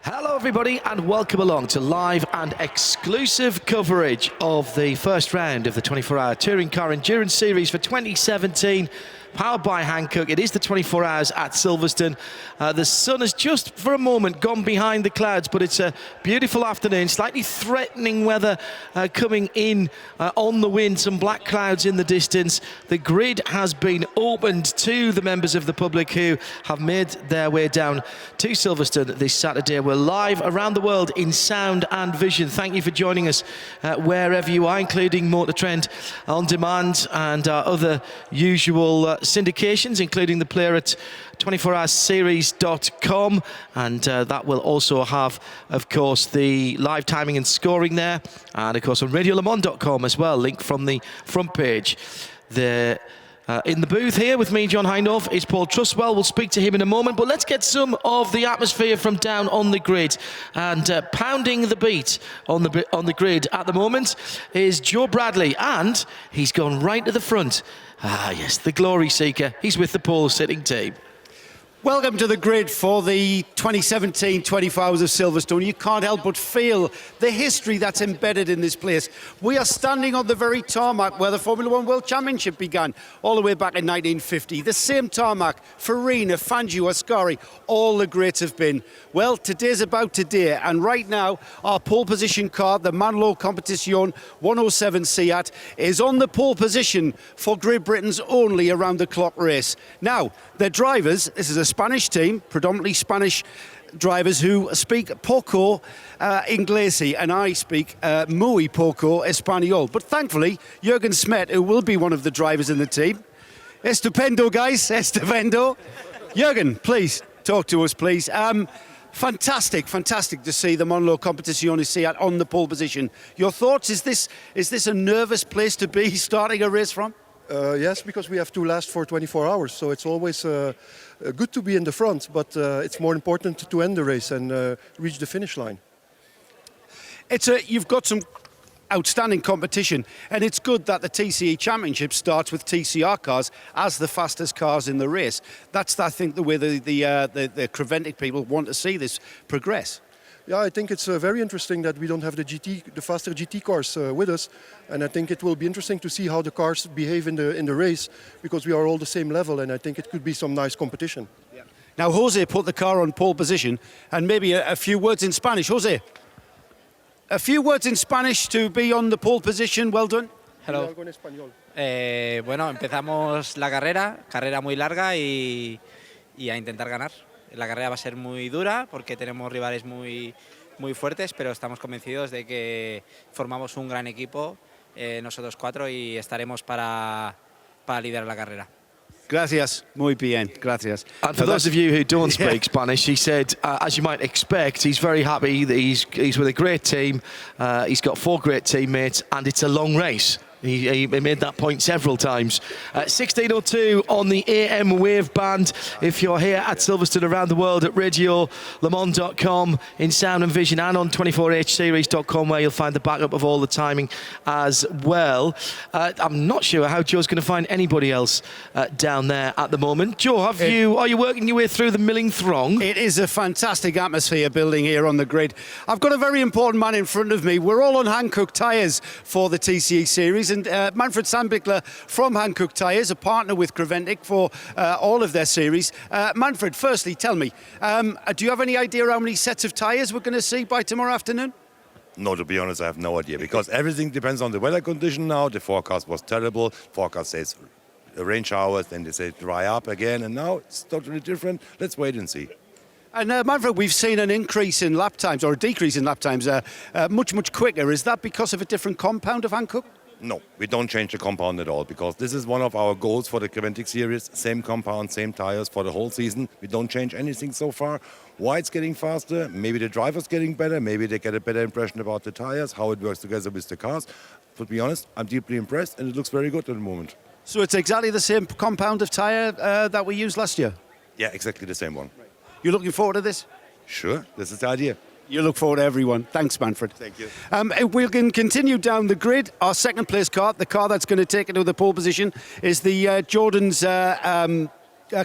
Hello everybody and welcome along to live and exclusive coverage of the first round of the 24-hour Touring Car Endurance Series for 2017, powered by Hankook. It is the 24 hours at Silverstone. The sun has just for a moment gone behind the clouds, but it's a beautiful afternoon, slightly threatening weather coming in on the wind, some black clouds in the distance. The grid has been opened to the members of the public who have made their way down to Silverstone this Saturday. We're live around the world in sound and vision. Thank you for joining us wherever you are, including Motor Trend On Demand and our other usual syndications, including the player at 24hourseries.com, and that will also have, of course, the live timing and scoring there, and of course on radiolemans.com as well, link from the front page. In the booth here with me, John Hindorf, is Paul Trustwell. We'll speak to him in a moment, but let's get some of the atmosphere from down on the grid. And pounding the beat on the grid at the moment is Joe Bradley, and he's gone right to the front. Ah, yes, the glory seeker. He's with the pole sitting team. Welcome to the grid for the 2017 24 Hours of Silverstone. You can't help but feel the history that's embedded in this place. We are standing on the very tarmac where the Formula One World Championship began, all the way back in 1950. The same tarmac, Farina, Fangio, Ascari, all the greats have been. Well, today's about today, and right now, our pole position car, the Manlo Competition 107 Seat, is on the pole position for Great Britain's only around-the-clock race. Now, their drivers, this is a Spanish team, predominantly Spanish drivers who speak poco inglés, and I speak muy poco español. But thankfully, Jürgen Smet, who will be one of the drivers in the team. Estupendo, guys, estupendo. Jürgen, please, talk to us, please. Fantastic to see the Manlo Competizione Seat on the pole position. Your thoughts, is this a nervous place to be starting a race from? Yes, because we have to last for 24 hours, so it's always good to be in the front, but it's more important to end the race and reach the finish line. You've got some outstanding competition, and it's good that the TCE Championship starts with TCR cars as the fastest cars in the race. That's, I think, the way the Creventic people want to see this progress. Yeah, I think it's very interesting that we don't have the faster GT cars with us, and I think it will be interesting to see how the cars behave in the race, because we are all the same level, and I think it could be some nice competition. Yeah. Now, Jose put the car on pole position, and maybe a few words in Spanish. Jose, a few words in Spanish to be on the pole position. Well done. Hello. Bueno, empezamos la carrera muy larga y a intentar ganar. La carrera va a ser muy dura porque tenemos rivales muy fuertes, pero estamos convencidos de que formamos un gran equipo, nosotros cuatro, y estaremos para liderar la carrera. Gracias, muy bien, gracias. And for those of you who don't speak Spanish, he said, as you might expect, he's very happy that he's with a great team. He's got 4 great teammates, and it's a long race. He made that point several times. 16:02 on the AM wave band. If you're here at Silverstone, around the world at radiolemans.com, in sound and vision, and on 24hseries.com, where you'll find the backup of all the timing as well. I'm not sure how Joe's going to find anybody else down there at the moment. Joe, are you working your way through the milling throng? It is a fantastic atmosphere building here on the grid. I've got a very important man in front of me. We're all on Hankook tyres for the TCE series, and Manfred Sandbichler from Hankook Tyres, a partner with Creventic for all of their series. Manfred, firstly, tell me, do you have any idea how many sets of tyres we're going to see by tomorrow afternoon? No, to be honest, I have no idea, because everything depends on the weather condition now. The forecast was terrible. Forecast says rain showers, then they say dry up again, and now it's totally different. Let's wait and see. And Manfred, we've seen an increase in lap times, or a decrease in lap times, much quicker. Is that because of a different compound of Hankook? No, we don't change the compound at all, because this is one of our goals for the Creventic series. Same compound, same tires for the whole season. We don't change anything so far. Why it's getting faster? Maybe the driver's getting better. Maybe they get a better impression about the tires, how it works together with the cars. To be honest, I'm deeply impressed, and it looks very good at the moment. So it's exactly the same compound of tyre that we used last year? Yeah, exactly the same one. Right. You looking forward to this? Sure, this is the idea. You look forward to everyone. Thanks, Manfred. Thank you. We can continue down the grid. Our second place car, the car that's going to take it to the pole position, is the Jordan's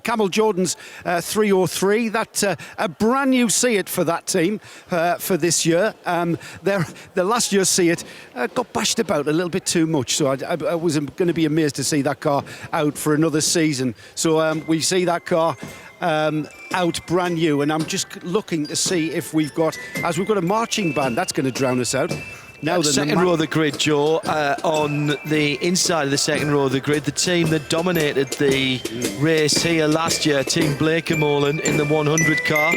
Camel Jordan's 303. That's a brand new Seat for that team for this year. The last year's Seat got bashed about a little bit too much, so I was going to be amazed to see that car out for another season. So we see that car out brand new, and I'm just looking to see if we've got a marching band. That's going to drown us out. Now then, second row of the grid, Joe, on the inside of the second row of the grid, the team that dominated the race here last year, Team Blakemolin in the 100 car,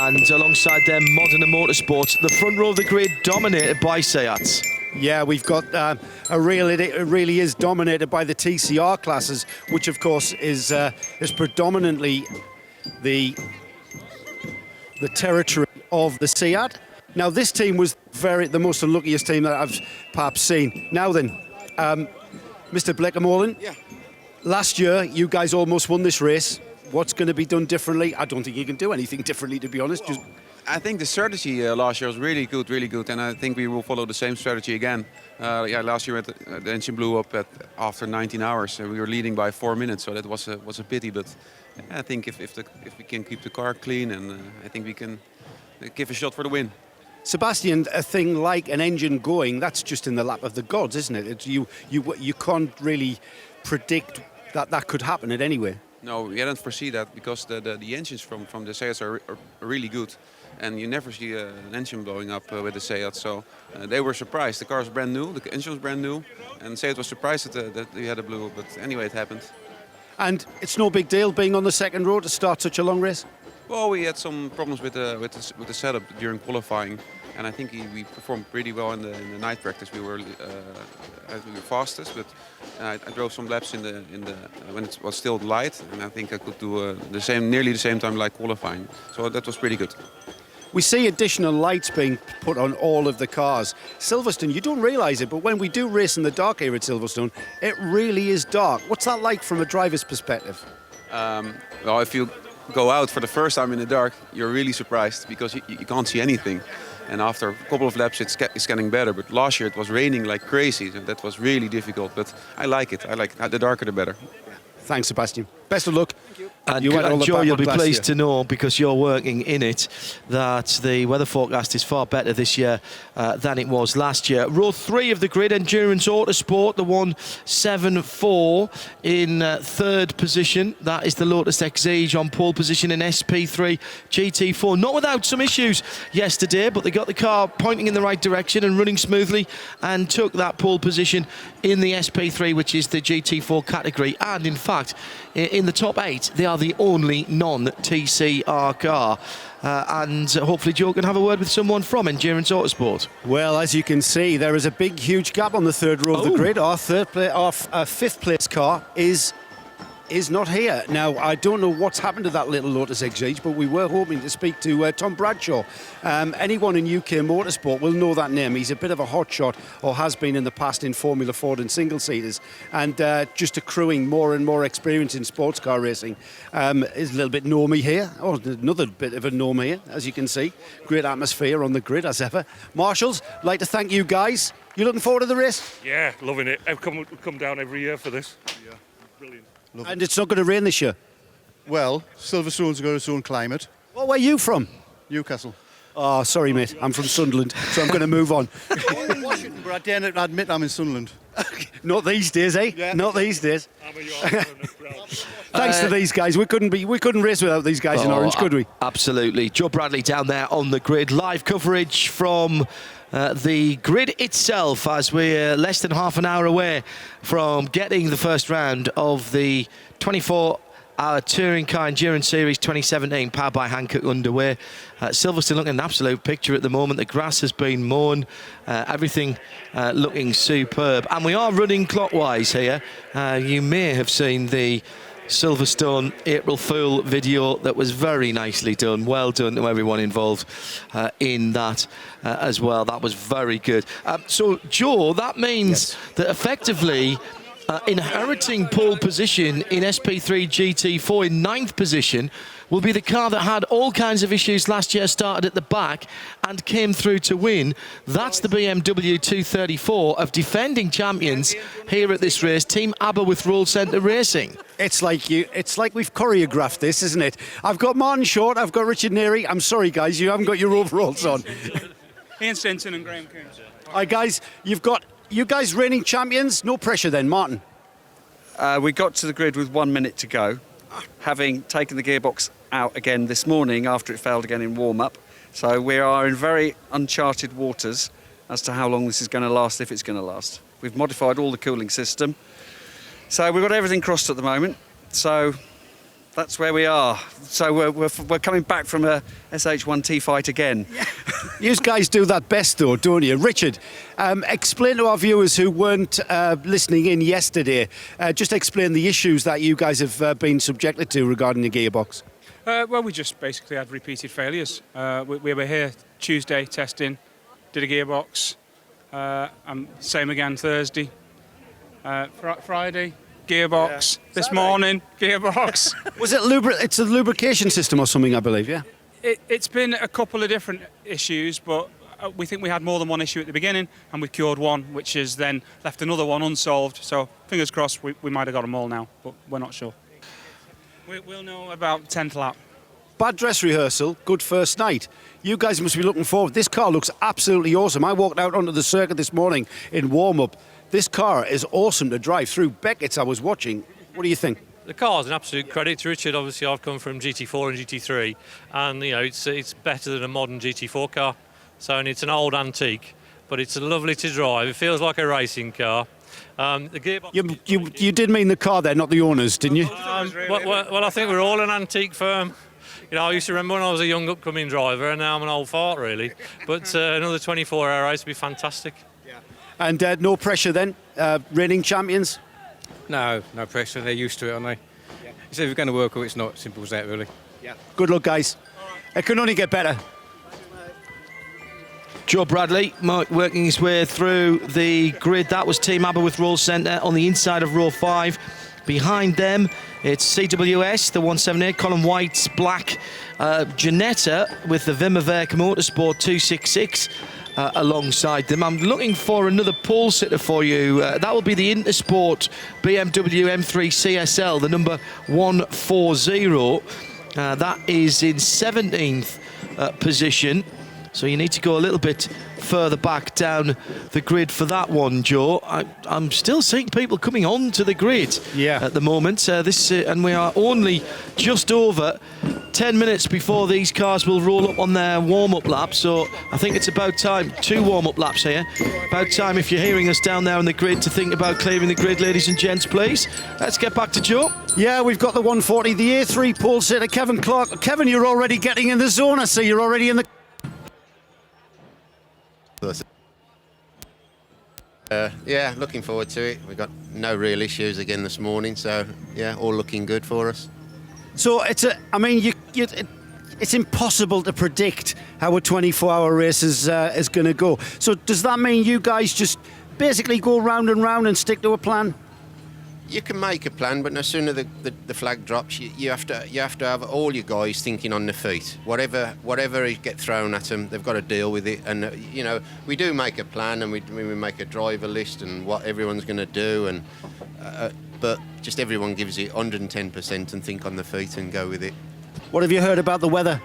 and alongside them, Modena Motorsports. The front row of the grid dominated by Seats. Yeah, we've got it really is dominated by the TCR classes, which of course is predominantly the territory of the Seat. Now, this team was the most unluckiest team that I've perhaps seen. Now then, Mr. Blakemolin, yeah. Last year you guys almost won this race. What's going to be done differently? I don't think you can do anything differently, to be honest. Just I think the strategy last year was really good, and I think we will follow the same strategy again. Last year the engine blew up after 19 hours, and we were leading by 4 minutes, so that was a pity. But I think if we can keep the car clean, and I think we can give a shot for the win. Sebastian, a thing like an engine going, that's just in the lap of the gods, isn't it? You can't really predict that could happen at anyway. No, we didn't foresee that because the engines from the Seats are really good, and you never see an engine blowing up with the Seat. So they were surprised. The car was brand new, the engine was brand new, and Seat was surprised that we had a blow. But anyway, it happened. And it's no big deal being on the second row to start such a long race. Well, we had some problems with the setup during qualifying, and I think we performed pretty well in the night practice. We were fastest, but I drove some laps in the when it was still light, and I think I could do nearly the same time like qualifying. So that was pretty good. We see additional lights being put on all of the cars. Silverstone, you don't realise it, but when we do race in the dark here at Silverstone, it really is dark. What's that like from a driver's perspective? Well, if you go out for the first time in the dark, you're really surprised because you can't see anything. And after a couple of laps, it's getting better. But last year it was raining like crazy, so that was really difficult. But I like it. The darker the better. Thanks, Sebastian. Best of luck. And Joe, you'll be pleased to know, because you're working in it, that the weather forecast is far better this year than it was last year. Row 3 of the grid, Endurance Autosport, the 174 in third position. That is the Lotus Exige on pole position in SP3 GT4. Not without some issues yesterday, but they got the car pointing in the right direction and running smoothly and took that pole position in the SP3, which is the GT4 category. And in fact, in the top 8, they are the only non-TCR car. And hopefully Joe can have a word with someone from Endurance Autosport. Well, as you can see, there is a big, huge gap on the third row of the grid. Our fifth place car is not here. Now, I don't know what's happened to that little Lotus Exige, but we were hoping to speak to Tom Bradshaw. Anyone in UK motorsport will know that name. He's a bit of a hotshot, or has been in the past, in Formula Ford and single-seaters, and just accruing more and more experience in sports car racing. Is a little bit normie here. Oh, another bit of a norm here, as you can see. Great atmosphere on the grid, as ever. Marshals, I'd like to thank you guys. You looking forward to the race? Yeah, loving it. I've come down every year for this. Yeah, brilliant. And it's not going to rain this year? Well, Silverstone's got its own climate. Well, where are you from? Newcastle. Oh, sorry, mate. I'm from Sunderland, so I'm going to move on. Washington, but I dare not admit I'm in Sunderland. Not these days, eh? Yeah. Not these days. I'm a Yorkshireman as well. Thanks to these guys. We couldn't race without these guys in orange, could we? Absolutely. Joe Bradley down there on the grid. Live coverage from the grid itself, as we're less than half an hour away from getting the first round of the 24-hour Touring Car Endurance Series 2017 powered by Hankook underway. Silverstone looking an absolute picture at the moment. The grass has been mown, everything looking superb. And we are running clockwise here. You may have seen the Silverstone April Fool video that was very nicely done. Well done to everyone involved in that as well. That was very good. So, Joe, that means that effectively inheriting pole position in SP3 GT4 in 9th position will be the car that had all kinds of issues last year, started at the back and came through to win. That's the BMW 234 of defending champions here at this race, Team Aberwith Roll Centre Racing. It's like we've choreographed this, isn't it? I've got Martin Short, I've got Richard Neary. I'm sorry, guys, you haven't got your overalls on. Ian Stinson and Graham Coombs. Hi, guys. You guys reigning champions. No pressure then, Martin. We got to the grid with 1 minute to go, having taken the gearbox out again this morning after it failed again in warm-up. So we are in very uncharted waters as to how long this is going to last, if it's going to last. We've modified all the cooling system. So we've got everything crossed at the moment. So that's where we are. So we're coming back from a SH1T fight again. You guys do that best, though, don't you? Richard, explain to our viewers who weren't listening in yesterday, just explain the issues that you guys have been subjected to regarding the gearbox. Well, we just basically had repeated failures. We were here Tuesday testing, did a gearbox, same again Thursday. Friday, gearbox. Yeah. This morning, gearbox. Was it it's a lubrication system or something, I believe, yeah? It's been a couple of different issues, but we think we had more than one issue at the beginning, and we cured one, which has then left another one unsolved. So fingers crossed, we might have got them all now, but we're not sure. We'll know about 10th lap. Bad dress rehearsal, good first night. You guys must be looking forward. This car looks absolutely awesome. I walked out onto the circuit this morning in warm-up. This car is awesome to drive through. Beckett's I was watching. What do you think? The car's an absolute credit to Richard. Obviously, I've come from GT4 and GT3, and you know it's better than a modern GT4 car. So, and it's an old antique, but it's lovely to drive. It feels like a racing car. The gearbox. You did mean the car there, not the owners, didn't you? Well, I think we're all an antique firm. You know, I used to remember when I was a young upcoming driver, and now I'm an old fart, really. But another 24-hour race would be fantastic. And no pressure then, reigning champions? No pressure. They're used to it, aren't they? Yeah. It's either going to work or it's not. Simple as that, really. Yeah. Good luck, guys. It can only get better. Joe Bradley working his way through the grid. That was Team Aberworth Roll Centre on the inside of row 5. Behind them, it's CWS, the 178, Colin White's black. Janetta with the Vimmerwerk Motorsport 266 alongside them. I'm looking for another pole sitter for you. That will be the Intersport BMW M3 CSL, the number 140. That is in 17th position. So you need to go a little bit further back down the grid for that one, Joe. I'm still seeing people coming onto the grid at the moment. And we are only just over 10 minutes before these cars will roll up on their warm-up lap. So I think it's about time, 2 warm-up laps here. About time, if you're hearing us down there on the grid, to think about clearing the grid, ladies and gents, please. Let's get back to Joe. Yeah, we've got the 140, the A3 pole sitter, Kevin Clark. Kevin, you're already getting in the zone. I see you're already in the... Yeah, looking forward to it. We've got no real issues again this morning, so yeah, all looking good for us. So it's it's impossible to predict how a 24-hour race is going to go. So does that mean you guys just basically go round and round and stick to a plan? You can make a plan, but no sooner the flag drops, you have to have all your guys thinking on their feet. Whatever get thrown at them, they've got to deal with it. And you know, we do make a plan, and we make a driver list and what everyone's going to do, and but just everyone gives it 110% and think on their feet and go with it. What have you heard about the weather?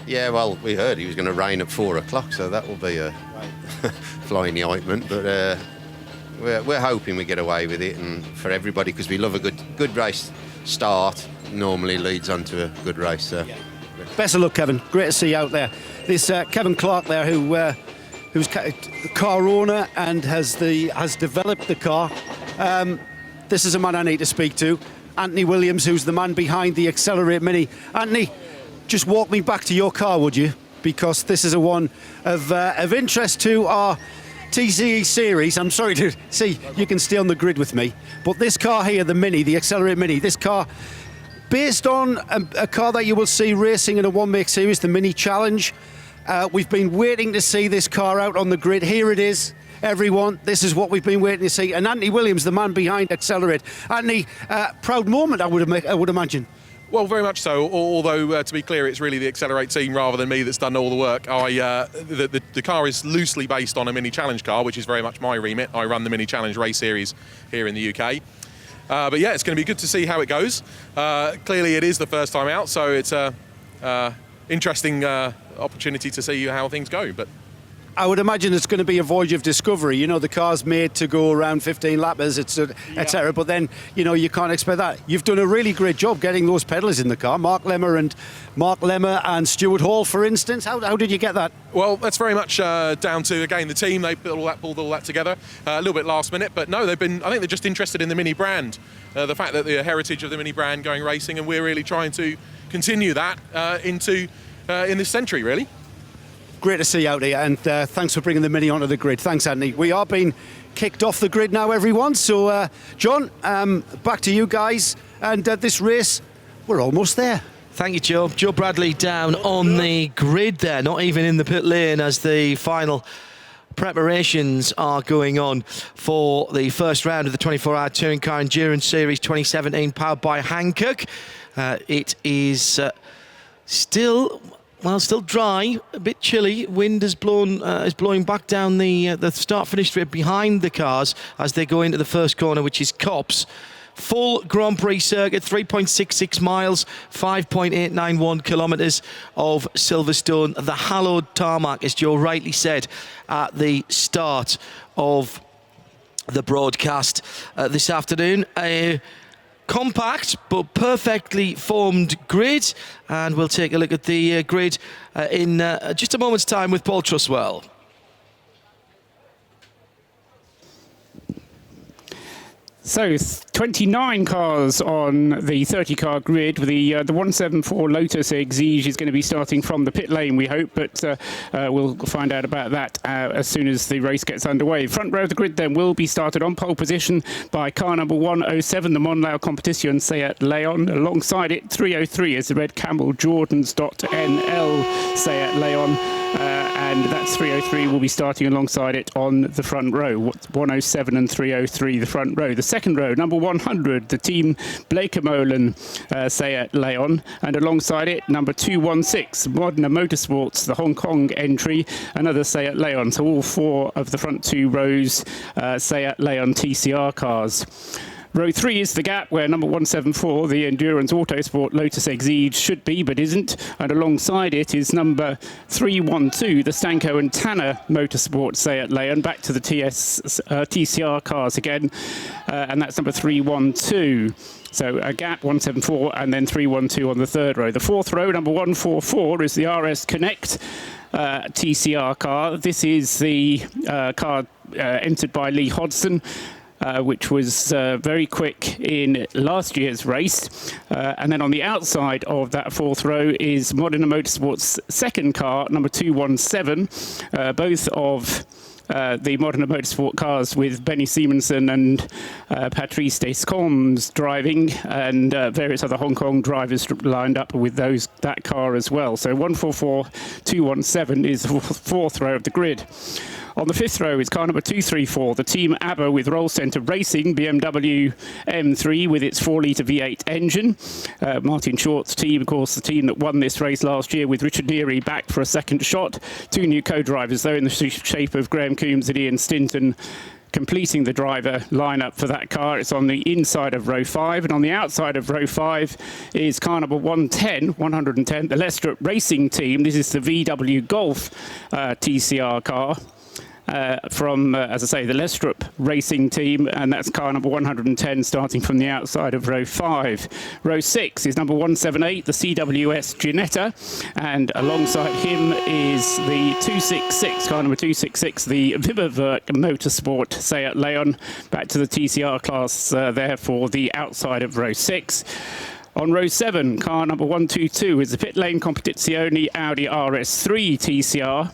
Yeah, well, we heard it was going to rain at 4 o'clock, so that will be a flying the ointment, but. We're hoping we get away with it, and for everybody, because we love a good race start, normally leads on to a good race. So. Yeah. Best of luck, Kevin. Great to see you out there. This Kevin Clark there, who's the car owner and has developed the car. This is a man I need to speak to. Anthony Williams, who's the man behind the Accelerate Mini. Anthony, just walk me back to your car, would you? Because this is a one of interest to our TCE series. I'm sorry to see you can stay on the grid with me, but this car here, the Mini, the Accelerate Mini, this car based on a car that you will see racing in a one-make series, the Mini Challenge. We've been waiting to see this car out on the grid. Here it is, everyone. This is what we've been waiting to see. And Anthony Williams, the man behind Accelerate. Anthony, proud moment, I would imagine. Well, very much so, although to be clear, it's really the Accelerate team rather than me that's done all the work. The car is loosely based on a Mini Challenge car, which is very much my remit. I run the Mini Challenge race series here in the UK. But yeah, it's going to be good to see how it goes. Clearly, it is the first time out, so it's a interesting opportunity to see how things go. But I would imagine it's going to be a voyage of discovery. You know, the car's made to go around 15 lappers, etc. But then, you know, you can't expect that. You've done a really great job getting those pedals in the car. Mark Lemmer and Stuart Hall, for instance. How did you get that? Well, that's very much down to, again, the team. They pulled all that together a little bit last minute. But no, I think they're just interested in the Mini brand. The fact that the heritage of the Mini brand going racing, and we're really trying to continue that in this century, really. Great to see you out here, and thanks for bringing the Mini onto the grid. Thanks, Anthony. We are being kicked off the grid now, everyone. So, John, back to you guys. And this race, we're almost there. Thank you, Joe. Joe Bradley down on the grid there, not even in the pit lane as the final preparations are going on for the first round of the 24-hour Touring Car Endurance Series 2017, powered by Hankook. It is still dry, a bit chilly. Wind is blowing back down the start-finish straight behind the cars as they go into the first corner, which is Copse. Full Grand Prix circuit, 3.66 miles, 5.891 kilometres of Silverstone. The hallowed tarmac, as Joe rightly said at the start of the broadcast this afternoon. A compact but perfectly formed grid, and we'll take a look at the grid in just a moment's time with Paul Truswell. So 29 cars on the 30-car grid. The 174 Lotus Exige is going to be starting from the pit lane, we hope, but we'll find out about that as soon as the race gets underway. Front row of the grid then will be started on pole position by car number 107, the Monlau Competition Seat Leon. Alongside it, 303 is the red Camel Jordans.NL Seat Leon. And that's 303 will be starting alongside it on the front row. 107 and 303 the front row. The second row, number 100, the team Blakemolen Seat Leon, and alongside it, number 216, Modena Motorsports, the Hong Kong entry, another Seat Leon. So all four of the front two rows Seat Leon TCR cars. Row 3 is the gap where number 174, the Endurance Autosport Lotus Exige, should be but isn't, and alongside it is number 312, the Stanko and Tanner Motorsport Seat Leon, back to the TCR cars again, and that's number 312. So a gap, 174, and then 312 on the third row. The fourth row, number 144, is the RS Connect TCR car. This is the car entered by Lee Hodson, which was very quick in last year's race. And then on the outside of that fourth row is Modena Motorsports' second car, number 217, both of the Modena Motorsport cars with Benny Simonsen and Patrice Descombes driving, and various other Hong Kong drivers lined up with that car as well. So 144, 217 is the fourth row of the grid. On the fifth row is car number 234, the Team ABBA with Roll Centre Racing, BMW M3 with its 4-litre V8 engine. Martin Short's team, of course, the team that won this race last year with Richard Neary back for a second shot. Two new co-drivers, though, in the shape of Graham Coombs and Ian Stinton, completing the driver lineup for that car. It's on the inside of row 5, and on the outside of row 5 is car number 110, the Leicester Racing team. This is the VW Golf TCR car. From, as I say, the Lestrop Racing team, and that's car number 110 starting from the outside of row 5. Row 6 is number 178, the CWS Ginetta, and alongside him is the 266, car number 266, the Vivaverk Motorsport Seat Leon, back to the TCR class there for the outside of row 6. On row 7, car number 122 is the Pit Lane Competizione Audi RS3 TCR.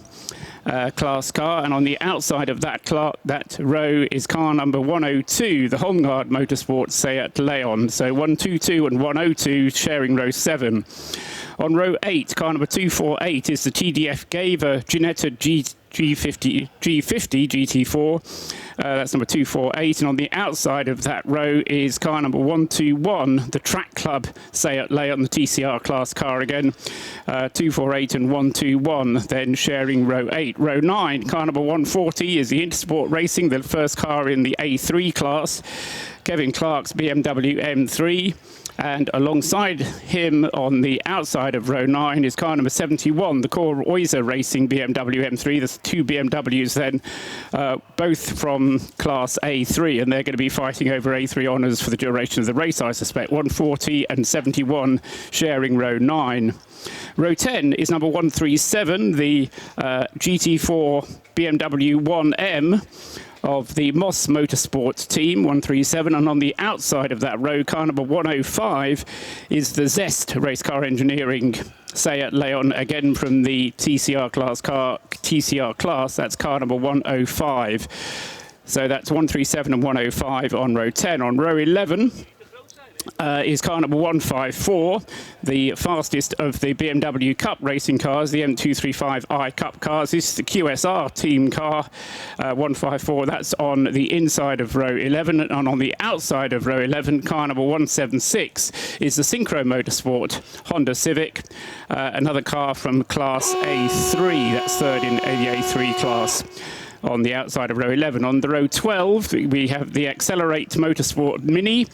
Class car, and on the outside of that row is car number 102, the Holmgard Motorsport Seat Leon. So 122 and 102 sharing row 7. On row 8, car number 248 is the TDF Gaver Ginetta G50 GT4. That's number 248. And on the outside of that row is car number 121, the Track Club Seat Leon, the TCR class car again. 248 and 121, then sharing row 8. Row 9, car number 140 is the Intersport Racing, the first car in the A3 class. Kevin Clark's BMW M3. And alongside him on the outside of row 9 is car number 71, the Core Oyster Racing BMW M3. There's two BMWs then, both from Class A3, and they're going to be fighting over A3 honours for the duration of the race, I suspect. 140 and 71 sharing row 9. Row 10 is number 137, the GT4 BMW 1M. Of the Moss Motorsports team, 137, and on the outside of that row, car number 105 is the Zest Race Car Engineering Seat Leon, again from the TCR class. That's car number 105. So that's 137 and 105 on row 10. On row 11 is car number 154, the fastest of the BMW Cup racing cars, the M235i Cup cars. This is the QSR team car, 154. That's on the inside of row 11. And on the outside of row 11, car number 176 is the Synchro Motorsport Honda Civic, another car from Class A3. That's third in the A3 class. On the outside of row 11. On the row 12, we have the Accelerate Motorsport Mini.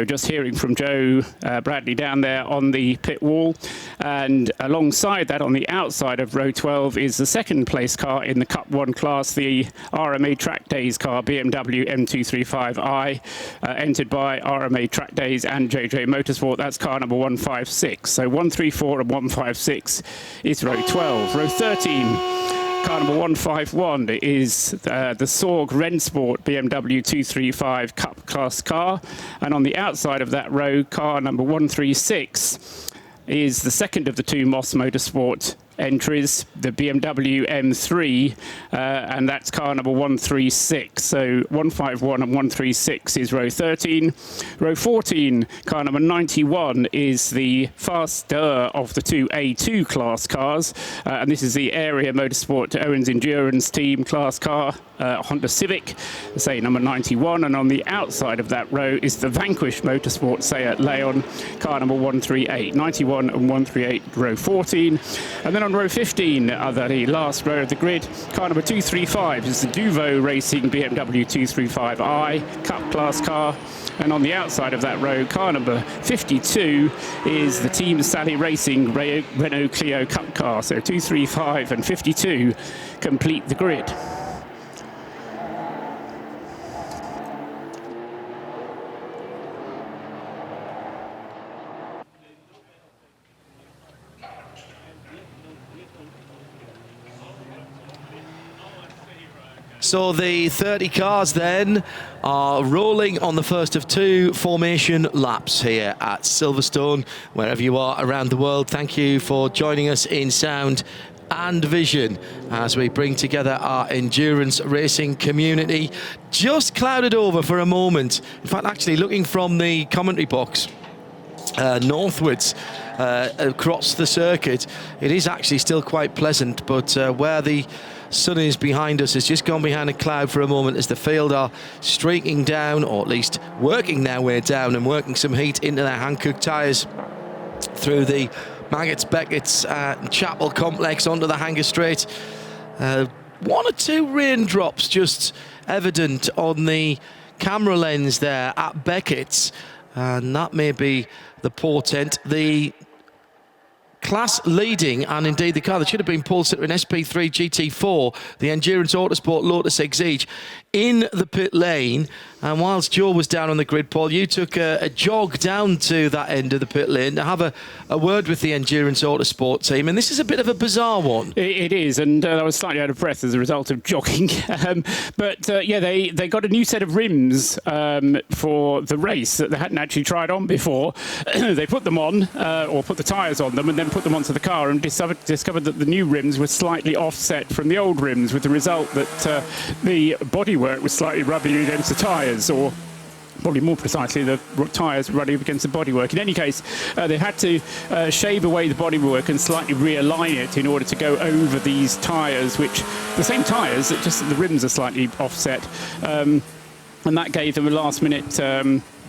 Just hearing from Joe Bradley down there on the pit wall. And alongside that, on the outside of row 12, is the second place car in the Cup 1 class, the RMA Track Days car, BMW M235i, entered by RMA Track Days and JJ Motorsport. That's car number 156. So 134 and 156 is row 12. Row 13. Car number 151 is the Sorg Rennsport BMW 235 Cup class car. And on the outside of that row, car number 136 is the second of the two Moss Motorsport entries, the BMW M3, and that's car number 136. So 151 and 136 is row 13. Row 14, car number 91 is the faster of the two A2 class cars, and this is the Area Motorsport Owens Endurance Team class car, Honda Civic, say number 91. And on the outside of that row is the Vanquish Motorsport Seat Leon, car number 138. 91 and 138, row 14. And then on row 15, the last row of the grid, car number 235 is the Duvo Racing BMW 235i Cup class car. And on the outside of that row, car number 52 is the Team Sally Racing Renault Clio Cup car. So 235 and 52 complete the grid. So the 30 cars then are rolling on the first of two formation laps here at Silverstone. Wherever you are around the world, thank you for joining us in sound and vision as we bring together our endurance racing community. Just clouded over for a moment. In fact, actually looking from the commentary box northwards across the circuit, it is actually still quite pleasant, but where the sun is behind us has just gone behind a cloud for a moment as the field are streaking down, or at least working their way down and working some heat into their Hankook tyres through the Maggots, Beckett's Chapel complex onto the Hanger Straight. One or two raindrops just evident on the camera lens there at Beckett's, and that may be the portent. The class leading, and indeed the car that should have been pole sitter in SP3 GT4, the Endurance Autosport Lotus Exige, in the pit lane. And whilst Joe was down on the grid, Paul, you took a jog down to that end of the pit lane to have a word with the Endurance Autosport team. And this is a bit of a bizarre one. It is, and I was slightly out of breath as a result of jogging. Yeah, they got a new set of rims for the race that they hadn't actually tried on before. They put them on, or put the tyres on them, and then put them onto the car, and discovered that the new rims were slightly offset from the old rims, with the result that the bodywork was slightly rubbing against the tyres, or probably more precisely, the tyres running up against the bodywork. In any case, they had to shave away the bodywork and slightly realign it in order to go over these tyres, which the same tyres, just the rims are slightly offset, and that gave them a last-minute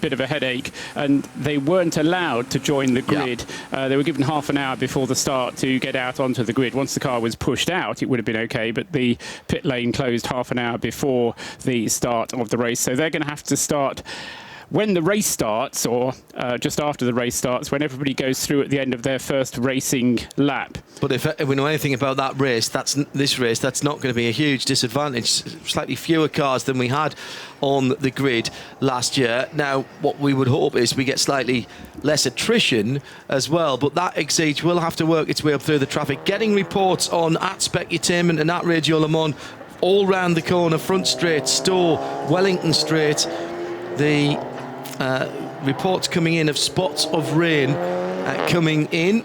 bit of a headache, and they weren't allowed to join the grid. They were given half an hour before the start to get out onto the grid. Once the car was pushed out, it would have been okay, but the pit lane closed half an hour before the start of the race. So they're going to have to start when the race starts, or just after the race starts, when everybody goes through at the end of their first racing lap. But if we know anything about that race, that's not going to be a huge disadvantage. Slightly fewer cars than we had on the grid last year. Now, what we would hope is we get slightly less attrition as well, but that Exige will have to work its way up through the traffic. Getting reports on at Specutainment and at Radio Le Mans all round the corner, Front Straight, Stowe, Wellington Straight. The reports coming in of spots of rain coming in,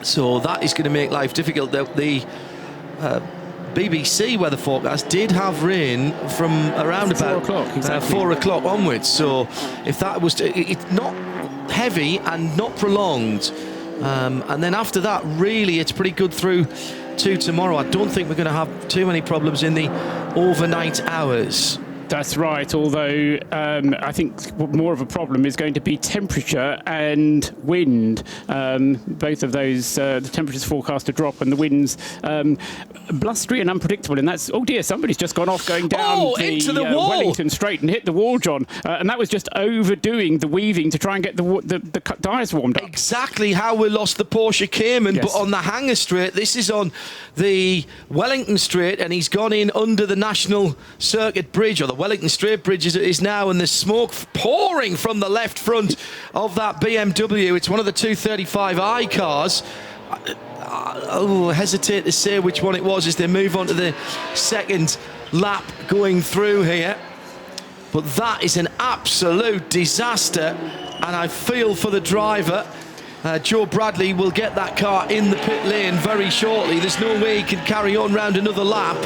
so that is going to make life difficult. The BBC weather forecast did have rain from around about 4 o'clock, exactly. 4 o'clock onwards, so if that was it's not heavy and not prolonged, and then after that really it's pretty good through to tomorrow. I don't think we're going to have too many problems in the overnight hours. That's right, although I think more of a problem is going to be temperature and wind. Both of those, the temperatures forecast to drop and the winds blustery and unpredictable. And that's, oh dear, somebody's just gone off going down into the wall. Wellington Straight and hit the wall, John. And that was just overdoing the weaving to try and get the tyres warmed up. Exactly how we lost the Porsche Cayman, yes. But on the Hangar Straight, this is on the Wellington Straight, and he's gone in under the National Circuit Bridge, or the Wellington Straight Bridge as it is now, and there's smoke pouring from the left front of that BMW. It's one of the 235i cars. I hesitate to say which one it was as they move on to the second lap going through here. But that is an absolute disaster, and I feel for the driver. Joe Bradley will get that car in the pit lane very shortly. There's no way he can carry on round another lap.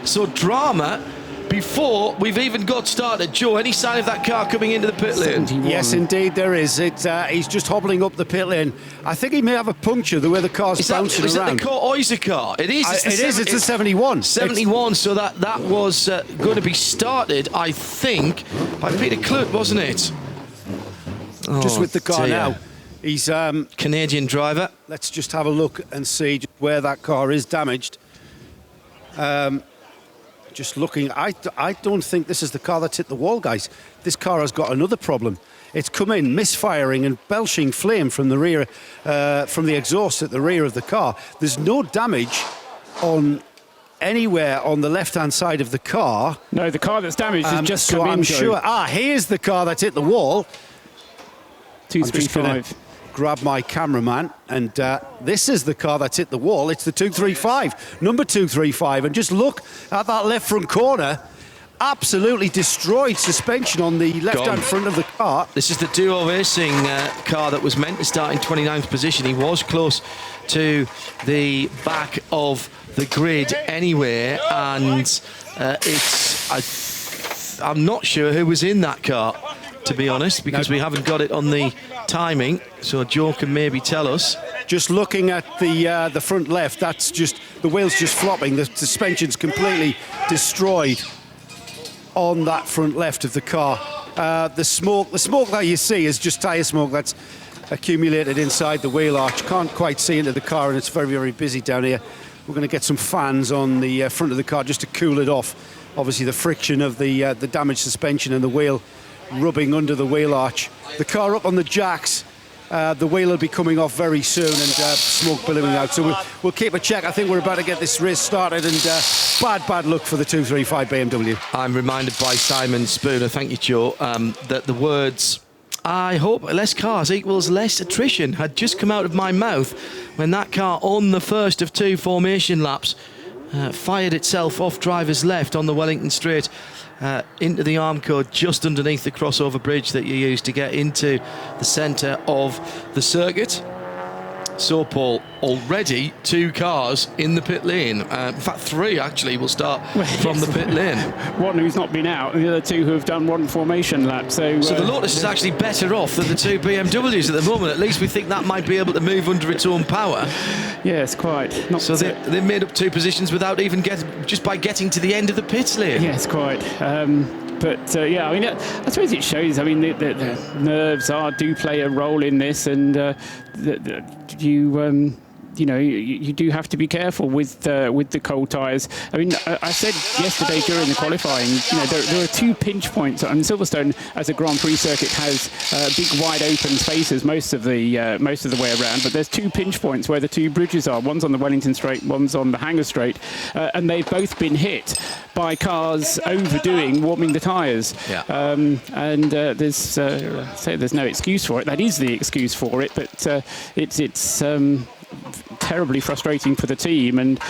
So drama before we've even got started. Joe, any sign of that car coming into the pit lane? 71. Yes, indeed there is. He's just hobbling up the pit lane. I think he may have a puncture the way the car's bouncing is around. Is that the Oyster car? It is. It's the 71. 71, so that was going to be started, I think, by Peter Clute, wasn't it? Just with the car dear. now. He's Canadian driver. Let's just have a look and see where that car is damaged. Just looking, I don't think this is the car that's hit the wall, guys. This car has got another problem. It's come in misfiring and belching flame from the rear, from the exhaust at the rear of the car. There's no damage on anywhere on the left-hand side of the car. No, the car that's damaged is just so come I'm in, sure. Here's the car that's hit the wall. 235. Grab my cameraman, and this is the car that's hit the wall. It's the 235, number 235, and just look at that left front corner. Absolutely destroyed suspension on the left-hand front of the car. This is the Duo Racing car that was meant to start in 29th position. He was close to the back of the grid anyway, and I'm not sure who was in that car, to be honest, because we haven't got it on the timing, so Joe can maybe tell us. Just looking at the front left, that's just the wheels just flopping. The suspension's completely destroyed on that front left of the car. The smoke that you see is just tyre smoke that's accumulated inside the wheel arch. Can't quite see into the car, and it's very, very busy down here. We're going to get some fans on the front of the car just to cool it off. Obviously, the friction of the damaged suspension and the wheel rubbing under the wheel arch. The car up on the jacks, the wheel will be coming off very soon, and smoke billowing out. So we'll keep a check. I think we're about to get this race started, and bad luck for the 235 BMW. I'm reminded by Simon Spooner, thank you, Joe, that the words "I hope less cars equals less attrition" had just come out of my mouth when that car on the first of two formation laps fired itself off driver's left on the Wellington Straight into the arm code just underneath the crossover bridge that you use to get into the centre of the circuit. So, Paul, already 2 cars in the pit lane. In fact, 3 actually will start from the pit lane. One who's not been out, and the other 2 who have done one formation lap. So the Lotus is actually better off than the 2 BMWs at the moment. At least we think that might be able to move under its own power. Yes, quite. So they made up 2 positions without even just by getting to the end of the pit lane. Yes, quite. But yeah, I mean, I suppose it shows. I mean, the nerves do play a role in this, and you do have to be careful with the cold tyres. I mean, I said yesterday during the qualifying, there are 2 pinch points, and Silverstone as a Grand Prix circuit has big wide open spaces most of the way around. But there's 2 pinch points where the 2 bridges are. One's on the Wellington Straight, one's on the Hangar Straight, and they've both been hit by cars warming the tyres. Yeah. And there's no excuse for it. That is the excuse for it, but it's terribly frustrating for the team and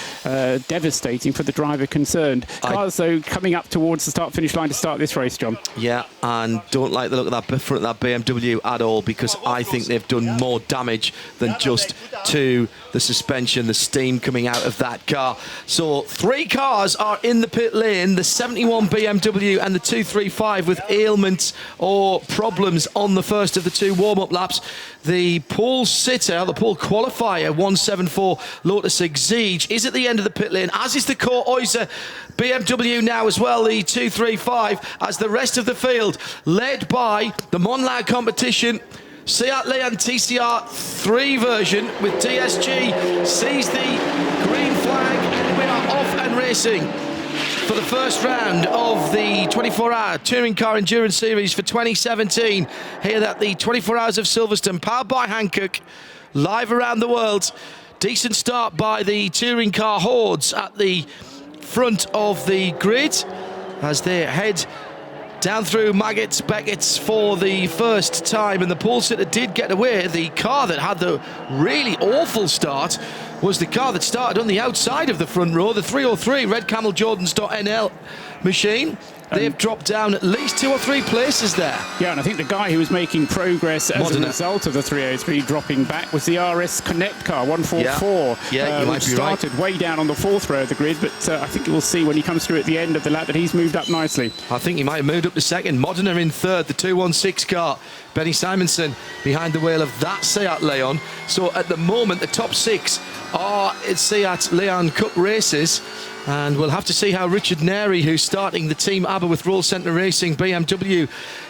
devastating for the driver concerned. Cars, though, coming up towards the start-finish line to start this race, John. Yeah, and don't like the look of that front of that BMW at all, because I think they've done more damage than just to the suspension, the steam coming out of that car. So 3 cars are in the pit lane, the 71 BMW and the 235 with ailments or problems on the first of the 2 warm-up laps. The pole sitter, the pole qualifier, 174 Lotus Exige, is at the end of the pit lane, as is the Core Oyster BMW now as well, the 235, as the rest of the field, led by the Monlau competition, Seat Leon TCR 3 version with DSG, sees the green flag, and we are off and racing for the first round of the 24-hour Touring Car Endurance Series for 2017. Here at the 24 Hours of Silverstone, powered by Hankook, live around the world. Decent start by the Touring Car Hordes at the front of the grid as they head down through Maggots, Beckett's for the first time, and the pole sitter did get away. The car that had the really awful start was the car that started on the outside of the front row, the 303 Red Camel Jordans.nl machine. They've dropped down at least 2 or 3 places there. Yeah, and I think the guy who was making progress as a result of the 303 dropping back was the RS Connect car, 144. Yeah, you might which be right. started way down on the 4th row of the grid, but I think we'll see when he comes through at the end of the lap that he's moved up nicely. I think he might have moved up to 2nd. Modena in 3rd, the 216 car. Benny Simonson behind the wheel of that Seat Leon. So at the moment, the top 6 are Seat Leon Cup races. And we'll have to see how Richard Neri, who's starting the Team ABBA with Roll Centre Racing BMW,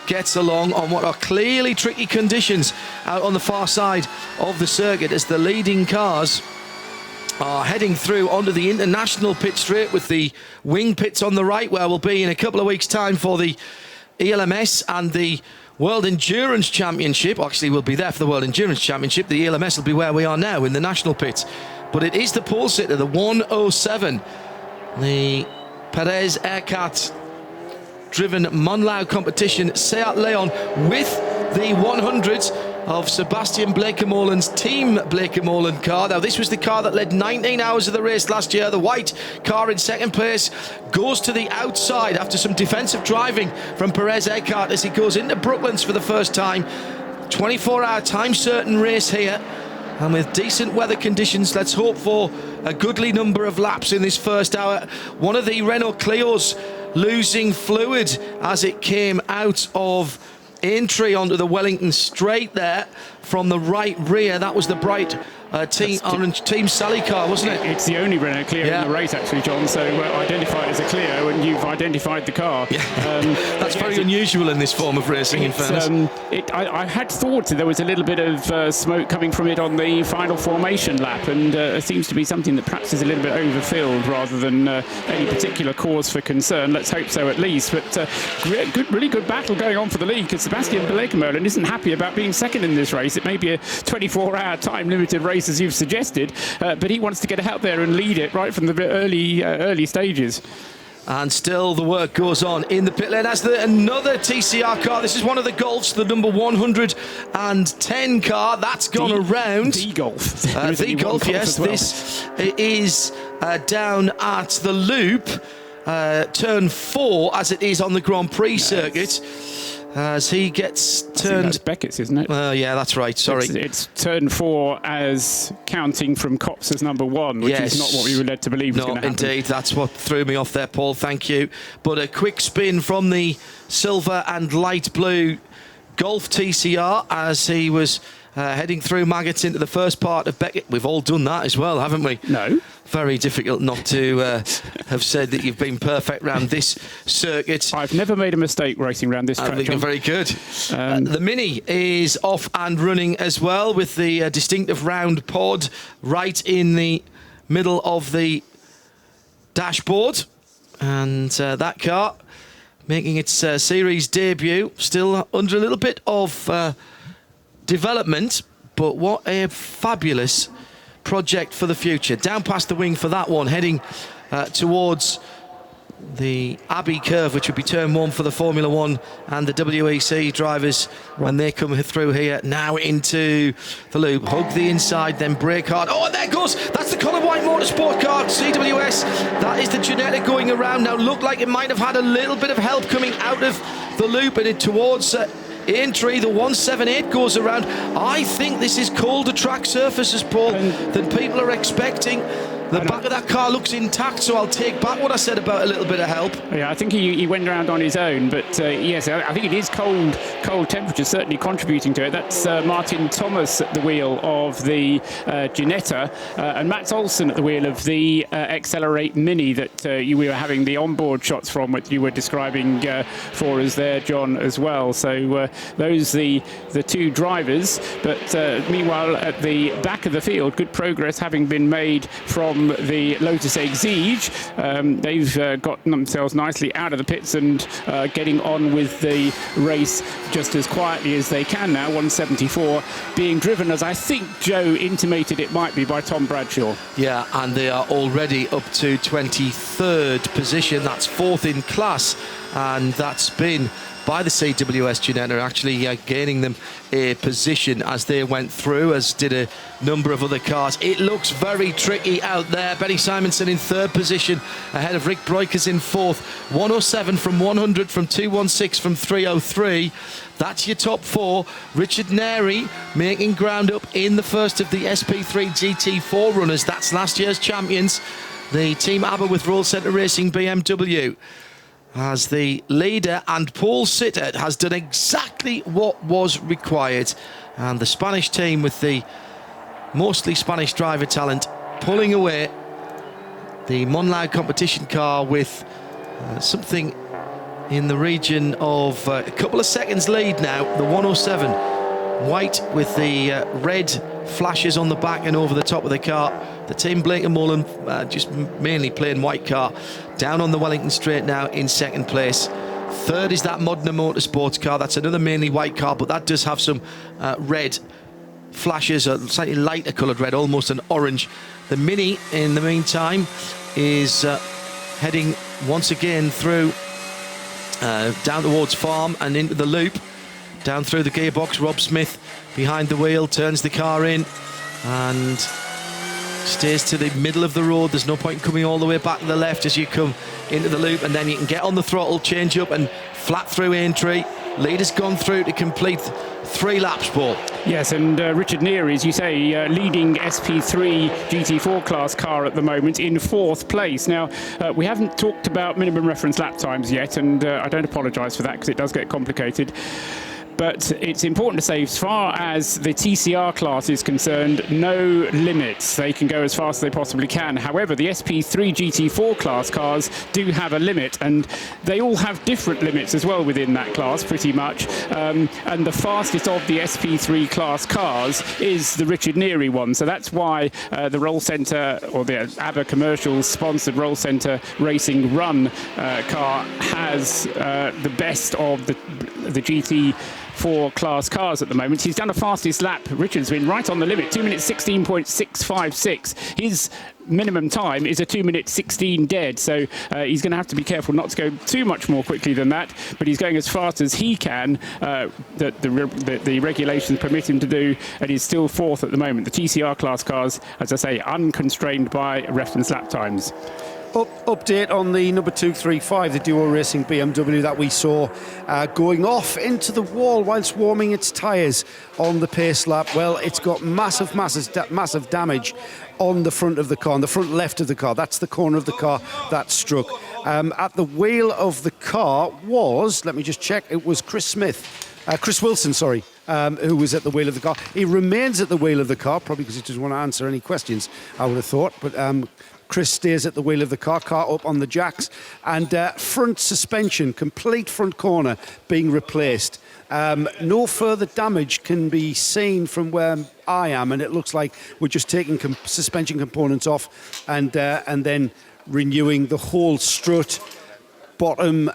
gets along on what are clearly tricky conditions out on the far side of the circuit, as the leading cars are heading through onto the international pit straight, with the wing pits on the right, where we'll be in a couple of weeks' time for the ELMS and the World Endurance Championship. Actually, we'll be there for the World Endurance Championship. The ELMS will be where we are now in the national pits. But it is the pole sitter, the 107. The Perez Aircat driven Monlau competition Seat Leon with the 100 of Sebastian Blekemolen's Team Blekemolen car. Now, this was the car that led 19 hours of the race last year. The white car in 2nd place goes to the outside after some defensive driving from Perez Aircat as he goes into Brooklands for the first time. 24-hour time certain race here. And with decent weather conditions, let's hope for a goodly number of laps in this first hour. One of the Renault Clios losing fluid as it came out of entry onto the Wellington Straight there from the right rear. That was the bright Team Orange Team Sally car, wasn't it? It's the only Renault Clio in the race, actually, John. So identified as a Clio, and you've identified the car. Yeah. That's very unusual in this form of racing, in fairness. I had thought there was a little bit of smoke coming from it on the final formation lap, and it seems to be something that perhaps is a little bit overfilled rather than any particular cause for concern. Let's hope so, at least. But really good battle going on for the lead, because Sebastian Blekemolen isn't happy about being 2nd in this race. It may be a 24-hour time-limited race, as you've suggested, but he wants to get out there and lead it right from the early stages. And still the work goes on in the pit lane as another TCR car. This is one of the Golfs, the number 110 car. That's gone around. The Golf. The Golf, yes. Well. This is down at the loop, turn 4, as it is on the Grand Prix circuit. as he gets turned. That's Beckett's, isn't it? Yeah, that's right. Sorry. It's turn 4 as counting from Kops as number 1, which is not what we were led to believe was going to happen. Indeed, that's what threw me off there, Paul. Thank you. But a quick spin from the silver and light blue Golf TCR as he was heading through maggots into the first part of Beckett. We've all done that as well, haven't we? No. Very difficult not to have said that you've been perfect round this circuit. I've never made a mistake racing around this track. I think you're very good. The Mini is off and running as well with the distinctive round pod right in the middle of the dashboard. And that car making its series debut, still under a little bit of development, but what a fabulous project for the future. Down past the wing for that one, heading towards the Abbey curve, which would be turn 1 for the Formula 1 and the WEC drivers when they come through here. Now into the loop, hug the inside, then brake hard. Oh, and there goes, that's the Colour White Motorsport car, CWS. That is the Ginetta going around. Now looked like it might have had a little bit of help coming out of the loop and it towards Aintree. The 178 goes around. I think this is colder track surfaces, Paul, than people are expecting. The back of that car looks intact, so I'll take back what I said about a little bit of help. Yeah, I think he went around on his own, but yes, I think it is cold temperatures certainly contributing to it. That's Martin Thomas at the wheel of the Ginetta and Mats Olsen at the wheel of the Accelerate Mini that we were having the onboard shots from, what you were describing for us there, John, as well. So those the two drivers, but meanwhile at the back of the field, good progress having been made from the Lotus Exige. They've gotten themselves nicely out of the pits and getting on with the race just as quietly as they can now. 174 being driven, as I think Joe intimated it might be, by Tom Bradshaw. Yeah, and they are already up to 23rd position. That's 4th in class, and that's been by the CWS Ginetta, actually gaining them a position as they went through, as did a number of other cars. It looks very tricky out there. Benny Simonson in 3rd position, ahead of Rick Breukers in 4th. 107 from 100, from 216 from 303. That's your top 4. Richard Neri making ground up in the first of the SP3 GT4 runners. That's last year's champions, the Team ABBA with Roll Centre Racing BMW, as the leader, and Paul Sittert has done exactly what was required. And the Spanish team, with the mostly Spanish driver talent, pulling away the Monlau competition car with something in the region of a couple of seconds lead now. The 107 white with the red flashes on the back and over the top of the car. The team Blake and Mullen just mainly plain white car, down on the Wellington Straight now in 2nd place. 3rd is that Modena Motorsports car. That's another mainly white car, but that does have some red flashes, a slightly lighter coloured red, almost an orange. The Mini, in the meantime, is heading once again through down towards Farm and into the loop, down through the gearbox. Rob Smith behind the wheel, turns the car in and stays to the middle of the road. There's no point in coming all the way back to the left as you come into the loop, and then you can get on the throttle, change up and flat through Aintree. Leader's gone through to complete 3 laps, Paul. Yes, and Richard Neri, as you say, leading SP3 GT4 class car at the moment in 4th place. Now, we haven't talked about minimum reference lap times yet, and I don't apologise for that because it does get complicated. But it's important to say, as far as the TCR class is concerned, no limits. They can go as fast as they possibly can. However, the SP3 GT4 class cars do have a limit, and they all have different limits as well within that class, pretty much. And the fastest of the SP3 class cars is the Richard Neri one. So that's why the Roll Centre, or the ABBA Commercials sponsored Roll Centre Racing Run car, has the best of the GT4 class cars at the moment. He's done a fastest lap. Richard's been right on the limit, 2 minutes 16.656. His minimum time is a 2 minute 16 dead, so he's going to have to be careful not to go too much more quickly than that, but he's going as fast as he can, that the regulations permit him to do, and he's still 4th at the moment. The TCR class cars, as I say, unconstrained by reference lap times. Update on the number 235, the Duo Racing BMW that we saw going off into the wall whilst warming its tyres on the pace lap. Well, it's got massive damage on the front of the car, on the front left of the car. That's the corner of the car that struck. At the wheel of the car was, let me just check, it was Chris Wilson, who was at the wheel of the car. He remains at the wheel of the car, probably because he doesn't want to answer any questions, I would have thought. But Chris stays at the wheel of the car up on the jacks. And front suspension, complete front corner being replaced. No further damage can be seen from where I am, and it looks like we're just taking suspension components off and then renewing the whole strut, bottom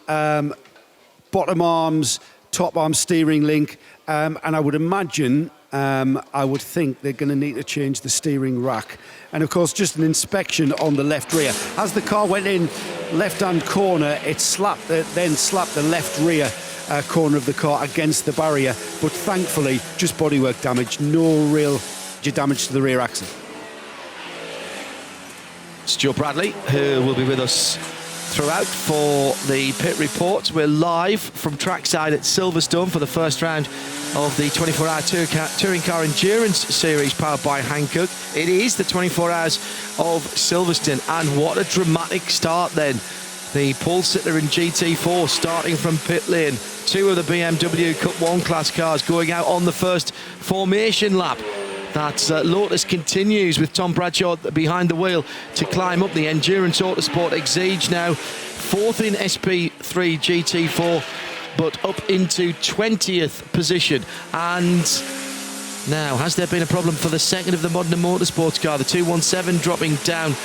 arms, top arm steering link, and I would imagine, I would think they're going to need to change the steering rack. And of course, just an inspection on the left rear. As the car went in left-hand corner, it then slapped the left rear corner of the car against the barrier, but thankfully just bodywork damage, no real damage to the rear axle. Stuart Bradley, who will be with us throughout for the pit report. We're live from trackside at Silverstone for the first round of the 24-hour Touring Car Endurance Series powered by Hankook. It is the 24 hours of Silverstone, and what a dramatic start then. The pole sitter in GT4 starting from pit lane. Two of the BMW Cup 1 class cars going out on the first formation lap. That Lotus continues with Tom Bradshaw behind the wheel to climb up the Endurance Autosport Exige now. Fourth in SP3 GT4, but up into 20th position. And now, has there been a problem for the second of the Modena Motorsports car? The 217 dropping down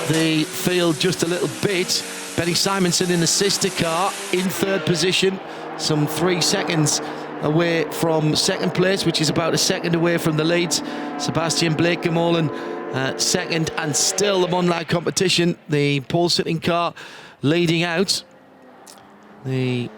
the field just a little bit. Benny Simonson in the sister car in third position, some 3 seconds away from second place, which is about a second away from the leads. Sebastian Blekemolen second, and still the Monlag competition. The pole sitting car leading out. The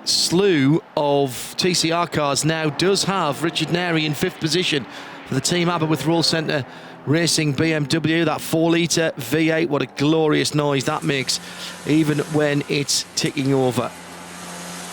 slew of TCR cars now does have Richard Neri in fifth position for the Team Aberworth Roll Centre Racing BMW. That 4-litre V8, what a glorious noise that makes, even when it's ticking over.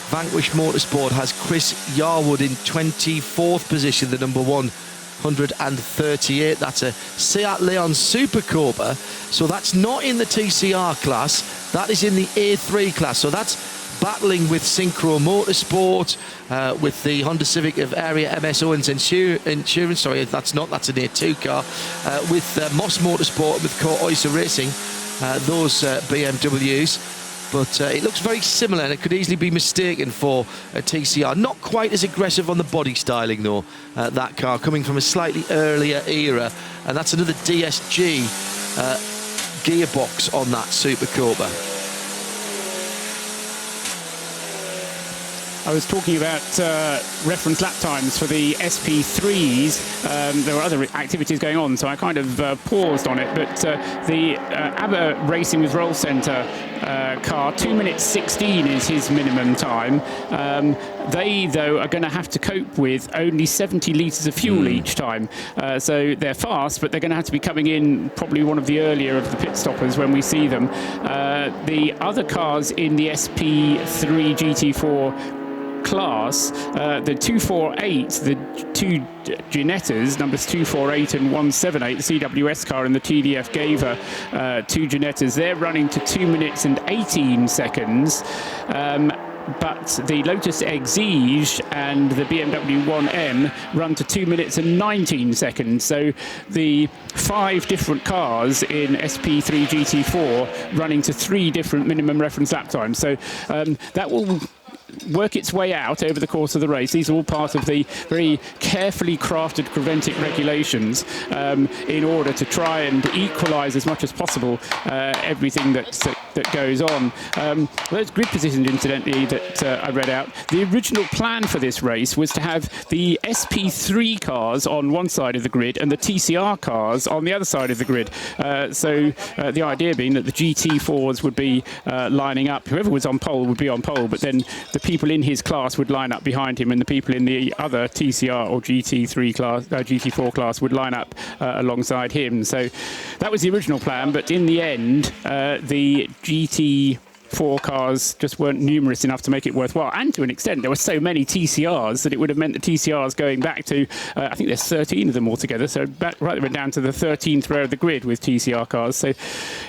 Vanquish Motorsport has Chris Yarwood in 24th position, the number 138. That's a Seat Leon Super Cobra, so that's not in the TCR class, that is in the A3 class, so that's battling with Synchro Motorsport, with the Honda Civic of Area MS Owens Insurance, sorry, that's an A2 car, with Moss Motorsport, with Court Oyster Racing, those BMWs. But it looks very similar, and it could easily be mistaken for a TCR. Not quite as aggressive on the body styling, though, that car, coming from a slightly earlier era. And that's another DSG gearbox on that Super Cobra. I was talking about reference lap times for the SP3s. There were other activities going on, so I kind of paused on it. But the ABBA Racing with Roll Centre car, 2 minutes 16 is his minimum time. They, though, are going to have to cope with only 70 litres of fuel each time. So they're fast, but they're going to have to be coming in probably one of the earlier of the pit stoppers when we see them. The other cars in the SP3 GT4 class, the 248, the two Ginettas, numbers 248 and 178, the CWS car and the TDF Gaver, two Ginettas, they're running to 2 minutes and 18 seconds. But the Lotus Exige and the BMW 1M run to 2 minutes and 19 seconds. So the 5 different cars in SP3 GT4 running to 3 different minimum reference lap times. So that will work its way out over the course of the race. These are all part of the very carefully crafted Creventic regulations in order to try and equalise as much as possible everything that goes on. Those grid positions, incidentally, that I read out, the original plan for this race was to have the SP3 cars on one side of the grid and the TCR cars on the other side of the grid. So the idea being that the GT4s would be lining up, whoever was on pole would be on pole, but then the people in his class would line up behind him, and the people in the other TCR or GT3 class, GT4 class would line up alongside him. So that was the original plan, but in the end, the GT4 cars just weren't numerous enough to make it worthwhile. And to an extent, there were so many TCRs that it would have meant the TCRs going back to, I think there's 13 of them altogether, so right down to the 13th row of the grid with TCR cars. So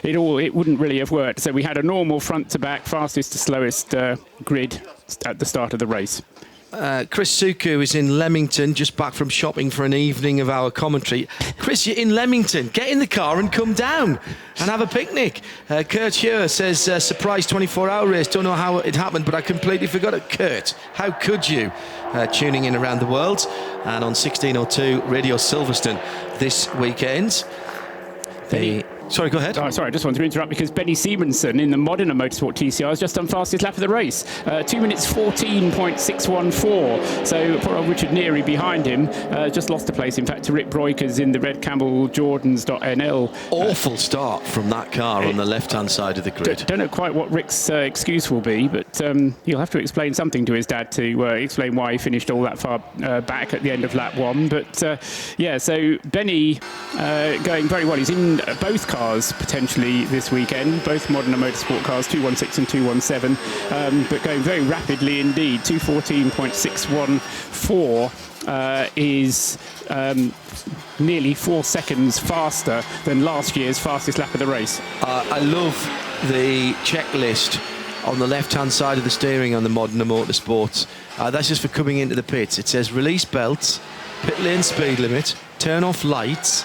it wouldn't really have worked. So we had a normal front to back, fastest to slowest grid at the start of the race. Chris Suku is in Leamington, just back from shopping for an evening of our commentary. Chris, you're in Leamington. Get in the car and come down and have a picnic. Kurt Heuer says, surprise 24-hour race. Don't know how it happened, but I completely forgot it. Kurt, how could you? Tuning in around the world and on 1602 Radio Silverstone this weekend. Sorry, go ahead. Oh, sorry, I just wanted to interrupt because Benny Simonsen in the Modena Motorsport TCR has just done fastest lap of the race. 2 minutes 14.614. So poor old Richard Neary behind him just lost a place, in fact, to Rick Broikers in the Red Camel Jordans.nl. Awful start from that car on the left-hand side of the grid. Don't know quite what Rick's excuse will be, but he'll have to explain something to his dad to explain why he finished all that far back at the end of lap 1. But yeah, so Benny going very well. He's in both cars potentially this weekend, both Modena Motorsport cars, 216 and 217, but going very rapidly indeed. 2:14.614 is nearly 4 seconds faster than last year's fastest lap of the race. I love the checklist on the left-hand side of the steering on the Modena Motorsports. That's just for coming into the pits. It says release belts, pit lane speed limit, turn off lights.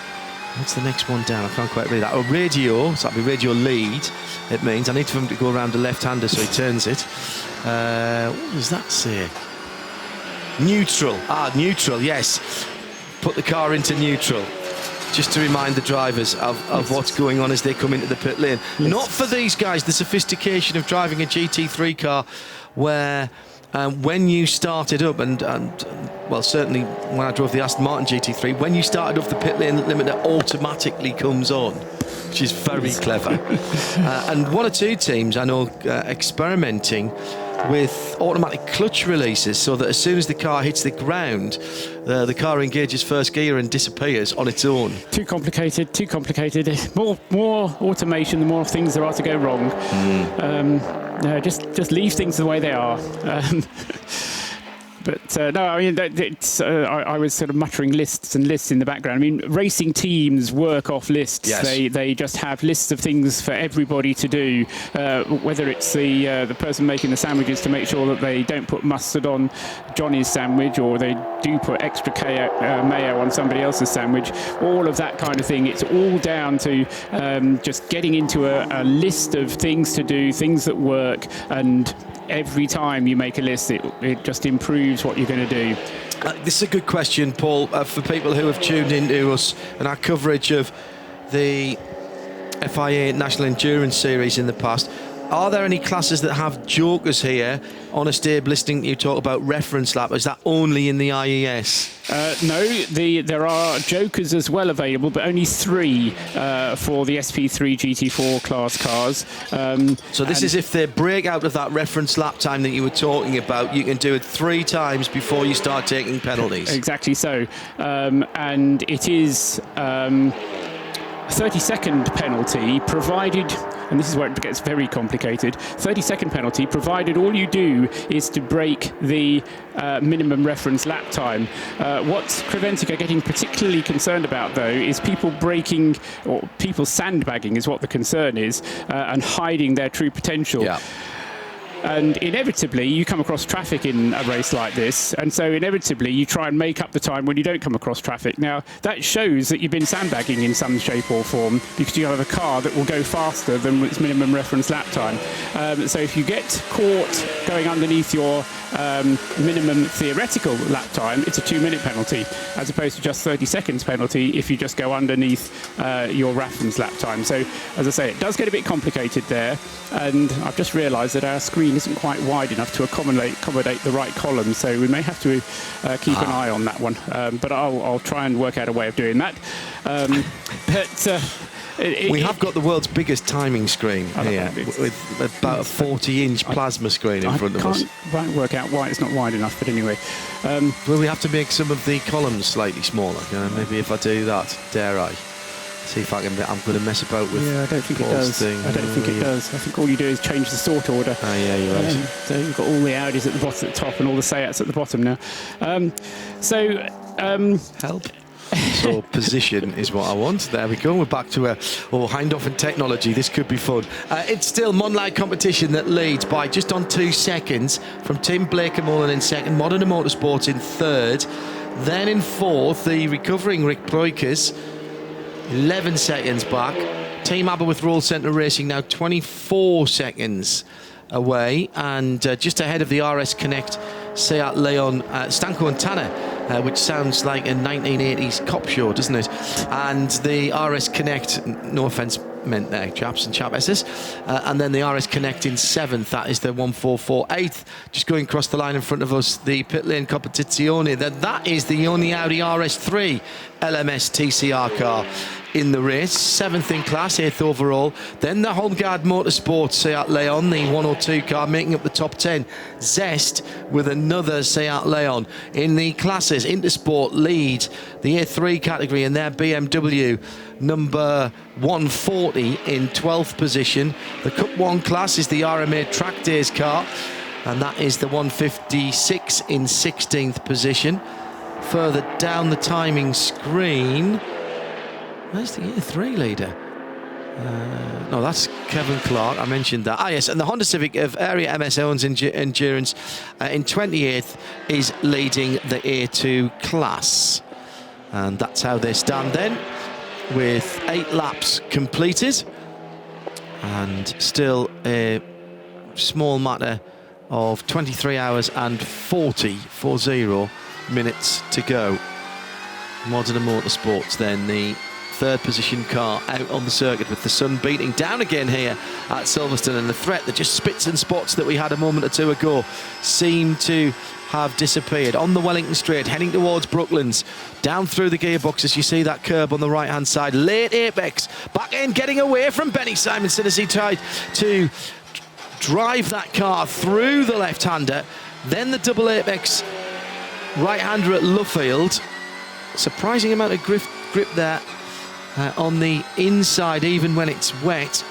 What's the next one down? I can't quite read that. Oh, radio. So that'll be radio lead. It means I need for him to go around the left-hander so he turns it. What does that say? Neutral. Neutral, yes. Put the car into neutral. Just to remind the drivers of what's going on as they come into the pit lane. Yes. Not for these guys, the sophistication of driving a GT3 car where when you started up, and well, certainly when I drove the Aston Martin GT3, when you started up, the pit lane limiter automatically comes on, which is very clever. And one or two teams I know experimenting with automatic clutch releases, so that as soon as the car hits the ground, the car engages first gear and disappears on its own. Too complicated. More automation, the more things there are to go wrong. No, just leave things the way they are. But no, I mean, I was sort of muttering lists and lists in the background. I mean, racing teams work off lists. Yes. They just have lists of things for everybody to do, whether it's the person making the sandwiches to make sure that they don't put mustard on Johnny's sandwich, or they do put extra mayo on somebody else's sandwich, all of that kind of thing. It's all down to just getting into a list of things to do, things that work, and every time you make a list, it just improves what you're going to do. This is a good question, Paul, for people who have tuned into us and our coverage of the FIA National Endurance Series in the past. Are there any classes that have jokers here? Honest Abe, listening to you talk about reference lap, is that only in the IES? No, there are jokers as well available, but only 3 for the SP3 GT4 class cars. So this is if they break out of that reference lap time that you were talking about, you can do it 3 times before you start taking penalties. Exactly so. And it is a 30-second penalty, provided, and this is where it gets very complicated, 30-second penalty, provided all you do is to break the minimum reference lap time. What Creventic are getting particularly concerned about, though, is people breaking, or people sandbagging is what the concern is, and hiding their true potential. Yeah. And inevitably, you come across traffic in a race like this, and so inevitably you try and make up the time when you don't come across traffic. Now, that shows that you've been sandbagging in some shape or form, because you have a car that will go faster than its minimum reference lap time. So if you get caught going underneath your minimum theoretical lap time, it's a 2-minute penalty, as opposed to just 30 seconds penalty if you just go underneath your reference lap time. So, as I say, it does get a bit complicated there, and I've just realised that our screen screen isn't quite wide enough to accommodate the right column, so we may have to keep an eye on that one. But I'll try and work out a way of doing that. We have got the world's biggest timing screen here, with about a 40-inch plasma screen in front of us. I can't work out why it's not wide enough, but anyway. Will we have to make some of the columns slightly smaller? Maybe if I do that, dare I? See if I can. I'm going to mess about with. Yeah, I don't think it does. I don't think it does. I think all you do is change the sort order. Oh yeah, you're right. So you've got all the Audis at the bottom, at the top, and all the Seats at the bottom now. Help. So position is what I want. There we go. We're back to Hindhoffen technology. This could be fun. It's still Monlight Competition that leads by just on 2 seconds from Tim Blakemollen in second, Modern Motorsports in third. Then in fourth, the recovering Rick Breukers, 11 seconds back. Team Aberworth Roll Centre Racing now 24 seconds away, and just ahead of the RS Connect Seat Leon, Stanko and Tanner, which sounds like a 1980s cop show, doesn't it? And the RS Connect, no offence meant there, chaps and chapesses, and then the RS Connect in seventh. That is the 144.8th, just going across the line in front of us, the pit lane Competizione. That is the only Audi RS3 LMS TCR car in the race, 7th in class, 8th overall. Then the Holmgard Motorsports Seat Leon, the 102 car, making up the top 10. Zest with another Seat Leon. In the classes, Intersport lead the A3 category in their BMW number 140 in 12th position. The Cup 1 class is the RMA Track Days car, and that is the 156 in 16th position. Further down the timing screen, where's the A3 leader? No, that's Kevin Clark. I mentioned that. Yes, and the Honda Civic of Area MS Owens Endurance in 28th is leading the A2 class. And that's how they stand then, with 8 laps completed. And still a small matter of 23 hours and 40 minutes to go. Modern Motorsports then, the third position car out on the circuit, with the sun beating down again here at Silverstone, and the threat that just spits and spots that we had a moment or two ago seem to have disappeared. On the Wellington Straight, heading towards Brooklands, down through the gearboxes, you see that curb on the right hand side, late apex, back end getting away from Benny Simonson as he tried to drive that car through the left-hander, then the double apex right-hander at Luffield. Surprising amount of grip there on the inside, even when it's wet,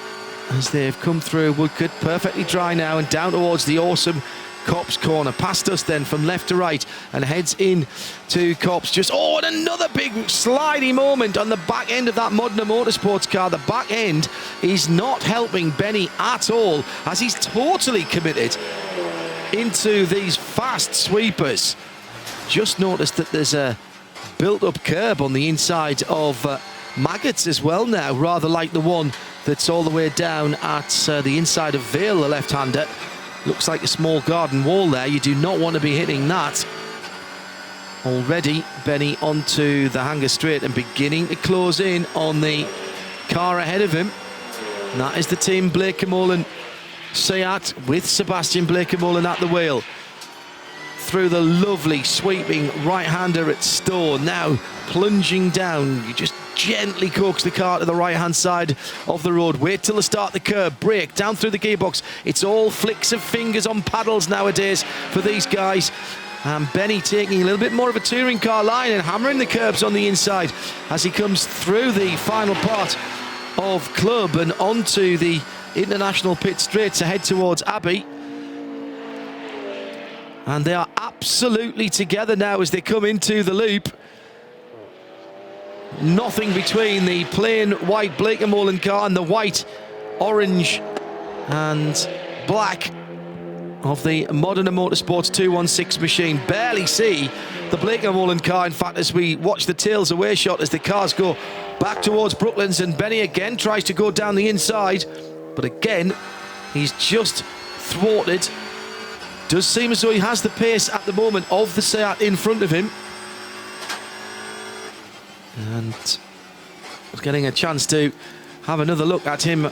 as they've come through Woodcote, perfectly dry now, and down towards the awesome Copse corner, past us then from left to right, and heads in to Copse. And another big slidey moment on the back end of that Modena Motorsports car. The back end is not helping Benny at all, as he's totally committed into these fast sweepers. Just noticed that there's a built-up curb on the inside of Maggots as well now, rather like the one that's all the way down at the inside of Vale, the left-hander. Looks like a small garden wall there. You do not want to be hitting that. Already Benny onto the hanger straight and beginning to close in on the car ahead of him. And that is the team Blakemollen Seat, with Sebastian Blakemollen at the wheel. Through the lovely sweeping right-hander at Stone, now plunging down. You just gently coax the car to the right-hand side of the road. Wait till the start the curb, brake, down through the gearbox. It's all flicks of fingers on paddles nowadays for these guys. And Benny taking a little bit more of a touring car line and hammering the curbs on the inside as he comes through the final part of Club and onto the international pit straight to head towards Abbey. And they are absolutely together now as they come into the loop. Nothing between the plain white Blakemollen car and the white, orange and black of the Modena Motorsports 216 machine. Barely see the Blakemollen car, in fact, as we watch the tails away shot as the cars go back towards Brooklands, and Benny again tries to go down the inside, but again he's just thwarted. Does seem as though he has the pace at the moment of the Seat in front of him. And getting a chance to have another look at him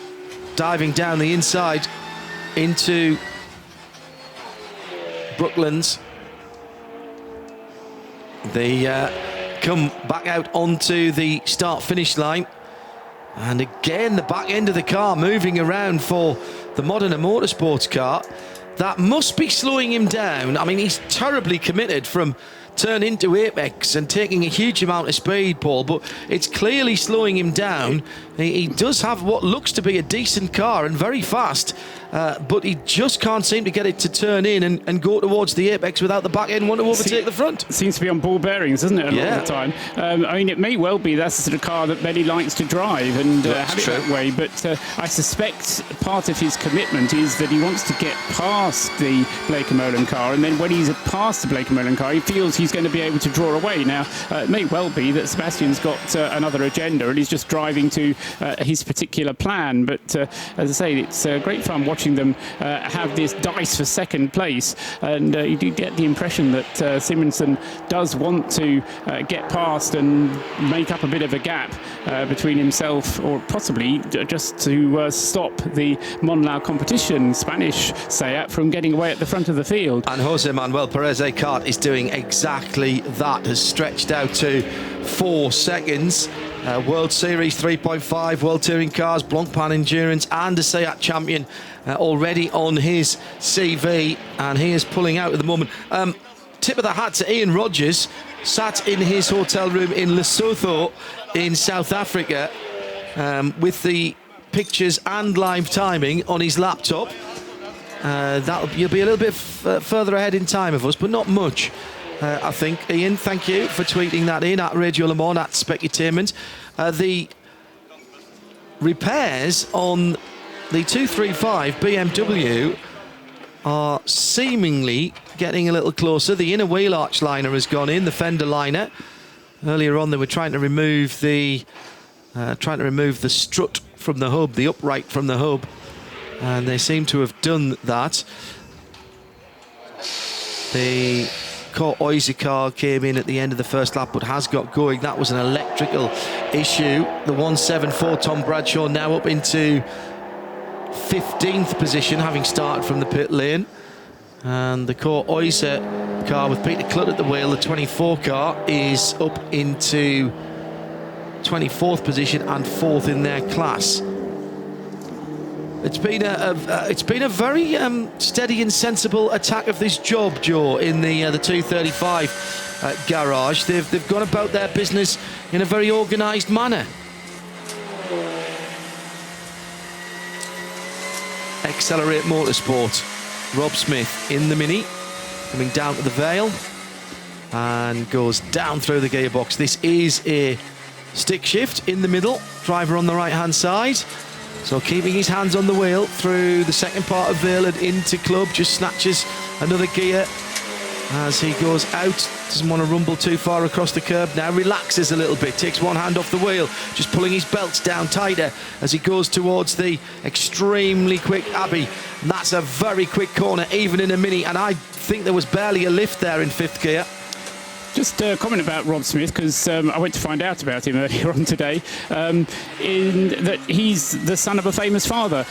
diving down the inside into Brooklands. They come back out onto the start-finish line. And again, the back end of the car moving around for the Modena Motorsports car. That must be slowing him down. I mean, he's terribly committed from turn into apex and taking a huge amount of speed, Paul, but it's clearly slowing him down. He does have what looks to be a decent car and very fast, but he just can't seem to get it to turn in and go towards the apex without the back end want to overtake the front. Seems to be on ball bearings, doesn't it, a lot of the time? I mean, it may well be that's the sort of car that Benny likes to drive and have it that way, but I suspect part of his commitment is that he wants to get past the Blake & Molan car, and then when he's past the Blake & Molan car, he feels he's going to be able to draw away. Now, it may well be that Sebastian's got another agenda and he's just driving to his particular plan, but as I say, it's great fun watching them have this dice for second place, and you do get the impression that Simonson does want to get past and make up a bit of a gap between himself, or possibly just to stop the Monlau competition Spanish SEAT from getting away at the front of the field. And Jose Manuel Perez Ecart is doing exactly that, has stretched out to 4 seconds. World Series 3.5, World Touring Cars, Blancpain Endurance and a SEAT champion already on his CV, and he is pulling out at the moment. Tip of the hat to Ian Rogers, sat in his hotel room in Lesotho in South Africa with the pictures and live timing on his laptop. You'll be a little bit further ahead in time of us, but not much. I think, Ian, thank you for tweeting that in at Radio Le Mans, at Specutainment. The repairs on the 235 BMW are seemingly getting a little closer. The inner wheel arch liner has gone in, the fender liner. Earlier on, they were trying to remove the strut from the hub, the upright from the hub, and they seem to have done that. The Oise car came in at the end of the first lap but has got going. That was an electrical issue. The 174 Tom Bradshaw now up into 15th position, having started from the pit lane. And the Oise car with Peter Clutt at the wheel, the 24 car, is up into 24th position and 4th in their class. It's been a very steady and sensible attack of this job, Joe, in the 235 garage. They've gone about their business in a very organised manner. Accelerate Motorsport. Rob Smith in the Mini, coming down to the Vale and goes down through the gearbox. This is a stick shift in the middle, driver on the right hand side. So keeping his hands on the wheel through the second part of Vale and into Club, just snatches another gear as he goes out. Doesn't want to rumble too far across the curb now, relaxes a little bit, takes one hand off the wheel, just pulling his belts down tighter as he goes towards the extremely quick Abbey. And that's a very quick corner, even in a Mini, and I think there was barely a lift there in 5th gear. Just a comment about Rob Smith, because I went to find out about him earlier on today, in that he's the son of a famous father,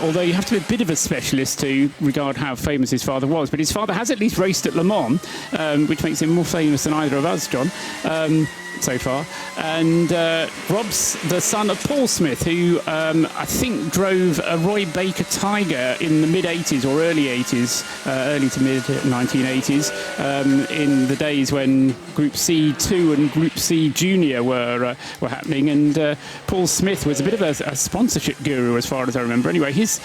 although you have to be a bit of a specialist to regard how famous his father was. But his father has at least raced at Le Mans, which makes him more famous than either of us, John, so far. And Rob's the son of Paul Smith, who I think drove a Roy Baker Tiger in the mid-80s or early 80s, early to mid-1980s, in the days when Group C2 and Group C Junior were happening. And Paul Smith was a bit of a sponsorship guru, as far as I remember. Anyway, his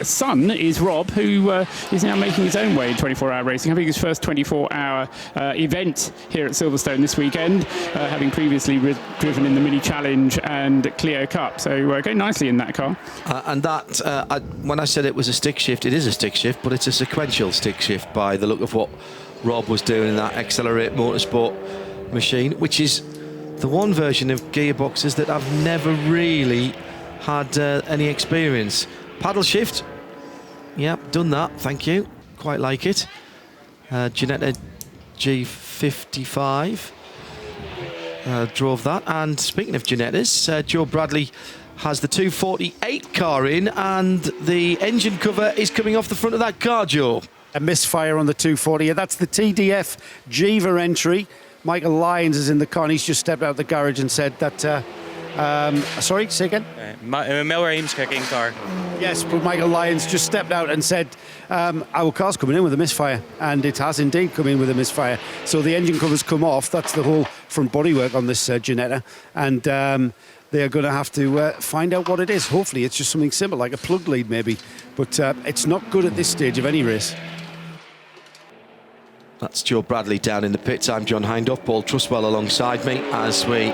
son is Rob, who is now making his own way in 24-hour racing, having his first 24-hour event here at Silverstone this weekend, having previously driven in the Mini Challenge and Clio Cup. So going nicely in that car. And that, when I said it was a stick shift, it is a stick shift, but it's a sequential stick shift by the look of what Rob was doing in that Accelerate Motorsport machine, which is the one version of gearboxes that I've never really had any experience. Paddle shift, yep, done that, thank you, quite like it. Ginetta G55 drove that. And speaking of Ginettas, Joe Bradley has the 248 car in, and the engine cover is coming off the front of that car, Joe. A misfire on the 240. That's the TDF Jeeva entry. Michael Lyons is in the car and he's just stepped out of the garage and said that... sorry, say again? Miller Eamskirk in car. Yes, but Michael Lyons just stepped out and said our car's coming in with a misfire, and it has indeed come in with a misfire. So the engine covers come off. That's the whole front bodywork on this Ginetta, and they're going to have to find out what it is. Hopefully it's just something simple, like a plug lead maybe, but it's not good at this stage of any race. That's Joe Bradley down in the pits. I'm John Hindhaugh, Paul Trustwell alongside me as we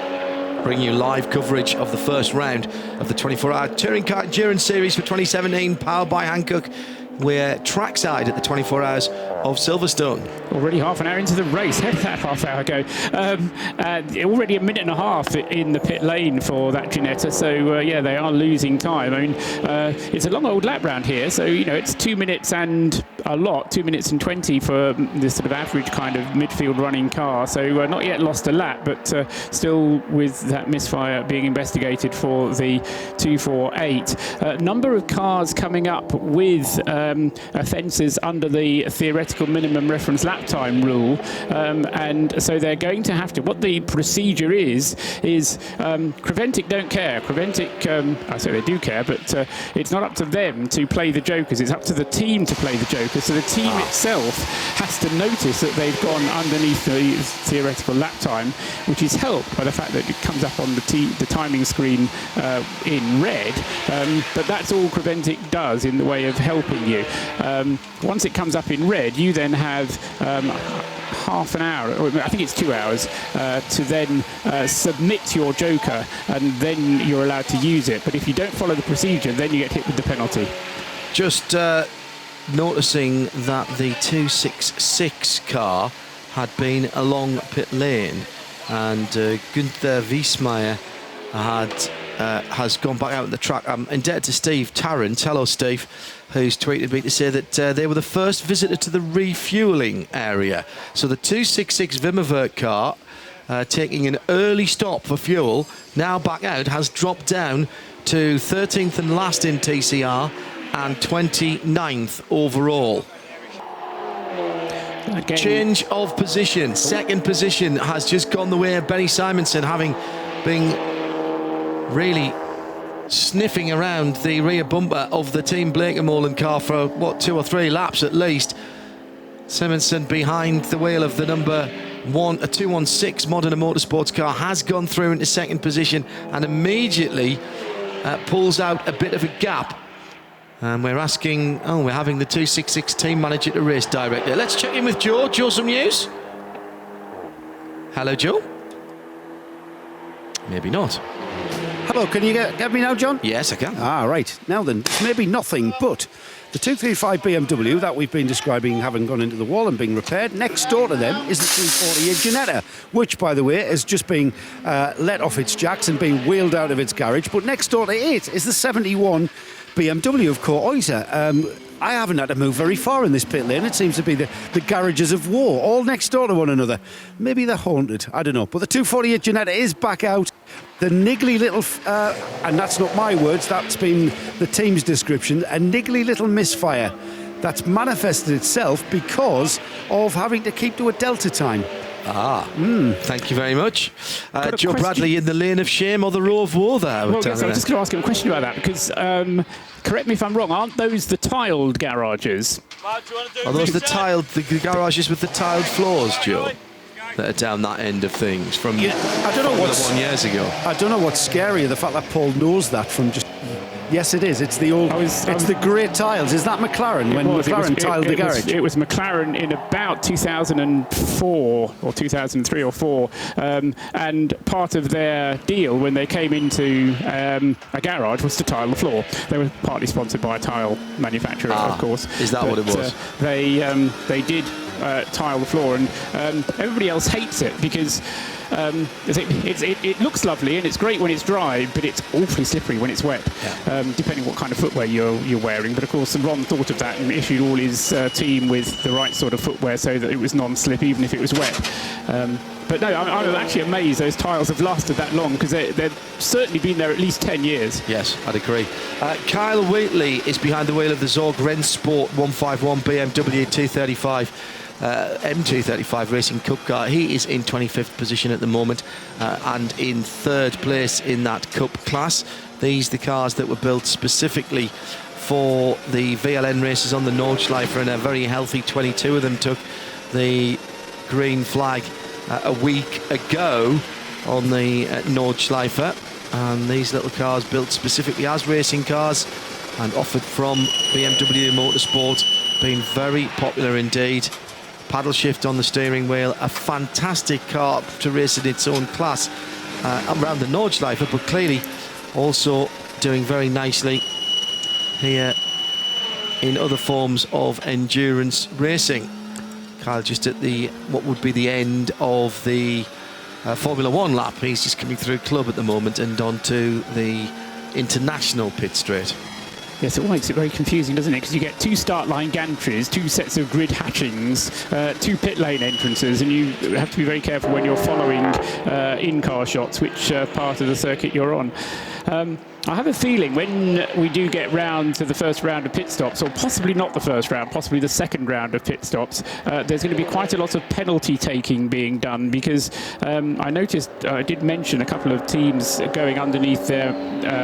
bring you live coverage of the first round of the 24-hour Touring Car Endurance Series for 2017, powered by Hankook. We're trackside at the 24 Hours of Silverstone. Already half an hour into the race. How did that half hour go? Already a minute and a half in the pit lane for that Ginetta. So, yeah, they are losing time. I mean, it's a long old lap round here. So, you know, it's 2 minutes and a lot, 2 minutes and 20 for this sort of average kind of midfield running car. So, not yet lost a lap, but still with that misfire being investigated for the 248. Number of cars coming up with offences under the theoretical minimum reference lap time rule, and so they're going to have to, what the procedure is Creventic don't care. Creventic, I say they do care, but it's not up to them to play the jokers, it's up to the team to play the jokers. So the team itself has to notice that they've gone underneath the theoretical lap time, which is helped by the fact that it comes up on the timing screen in red, but that's all Creventic does in the way of helping you. Once it comes up in red, you then have half an hour, or I think it's 2 hours, to then submit your joker, and then you're allowed to use it. But if you don't follow the procedure, then you get hit with the penalty. Just noticing that the 266 car had been along pit lane, and Günther Wiesmeyer has gone back out on the track. I'm indebted to Steve Tarrant, hello Steve, who's tweeted me to say that they were the first visitor to the refuelling area. So the 266 Wimmerwerk car, taking an early stop for fuel, now back out, has dropped down to 13th and last in TCR and 29th overall. Again. Change of position. Second position has just gone the way of Benny Simonson, having been really sniffing around the rear bumper of the Team Blakemorland car for, what, 2 or 3 laps at least. Simonson behind the wheel of the number 216 Modena Motorsports car has gone through into second position and immediately pulls out a bit of a gap. And we're asking, we're having the 266 team manager to race director. Let's check in with Joe. Joe, some news? Hello, Joe? Maybe not. Hello, can you get me now, John? Yes, I can. Ah, right. Now then, maybe nothing, but the 235 BMW that we've been describing having gone into the wall and being repaired, next door to them is the 248 Ginetta, which, by the way, is just being let off its jacks and being wheeled out of its garage. But next door to it is the 71 BMW of Courtoisa. I haven't had to move very far in this pit lane. It seems to be the garages of war, all next door to one another. Maybe they're haunted, I don't know. But the 248 Ginetta is back out. The niggly little, and that's not my words, that's been the team's description, a niggly little misfire that's manifested itself because of having to keep to a delta time. Thank you very much. Joe Bradley in the lane of shame or the row of war there. Well, yes, I was just going to ask him a question about that, because correct me if I'm wrong, aren't those the tiled garages? Are those the garages with the tiled floors, Joe? That are down that end of things from I don't know what's 1 years ago. I don't know what's scarier, the fact that Paul knows that from just... Yes, it is. It's the old. It's the grey tiles. Is that McLaren when McLaren tiled the garage? It was McLaren in about 2004 or 2003 or 4, and part of their deal when they came into a garage was to tile the floor. They were partly sponsored by a tile manufacturer, of course. Is that what it was? They did tile the floor, and everybody else hates it because. It looks lovely and it's great when it's dry, but it's awfully slippery when it's wet, depending what kind of footwear you're wearing. But of course, Ron thought of that and issued all his team with the right sort of footwear so that it was non-slip even if it was wet. But no, I'm actually amazed those tyres have lasted that long, because they've certainly been there at least 10 years. Yes, I'd agree. Kyle Wheatley is behind the wheel of the Zorg Rennsport 151 BMW 235. M235 Racing Cup car. He is in 25th position at the moment and in 3rd place in that Cup class. These the cars that were built specifically for the VLN races on the Nordschleife, and a very healthy 22 of them took the green flag a week ago on the Nordschleife. And these little cars built specifically as racing cars and offered from BMW Motorsport, being very popular indeed. Paddle shift on the steering wheel, a fantastic car to race in its own class around the Nordschleife, but clearly also doing very nicely here in other forms of endurance racing. Kyle just at the what would be the end of the Formula One lap. He's just coming through club at the moment and onto the international pit straight. Yes, it makes it very confusing, doesn't it? Because you get 2 start line gantries, 2 sets of grid hatchings, 2 pit lane entrances, and you have to be very careful when you're following in-car shots, which part of the circuit you're on. I have a feeling when we do get round to the first round of pit stops, or possibly not the first round, possibly the second round of pit stops, there's going to be quite a lot of penalty taking being done, because I noticed, I did mention a couple of teams going underneath their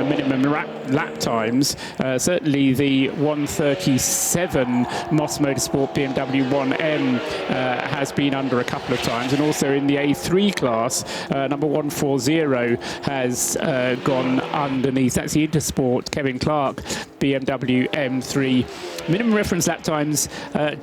minimum lap times. Certainly the 1:37 Moss Motorsport BMW 1M has been under a couple of times, and also in the A3 class, number 140 has gone underneath. That's the Intersport Kevin Clark BMW M3. Minimum reference lap times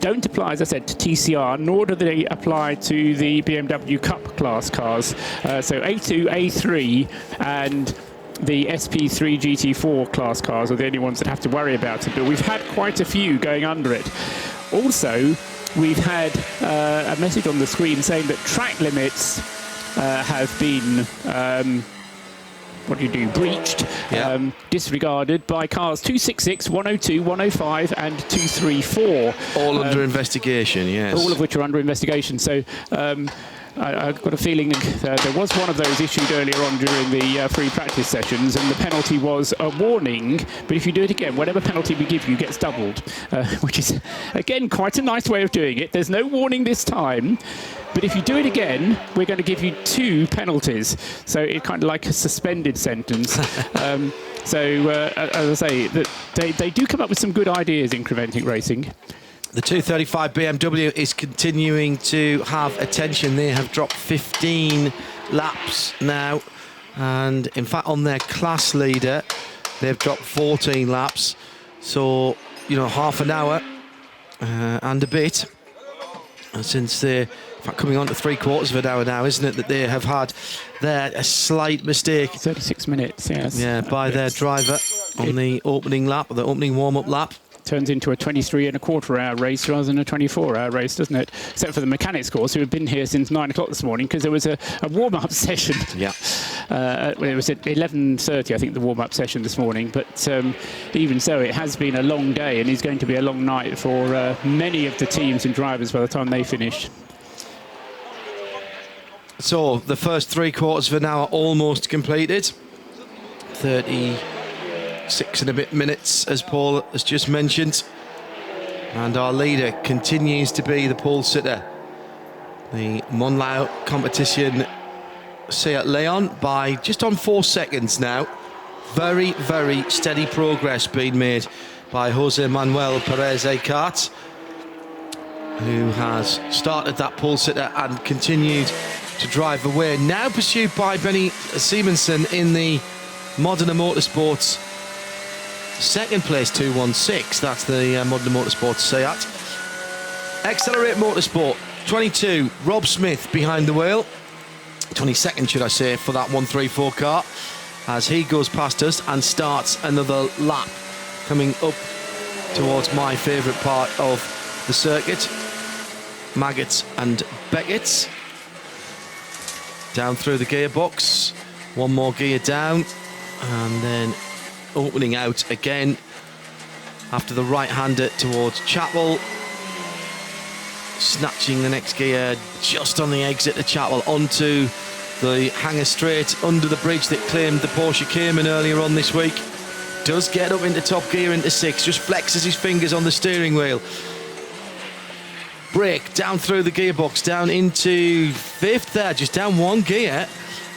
don't apply, as I said, to TCR, nor do they apply to the BMW Cup class cars. So A2, A3 and the SP3 GT4 class cars are the only ones that have to worry about it, but we've had quite a few going under it. Also, we've had a message on the screen saying that track limits have been breached, disregarded by cars 266, 102, 105 and 234. All under investigation, yes. All of which are under investigation. So I've got a feeling there was one of those issued earlier on during the free practice sessions, and the penalty was a warning, but if you do it again, whatever penalty we give you gets doubled, which is, again, quite a nice way of doing it. There's no warning this time, but if you do it again, we're going to give you 2 penalties. So it's kind of like a suspended sentence. As I say, they do come up with some good ideas in preventing racing. The 235 BMW is continuing to have attention. They have dropped 15 laps now, and in fact on their class leader they've dropped 14 laps, so half an hour and a bit since they're in fact coming on to 3/4 of an hour now, isn't it, that they have had a slight mistake. 36 minutes, yes. Yeah, by their driver on the opening lap, the opening warm-up lap. Turns into a 23.25-hour race rather than a 24-hour race, doesn't it? Except for the mechanics course, who have been here since 9 o'clock this morning, because there was a warm-up session. Yeah. It was at 11:30, I think, the warm-up session this morning. But even so, it has been a long day, and it's going to be a long night for many of the teams and drivers by the time they finish. So the first 3/4 of an hour almost completed. 36 and a bit minutes, as Paul has just mentioned, and our leader continues to be the pole sitter, the Monlau competition Seat Leon, by just on 4 seconds now. Very, very steady progress being made by Jose Manuel Perez Ecart, who has started that pole sitter and continued to drive away. Now pursued by Benny Simonsen in the Modena Motorsports second place 216. That's the Modena Motorsports Seat. Accelerate Motorsport 22, Rob Smith behind the wheel. 22nd, should I say, for that 134 car, as he goes past us and starts another lap, coming up towards my favourite part of the circuit, Maggots and Beckett's. Down through the gearbox, one more gear down, and then opening out again after the right-hander towards Chapel. snatching the next gear just on the exit to Chatwell onto the hanger straight under the bridge that claimed the Porsche Cayman earlier on this week. Does get up into top gear into 6, just flexes his fingers on the steering wheel. Brake down through the gearbox, down into 5th there, just down 1 gear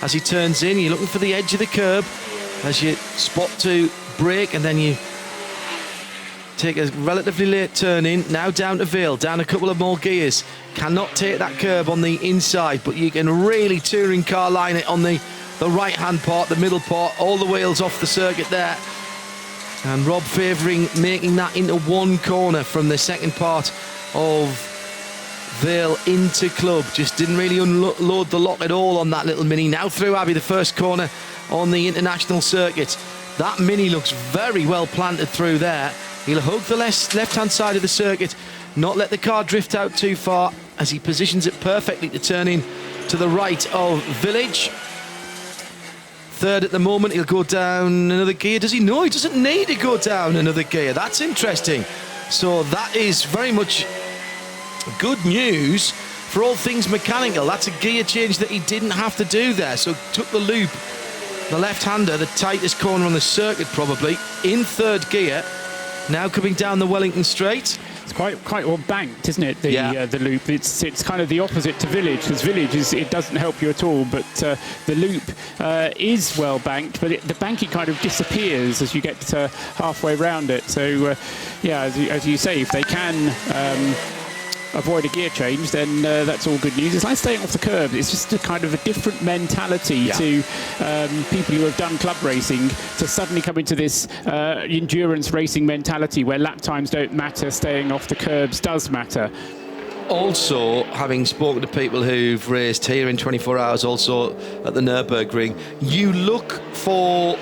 as he turns in. You're looking for the edge of the curb as you spot to brake, and then you take a relatively late turn in. Now down to Vale, down a couple of more gears. Cannot take that curb on the inside, but you can really touring car line it on the right-hand part, the middle part, all the wheels off the circuit there. And Rob favouring making that into 1 corner from the second part of Vale into Club. Just didn't really unload the lock at all on that little Mini. Now through Abbey, the first corner on the international circuit. That Mini looks very well planted through there. He'll hug the left-hand side of the circuit, not let the car drift out too far as he positions it perfectly to turn in to the right of Village. 3rd at the moment. He'll go down another gear. Does he? No, he doesn't need to go down another gear. That's interesting. So that is very much good news for all things mechanical. That's a gear change that he didn't have to do there. So took the loop, the left-hander, the tightest corner on the circuit probably, in 3rd gear. Now coming down the Wellington Straight. It's quite well banked, isn't it? The loop. It's kind of the opposite to Village, because Village it doesn't help you at all. But the loop is well banked, but the banking kind of disappears as you get halfway round it. So yeah, as you say, if they can avoid a gear change, then that's all good news. It's like staying off the curb. It's just a kind of a different mentality to people who have done club racing to suddenly come into this endurance racing mentality where lap times don't matter, staying off the curbs does matter. Also, having spoken to people who've raced here in 24 hours, also at the Nürburgring, you look for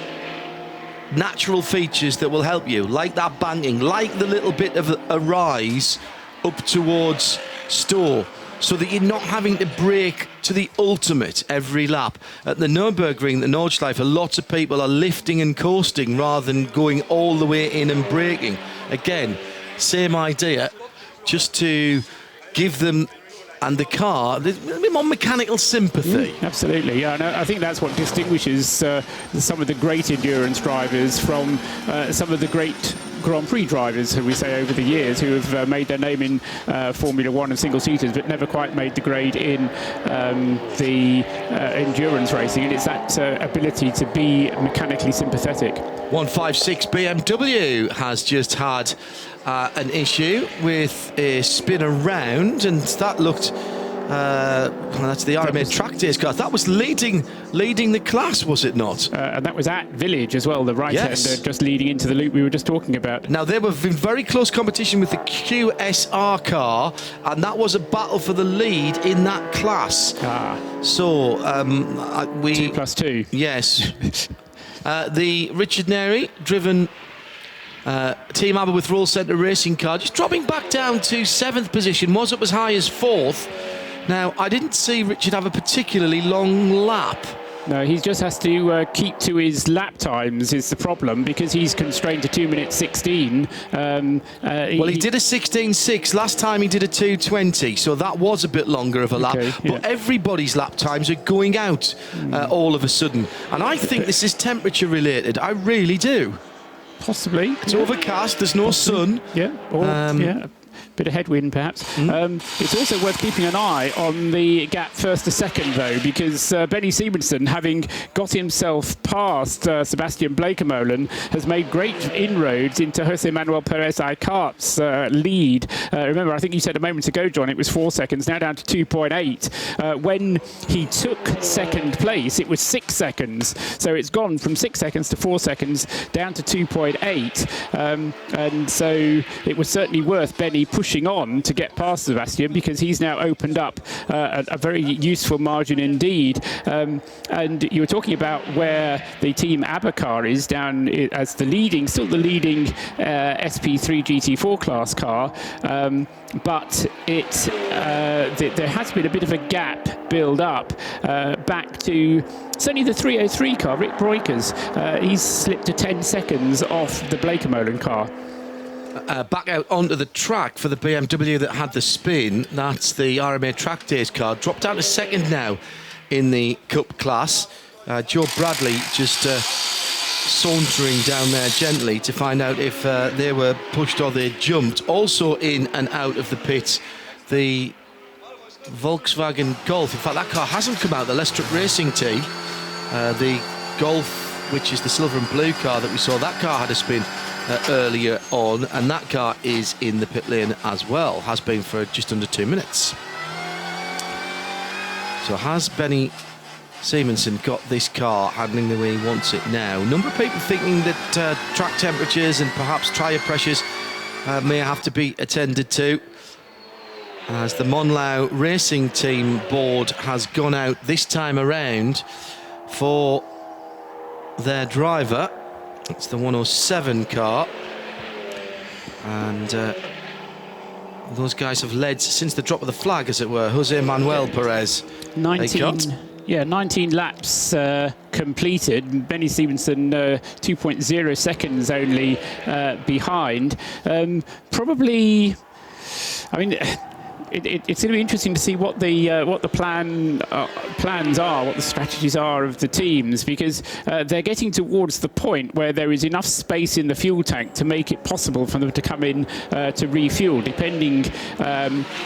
natural features that will help you, like that banking, like the little bit of a rise up towards Stowe, so that you're not having to brake to the ultimate every lap. At the Nürburgring, the Nordschleife, lots of people are lifting and coasting rather than going all the way in and braking. Again, same idea, just to give them and the car a bit more mechanical sympathy. Absolutely, yeah. And I think that's what distinguishes some of the great endurance drivers from some of the great Grand Prix drivers, who we say over the years, who have made their name in Formula 1 and single-seaters, but never quite made the grade in the endurance racing. And it's that ability to be mechanically sympathetic. 156 BMW has just had an issue with a spin around, and that looked well, that's the Ironman Track Days car. That was leading the class, was it not? And that was at Village as well, the right-hander, just leading into the loop we were just talking about. Now, they were in very close competition with the QSR car, and that was a battle for the lead in that class. So, 2+2. Yes. The Richard Neri driven Team Aberystwyth Roll Centre racing car, just dropping back down to 7th position, was up as high as 4th. Now, I didn't see Richard have a particularly long lap. No, he just has to keep to his lap times is the problem, because he's constrained to 2 minutes 16. Well, he did a 16.6. Last time he did a 2:20, so that was a bit longer of a lap. But everybody's lap times are going out all of a sudden. And I think this is temperature related. I really do. Possibly. It's overcast, there's no sun. Yeah, or bit of headwind perhaps. It's also worth keeping an eye on the gap 1st to 2nd though, because Benny Simonsen, having got himself past Sebastian Bleekemolen, has made great inroads into Jose Manuel Perez Aycart's lead. Remember, I think you said a moment ago, John, it was 4 seconds, now down to 2.8. When he took 2nd place, it was 6 seconds. So it's gone from 6 seconds to 4 seconds, down to 2.8. And so it was certainly worth Benny pushing on to get past Sebastian, because he's now opened up a very useful margin indeed. And you were talking about where the Team ABBA car is down as the leading, still the leading SP3 GT4 class car, but there has been a bit of a gap build up back to certainly the 303 car, Rick Breukers. He's slipped to 10 seconds off the Bleekemolen car. back out onto the track for the BMW that had the spin. That's the RMA Track Days car. Dropped down to second now in the Cup class. Joe Bradley just sauntering down there gently to find out if they were pushed or they jumped. Also in and out of the pits, the Volkswagen Golf. In fact, that car hasn't come out, the Lestrup Racing team. The Golf, which is the silver and blue car that we saw, that car had a spin earlier on, and that car is in the pit lane as well, has been for just under 2 minutes. So has Benny Simonsen got this car handling the way he wants it now? A number of people thinking that track temperatures and perhaps tyre pressures may have to be attended to, as the Monlau Racing Team board has gone out this time around for their driver. It's the 107 car, and those guys have led since the drop of the flag, as it were. Jose Manuel Perez. 19 laps completed. Benny Stevenson 2.0 seconds only behind. Probably, I mean, it's going to be interesting to see what the plans are, what the strategies are of the teams, because they're getting towards the point where there is enough space in the fuel tank to make it possible for them to come in to refuel, depending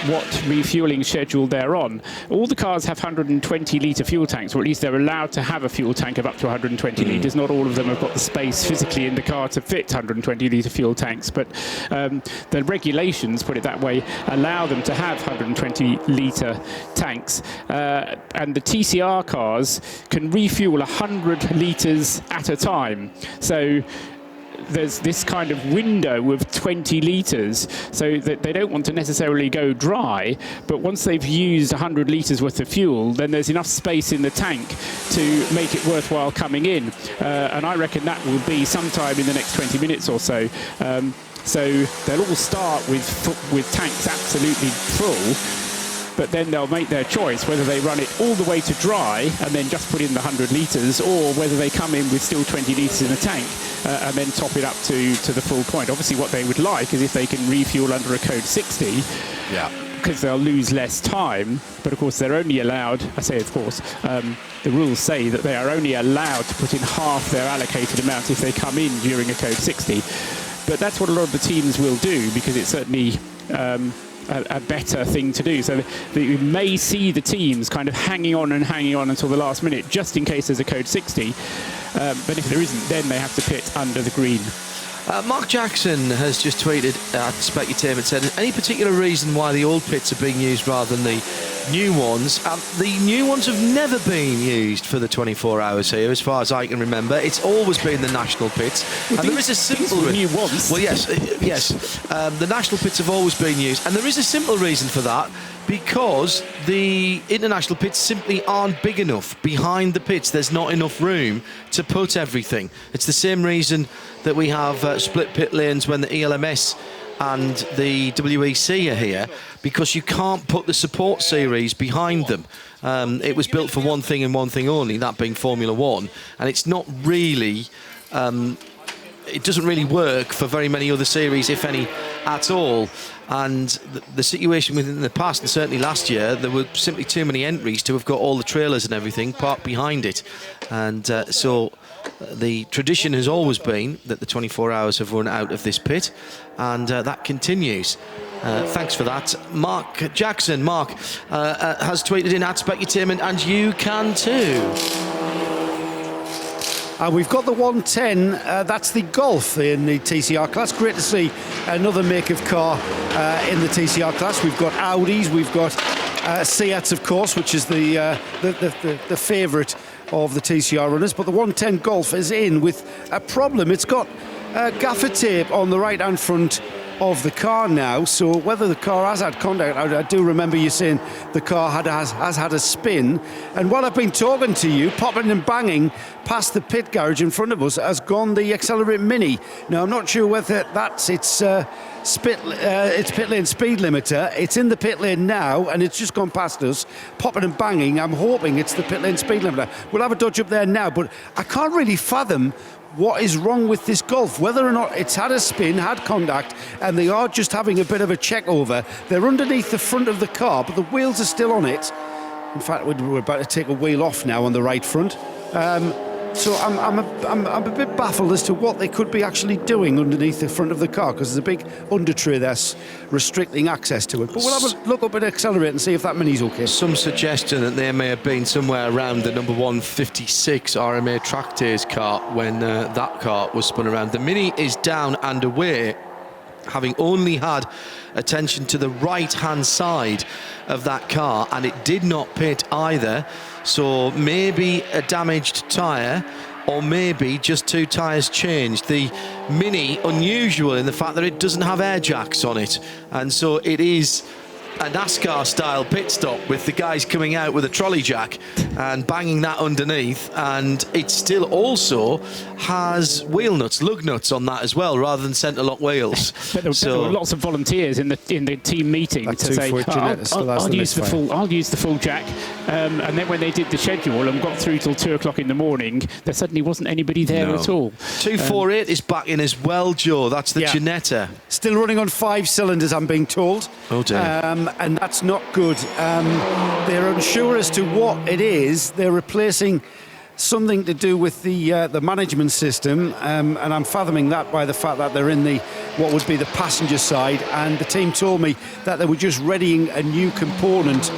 what refueling schedule they're on. All the cars have 120-litre fuel tanks, or at least they're allowed to have a fuel tank of up to 120 litres. Not all of them have got the space physically in the car to fit 120-litre fuel tanks, but the regulations, put it that way, allow them to have 120-litre tanks, and the TCR cars can refuel 100 litres at a time. So there's this kind of window of 20 litres, so that they don't want to necessarily go dry, but once they've used 100 litres worth of fuel, then there's enough space in the tank to make it worthwhile coming in, and I reckon that will be sometime in the next 20 minutes or so. So they'll all start with tanks absolutely full, but then they'll make their choice whether they run it all the way to dry and then just put in the 100 litres, or whether they come in with still 20 litres in the tank and then top it up to the full point. Obviously what they would like is if they can refuel under a code 60, because they'll lose less time, but of course they're only allowed, I say of course, the rules say that they are only allowed to put in half their allocated amount if they come in during a code 60. But that's what a lot of the teams will do, because it's certainly a better thing to do. So you may see the teams kind of hanging on until the last minute, just in case there's a code 60. But if there isn't, then they have to pit under the green. Mark Jackson has just tweeted at Specutainment, said, any particular reason why the old pits are being used rather than the new ones? The new ones have never been used for the 24 hours here, as far as I can remember. It's always been the national pits. Well, and there is a simple new ones. Well, yes. The national pits have always been used, and there is a simple reason for that, because the international pits simply aren't big enough. Behind the pits, there's not enough room to put everything. It's the same reason that we have split pit lanes when the ELMS and the WEC are here, because you can't put the support series behind them. It was built for one thing and one thing only, that being Formula One, and it's not really... it doesn't really work for very many other series, if any at all. And the situation within the past, and certainly last year, there were simply too many entries to have got all the trailers and everything parked behind it. And so the tradition has always been that the 24 hours have run out of this pit, and that continues. Thanks for that. Mark Jackson, has tweeted in at Specutainment, and you can too. We've got the 110, that's the Golf in the TCR class. Great to see another make of car in the TCR class. We've got Audis, we've got Seats, of course, which is the favourite of the TCR runners. But the 110 Golf is in with a problem. It's got gaffer tape on the right-hand front of the car now, so whether the car has had contact, I do remember you saying the car has had a spin, and while I've been talking to you, popping and banging past the pit garage in front of us has gone the Accelerate Mini. Now I'm not sure whether that's its pit lane speed limiter. It's in the pit lane now and it's just gone past us, popping and banging. I'm hoping it's the pit lane speed limiter. We'll have a dodge up there now, but I can't really fathom what is wrong with this Golf, whether or not it's had a spin, had contact, and they are just having a bit of a check over. They're underneath the front of the car, but the wheels are still on it. In fact, we're about to take a wheel off now on the right front. So I'm a bit baffled as to what they could be actually doing underneath the front of the car, because there's a big under-tray that's restricting access to it. But we'll have a look up and accelerate and see if that Mini's okay. Some suggestion that they may have been somewhere around the number 156 RMA Track Days car when that car was spun around. The Mini is down and away, having only had attention to the right-hand side of that car, and it did not pit either. So maybe a damaged tyre, or maybe just 2 tyres changed. The Mini, unusual in the fact that it doesn't have air jacks on it, and so it is a NASCAR-style pit stop with the guys coming out with a trolley jack and banging that underneath, and it still also has wheel nuts, lug nuts on that as well, rather than centre lock wheels. But there were lots of volunteers in the team meeting to say, I'll use the full jack. And then when they did the schedule and got through till 2 o'clock in the morning, there suddenly wasn't anybody there at all. 248 is back in as well, Joe. That's the Ginetta. Still running on 5 cylinders, I'm being told. Oh dear. And that's not good. They're unsure as to what it is. They're replacing something to do with the management system, and I'm fathoming that by the fact that they're in what would be the passenger side, and the team told me that they were just readying a new component,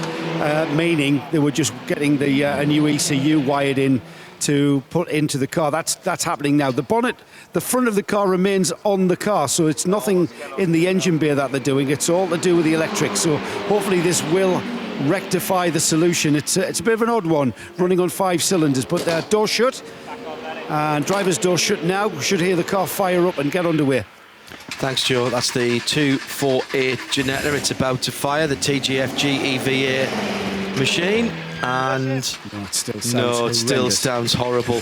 meaning they were just getting a new ECU wired in to put into the car. That's happening now. The bonnet, the front of the car remains on the car, so it's nothing in the engine bay that they're doing. It's all to do with the electric. So hopefully this will rectify the solution. It's a bit of an odd one, running on 5 cylinders, but door shut, and driver's door shut now. We should hear the car fire up and get underway. Thanks, Joe. That's the 248 Ginetta. It's about to fire the TGFG EVA machine, and it still sounds horrible.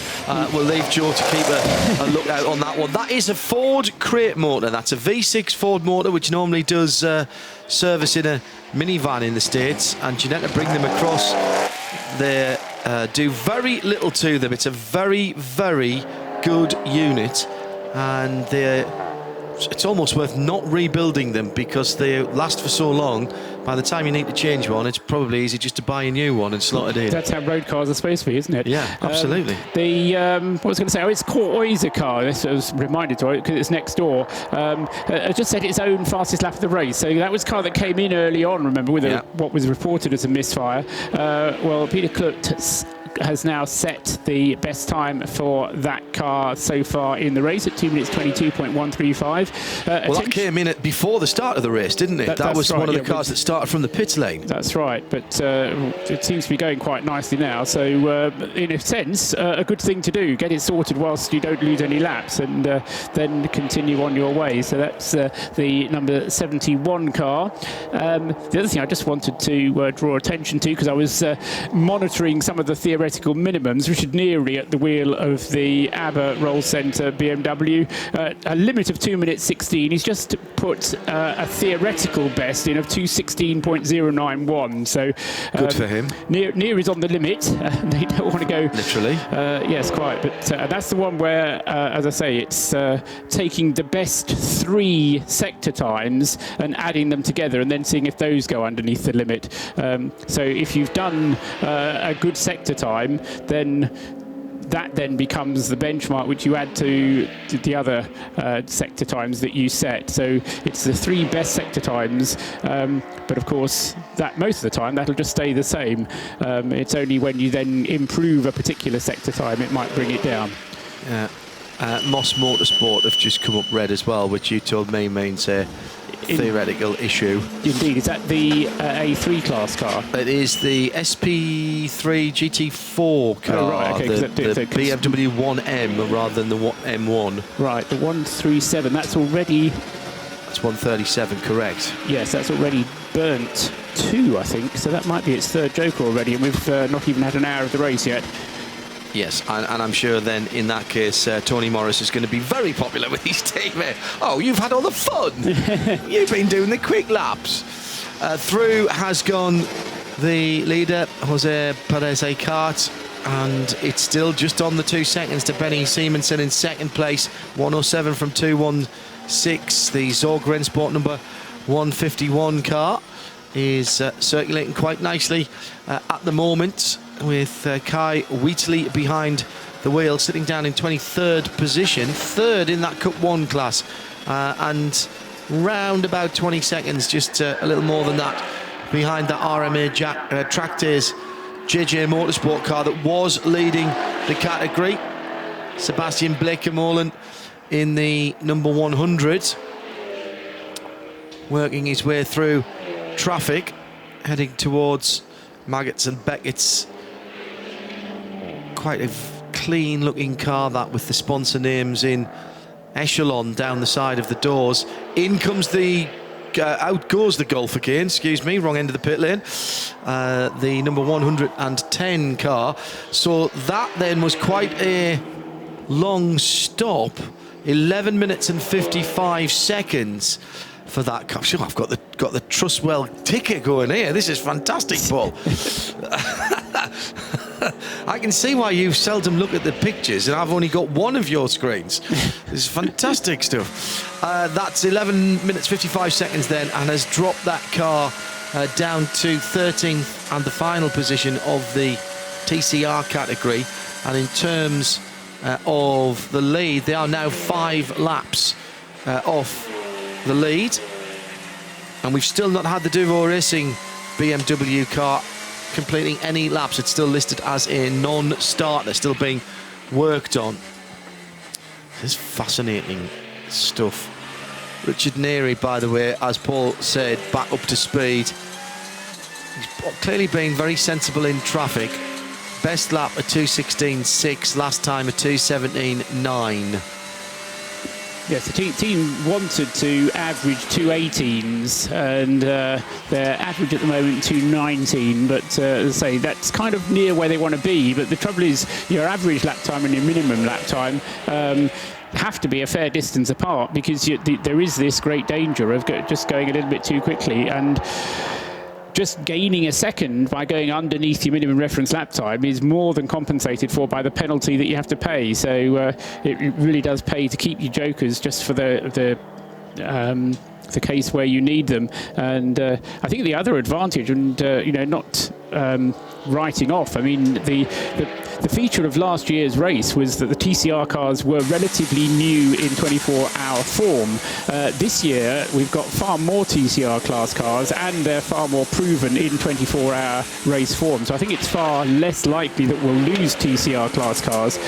We'll leave Joe to keep a look out on that one. That is a Ford crate motor. That's a V6 Ford motor, which normally does service in a minivan in the States, and Ginetta bring them across. They do very little to them. It's a very, very good unit, and it's almost worth not rebuilding them because they last for so long. By the time you need to change one, it's probably easy just to buy a new one and slot it in. That's how road cars are supposed to be, isn't it? Yeah, absolutely. What I was going to say, it's Oyster car. This was reminded to it because it's next door. I just said its own fastest lap of the race. So that was a car that came in early on, remember, with what was reported as a misfire. Well, Peter Klut has now set the best time for that car so far in the race at 2 minutes 22.135. Well, that came in before the start of the race, didn't it? That was one of the cars that started from the pit lane. That's right, but it seems to be going quite nicely now. So, in a sense, a good thing to do. Get it sorted whilst you don't lose any laps, and then continue on your way. So that's the number 71 car. The other thing I just wanted to draw attention to, because I was monitoring some of the theoretical minimums, Richard Neary at the wheel of the ABBA Roll Centre BMW, a limit of 2 minutes 16. He's just put a theoretical best in of 2:16.091. So good for him. Neary's on the limit. They don't want to go literally. Yes, quite. But that's the one where, as I say, it's taking the best 3 sector times and adding them together, and then seeing if those go underneath the limit. So if you've done a good sector time, then that then becomes the benchmark which you add to the other sector times that you set. So it's the 3 best sector times, but of course that most of the time that'll just stay the same. It's only when you then improve a particular sector time it might bring it down. Yeah. Moss Motorsport have just come up red as well, which you told me means a theoretical issue. Indeed. Is that the A3 class car? It is the SP3 GT4 car, oh, right, okay, the BMW 1M rather than the M1. Right, the 137, that's already... That's 137, correct. Yes, that's already burnt 2, I think, so that might be its 3rd joker already, and we've not even had an hour of the race yet. Yes, and I'm sure then in that case Tony Morris is going to be very popular with his team. Oh, you've had all the fun. You've been doing the quick laps. Through has gone the leader, Jose Perez Ecart. and it's still just on the 2 seconds to Benny Simonsen in second place. 107 from 216. The Zorg Rennsport number 151 car is circulating quite nicely at the moment, with Kai Wheatley behind the wheel, sitting down in 23rd position, third in that Cup 1 class, and round about 20 seconds, just a little more than that, behind the RMA Tractors JJ Motorsport car that was leading the category. Sebastian Blekemolen in the number 100, working his way through traffic, heading towards Maggots and Beckett's. Quite a clean looking car, that, with the sponsor names in echelon down the side of the doors. In comes the out goes the Golf again, excuse me, wrong end of the pit lane, the number 110 car. So that then was quite a long stop, 11 minutes and 55 seconds for that car. Sure, I've got the Trustwell ticket going here. This is fantastic, Paul. I can see why you seldom look at the pictures, and I've only got one of your screens. This is fantastic stuff. That's 11 minutes 55 seconds then, and has dropped that car down to 13th and the final position of the TCR category. And in terms of the lead, they are now 5 laps off the lead, and we've still not had the Duvo Racing BMW car completing any laps. It's still listed as a non-starter, still being worked on. This is fascinating stuff. Richard Neary, by the way, as Paul said, back up to speed. He's clearly been very sensible in traffic. Best lap at 2:16.6, last time at 2:17.9. Yes, the team wanted to average 2:18s, and their average at the moment 2:19. But as I say, that's kind of near where they want to be. But the trouble is, your average lap time and your minimum lap time have to be a fair distance apart, because there is this great danger of just going a little bit too quickly, and just gaining a second by going underneath your minimum reference lap time is more than compensated for by the penalty that you have to pay. So it really does pay to keep your jokers just for the case where you need them. And I think the other advantage, and not writing off, I mean, the feature of last year's race was that the TCR cars were relatively new in 24-hour form. This year, we've got far more TCR class cars, and they're far more proven in 24-hour race form. So I think it's far less likely that we'll lose TCR class cars.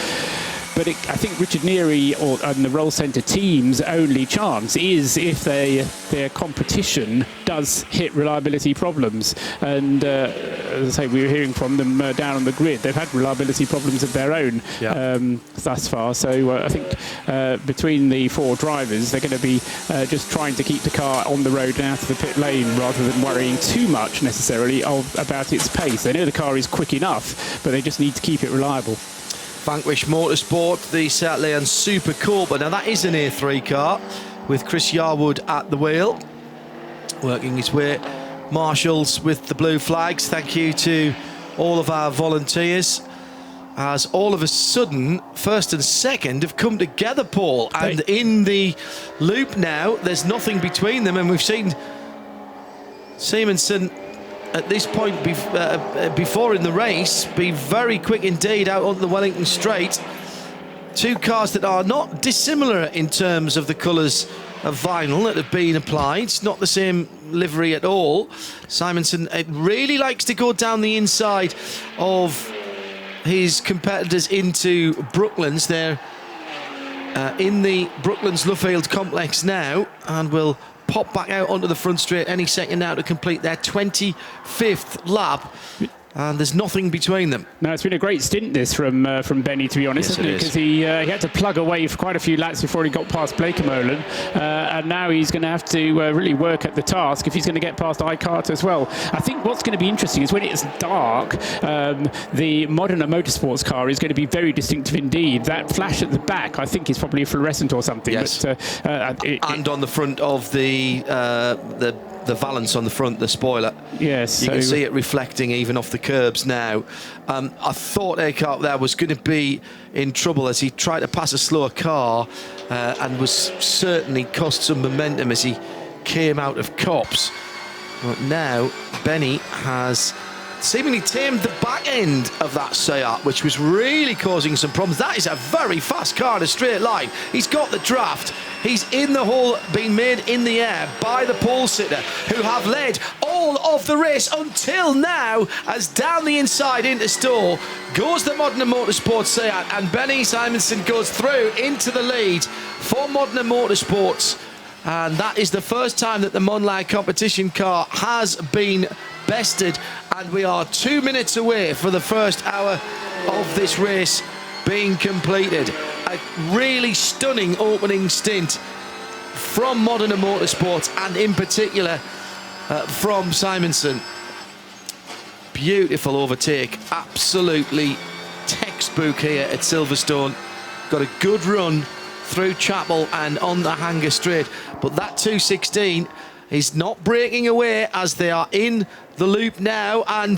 But I think Richard Neary and the Roll Centre team's only chance is if their competition does hit reliability problems. And as I say, we were hearing from them down on the grid. They've had reliability problems of their own thus far. So I think between the 4 drivers, they're going to be just trying to keep the car on the road and out of the pit lane, rather than worrying too much necessarily about its pace. They know the car is quick enough, but they just need to keep it reliable. Vanquish Motorsport, the South Leon Super Cobra. Now that is an A3 car with Chris Yarwood at the wheel, working his way. Marshals with the blue flags. Thank you to all of our volunteers, as all of a sudden first and second have come together, Paul, and in the loop now there's nothing between them, and we've seen Simonsen at this point before in the race be very quick indeed out onto the Wellington Straight. 2 cars that are not dissimilar in terms of the colours of vinyl that have been applied. It's not the same livery at all. Simonsen really likes to go down the inside of his competitors into Brooklands. They're in the Brooklands Luffield complex now, and will pop back out onto the front straight any second now to complete their 25th lap. And there's nothing between them. No, it's been a great stint this from Benny, to be honest, yes, hasn't it? Because he had to plug away for quite a few laps before he got past Blekemolen, and now he's going to have to really work at the task if he's going to get past Icart as well. I think what's going to be interesting is when it's dark, the Modena Motorsports car is going to be very distinctive indeed. That flash at the back, I think, is probably a fluorescent or something. Yes. But, and on the front of the the valance on the front, the spoiler. Yes. You can see it reflecting even off the curbs now. I thought Eckhart there was going to be in trouble as he tried to pass a slower car and was certainly cost some momentum as he came out of Copse. But now Benny has seemingly tamed the back end of that Seat, which was really causing some problems. That is a very fast car in a straight line. He's got the draft. He's in the hole, being made in the air by the pole sitter, who have led all of the race until now, as down the inside into Stowe goes the Modena Motorsports Seat, and Benny Simonson goes through into the lead for Modena Motorsports. And that is the first time that the Monlight competition car has been bested, and we are 2 minutes away for the first hour of this race being completed. A really stunning opening stint from Modena Motorsports, and in particular from Simonson. Beautiful overtake, absolutely textbook here at Silverstone. Got a good run through Chapel and on the Hanger Straight, but that 216 is not breaking away as they are in the loop now, and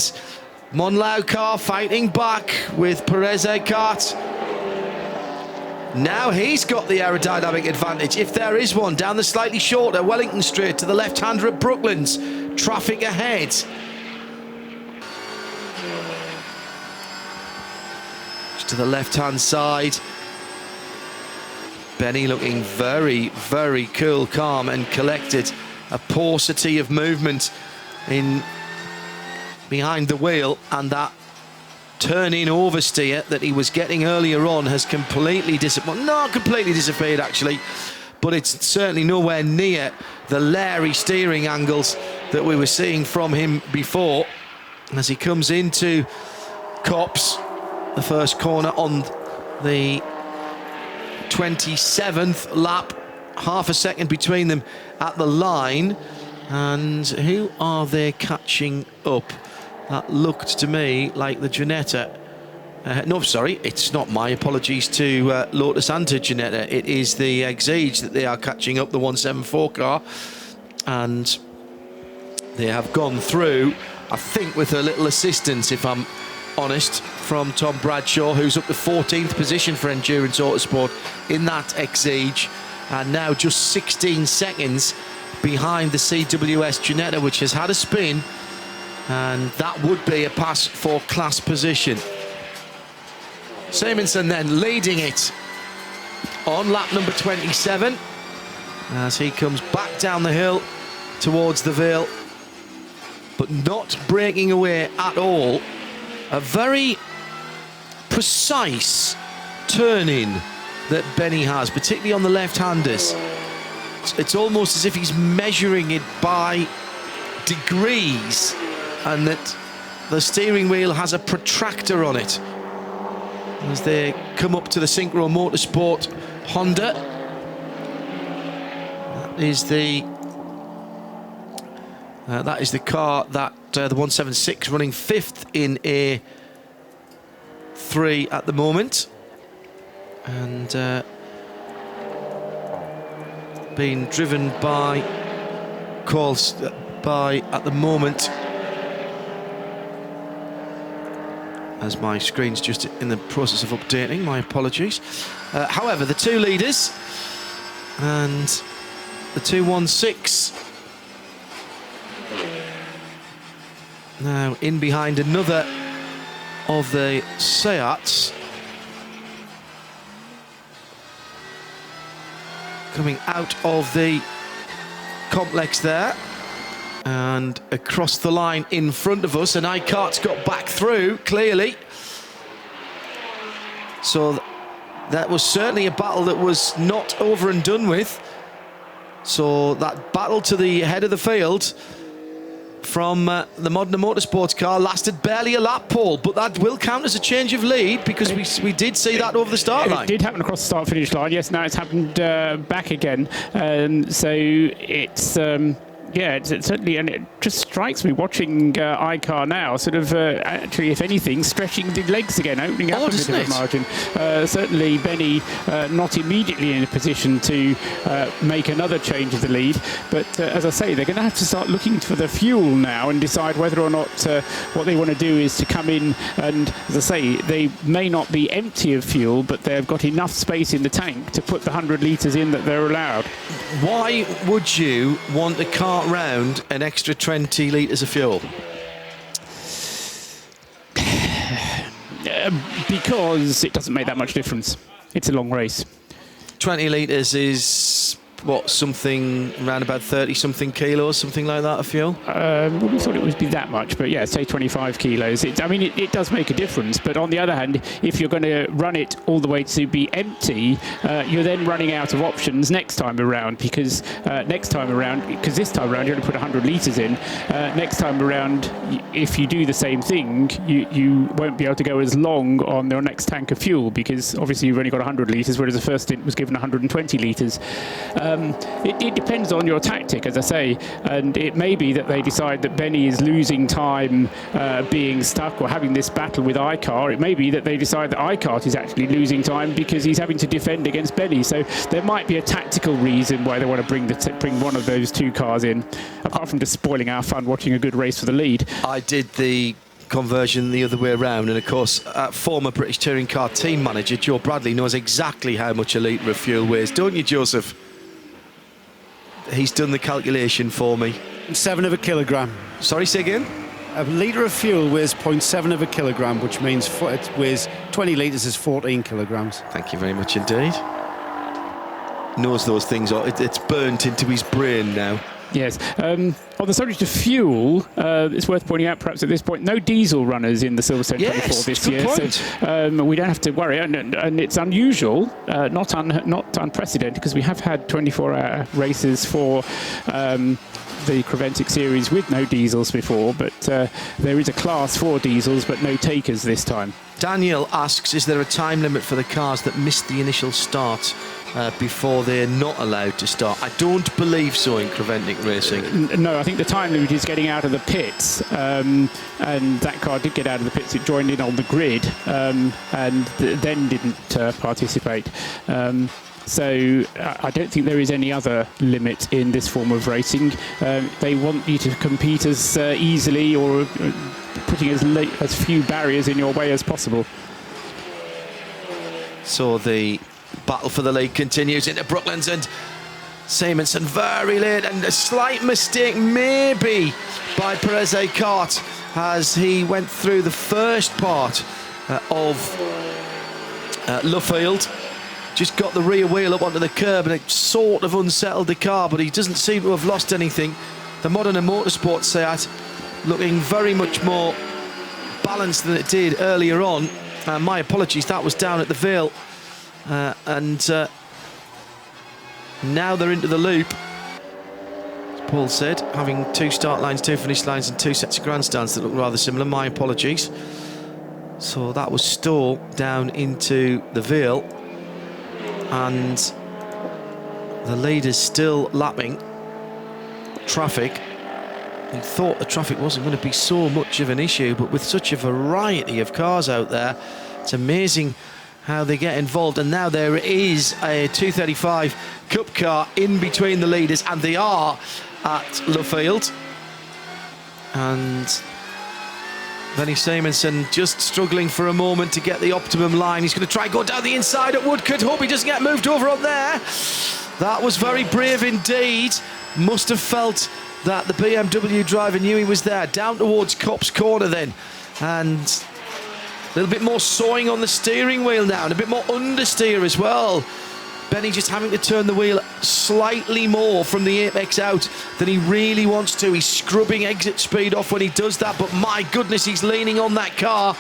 Monlau car fighting back with Perez Eckhart. Now he's got the aerodynamic advantage, if there is one, down the slightly shorter Wellington Straight to the left-hander at Brooklands. Traffic ahead. Just to the left-hand side. Benny looking very, very cool, calm and collected. A paucity of movement in behind the wheel, and that turn-in oversteer that he was getting earlier on has completely disappeared. Not completely disappeared, actually, but it's certainly nowhere near the Larry steering angles that we were seeing from him before. As he comes into Copse, the first corner on the 27th lap, half a second between them at the line. And who are they catching up? That looked to me like the Ginetta. No, sorry, it's not. My apologies to Lotus and to Ginetta. It is the Exige that they are catching up, the 174 car. And they have gone through, I think, with a little assistance, if I'm honest, from Tom Bradshaw, who's up to 14th position for Endurance Autosport in that Exige, and now just 16 seconds behind the CWS Ginetta, which has had a spin, and that would be a pass for class position. Simonson then leading it on lap number 27 as he comes back down the hill towards the Vale, but not breaking away at all. A very precise turn-in that Benny has, particularly on the left-handers. It's almost as if he's measuring it by degrees, and that the steering wheel has a protractor on it. As they come up to the Synchro Motorsport Honda, that is the car that the 176 running 5th in A3 at the moment, and being driven by at the moment, as my screen's just in the process of updating, my apologies. However, the two leaders and the 216 now in behind another of the Seats, coming out of the complex there and across the line in front of us, and Eichhart's got back through clearly. So that was certainly a battle that was not over and done with. So that battle to the head of the field from the Modena Motorsports car lasted barely a lap, Paul, but that will count as a change of lead because we did see that over the start line. It did happen across the start-finish line, yes. Now it's happened back again. So it's... yeah, it's certainly, and it just strikes me watching iCar now, sort of actually, if anything, stretching the legs again, opening up a bit of a margin. Certainly, Benny not immediately in a position to make another change of the lead. But as I say, they're going to have to start looking for the fuel now and decide whether or not what they want to do is to come in and, as I say, they may not be empty of fuel, but they've got enough space in the tank to put the 100 litres in that they're allowed. Why would you want to cart round an extra 20 litres of fuel? Because it doesn't make that much difference. It's a long race. 20 litres is, what, something around about 30-something kilos, something like that of fuel? We thought it would be that much, but yeah, say 25 kilos. It does make a difference, but on the other hand, if you're going to run it all the way to be empty, you're then running out of options next time around, because this time around you only put 100 litres in. Next time around, if you do the same thing, you won't be able to go as long on your next tank of fuel, because obviously you've only got 100 litres, whereas the first stint was given 120 litres. It depends on your tactic, as I say, and it may be that they decide that Benny is losing time being stuck or having this battle with iCar. It may be that they decide that iCar is actually losing time because he's having to defend against Benny. So there might be a tactical reason why they want to bring one of those two cars in, apart from just spoiling our fun watching a good race for the lead. I did the conversion the other way around, and of course former British touring car team manager Joe Bradley knows exactly how much a litre of fuel weighs, don't you, Joseph? He's done the calculation for me. 7 of a kilogram. Sorry, say again? A litre of fuel weighs 0.7 of a kilogram, which means it weighs 20 litres is 14 kilograms. Thank you very much indeed. Knows those things. It's burnt into his brain now. Yes. On the subject of fuel, it's worth pointing out perhaps at this point, no diesel runners in the Silverstone 24 this year. Point. So we don't have to worry. And it's unusual, not unprecedented, because we have had 24-hour races for the Creventic series with no diesels before, but there is a class for diesels, but no takers this time. Daniel asks, is there a time limit for the cars that missed the initial start before they're not allowed to start? I don't believe so in Creventic racing. No, I think the time limit is getting out of the pits, and that car did get out of the pits. It joined in on the grid and then didn't participate. So I don't think there is any other limit in this form of racing. They want you to compete as easily or putting as few barriers in your way as possible. So the battle for the lead continues into Brooklands, and Simonson very late, and a slight mistake maybe by Perez Cart as he went through the first part of Luffield. Just got the rear wheel up onto the curb and it sort of unsettled the car, but he doesn't seem to have lost anything. The Modern and Motorsport Seat looking very much more balanced than it did earlier on. My apologies, that was down at the Vale. And now they're into the loop, as Paul said, having 2 start lines, 2 finish lines and 2 sets of grandstands that look rather similar. My apologies. So that was Stowe down into the Vale, and the lead is still lapping traffic. He thought the traffic wasn't going to be so much of an issue, but with such a variety of cars out there, it's amazing how they get involved. And now there is a 235 Cup car in between the leaders, and they are at Luffield. And Benny Simonson just struggling for a moment to get the optimum line. He's going to try and go down the inside at Woodcote. Hope he doesn't get moved over on there. That was very brave indeed. Must have felt that the BMW driver knew he was there. Down towards Copse Corner then. And a little bit more sawing on the steering wheel now, and a bit more understeer as well. Benny just having to turn the wheel slightly more from the apex out than he really wants to. He's scrubbing exit speed off when he does that, but my goodness, he's leaning on that car.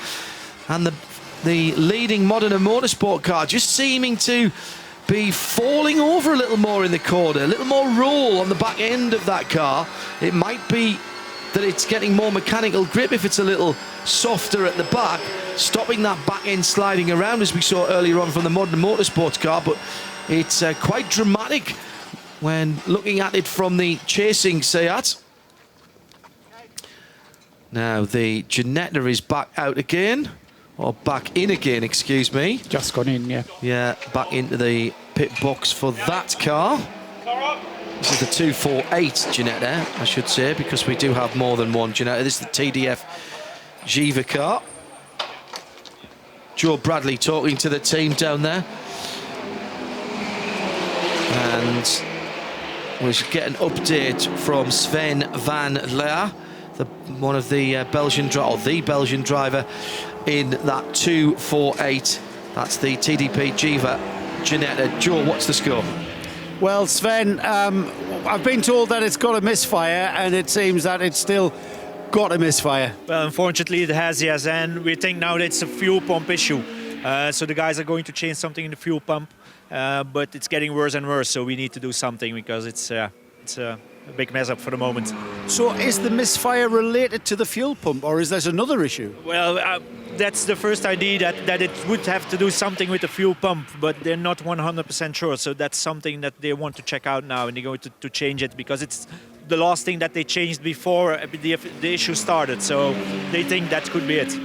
And the leading Modern and Motorsport car just seeming to be falling over a little more in the corner, a little more roll on the back end of that car. It might be that it's getting more mechanical grip if it's a little softer at the back, stopping that back end sliding around as we saw earlier on from the Modern Motorsports car, but it's quite dramatic when looking at it from the chasing Seat. Now the Ginetta is back out again, or back in again, excuse me. Just gone in, yeah. Yeah, back into the pit box for that car. This is the 248 Ginetta, I should say, because we do have more than one Ginetta. This is the TDF Jiva car. Joe Bradley talking to the team down there. And we should get an update from Sven van Leer, one of the Belgian driver in that 248. That's the TDP Jiva Ginetta. Joe, what's the score? Well, Sven, I've been told that it's got a misfire, and it seems that it's still got a misfire. Well, unfortunately it has, yes, and we think now that it's a fuel pump issue. So the guys are going to change something in the fuel pump, but it's getting worse and worse, so we need to do something because it's a big mess up for the moment. So is the misfire related to the fuel pump, or is there another issue? Well, that's the first idea, that it would have to do something with the fuel pump, but they're not 100% sure. So that's something that they want to check out now, and they're going to change it because it's the last thing that they changed before the issue started. So they think that could be it.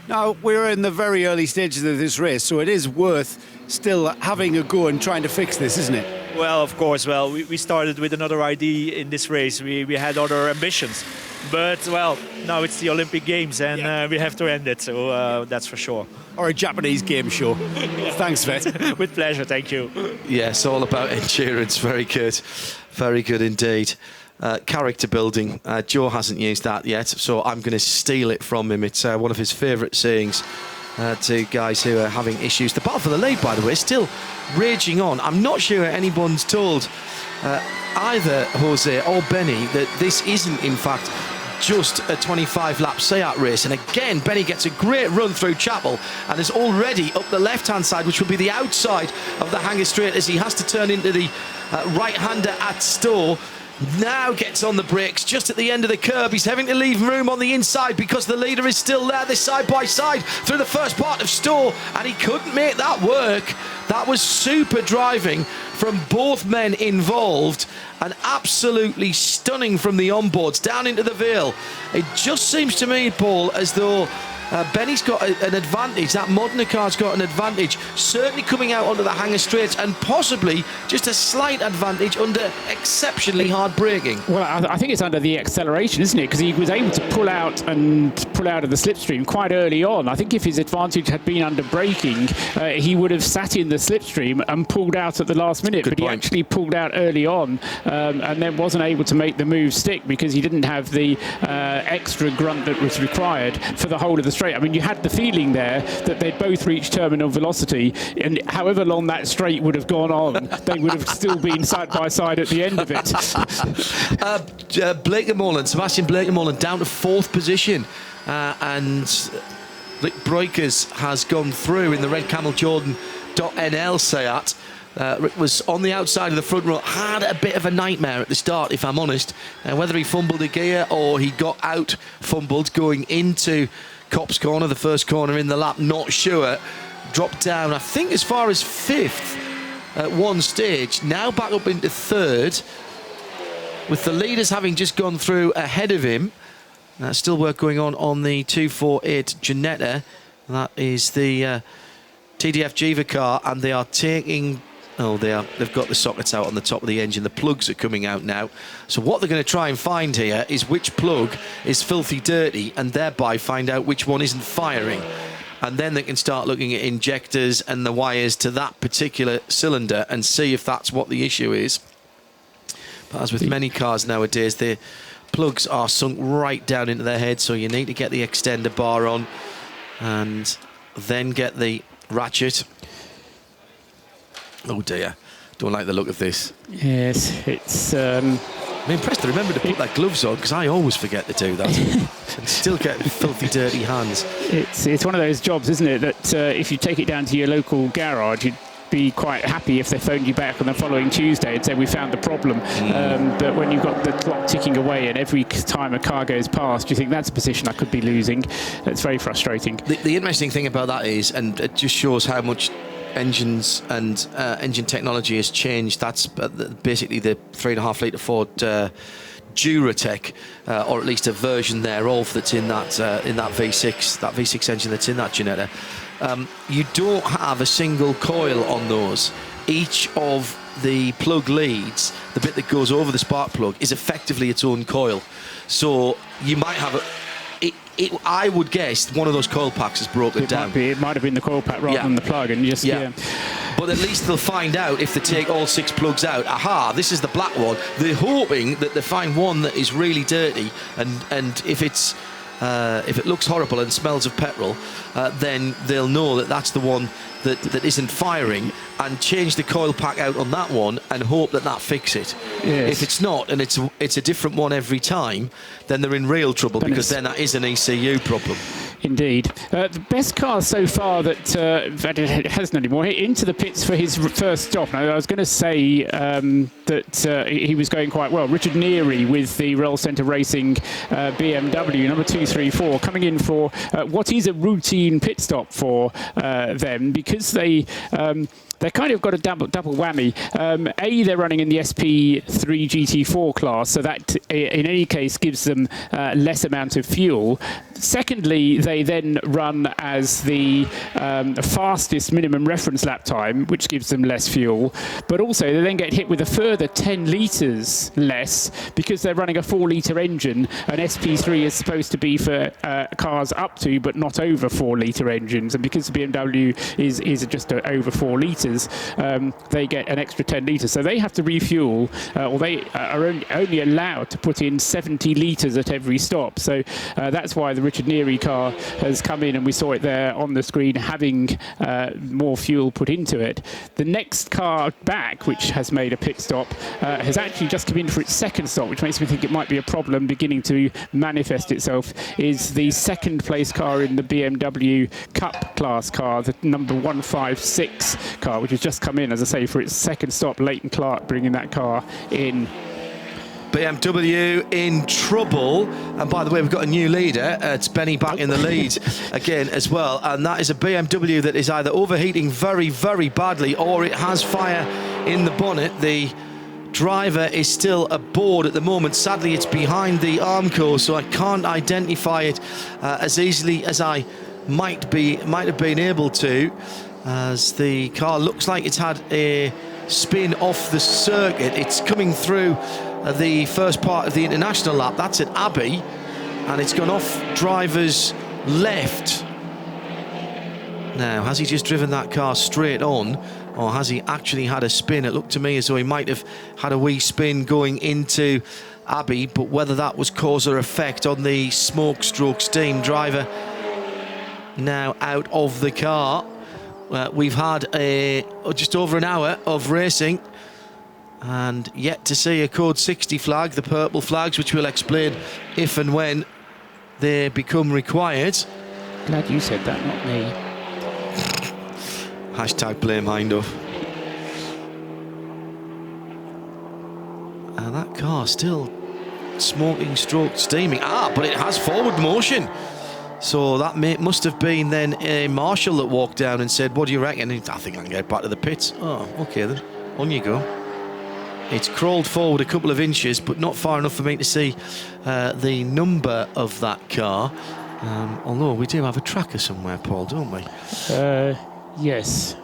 Now, we're in the very early stages of this race, so it is worth still having a go and trying to fix this, isn't it? Well, of course. Well, we started with another idea in this race. We had other ambitions. But, well, now it's the Olympic Games and we have to end it. So that's for sure. Or a Japanese game show. Thanks, Vet. With pleasure. Thank you. Yes, all about endurance. Very good. Very good indeed. Character building. Joe hasn't used that yet, so I'm going to steal it from him. It's one of his favourite sayings to guys who are having issues. The battle for the lead, by the way, still raging on. I'm not sure anyone's told either Jose or Benny that this isn't, in fact, just a 25-lap Seat race. And again, Benny gets a great run through Chapel and is already up the left-hand side, which will be the outside of the Hanger Straight, as he has to turn into the right-hander at Stowe. Now gets on the brakes just at the end of the curb. He's having to leave room on the inside because the leader is still there. They're side by side through the first part of Stowe, and he couldn't make that work. That was super driving from both men involved, and absolutely stunning from the onboards down into the Vale. It just seems to me, Paul, as though Benny's got an advantage. That Modena car's got an advantage, certainly coming out onto the Hanger Straights, and possibly just a slight advantage under exceptionally hard braking. Well, I think it's under the acceleration, isn't it? Because he was able to pull out of the slipstream quite early on. I think if his advantage had been under braking, he would have sat in the slipstream and pulled out at the last minute. But he actually pulled out early on and then wasn't able to make the move stick because he didn't have the extra grunt that was required for the whole of the straight. I mean, you had the feeling there that they'd both reached terminal velocity, and however long that straight would have gone on, they would have still been side by side at the end of it. Sebastian Blake-Molen down to 4th position, and Rick Breukers has gone through in the Red Camel Jordan.nl Seat. Rick was on the outside of the front row, had a bit of a nightmare at the start, if I'm honest. Whether he fumbled a gear or he got out fumbled going into Copse Corner, the first corner in the lap, not sure. Dropped down, I think, as far as 5th at one stage. Now back up into 3rd, with the leaders having just gone through ahead of him. Still work going on the 248 Ginetta. That is the TDF Jiva car, and they are taking... Oh, they've got the sockets out on the top of the engine. The plugs are coming out now. So what they're going to try and find here is which plug is filthy dirty, and thereby find out which one isn't firing. And then they can start looking at injectors and the wires to that particular cylinder and see if that's what the issue is. But as with many cars nowadays, the plugs are sunk right down into their head, so you need to get the extender bar on and then get the ratchet. Oh dear, don't like the look of this. Yes, it's... I'm impressed to remember to put that gloves on, because I always forget to do that and still get filthy dirty hands. It's one of those jobs, isn't it, that if you take it down to your local garage, you'd be quite happy if they phoned you back on the following Tuesday and said we found the problem. But when you've got the clock ticking away and every time a car goes past, you think that's a position I could be losing. It's very frustrating. The interesting thing about that is, and it just shows how much engines and engine technology has changed. That's basically the 3.5 litre Ford Duratec, or at least a version thereof that's in that V6 engine that's in that Ginetta. You don't have a single coil on those. Each of the plug leads, the bit that goes over the spark plug, is effectively its own coil. So you might have I would guess one of those coil packs has broken down. It might have been the coil pack rather than the plug, and just But at least they'll find out if they take all 6 plugs out. Aha, this is the black one. They're hoping that they find one that is really dirty, and if it looks horrible and smells of petrol, then they'll know that that's the one that isn't firing, and change the coil pack out on that one and hope that fixes it. Yes. If it's not, and it's a different one every time, then they're in real trouble, because then that is an ECU problem. Indeed. The best car so far that it hasn't anymore, into the pits for his first stop. Now, I was going to say that he was going quite well. Richard Neary with the Roll Centre Racing BMW, number 234, coming in for what is a routine pit stop for them, because they kind of got a double whammy. They're running in the SP3 GT4 class, so that in any case gives them less amount of fuel. Secondly, they then run as the fastest minimum reference lap time, which gives them less fuel. But also, they then get hit with a further 10 litres less, because they're running a 4-litre engine. And SP3 is supposed to be for cars up to, but not over 4-litre engines. And because the BMW is just over 4 litres, they get an extra 10 litres. So they have to refuel, or they are only allowed to put in 70 litres at every stop. So that's why the Richard Neary car has come in, and we saw it there on the screen, having more fuel put into it. The next car back, which has made a pit stop, has actually just come in for its second stop, which makes me think it might be a problem beginning to manifest itself, is the second place car in the BMW Cup class car, the number 156 car, which has just come in, as I say, for its second stop. Leighton Clark bringing that car in. BMW in trouble, and by the way, we've got a new leader. It's Benny back in the lead again as well, and that is a BMW that is either overheating very, very badly, or it has fire in the bonnet. The driver is still aboard at the moment. Sadly, it's behind the Armco, so I can't identify it as easily as I might have been able to, as the car looks like it's had a spin off the circuit. It's coming through the first part of the international lap. That's at Abbey, and it's gone off driver's left. Now, has he just driven that car straight on, or has he actually had a spin? It looked to me as though he might have had a wee spin going into Abbey, but whether that was cause or effect on the smoke stroke steam, driver now out of the car. We've had just over an hour of racing, and yet to see a code 60 flag, the purple flags, which we'll explain if and when they become required. Glad you said that, not me. Hashtag blame Hindo. And that car still smoking stroke steaming. But it has forward motion. So that must have been then a marshal that walked down and said, what do you reckon? I think I can get back to the pits. Oh, okay then. On you go. It's crawled forward a couple of inches, but not far enough for me to see the number of that car. Although we do have a tracker somewhere, Paul, don't we? Yes.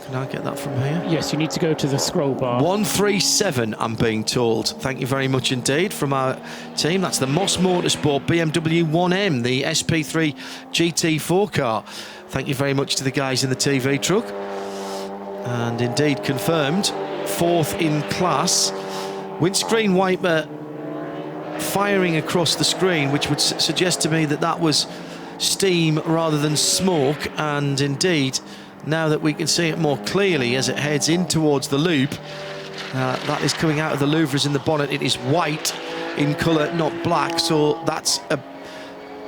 Can I get that from here? Yes, you need to go to the scroll bar. 137, I'm being told. Thank you very much indeed from our team. That's the Moss Motorsport BMW 1M, the SP3 GT4 car. Thank you very much to the guys in the TV truck. And indeed confirmed, 4th in class. Windscreen wiper firing across the screen, which would suggest to me that was steam rather than smoke. And indeed, now that we can see it more clearly as it heads in towards the loop, that is coming out of the louvres in the bonnet. It is white in colour, not black, so that's a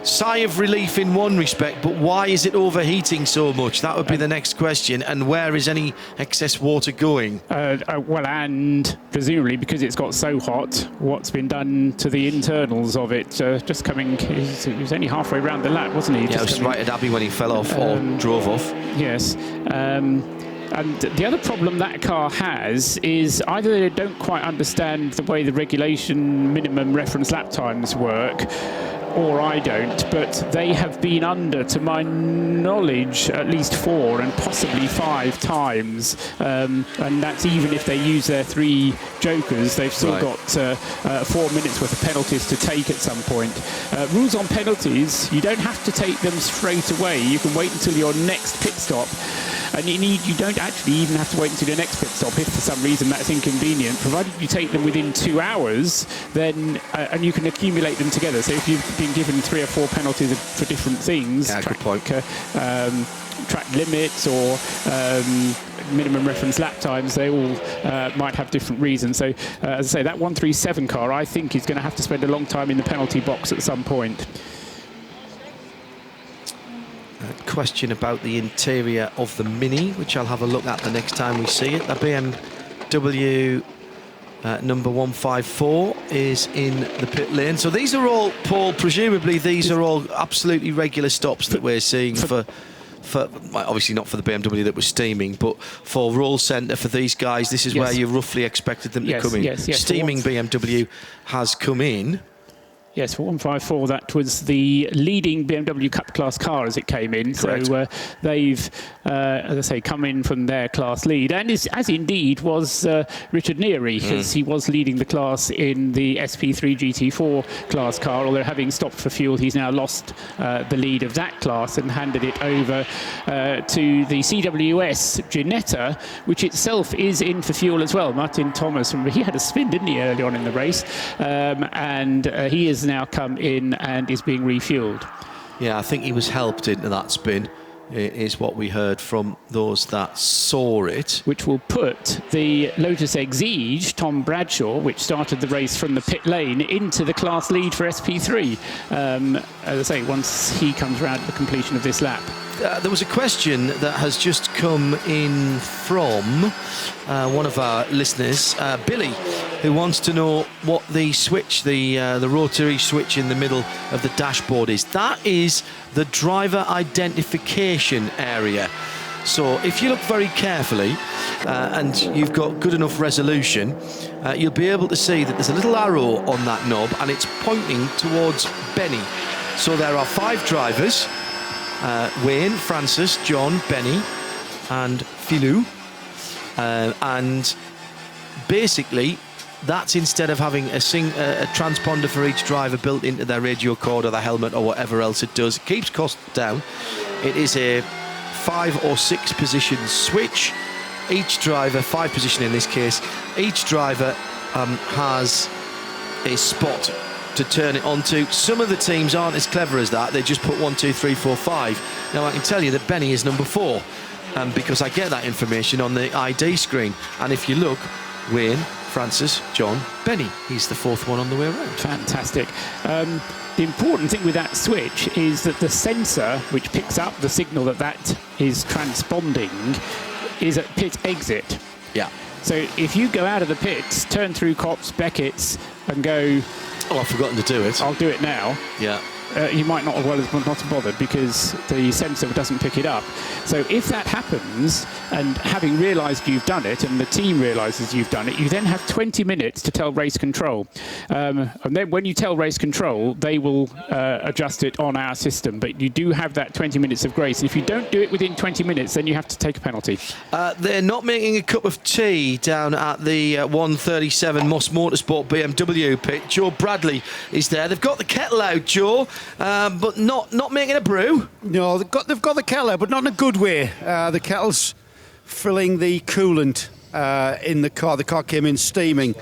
sigh of relief in one respect, but why is it overheating so much? That would be the next question. And where is any excess water going? Well, and presumably because it's got so hot, what's been done to the internals of it? Just coming, he was only halfway around the lap, wasn't he? Yeah, it was right at Abbey when he fell off or drove off. Yes. And the other problem that car has is either they don't quite understand the way the regulation minimum reference lap times work, or I don't, but they have been under, to my knowledge, at least 4 and possibly 5 times. And that's even if they use their 3 jokers. They've still got 4 minutes worth of penalties to take at some point. Rules on penalties, you don't have to take them straight away. You can wait until your next pit stop. And you don't actually even have to wait until your next pit stop if for some reason that's inconvenient, provided you take them within 2 hours, then and you can accumulate them together. So if you've been given 3 or 4 penalties for different things, track limits or minimum reference lap times, they all might have different reasons. So as I say, that 137 car, I think, is going to have to spend a long time in the penalty box at some point. Question about the interior of the Mini, which I'll have a look at the next time we see it. The BMW number 154 is in the pit lane. So these are all, Paul, presumably these are all absolutely regular stops that we're seeing for obviously not for the BMW that was steaming, but for Roll Centre, for these guys, this is where you roughly expected them to come in. Steaming BMW has come in. Yes, for 154, that was the leading BMW Cup class car as it came in. Correct. So they've, as I say, come in from their class lead. And as indeed was Richard Neary, because he was leading the class in the SP3 GT4 class car. Although having stopped for fuel, he's now lost the lead of that class and handed it over to the CWS Ginetta, which itself is in for fuel as well. Martin Thomas, he had a spin, didn't he, early on in the race? And he is now come in and is being refueled. Yeah, I think he was helped into that spin, is what we heard from those that saw it. Which will put the Lotus Exige, Tom Bradshaw, which started the race from the pit lane, into the class lead for SP3. As I say, once he comes around to the completion of this lap. There was a question that has just come in from one of our listeners, Billy, who wants to know what the switch, the rotary switch in the middle of the dashboard is. That is the driver identification area. So if you look very carefully and you've got good enough resolution, you'll be able to see that there's a little arrow on that knob and it's pointing towards Benny. So there are 5 drivers. Wayne, Francis, John, Benny and Philou, and basically that's instead of having a transponder for each driver built into their radio cord or their helmet or whatever else it does. It keeps costs down. It is a 5 or 6 position switch. Each driver, 5 position in this case, each driver has a spot to turn it onto. Some of the teams aren't as clever as that. They just put 1, 2, 3, 4, 5. Now I can tell you that Benny is number 4 because I get that information on the ID screen. And if you look, Wayne, Francis, John, Benny, he's the 4th one on the way around. Fantastic. The important thing with that switch is that the sensor, which picks up the signal that is transponding, is at pit exit. Yeah. So if you go out of the pits, turn through Copse, Beckett's and go, oh, I've forgotten to do it. I'll do it now. Yeah. You might not have bothered because the sensor doesn't pick it up. So if that happens, and having realised you've done it, and the team realises you've done it, you then have 20 minutes to tell race control. And then when you tell race control, they will adjust it on our system. But you do have that 20 minutes of grace. And if you don't do it within 20 minutes, then you have to take a penalty. They're not making a cup of tea down at the 137 Moss Motorsport BMW pit. Joe Bradley is there. They've got the kettle out, Joe. But not making a brew. No, they've got the kettle, but not in a good way. The kettle's filling the coolant in the car. The car came in steaming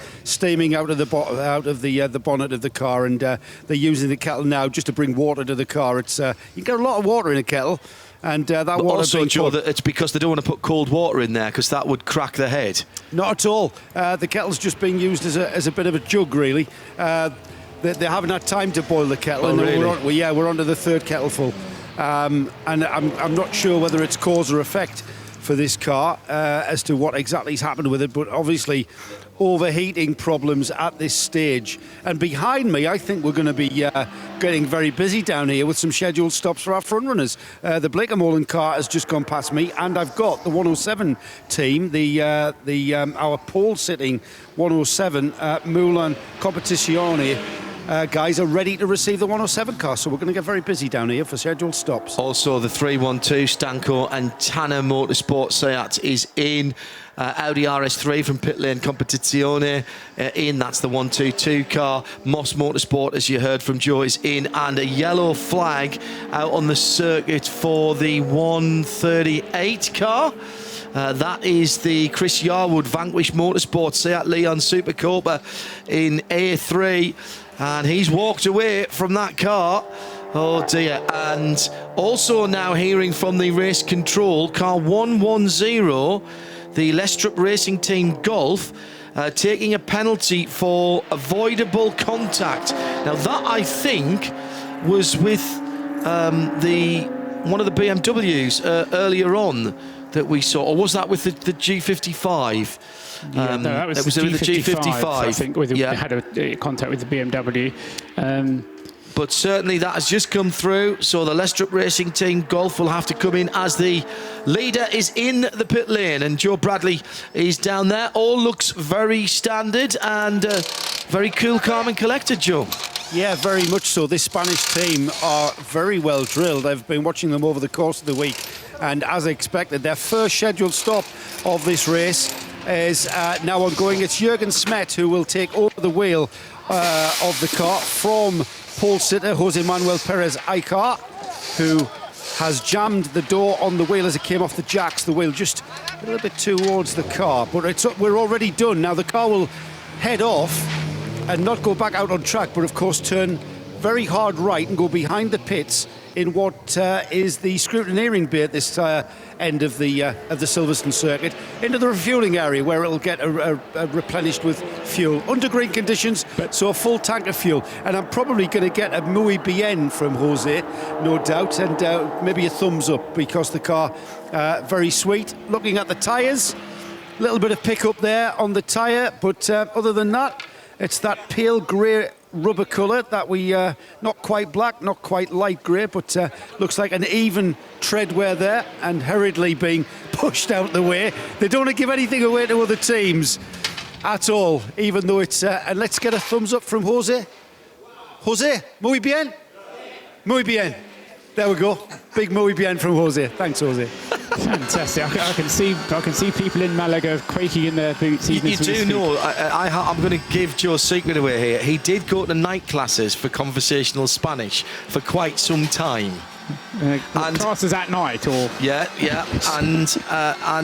out of the bonnet of the car, and they're using the kettle now just to bring water to the car. It's you get a lot of water in a kettle. And that but water also, Joe, that it's because they don't want to put cold water in there because that would crack the head. Not at all. The kettle's just being used as a bit of a jug, really. They haven't had time to boil the kettle. Oh, and really? We're on to the 3rd kettle full. And I'm not sure whether it's cause or effect for this car as to what exactly has happened with it, but obviously overheating problems at this stage. And behind me, I think we're going to be getting very busy down here with some scheduled stops for our front runners. The Blake Molan car has just gone past me, and I've got the 107 team, our pole sitting 107 Moulin Competizione. Guys are ready to receive the 107 car, so we're going to get very busy down here for scheduled stops. Also, the 312 Stanco and Tanner Motorsport Seat is in. Audi RS3 from Pit Lane Competizione in. That's the 122 car. Moss Motorsport, as you heard from Joe, is in. And a yellow flag out on the circuit for the 138 car. That is the Chris Yarwood Vanquish Motorsport Seat Leon Super Copa in A3. And he's walked away from that car. Oh dear. And also now hearing from the race control, car 110, the Lestrup Racing Team Golf, taking a penalty for avoidable contact. Now that, I think, was with one of the BMWs earlier on that we saw, or was that with the G55? Yeah, no, that was with the G55. I think had a contact with the BMW. But certainly that has just come through, so the Lestrup Racing Team Golf will have to come in as the leader is in the pit lane, and Joe Bradley is down there. All looks very standard and very cool, calm and collected, Joe. Yeah, very much so. This Spanish team are very well drilled. I've been watching them over the course of the week, and as expected, their first scheduled stop of this race is now ongoing. It's Jürgen Smet who will take over the wheel of the car from pole sitter Jose Manuel Perez Icar, who has jammed the door on the wheel as it came off the jacks. The wheel just a little bit towards the car, but we're already done. Now the car will head off and not go back out on track, but of course turn very hard right and go behind the pits in what is the scrutineering bay at this end of the Silverstone circuit, into the refuelling area where it'll get replenished with fuel under green conditions, so a full tank of fuel. And I'm probably going to get a muy bien from Jose, no doubt, and maybe a thumbs up, because the car very sweet. Looking at the tyres, a little bit of pickup there on the tyre, but other than that, it's that pale grey rubber colour that we not quite black, not quite light grey, but looks like an even tread wear there, and hurriedly being pushed out the way. They don't want to give anything away to other teams at all, even though it's and let's get a thumbs up from Jose. Jose, muy bien, muy bien. There we go, big muy bien from Jose. Thanks, Jose. Fantastic. I can see people in Malaga quaking in their boots. You do know, I'm going to give Joe's secret away here. He did go to night classes for conversational Spanish for quite some time. And classes at night, or yeah, and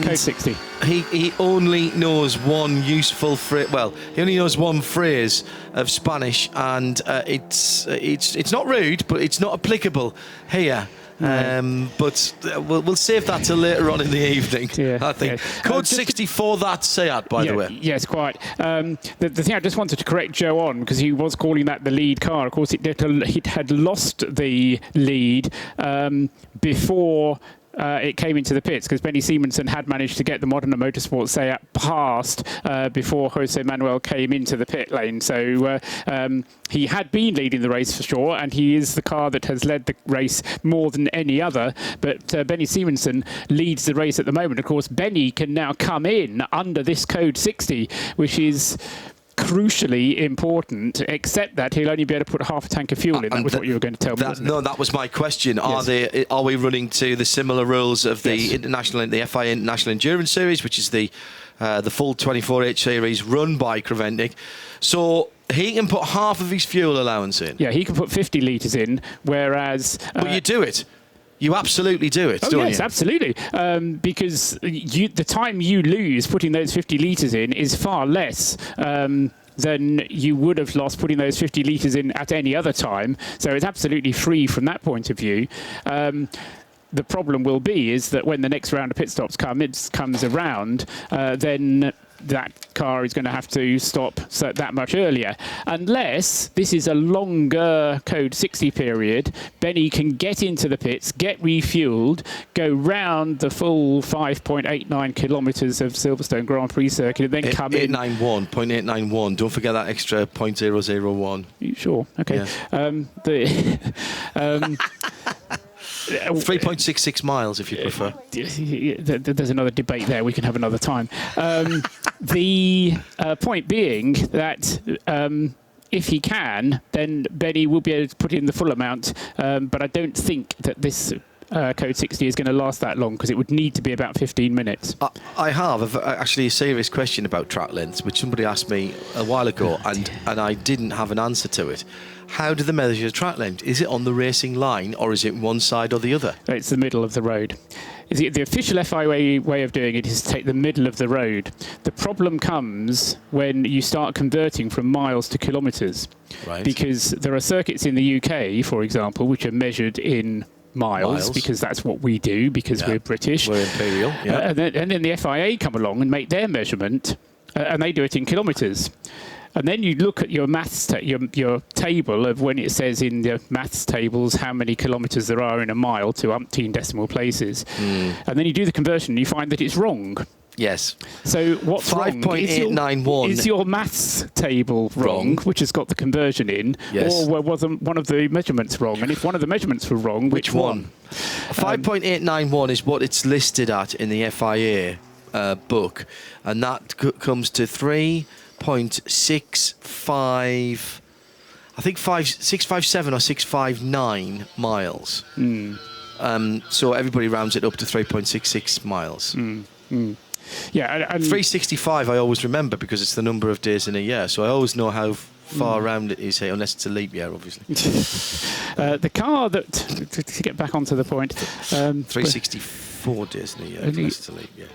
Code 60. He only knows one useful phrase. Well, he only knows one phrase of Spanish, and it's not rude, but it's not applicable here. But we'll save that till later on in the evening, I think. Code 64, that Seat, by the way. Yes, quite. The thing I just wanted to correct Joe on, because he was calling that the lead car. Of course, it had lost the lead before it came into the pits, because Benny Simonsen had managed to get the Modena Motorsport Seat past before Jose Manuel came into the pit lane. So he had been leading the race for sure, and he is the car that has led the race more than any other. But Benny Simonsen leads the race at the moment. Of course, Benny can now come in under this code 60, which is crucially important, except that he'll only be able to put half a tank of fuel in. That was what you were going to tell me, wasn't it? No, that was my question. Yes. Are we running to the similar rules of the FIA International Endurance Series, which is the full 24H series run by Creventic? So he can put half of his fuel allowance in. Yeah, he can put 50 litres in, whereas but you do it. You absolutely do it, don't you? Yes, absolutely. Because the time you lose putting those 50 litres in is far less than you would have lost putting those 50 litres in at any other time. So it's absolutely free from that point of view. The problem will be is that when the next round of pit stops comes around, then that car is going to have to stop that much earlier. Unless this is a longer Code 60 period, Benny can get into the pits, get refueled, go round the full 5.89 kilometres of Silverstone Grand Prix circuit, and then come in. 0.891. Don't forget that extra 0.001. Sure. Okay. Yeah. 3.66 miles, if you prefer. There's another debate there. We can have another time. The point being that if he can, then Benny will be able to put in the full amount. But I don't think that this Code 60 is going to last that long, because it would need to be about 15 minutes. I have actually a serious question about track lengths, which somebody asked me a while ago, and I didn't have an answer to it. How do they measure track length? Is it on the racing line, or is it one side or the other? It's the middle of the road. The official FIA way of doing it is to take the middle of the road. The problem comes when you start converting from miles to kilometres. Right. Because there are circuits in the UK, for example, which are measured in miles, because that's what we do, because we're British. We're imperial. Yeah. And then the FIA come along and make their measurement, and they do it in kilometres. And then you look at your maths, your table of when it says in the maths tables how many kilometres there are in a mile to umpteen decimal places. And then you do the conversion and you find that it's wrong. Yes. So what's 5.891. Is your maths table wrong, which has got the conversion in, or wasn't one of the measurements wrong? And if one of the measurements were wrong, which one? 5.891 is what it's listed at in the FIA book, and that comes to 3.65, I think 657 or 659 miles. So everybody rounds it up to 3.66 miles. Yeah, and 365 I always remember, because it's the number of days in a year, so I always know how far round it is here, unless it's a leap year, obviously. The car that, to get back onto the point, 364 days in a year, unless it's a leap year.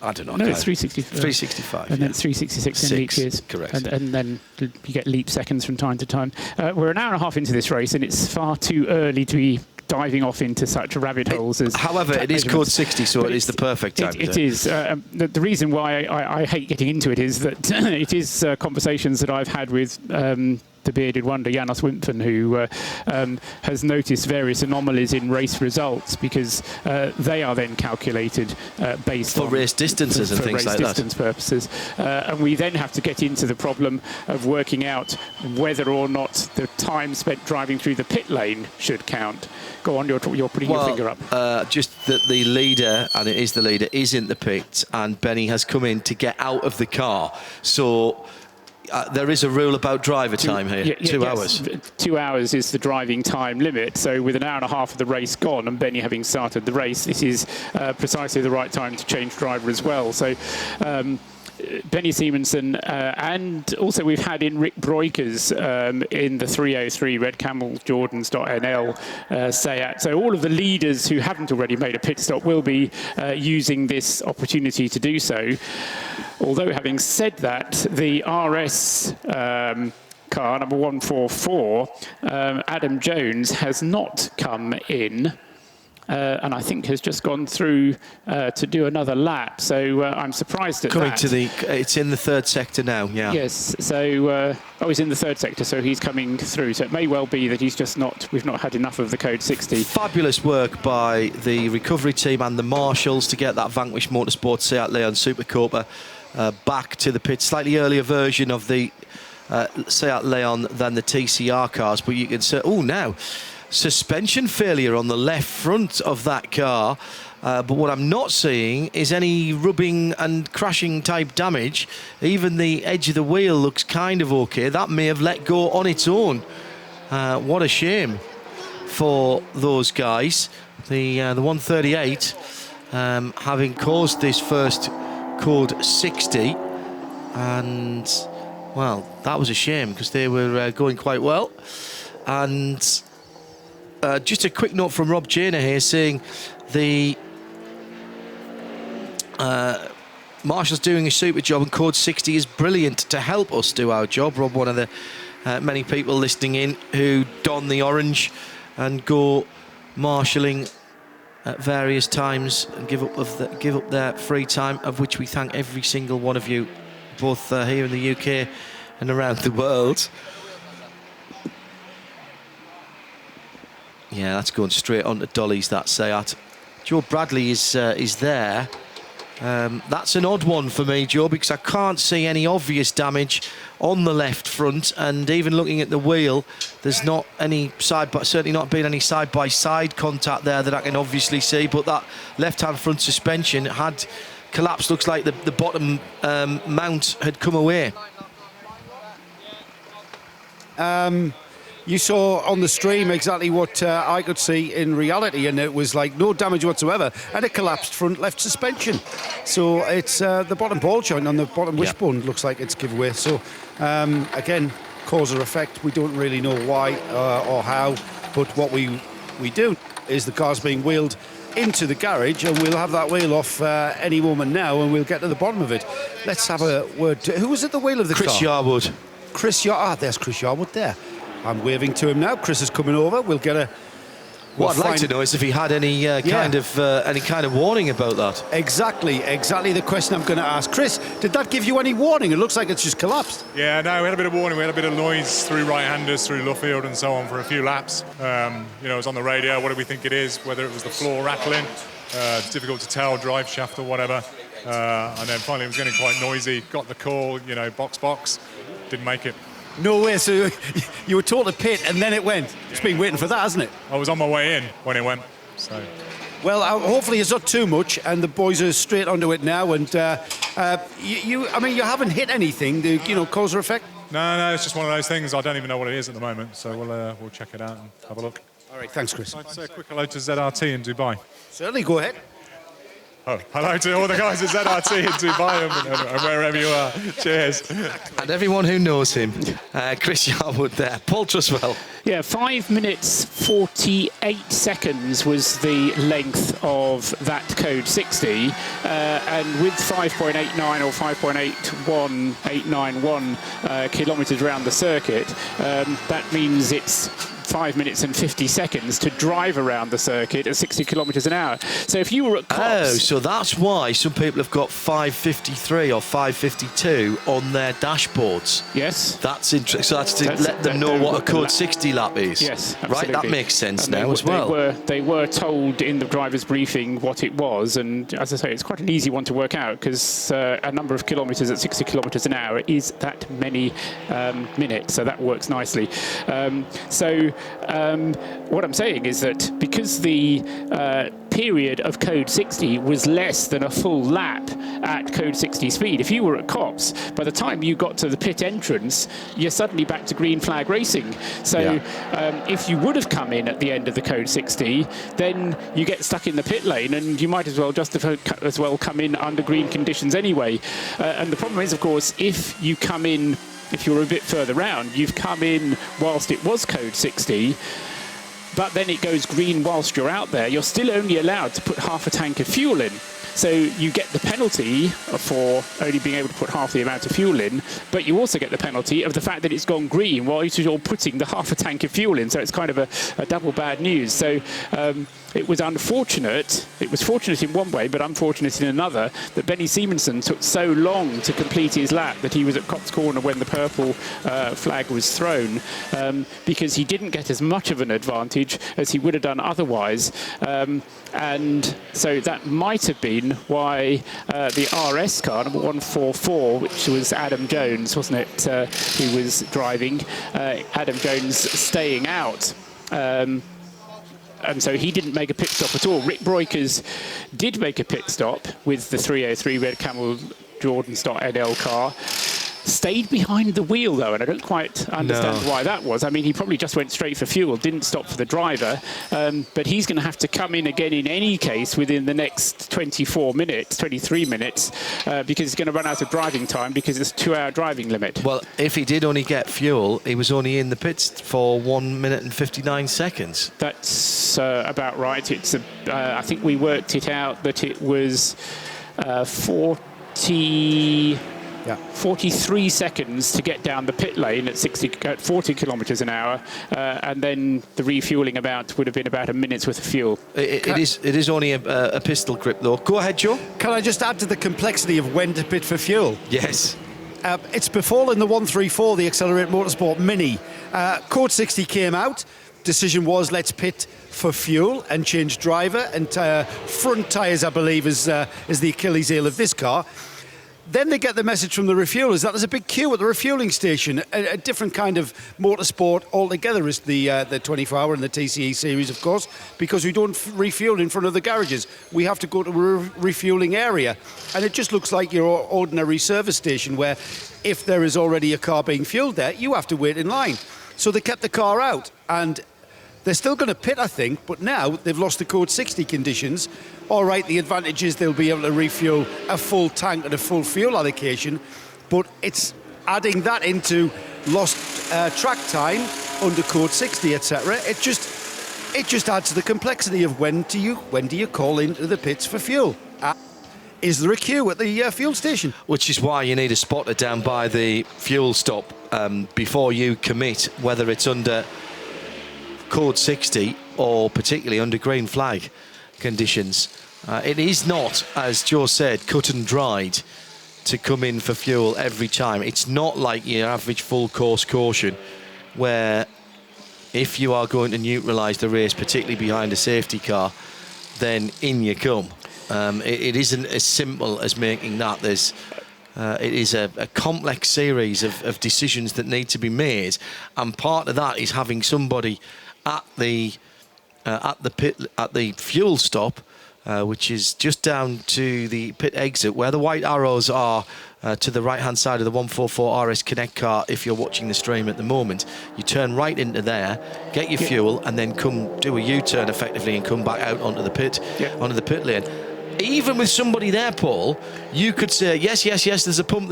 I don't know. No, it's 365. 365. And then it's 366 in leap years. Correct. And then you get leap seconds from time to time. We're an hour and a half into this race, and it's far too early to be diving off into such rabbit holes as. However, it is Code 60, so it is the perfect time. It is. The reason why I hate getting into it is that it is conversations that I've had with the bearded wonder, Janos Wimpfen, who has noticed various anomalies in race results, because they are then calculated based on race distances and things like that. For race distance purposes. And we then have to get into the problem of working out whether or not the time spent driving through the pit lane should count. Go on, you're putting your finger up. Just that the leader, and it is the leader, is in the pits, and Benny has come in to get out of the car. So there is a rule about driver time here. 2 hours. 2 hours is the driving time limit. So with an hour and a half of the race gone, and Benny having started the race, this is precisely the right time to change driver as well. So Benny Simonsen, and also we've had in Rick Broikers in the 303 Red Camel Jordans.nl Seat. So all of the leaders who haven't already made a pit stop will be using this opportunity to do so. Although, having said that, the RS car, number 144, Adam Jones, has not come in. And I think has just gone through to do another lap. So I'm surprised at that. It's in the third sector now, yeah. Yes, so, he's in the third sector, so he's coming through. So it may well be that he's just we've not had enough of the Code 60. Fabulous work by the recovery team and the marshals to get that Vanquish Motorsport Seat Leon Super Copa back to the pit. Slightly earlier version of the Seat Leon than the TCR cars, but you can say, now suspension failure on the left front of that car, but what I'm not seeing is any rubbing and crashing type damage. Even the edge of the wheel looks kind of okay. That may have let go on its own. What a shame for those guys. The 138 having caused this first Code 60, and well, that was a shame, because they were going quite well. And just a quick note from Rob Janer here, saying the Marshall's doing a super job, and Code 60 is brilliant to help us do our job. Rob, one of the many people listening in who don the orange and go marshalling at various times and give up their free time, of which we thank every single one of you both here in the UK and around the world. Yeah, that's going straight onto dollies, that Seat. Joe Bradley is there. That's an odd one for me, Joe, because I can't see any obvious damage on the left front, and even looking at the wheel, there's not any certainly not been any side-by-side contact there that I can obviously see, but that left-hand front suspension had collapsed. Looks like the bottom mount had come away. You saw on the stream exactly what I could see in reality, and it was like no damage whatsoever, and a collapsed front left suspension. So it's the bottom ball joint on the bottom wishbone looks like it's giveaway. So again, cause or effect, we don't really know why or how, but what we do is the car's being wheeled into the garage, and we'll have that wheel off any moment now, and we'll get to the bottom of it. Let's have a word. Who was at the wheel of the car? Chris Yarwood. There's Chris Yarwood there. I'm waving to him now. Chris is coming over. We'll get a. What I'd like to know is if he had any kind of warning about that. Exactly the question I'm going to ask. Chris, did that give you any warning? It looks like it's just collapsed. Yeah, no, we had a bit of warning. We had a bit of noise through right-handers, through Luffield and so on for a few laps. It was on the radio. What do we think it is? Whether it was the floor rattling. It's difficult to tell, drive shaft or whatever. And then finally it was getting quite noisy. Got the call, box. Didn't make it. No way, so you were told to pit and then it went. It's been waiting for that, hasn't it? I was on my way in when it went, so. Well, hopefully it's not too much, and the boys are straight onto it now, and you haven't hit anything, cause or effect? No, it's just one of those things. I don't even know what it is at the moment, so we'll check it out and have a look. All right, thanks, Chris. I'd like to say a quick hello to ZRT in Dubai. Certainly, go ahead. Oh, hello to all the guys at ZRT in Dubai and wherever you are. Cheers. And everyone who knows him. Chris Yarwood there. Paul Truswell. Yeah, 5 minutes 48 seconds was the length of that code 60, and with 5.89 or 5.81891 kilometres around the circuit, that means it's 5 minutes and 50 seconds to drive around the circuit at 60 kilometres an hour. So if you were at Cops... Oh, so that's why some people have got 5:53 or 5:52 on their dashboards. Yes. That's interesting. So that's to let them know what a code 60 lap is. Yes, absolutely. Right, that makes sense and now as well. They were told in the driver's briefing what it was, and as I say, it's quite an easy one to work out, because a number of kilometres at 60 kilometres an hour is that many minutes, so that works nicely. What I'm saying is that because the period of code 60 was less than a full lap at code 60 speed, if you were at Cops, by the time you got to the pit entrance, you're suddenly back to green flag racing. So if you would have come in at the end of the code 60, then you get stuck in the pit lane, and you might as well come in under green conditions anyway. And the problem is, of course, if you come in, if you're a bit further round, you've come in whilst it was code 60, but then it goes green whilst you're out there, you're still only allowed to put half a tank of fuel in. So you get the penalty for only being able to put half the amount of fuel in, but you also get the penalty of the fact that it's gone green while you're putting the half a tank of fuel in. So it's kind of a double bad news. So it was unfortunate. It was fortunate in one way, but unfortunate in another, that Benny Simonsen took so long to complete his lap that he was at Cops Corner when the purple flag was thrown, because he didn't get as much of an advantage as he would have done otherwise. And so that might have been why the RS car, number 144, which was Adam Jones, wasn't it, who was driving, Adam Jones staying out. And so he didn't make a pit stop at all. Rick Breukers did make a pit stop with the 303 Red Camel Jordan Stott NL car. Stayed behind the wheel, though, and I don't quite understand why that was. I mean, he probably just went straight for fuel, didn't stop for the driver, but he's going to have to come in again in any case within the next 23 minutes, because he's going to run out of driving time because it's a 2-hour driving limit. Well, if he did only get fuel, he was only in the pits for 1 minute and 59 seconds. That's about right. It's I think we worked it out that it was 43 seconds to get down the pit lane at 40 kilometres an hour, and then the refuelling would have been about a minute's worth of fuel. It is only a pistol grip, though. Go ahead, Joe. Can I just add to the complexity of when to pit for fuel? Yes. It's befallen the 134, the Accelerate Motorsport Mini. Code 60 came out. Decision was let's pit for fuel and change driver and front tyres, I believe, is the Achilles heel of this car. Then they get the message from the refuelers that there's a big queue at the refueling station. A different kind of motorsport altogether is the 24-hour and the TCE series, of course, because we don't refuel in front of the garages. We have to go to a refueling area. And it just looks like your ordinary service station where if there is already a car being fueled there, you have to wait in line. So they kept the car out. And they're still going to pit, I think, but now they've lost the Code 60 conditions. All right, the advantage is they'll be able to refuel a full tank at a full fuel allocation, but it's adding that into lost track time under Code 60, etc. It just adds to the complexity of when do you call into the pits for fuel? Is there a queue at the fuel station? Which is why you need a spotter down by the fuel stop before you commit, whether it's under Code 60 or particularly under green flag conditions. It is not, as Joe said, cut and dried to come in for fuel every time. It's not like your average full course caution where if you are going to neutralise the race, particularly behind a safety car, then in you come. It isn't as simple as making that. It is a complex series of decisions that need to be made, and part of that is having somebody at the fuel stop, which is just down to the pit exit where the white arrows are to the right hand side of the 144 RS Connect car. If you're watching the stream at the moment, you turn right into there, get your fuel, and then come do a U-turn effectively and come back out onto the pit lane. Even with somebody there, Paul, you could say, yes, there's a pump,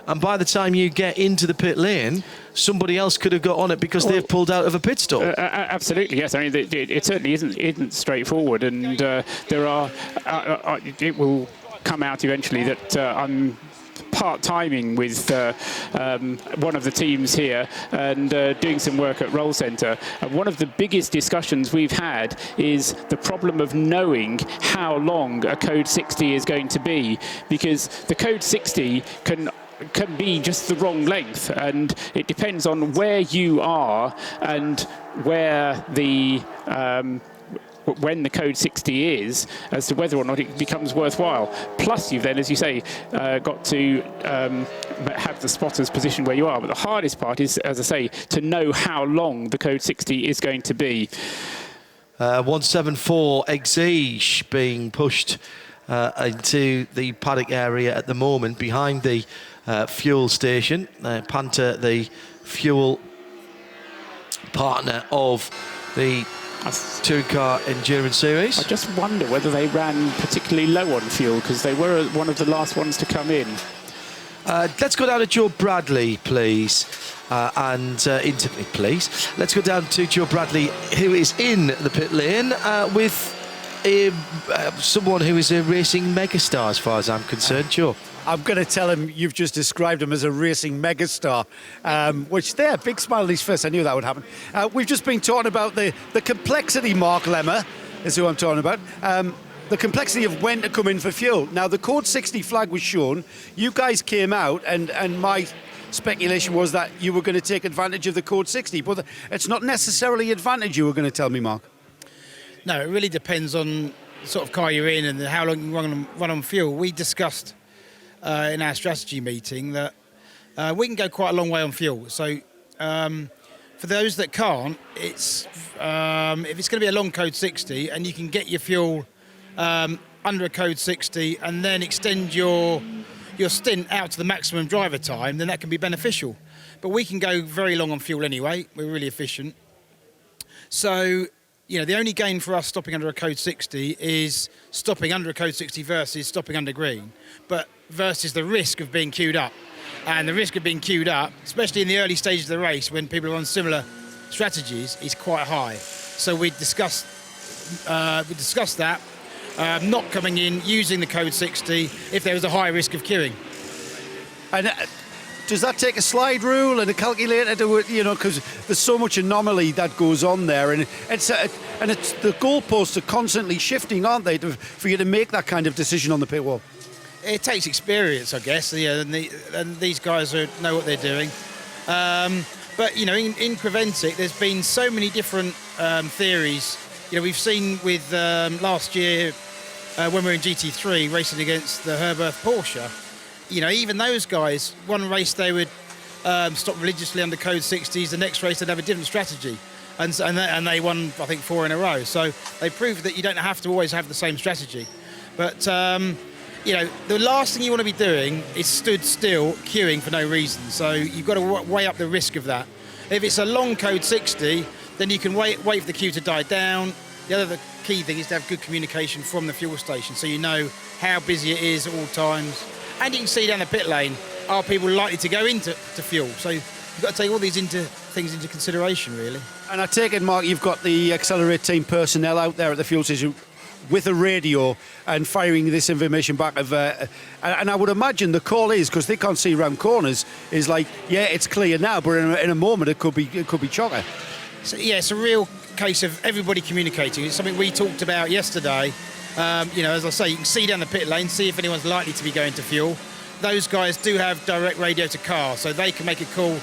and by the time you get into the pit lane, somebody else could have got on it because they've pulled out of a pit stop. Absolutely, yes. I mean, it certainly isn't straightforward, and there are. It will come out eventually that I'm part-timing with one of the teams here and doing some work at Roll Centre. One of the biggest discussions we've had is the problem of knowing how long a Code 60 is going to be, because the Code 60 can be just the wrong length, and it depends on where you are and where the when the Code 60 is, as to whether or not it becomes worthwhile. Plus, you've then, as you say, got to have the spotters positioned where you are. But the hardest part is, as I say, to know how long the Code 60 is going to be. 174 Exige being pushed into the paddock area at the moment behind the fuel station. Panther, the fuel partner of the Touring Car Endurance Series. I just wonder whether they ran particularly low on fuel, because they were one of the last ones to come in. Let's go down to Joe Bradley, please. Into me, please. Let's go down to Joe Bradley, who is in the pit lane with someone who is a racing megastar, as far as I'm concerned. Joe. I'm going to tell him you've just described him as a racing megastar, which there, big smile on his face. I knew that would happen. We've just been talking about the complexity, Mark Lemmer is who I'm talking about. The complexity of when to come in for fuel. Now, the Code 60 flag was shown. You guys came out, and my speculation was that you were going to take advantage of the Code 60, but it's not necessarily advantage you were going to tell me, Mark. No, it really depends on the sort of car you're in and how long you run on fuel. We discussed in our strategy meeting that we can go quite a long way on fuel. So for those that can't, it's if it's going to be a long Code 60 and you can get your fuel under a Code 60 and then extend your stint out to the maximum driver time, then that can be beneficial. But we can go very long on fuel anyway. We're really efficient. So, you know, the only gain for us stopping under a Code 60 is stopping under a Code 60 versus stopping under green, but versus the risk of being queued up. And the risk of being queued up, especially in the early stages of the race when people are on similar strategies, is quite high. So we discussed that, not coming in, using the Code 60 if there was a high risk of queuing. And does that take a slide rule and a calculator to it, you know, because there's so much anomaly that goes on there, and it's the goalposts are constantly shifting, aren't they, for you to make that kind of decision on the pit wall? it takes experience, I guess. Yeah, and these guys know what they're doing. But you know, in Creventic, there's been so many different theories. You know, we've seen with last year when we were in GT3 racing against the Herberth Porsche. You know, even those guys, one race they would stop religiously under code 60s. The next race they'd have a different strategy, and they won, I think, 4 in a row. So they proved that you don't have to always have the same strategy. But you know, the last thing you want to be doing is stood still queuing for no reason. So you've got to weigh up the risk of that. If it's a long code 60, then you can wait for the queue to die down. The other key thing is to have good communication from the fuel station, so you know how busy it is at all times. And you can see down the pit lane, are people likely to go into fuel? So you've got to take all these things into consideration, really. And I take it, Mark, you've got the Accelerate team personnel out there at the fuel station with a radio and firing this information back and I would imagine the call is, because they can't see around corners, is like, yeah, it's clear now, but in a moment it could be chocker. So yeah, it's a real case of everybody communicating. It's something we talked about yesterday. You know, as I say, you can see down the pit lane, see if anyone's likely to be going to fuel. Those guys do have direct radio to car, so they can make a call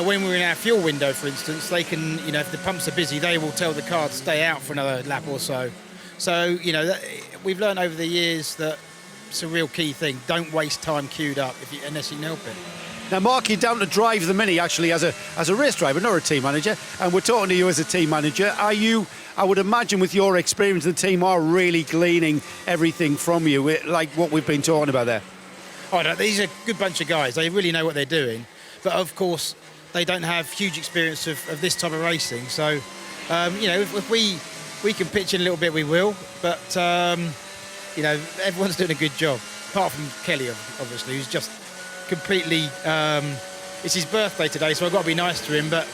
when we're in our fuel window, for instance. They can, you know, if the pumps are busy, they will tell the car to stay out for another lap or so. So, you know, we've learned over the years that it's a real key thing. Don't waste time queued up unless you can help it. Now, Mark, you're down to drive the Mini actually as a race driver, not a team manager, and we're talking to you as a team manager. Are you, I would imagine with your experience, the team are really gleaning everything from you, like what we've been talking about there? Oh, no, these are a good bunch of guys. They really know what they're doing. But, of course, they don't have huge experience of this type of racing. So, you know, if we can pitch in a little bit, we will. But, you know, everyone's doing a good job, apart from Kelly, obviously, who's just completely... it's his birthday today, so I've got to be nice to him, but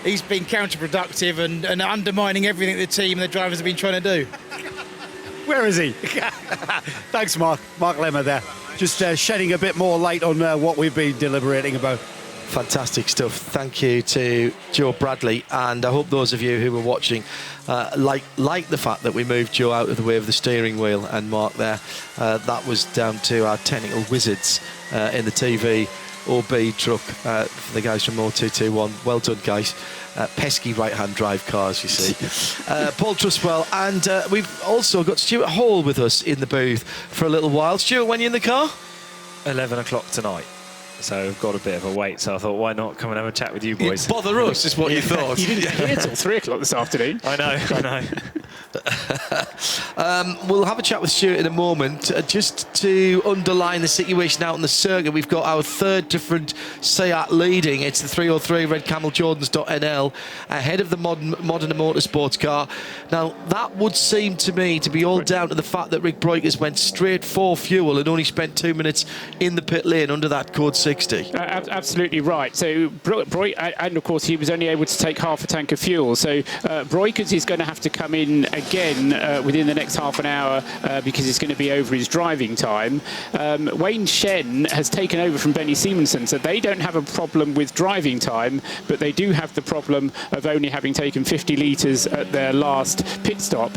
he's been counterproductive and undermining everything the team and the drivers have been trying to do. Where is he? Thanks, Mark. Mark Lemmer there. Just shedding a bit more light on what we've been deliberating about. Fantastic stuff. Thank you to Joe Bradley, and I hope those of you who were watching like the fact that we moved Joe out of the way of the steering wheel and Mark there. That was down to our technical wizards in the TV OB truck for the guys from 0221. Well done, guys. Pesky right-hand drive cars, you see. Paul Trustwell, and we've also got Stuart Hall with us in the booth for a little while. Stuart, when are you in the car? 11 o'clock tonight. So we've got a bit of a wait, so I thought, why not come and have a chat with you boys? Bother us, is what you thought. You didn't get here till 3 o'clock this afternoon. I know. We'll have a chat with Stuart in a moment. Just to underline the situation out on the circuit, we've got our third different Seat leading. It's the 303 Red Camel Jordans.nl ahead of the modern motorsports car. Now, that would seem to me to be all down to the fact that Rick Breukers went straight for fuel and only spent 2 minutes in the pit lane under that code 60. Absolutely right. So, and of course, he was only able to take half a tank of fuel. So, Breukers is going to have to come in again within the next half an hour because it's going to be over his driving time. Wayne Shen has taken over from Benny Simonsen, so they don't have a problem with driving time, but they do have the problem of only having taken 50 litres at their last pit stop.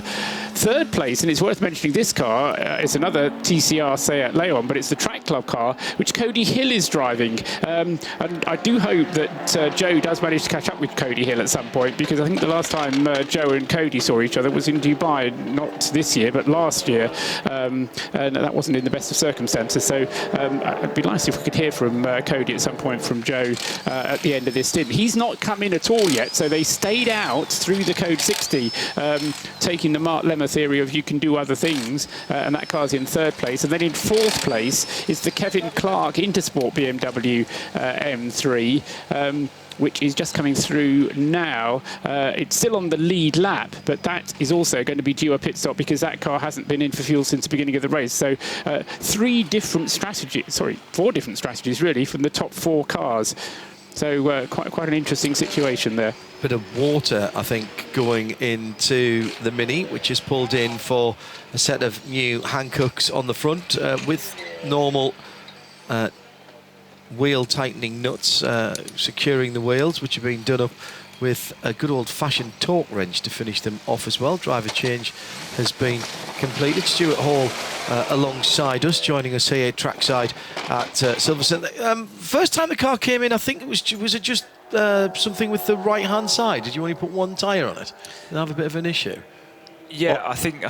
Third place, and it's worth mentioning this car, it's another TCR Seat Leon, but it's the Track Club car, which Cody Hill is driving. And I do hope that Joe does manage to catch up with Cody Hill at some point, because I think the last time Joe and Cody saw each other was in Dubai, not this year, but last year. And that wasn't in the best of circumstances. So it'd be nice if we could hear from Cody at some point from Joe at the end of this stint. He's not come in at all yet, so they stayed out through the code 60, taking the Mark Lemmer theory of you can do other things, and that car's in third place. And then in fourth place is the Kevin Clark Intersport BMW M3, which is just coming through now. It's still on the lead lap, but that is also going to be due a pit stop because that car hasn't been in for fuel since the beginning of the race. So 4 different strategies really from the top 4 cars. So quite an interesting situation there. Bit of water, I think, going into the Mini, which is pulled in for a set of new Hankooks on the front with normal wheel tightening nuts securing the wheels, which have been done up with a good old-fashioned torque wrench to finish them off as well. Driver change has been completed. Stuart Hall alongside us, joining us here trackside at Silverstone. First time the car came in, I think was it just something with the right-hand side? Did you only put one tyre on it? Did it have a bit of an issue? Yeah, I think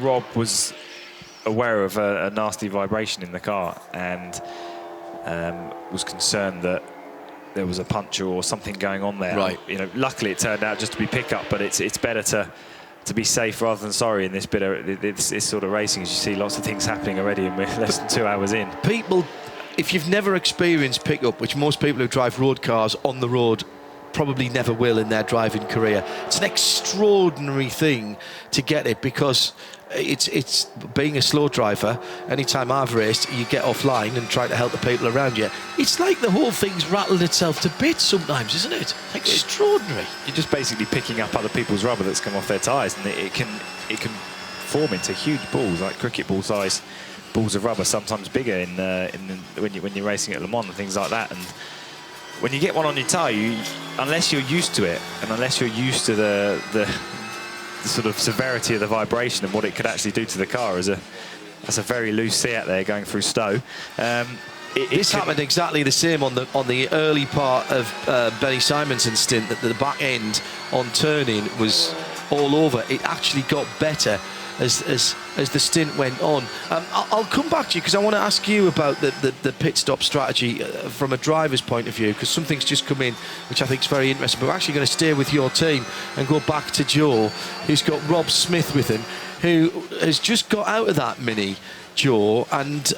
Rob was aware of a nasty vibration in the car and was concerned that there was a puncture or something going on there. Right. You know, luckily it turned out just to be pickup, but it's better to be safe rather than sorry in this bit of this sort of racing, as you see lots of things happening already, and we're less than 2 hours in. People, if you've never experienced pickup, which most people who drive road cars on the road probably never will in their driving career, it's an extraordinary thing to get it, because it's being a slow driver, anytime I've raced, you get offline and try to help the people around you. It's like the whole thing's rattled itself to bits sometimes, isn't it? Extraordinary. You're just basically picking up other people's rubber that's come off their tyres, and it can form into huge balls, like cricket ball size balls of rubber, sometimes bigger when you're racing at Le Mans and things like that. And when you get one on your tyre, unless you're used to it, and unless you're used to the sort of severity of the vibration and what it could actually do to the car, that's a very loose Seat there going through Stowe. This happened exactly the same on the early part of Benny Simonson's stint, that the back end on turning was all over. It actually got better as the stint went on. I'll come back to you, because I want to ask you about the pit stop strategy from a driver's point of view, because something's just come in which I think is very interesting. But we're actually going to stay with your team and go back to Joe, who's got Rob Smith with him, who has just got out of that Mini, Joe, and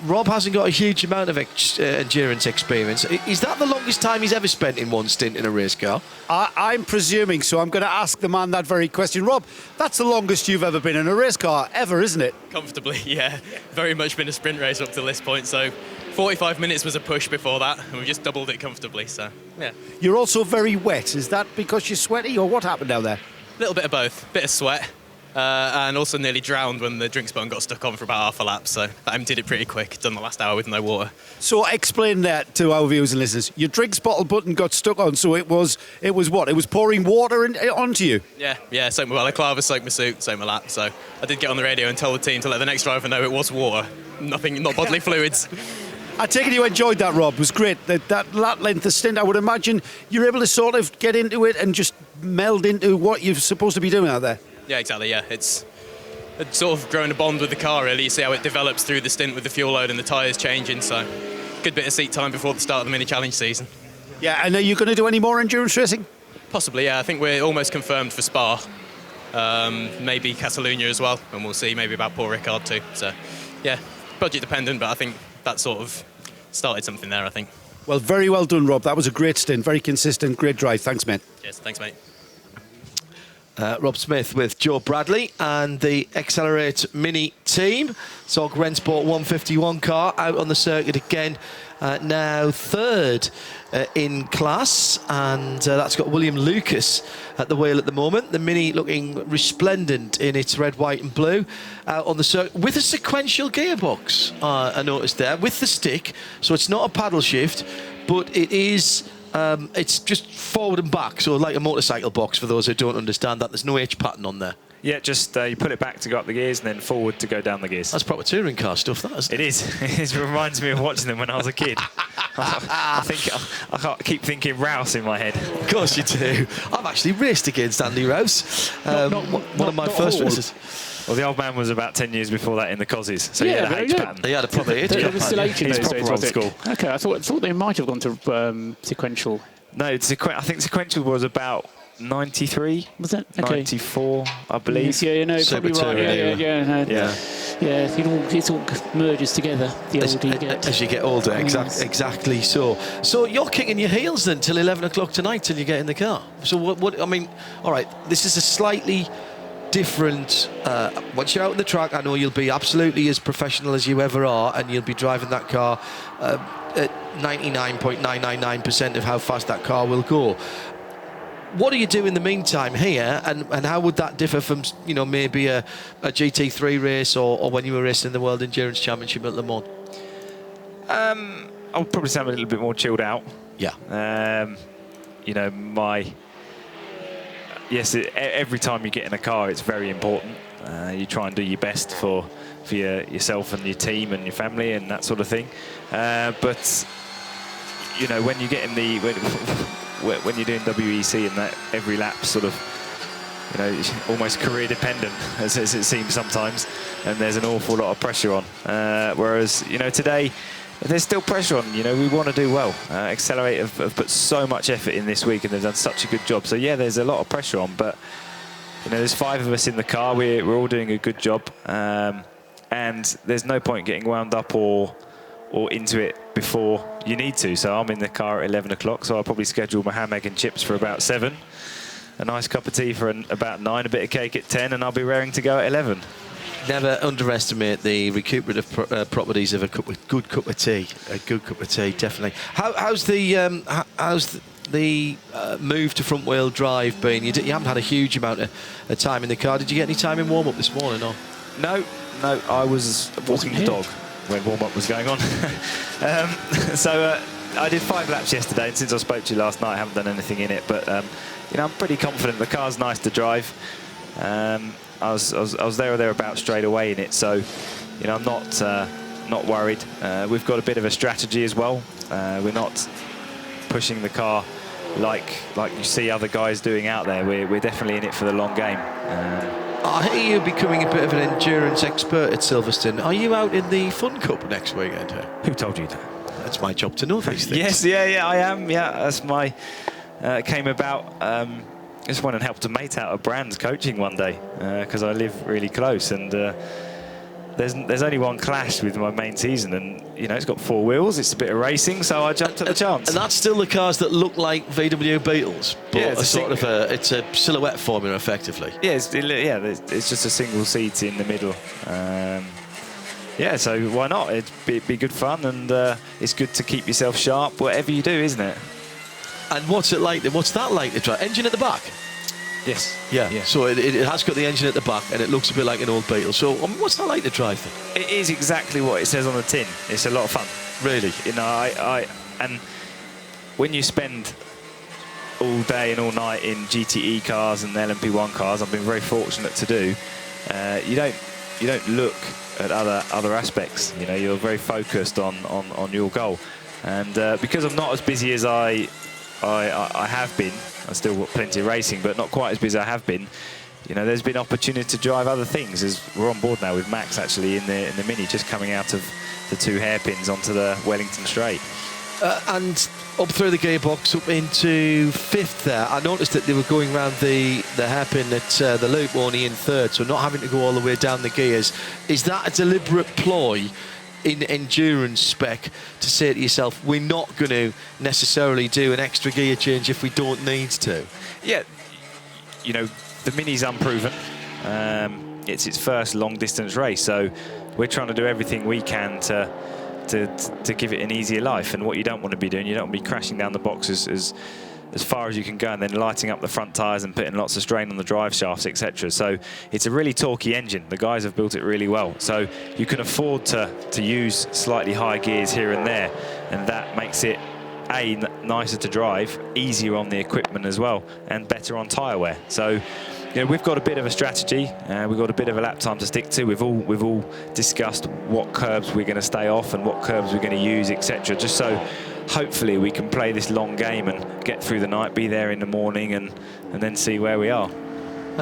Rob hasn't got a huge amount of endurance experience. Is that the longest time he's ever spent in one stint in a race car? I'm presuming, so I'm going to ask the man that very question. Rob, that's the longest you've ever been in a race car, ever, isn't it? Comfortably, yeah. Very much been a sprint race up to this point, so 45 minutes was a push before that, and we just doubled it comfortably, so, yeah. You're also very wet. Is that because you're sweaty, or what happened down there? A little bit of both. Bit of sweat, and also nearly drowned when the drinks button got stuck on for about half a lap, so that emptied it pretty quick. Done the last hour with no water. So explain that to our viewers and listeners. Your drinks bottle button got stuck on, so it was what? It was pouring water onto you? Yeah, soaked my balaclava, soaked my suit, soaked my lap, so I did get on the radio and tell the team to let the next driver know it was water. Nothing, not bodily fluids. I take it you enjoyed that, Rob. It was great. That lap length of stint, I would imagine you're able to sort of get into it and just meld into what you're supposed to be doing out there. Yeah, exactly, yeah. It's sort of growing a bond with the car, really. You see how it develops through the stint with the fuel load and the tyres changing, so good bit of seat time before the start of the mini challenge season. Yeah, and are you going to do any more endurance racing? Possibly, yeah. I think we're almost confirmed for Spa. Maybe Catalunya as well, and we'll see maybe about Paul Ricard too. So, yeah, budget dependent, but I think that sort of started something there, I think. Well, very well done, Rob. That was a great stint, very consistent, great drive. Thanks, mate. Cheers, thanks, mate. Rob Smith with Joe Bradley and the Accelerate Mini team. Zog Rennsport 151 car out on the circuit again, now third in class, and that's got William Lucas at the wheel at the moment. The Mini looking resplendent in its red, white and blue out on the circuit with a sequential gearbox, I noticed there, with the stick, so it's not a paddle shift, but it is it's just forward and back, so like a motorcycle box for those who don't understand that. There's no H pattern on there. Yeah, just you put it back to go up the gears and then forward to go down the gears. That's proper touring car stuff, that, isn't it? It is. It reminds me of watching them when I was a kid. I think I can't keep thinking Rouse in my head. Of course you do. I've actually raced against Andy Rouse. One of my first races. Well, the old man was about 10 years before that in the Cozzies, so he had a H pattern. He had a proper H pattern. There was still H in He's those proper days, old was it? school. Okay, I thought they might have gone to sequential. No, I think sequential was about 93. Was it? Okay. 94, I believe. Yeah, no, probably right. Yeah. It all merges together. The older you get. As you get older, exactly so. So you're kicking your heels then till 11 o'clock tonight till you get in the car. So what? I mean, all right, this is a slightly different. Once you're out on the track, I know you'll be absolutely as professional as you ever are, and you'll be driving that car at 99.999% of how fast that car will go. What do you do in the meantime here, and how would that differ from, you know, maybe a GT3 race or when you were racing in the World Endurance Championship at Le Mans? I would probably say I'm a little bit more chilled out. Yeah. you know, every time you get in a car, it's very important. You try and do your best for yourself and your team and your family and that sort of thing. But you know, when you get in when you're doing WEC and that every lap sort of, you know, almost career dependent as it seems sometimes, and there's an awful lot of pressure on. Whereas, you know, today there's still pressure on. You know, we want to do well. Accelerate have put so much effort in this week, and they've done such a good job. So yeah, there's a lot of pressure on, but you know, there's 5 of us in the car. We're all doing a good job, and there's no point getting wound up or into it before you need to. So I'm in the car at 11 o'clock, so I'll probably schedule my ham, egg and chips for about 7, a nice cup of tea for about 9, a bit of cake at 10, and I'll be raring to go at 11. Never underestimate the recuperative properties of a good cup of tea. A good cup of tea, definitely. How's the move to front-wheel drive been? You haven't had a huge amount of time in the car. Did you get any time in warm-up this morning? Or? No, I was walking the dog when warm-up was going on. So I did 5 laps yesterday, and since I spoke to you last night, I haven't done anything in it. But you know, I'm pretty confident. The car's nice to drive. I was there or thereabouts straight away in it, so you know, I'm not worried. We've got a bit of a strategy as well. We're not pushing the car like you see other guys doing out there. We're definitely in it for the long game. I hear you becoming a bit of an endurance expert at Silverstone. Are you out in the Fun Cup next weekend? Who told you that? That's my job to know these things. Yes, yeah, I am. Yeah, that's my came about. Just went and helped a mate out of Brands coaching one day because I live really close, and there's only one clash with my main season, and you know, it's got 4 wheels, it's a bit of racing, so I jumped at the chance. And that's still the cars that look like VW Beetles, but yeah, it's a silhouette formula effectively. Yeah, it's just a single seat in the middle. Yeah, so why not? It'd be good fun, and it's good to keep yourself sharp, whatever you do, isn't it? And what's that like to drive? Engine at the back? Yes. Yeah. So it has got the engine at the back, and it looks a bit like an old Beetle. So what's that like to drive then? It is exactly what it says on the tin. It's a lot of fun. Really? You know, and when you spend all day and all night in GTE cars and LMP1 cars, I've been very fortunate to do. You don't look at other aspects. You know, you're very focused on your goal. And because I'm not as busy as I have been, I still got plenty of racing, but not quite as busy as I have been. You know, there's been opportunity to drive other things, as we're on board now with Max actually in the Mini, just coming out of the 2 hairpins onto the Wellington Straight. And up through the gearbox, up into 5th there. I noticed that they were going around the hairpin at the loop only in 3rd, so not having to go all the way down the gears. Is that a deliberate ploy in endurance spec to say to yourself, we're not going to necessarily do an extra gear change if we don't need to? Yeah, you know, the Mini's unproven. It's its first long distance race, so we're trying to do everything we can to give it an easier life. And what you don't want to be doing, you don't want to be crashing down the boxes as far as you can go, and then lighting up the front tyres and putting lots of strain on the drive shafts, etc. So it's a really torquey engine. The guys have built it really well. So you can afford to use slightly high gears here and there, and that makes it nicer to drive, easier on the equipment as well, and better on tyre wear. So you know, we've got a bit of a strategy. We've got a bit of a lap time to stick to. We've all discussed what curbs we're going to stay off and what curbs we're going to use, etc. Just so hopefully we can play this long game and get through the night, be there in the morning, and then see where we are.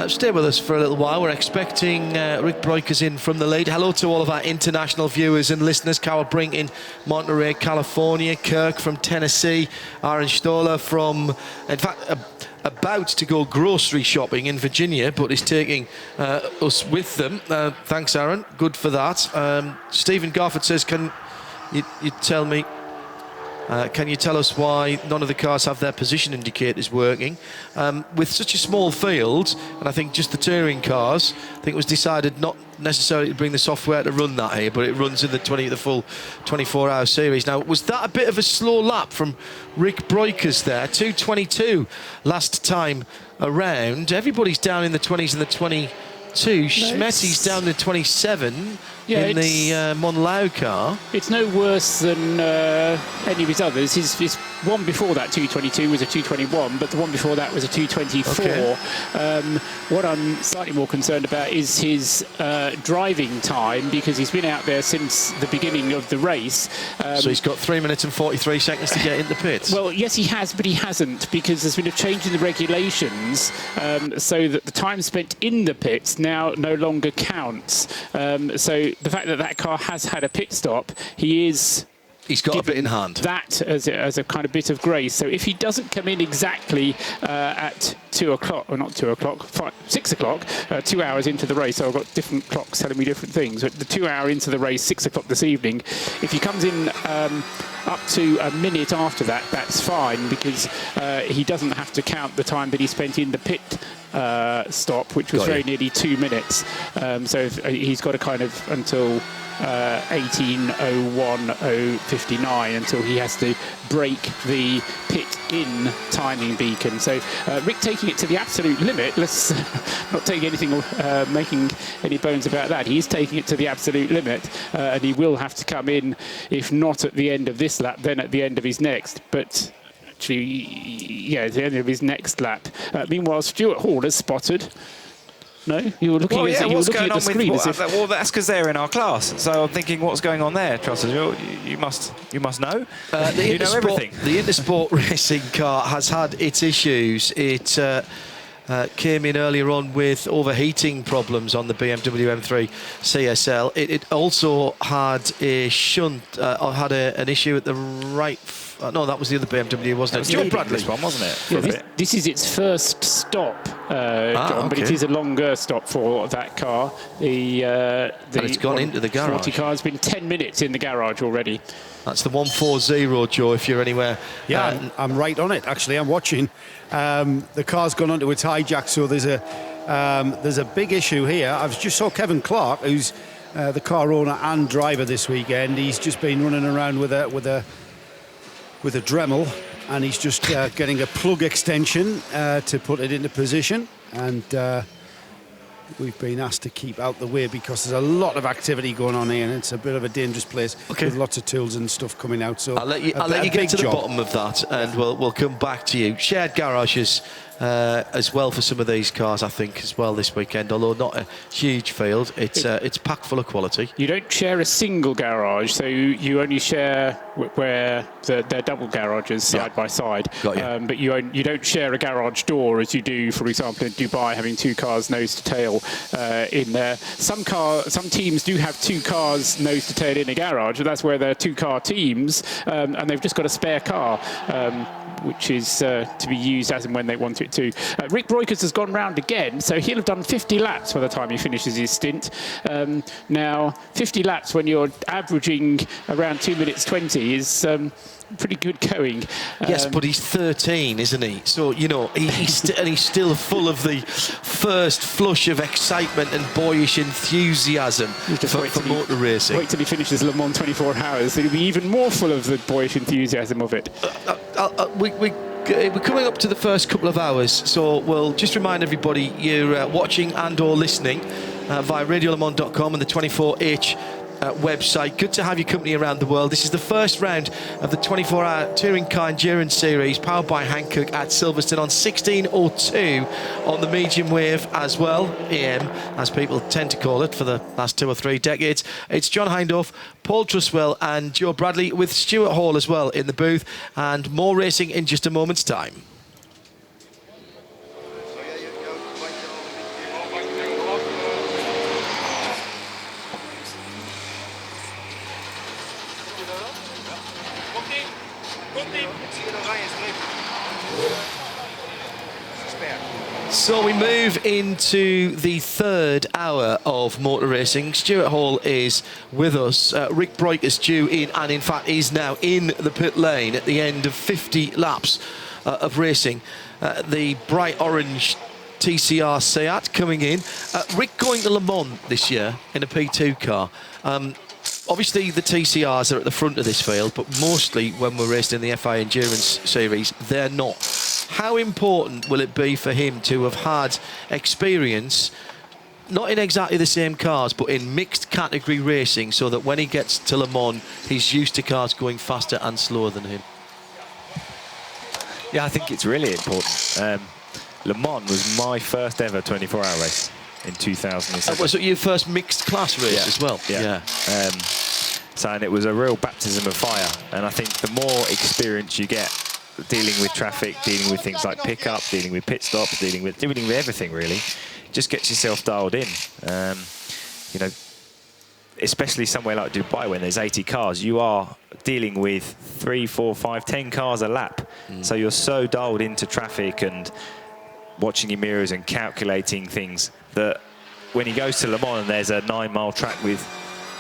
Stay with us for a little while. We're expecting Rick Breukers in from the lead. Hello to all of our international viewers and listeners. Carol Brink in Monterey, California. Kirk from Tennessee. Aaron Stoller from, in fact, about to go grocery shopping in Virginia, but is taking us with them. Thanks, Aaron. Good for that. Stephen Garford says, can you tell me, can you tell us why none of the cars have their position indicators working? With such a small field, and I think just the touring cars, I think it was decided not necessarily to bring the software to run that here, but it runs in the full 24-hour series. Now, was that a bit of a slow lap from Rick Breukers there? 2:22 last time around. Everybody's down in the 20s and the 22. Schmetti's down to 27 in the Monlau car. It's no worse than any of his others. His one before that 222 was a 221, but the one before that was a 224. Okay. What I'm slightly more concerned about is his driving time, because he's been out there since the beginning of the race. So he's got 3 minutes and 43 seconds to get in the pits. Well, yes, he has, but he hasn't, because there's been a change in the regulations so that the time spent in the pits now no longer counts. So the fact that that car has had a pit stop, he's got a bit in hand. That as a kind of bit of grace. So if he doesn't come in exactly at 2 o'clock, or not 2 o'clock, 6 o'clock, 2 hours into the race, so I've got different clocks telling me different things, but the 2 hour into the race, 6 o'clock this evening, if he comes in up to a minute after that, that's fine, because he doesn't have to count the time that he spent in the pit stop, which was very nearly 2 minutes. So he's got a kind of until 18:01:59 until he has to break the pit in timing beacon. So Rick taking it to the absolute limit. Let's not take anything, making any bones about that. He's taking it to the absolute limit, and he will have to come in, if not at the end of this lap, then at the end of his next. But actually, yeah, at the end of his next lap. Meanwhile, Stuart Hall has spotted. No, you were looking at what's looking going at the on screen. with well, that's because they're in our class. So I'm thinking, what's going on there, Trossers? You must know. You know everything. The Intersport racing car has had its issues. It came in earlier on with overheating problems on the BMW M3 CSL. It also had a shunt, had an issue at the right. No, that was the other BMW, wasn't it? Stuart Bradley, this one, wasn't it? Yeah, this is its first stop, John, but it is a longer stop for that car. And it's gone into the garage. 40 car has been 10 minutes in the garage already. That's the 140, Joe, if you're anywhere. Yeah, I'm right on it, actually. I'm watching. The car's gone onto its hijack, so there's a big issue here. I just saw Kevin Clark, who's the car owner and driver this weekend. He's just been running around with a Dremel, and he's just getting a plug extension to put it into position, and we've been asked to keep out the way because there's a lot of activity going on here, and it's a bit of a dangerous place with lots of tools and stuff coming out. So I'll let you get to the bottom of that, and we'll come back to you. Shared garages as well for some of these cars, I think, as well this weekend, although not a huge field. It's packed full of quality. You don't share a single garage, so you only share where they're double garages side by side. But you don't share a garage door as you do, for example, in Dubai, having two cars nose to tail in there. Some teams do have two cars nose to tail in a garage, but that's where they're two-car teams, and they've just got a spare car. Which is to be used as and when they want it to. Rick Broikers has gone round again, so he'll have done 50 laps by the time he finishes his stint. Now, 50 laps when you're averaging around 2 minutes 20 is pretty good going. Yes, but he's 13, isn't he? So, you know, he's still full of the first flush of excitement and boyish enthusiasm for motor racing. Wait till he finishes Le Mans 24 hours. He'll be even more full of the boyish enthusiasm of it. We're coming up to the first couple of hours, so we'll just remind everybody you're watching and or listening via radiolemans.com and the 24H website. Good to have your company around the world. This is the first round of the 24-hour Touring Car Endurance Series powered by Hankook at Silverstone on 16:02 on the medium wave as well, AM as people tend to call it for the last 2 or 3 decades. It's John Hindhaugh, Paul Truswell and Joe Bradley with Stuart Hall as well in the booth, and more racing in just a moment's time. So we move into the third hour of motor racing. Stuart Hall is with us. Rick Broikers due in, and in fact is now in the pit lane at the end of 50 laps of racing. The bright orange TCR Seat coming in. Rick going to Le Mans this year in a P2 car. Obviously, the TCRs are at the front of this field, but mostly when we're racing in the FI Endurance Series, they're not. How important will it be for him to have had experience, not in exactly the same cars, but in mixed category racing, so that when he gets to Le Mans, he's used to cars going faster and slower than him? Yeah, I think it's really important. Le Mans was my first ever 24-hour race in 2007. Was it your first mixed class race as well? Yeah. And it was a real baptism of fire. And I think the more experience you get dealing with traffic, dealing with things like pickup, dealing with pit stops, dealing with everything really, just gets yourself dialed in. You know, especially somewhere like Dubai when there's 80 cars, you are dealing with 3, 4, 5, 10 cars a lap. So you're so dialed into traffic and watching your mirrors and calculating things that when he goes to Le Mans and there's a 9-mile track with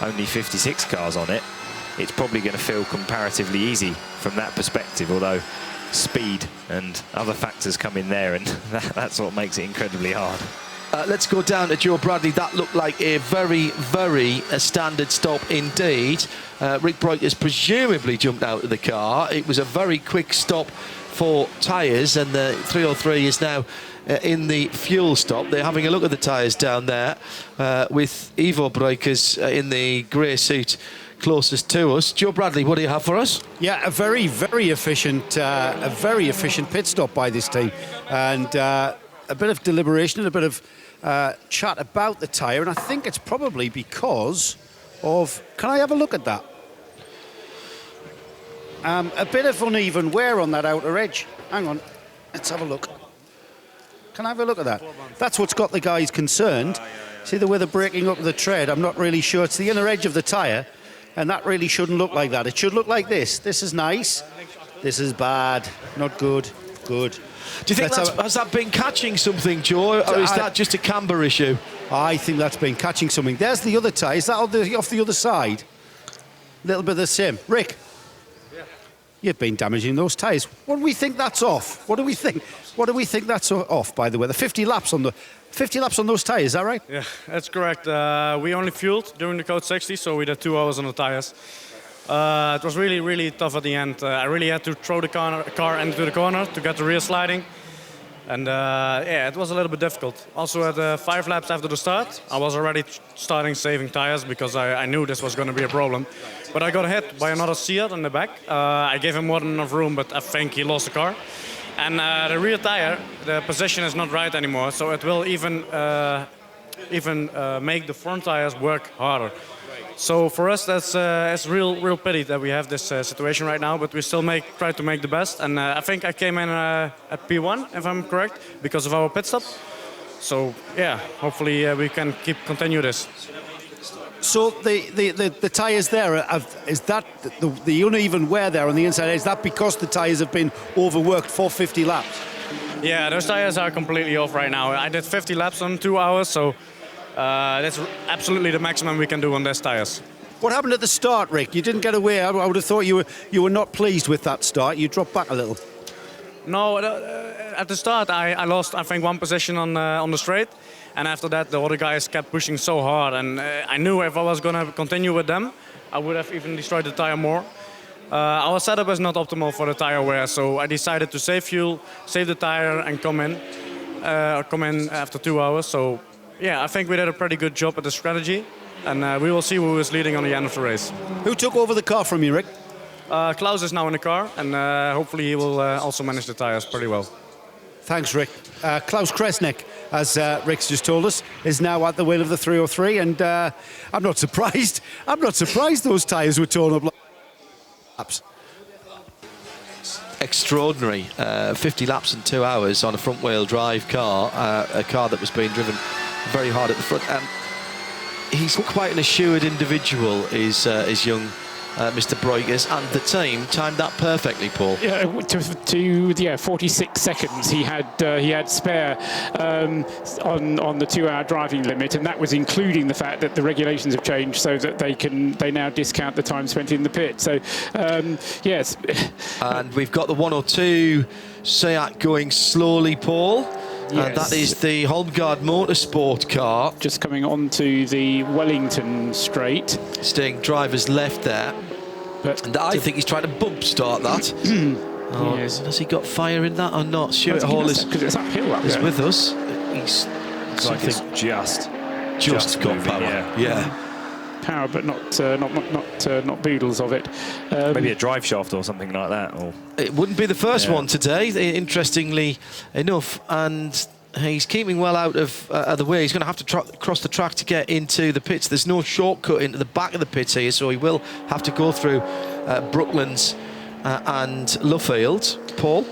only 56 cars on it, it's probably going to feel comparatively easy from that perspective, although speed and other factors come in there, and that's what makes it incredibly hard. Let's go down to Joe Bradley. That looked like a very, very standard stop indeed. Rick Breukers presumably jumped out of the car. It was a very quick stop for tyres, and the 303 is now in the fuel stop. They're having a look at the tyres down there with Ivo Breukers in the grey suit closest to us. Joe Bradley, what do you have for us? Yeah, a very, very efficient pit stop by this team, and a bit of deliberation and a bit of chat about the tyre, and I think it's probably because of... Can I have a look at that? A bit of uneven wear on that outer edge. Hang on, let's have a look. Can I have a look at that? That's what's got the guys concerned. See the way they're breaking up the tread? I'm not really sure. It's the inner edge of the tyre, and that really shouldn't look like that. It should look like this. This is nice. This is bad. Not good. Good. Do you think has that been catching something, Joe, or is that just a camber issue? I think that's been catching something. There's the other tyre. Is that off the other side? A little bit the same. Rick? You've been damaging those tyres. What do we think that's off? What do we think? What do we think that's off, by the way? The 50 laps on those tyres, is that right? Yeah, that's correct. We only fueled during the Code 60, so we did 2 hours on the tyres. It was really, really tough at the end. I really had to throw the car into the corner to get the rear sliding. And yeah, it was a little bit difficult. Also at 5 laps after the start, I was already starting saving tyres because I knew this was going to be a problem. But I got hit by another Seat in the back. I gave him more than enough room, but I think he lost the car. And the rear tyre, the position is not right anymore, so it will even make the front tyres work harder. So for us, that's it's real pity that we have this situation right now, but we still try to make the best. And I think I came in at P1, if I'm correct, because of our pit stop. So yeah, hopefully we can continue this. So the tyres there, is that the uneven wear there on the inside, is that because the tyres have been overworked for 50 laps? Yeah, those tyres are completely off right now. I did 50 laps on 2 hours, so that's absolutely the maximum we can do on these tyres. What happened at the start, Rick? You didn't get away. I would have thought you were not pleased with that start. You dropped back a little. No, at the start I lost, I think, 1 position on the straight. And after that, the other guys kept pushing so hard. And I knew if I was going to continue with them, I would have even destroyed the tyre more. Our setup is not optimal for the tyre wear, so I decided to save fuel, save the tyre, and come in after 2 hours. So yeah, I think we did a pretty good job at the strategy. And we will see who is leading on the end of the race. Who took over the car from you, Rick? Klaus is now in the car, and hopefully he will also manage the tyres pretty well. Thanks, Rick. Klaus Kresnik, as Rick's just told us, is now at the wheel of the 303, and I'm not surprised. I'm not surprised those tyres were torn up. Laps. Extraordinary. 50 laps in 2 hours on a front-wheel drive car, a car that was being driven very hard at the front. He's quite an assured individual, is young Mr. Breukers, and the team timed that perfectly, Paul. Yeah, to 46 seconds he had spare on the 2 hour driving limit, and that was including the fact that the regulations have changed so that they now discount the time spent in the pit. So yes. And we've got the 102 Seat going slowly, Paul. Yes. And that is the Holmgard Motorsport car. Just coming onto the Wellington straight. Staying driver's left there. And I think he's trying to bump start that. Yes. Has he got fire in that or not? Stuart Hall is with us. He's like it's just got power. Yeah. power, but not boodles of it. Maybe a drive shaft or something like that. Or it wouldn't be the first one today, interestingly enough, and he's keeping well out of the way. He's going to have to cross the track to get into the pits. There's no shortcut into the back of the pits here, so he will have to go through Brooklands and Luffield. Paul?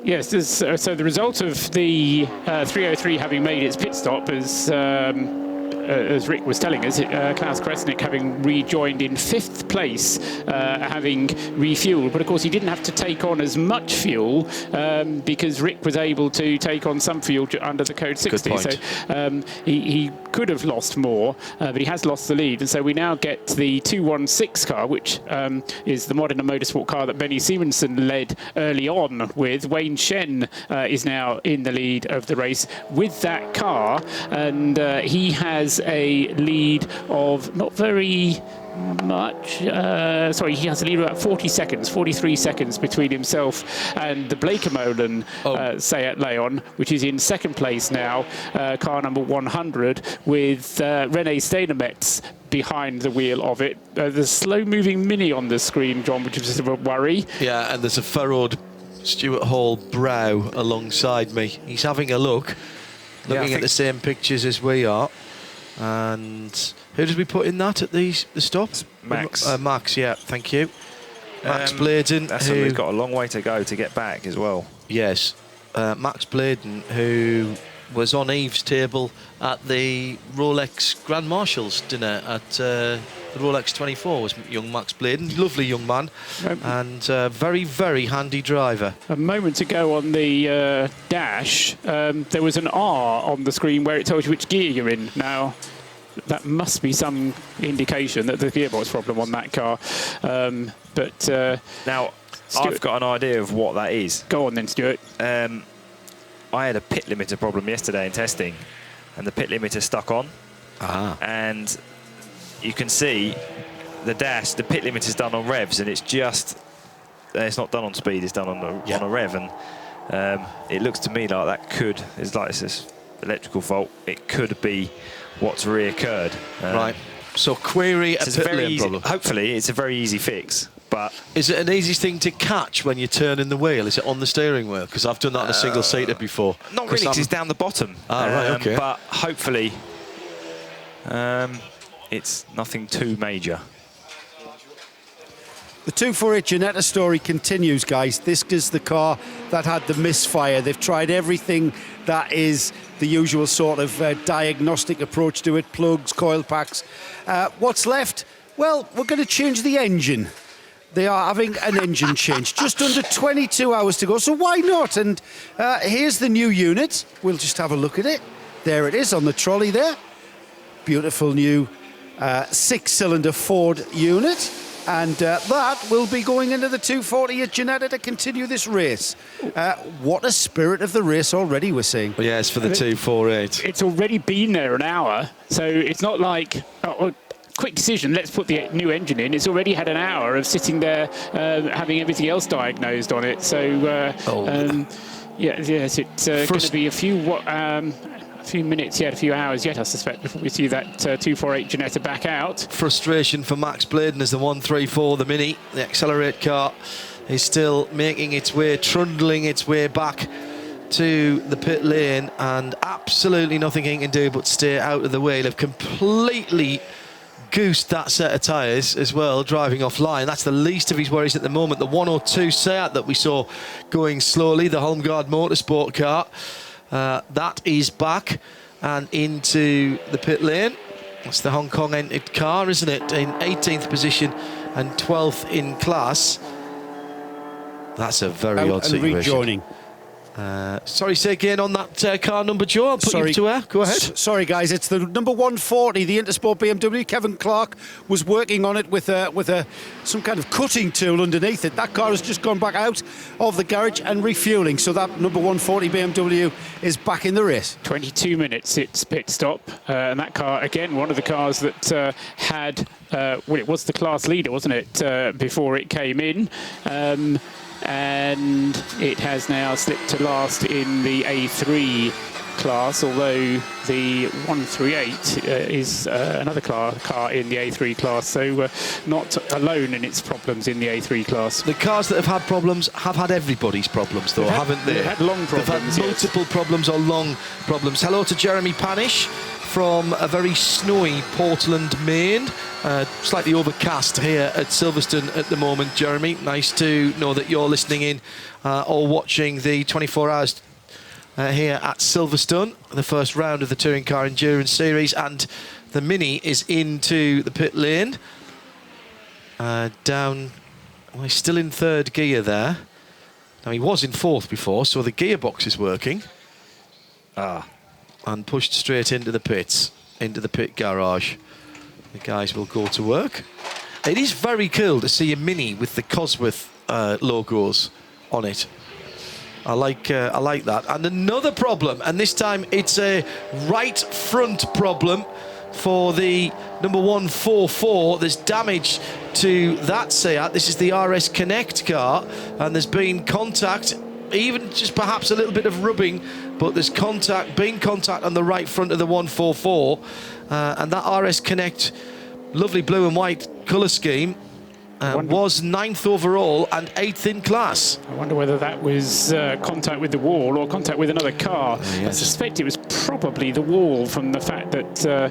Yes, so the result of the 303 having made its pit stop is, as Rick was telling us, Klaus Kresnik having rejoined in 5th place, having refueled. But of course, he didn't have to take on as much fuel because Rick was able to take on some fuel under the code 60. So he could have lost more, but he has lost the lead. And so we now get the 216 car, which is the Modena Motorsport car that Benny Simonsen led early on with. Wayne Shen is now in the lead of the race with that car, and he has a lead of not very much. Sorry, he has a lead of about 40 seconds, 43 seconds between himself and the Blakemolen Seat Leon, which is in 2nd place now, car number 100, with René Steinemetz behind the wheel of it. There's slow-moving Mini on the screen, John, which is a bit of a worry. Yeah, and there's a furrowed Stuart Hall brow alongside me. He's having a look, looking at the same pictures as we are. And who did we put in that at the stop? Max. Max, yeah, thank you. Max Bladen. He's got a long way to go to get back as well. Yes, Max Bladen, who was on Eve's table at the Rolex Grand Marshals dinner at the Rolex 24, was young Max Bladen. Lovely young man, and very, very handy driver. A moment ago on the dash, there was an R on the screen where it tells you which gear you're in. Now, that must be some indication that the gearbox problem on that car. Now, Stuart, I've got an idea of what that is. Go on then, Stuart. I had a pit limiter problem yesterday in testing, and the pit limiter stuck on. And you can see the dash, the pit limiter's done on revs, and it's not done on speed, it's done on a rev. And it looks to me like it's this electrical fault. It could be what's reoccurred. Right. So query a pit lane problem. Hopefully, it's a very easy fix. But is it an easy thing to catch when you're turning the wheel? Is it on the steering wheel? Because I've done that on a single-seater before. Not really, because it's down the bottom. Right, okay. But hopefully, it's nothing too major. The 248 Ginetta story continues, guys. This is the car that had the misfire. They've tried everything that is the usual sort of diagnostic approach to it, plugs, coil packs. What's left? Well, we're going to change the engine. They are having an engine change. Just under 22 hours to go, so why not? And here's the new unit. We'll just have a look at it. There it is on the trolley there. Beautiful new 6-cylinder Ford unit. And that will be going into the 240 at Ginetta to continue this race. What a spirit of the race already we're seeing. Well, yeah, it's for the 248. It's already been there an hour, so it's not like... quick decision, let's put the new engine in. It's already had an hour of sitting there having everything else diagnosed on it. So, yes, it's going to be a few minutes yet, a few hours yet, I suspect, before we see that 248 Ginetta back out. Frustration for Max Bladen as the 134, the Mini, the Accelerate car, is still making its way, trundling its way back to the pit lane, and absolutely nothing he can do but stay out of the way. They've completely goosed that set of tyres as well, driving offline. That's the least of his worries at the moment. The 102 Seat that we saw going slowly, the Holmgard Motorsport car, that is back and into the pit lane. That's the Hong Kong entered car, isn't it? In 18th position and 12th in class. That's a very odd situation. Rejoining. Sorry, say again on that car number, Joe. I'll put you to air. Go ahead. Sorry, guys. It's the number 140, the Intersport BMW. Kevin Clark was working on it with some kind of cutting tool underneath it. That car has just gone back out of the garage and refueling. So that number 140 BMW is back in the race. 22 minutes its pit stop. And that car, again, one of the cars that had... well, it was the class leader, wasn't it, before it came in. And it has now slipped to last in the A3 class, although the 138 is another car in the A3 class, so not alone in its problems in the A3 class. The cars that have had problems have had everybody's problems, though, haven't they? They've had long problems. They've had multiple problems or long problems. Hello to Jeremy Panish from a very snowy Portland, Maine. Slightly overcast here at Silverstone at the moment, Jeremy. Nice to know that you're listening in or watching the 24 hours here at Silverstone, the first round of the Touring Car Endurance Series, and the Mini is into the pit lane. Down, well, he's still in third gear there. Now, he was in fourth before, so the gearbox is working. And pushed straight into the pits, into the pit garage. The guys will go to work. It is very cool to see a Mini with the Cosworth logos on it. I like that. And another problem, and this time it's a right front problem for the number 144. There's damage to that Seat. This is the RS Connect car, and there's been contact, even just perhaps a little bit of rubbing, but there's been contact on the right front of the 144, and that RS Connect, lovely blue and white colour scheme, was 9th overall and 8th in class. I wonder whether that was contact with the wall or contact with another car. Yes. I suspect it was probably the wall, from the fact that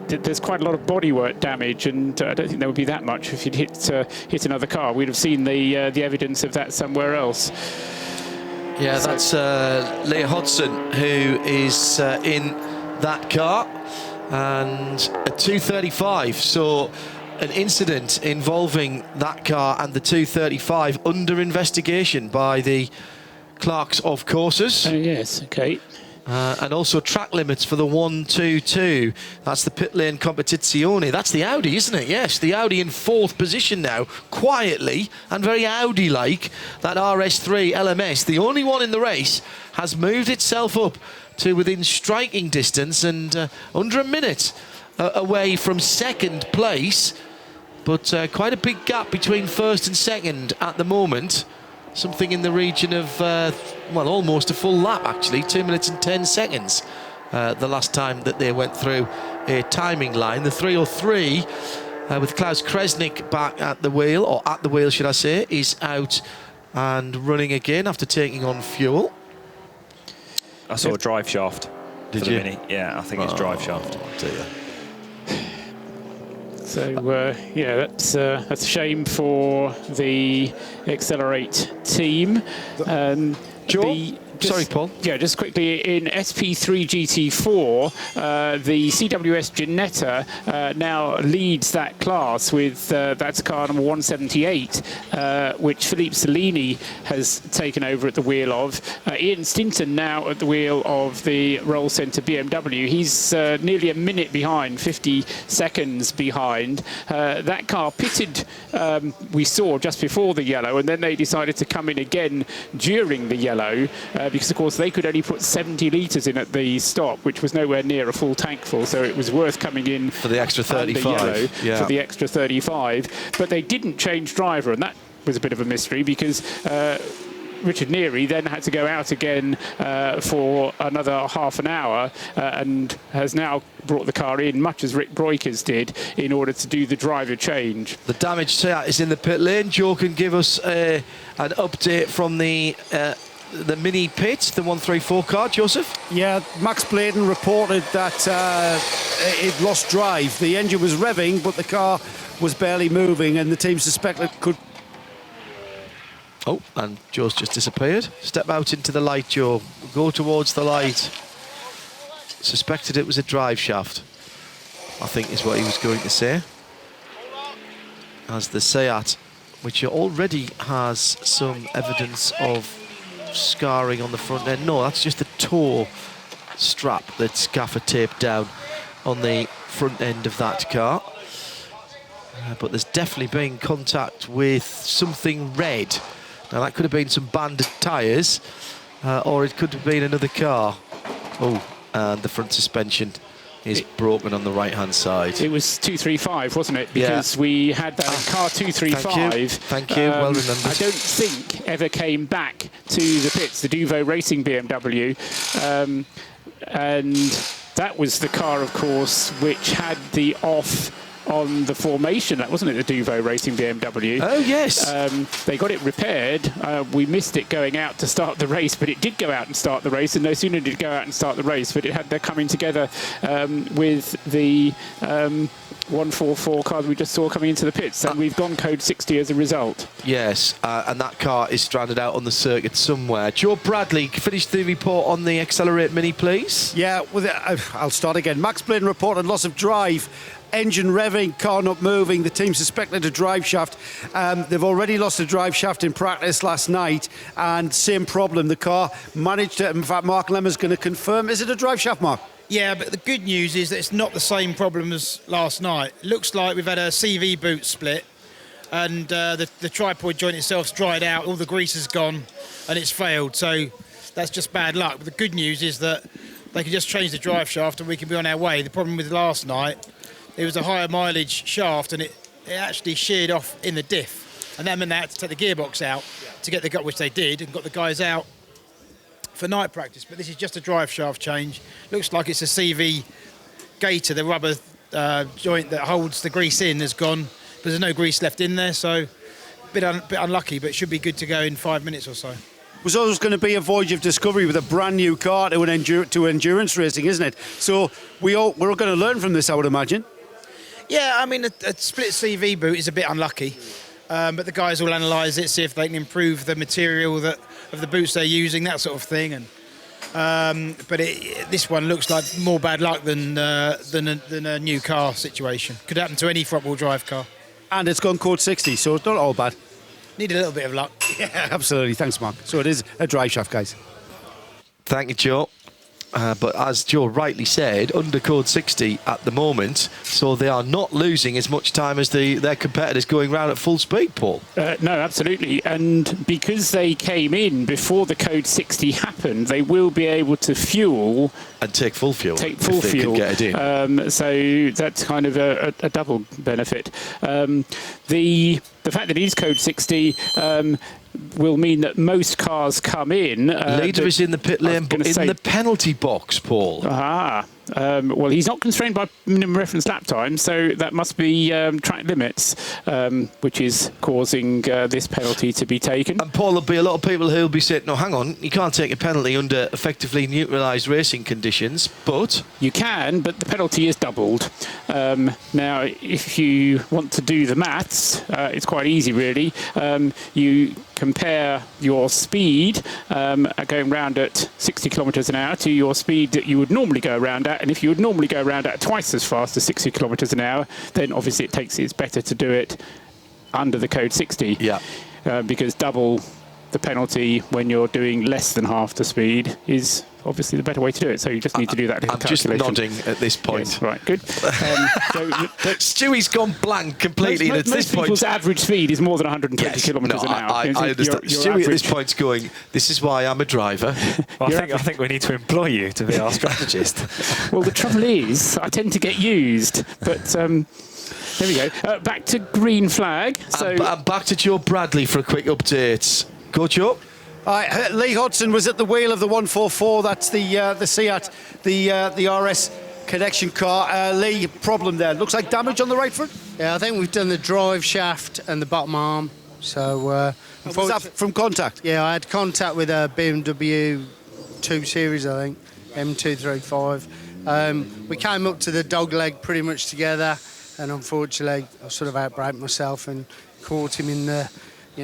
there's quite a lot of bodywork damage, and I don't think there would be that much if you'd hit another car. We'd have seen the evidence of that somewhere else. Yeah, that's Leah Hodson who is in that car, and a 235. So an incident involving that car and the 235 under investigation by the clerks of courses. Oh, yes, okay. And also track limits for the 122. That's the pit lane competizione. That's the Audi, isn't it? Yes, the Audi in fourth position now, quietly and very Audi-like. That RS3 LMS, the only one in the race, has moved itself up to within striking distance and under a minute away from second place. But quite a big gap between first and second at the moment. Something in the region of, well, almost a full lap, actually. 2 minutes and 10 seconds the last time that they went through a timing line. The 303, with Klaus Kresnik back at the wheel, or at the wheel, should I say, is out and running again after taking on fuel. I saw a drive shaft. Did for you? The Mini. Yeah, I think it's drive shaft. Dear. So yeah, that's a shame for the Accelerate team. Joe? Sorry, Paul. Yeah, just quickly, in SP3 GT4, the CWS Ginetta now leads that class with, that's car number 178, which Philippe Cellini has taken over at the wheel of. Ian Stinton now at the wheel of the Roll Centre BMW. He's nearly a minute behind, 50 seconds behind. That car pitted, we saw just before the yellow, and then they decided to come in again during the yellow, because of course they could only put 70 litres in at the stop, which was nowhere near a full tank full, so it was worth coming in for the extra 35. Yellow, yeah. For the extra 35, but they didn't change driver, and that was a bit of a mystery, because Richard Neary then had to go out again for another half an hour and has now brought the car in, much as Rick Broikers did, in order to do the driver change. The damaged Seat is in the pit lane. Joe can give us an update from the Mini pit, the 134 car. Joseph? Yeah, Max Bladen reported that it lost drive. The engine was revving, but the car was barely moving, and the team suspected could... Oh, and Joe's just disappeared. Step out into the light, Joe. Go towards the light. Suspected it was a drive shaft, I think is what he was going to say. As the Seat, which already has some evidence of scarring on the front end. No, that's just the toe strap that's gaffer taped down on the front end of that car. But there's definitely been contact with something red. Now that could have been some banded tyres, or it could have been another car. Oh, and the front suspension is broken on the right-hand side. It was 235, wasn't it? Because we had that car 235. Thank you. Well remembered. I don't think ever came back to the pits, the Duvo Racing BMW. And that was the car, of course, which had the off on the formation, that wasn't it, the Duvo Racing BMW? Oh, yes. They got it repaired. We missed it going out to start the race, but it did go out and start the race, and no sooner did it go out and start the race, but it had they're coming together with the 144 car that we just saw coming into the pits, and we've gone code 60 as a result. Yes, and that car is stranded out on the circuit somewhere. Joe Bradley, finish the report on the Accelerate Mini, please. Yeah, I'll start again. Max Blaine reported loss of drive. Engine revving, car not moving. The team suspected a drive shaft. They've already lost a drive shaft in practice last night, and same problem. The car managed to, in fact, Mark Lemmer's going to confirm. Is it a drive shaft, Mark? Yeah, but the good news is that it's not the same problem as last night. It looks like we've had a CV boot split, and the tripod joint itself's dried out, all the grease is gone, and it's failed. So that's just bad luck. But the good news is that they can just change the drive shaft and we can be on our way. The problem with last night, it was a higher mileage shaft, and it actually sheared off in the diff, and that meant they had to take the gearbox out to get the gut, which they did, and got the guys out for night practice. But this is just a drive shaft change. Looks like it's a CV gator. The rubber joint that holds the grease in has gone, but there's no grease left in there, so a bit unlucky, but it should be good to go in 5 minutes or so. Was always going to be a voyage of discovery with a brand new car to endurance racing, isn't it? So we're all going to learn from this, I would imagine. Yeah, I mean, a split CV boot is a bit unlucky, but the guys will analyse it, see if they can improve the material of the boots they're using, that sort of thing. And but this one looks like more bad luck than a new car situation. Could happen to any front-wheel drive car. And it's gone code 60, so it's not all bad. Need a little bit of luck. Yeah, absolutely. Thanks, Mark. So it is a drive shaft, guys. Thank you, Joe. But as Joe rightly said, under code 60 at the moment, so they are not losing as much time as their competitors going round at full speed, Paul. No, absolutely. And because they came in before the code 60 happened, they will be able to fuel. And take full fuel. Take full if fuel. They can get it in. So that's kind of a double benefit. The fact that it is code 60 will mean that most cars come in. Leader is in the pit lane, but in the penalty box, Paul. Well, he's not constrained by minimum reference lap time, so that must be track limits, which is causing this penalty to be taken. And Paul, there'll be a lot of people who'll be saying, no, hang on, you can't take a penalty under effectively neutralised racing conditions, but... You can, but the penalty is doubled. Now, if you want to do the maths, it's quite easy, really. You compare your speed going round at 60 kilometres an hour to your speed that you would normally go around at, and if you would normally go around at twice as fast as 60 kilometres an hour, then obviously it's better to do it under the code 60. Yeah. Because double the penalty when you're doing less than half the speed is obviously the better way to do it. So you just need to do that little calculation. I'm just nodding at this point. Yes, right, good. Stewie's gone blank completely. Most people's average speed is more than 120 kilometres an hour. I understand. Stewie at this point's going, this is why I'm a driver. Well, I think we need to employ you to be our strategist. Well, the trouble is, I tend to get used, but... there we go. Back to green flag. And back to Joe Bradley for a quick update. Go, Joe. Lee Hodgson was at the wheel of the 144. That's the Seat, the RS connection car. Lee, problem there. Looks like damage on the right front. Yeah, I think we've done the drive shaft and the bottom arm. So, was that from contact? Yeah, I had contact with a BMW 2 Series, I think, M235. We came up to the dog leg pretty much together, and unfortunately, I sort of outbraked myself and caught him in the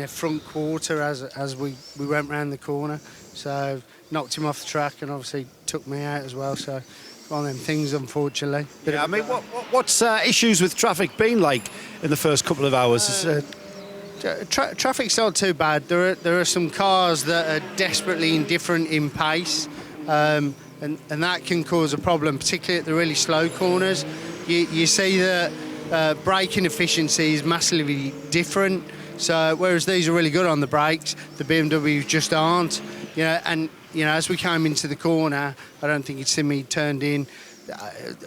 front quarter as we went round the corner. So knocked him off the track and obviously took me out as well. So one of them things, unfortunately. Yeah, I mean, what's issues with traffic been like in the first couple of hours? Traffic's not too bad. There are some cars that are desperately indifferent in pace, and that can cause a problem, particularly at the really slow corners. You see that braking efficiency is massively different. So whereas these are really good on the brakes, the BMWs just aren't. As we came into the corner, I don't think you'd see me turned in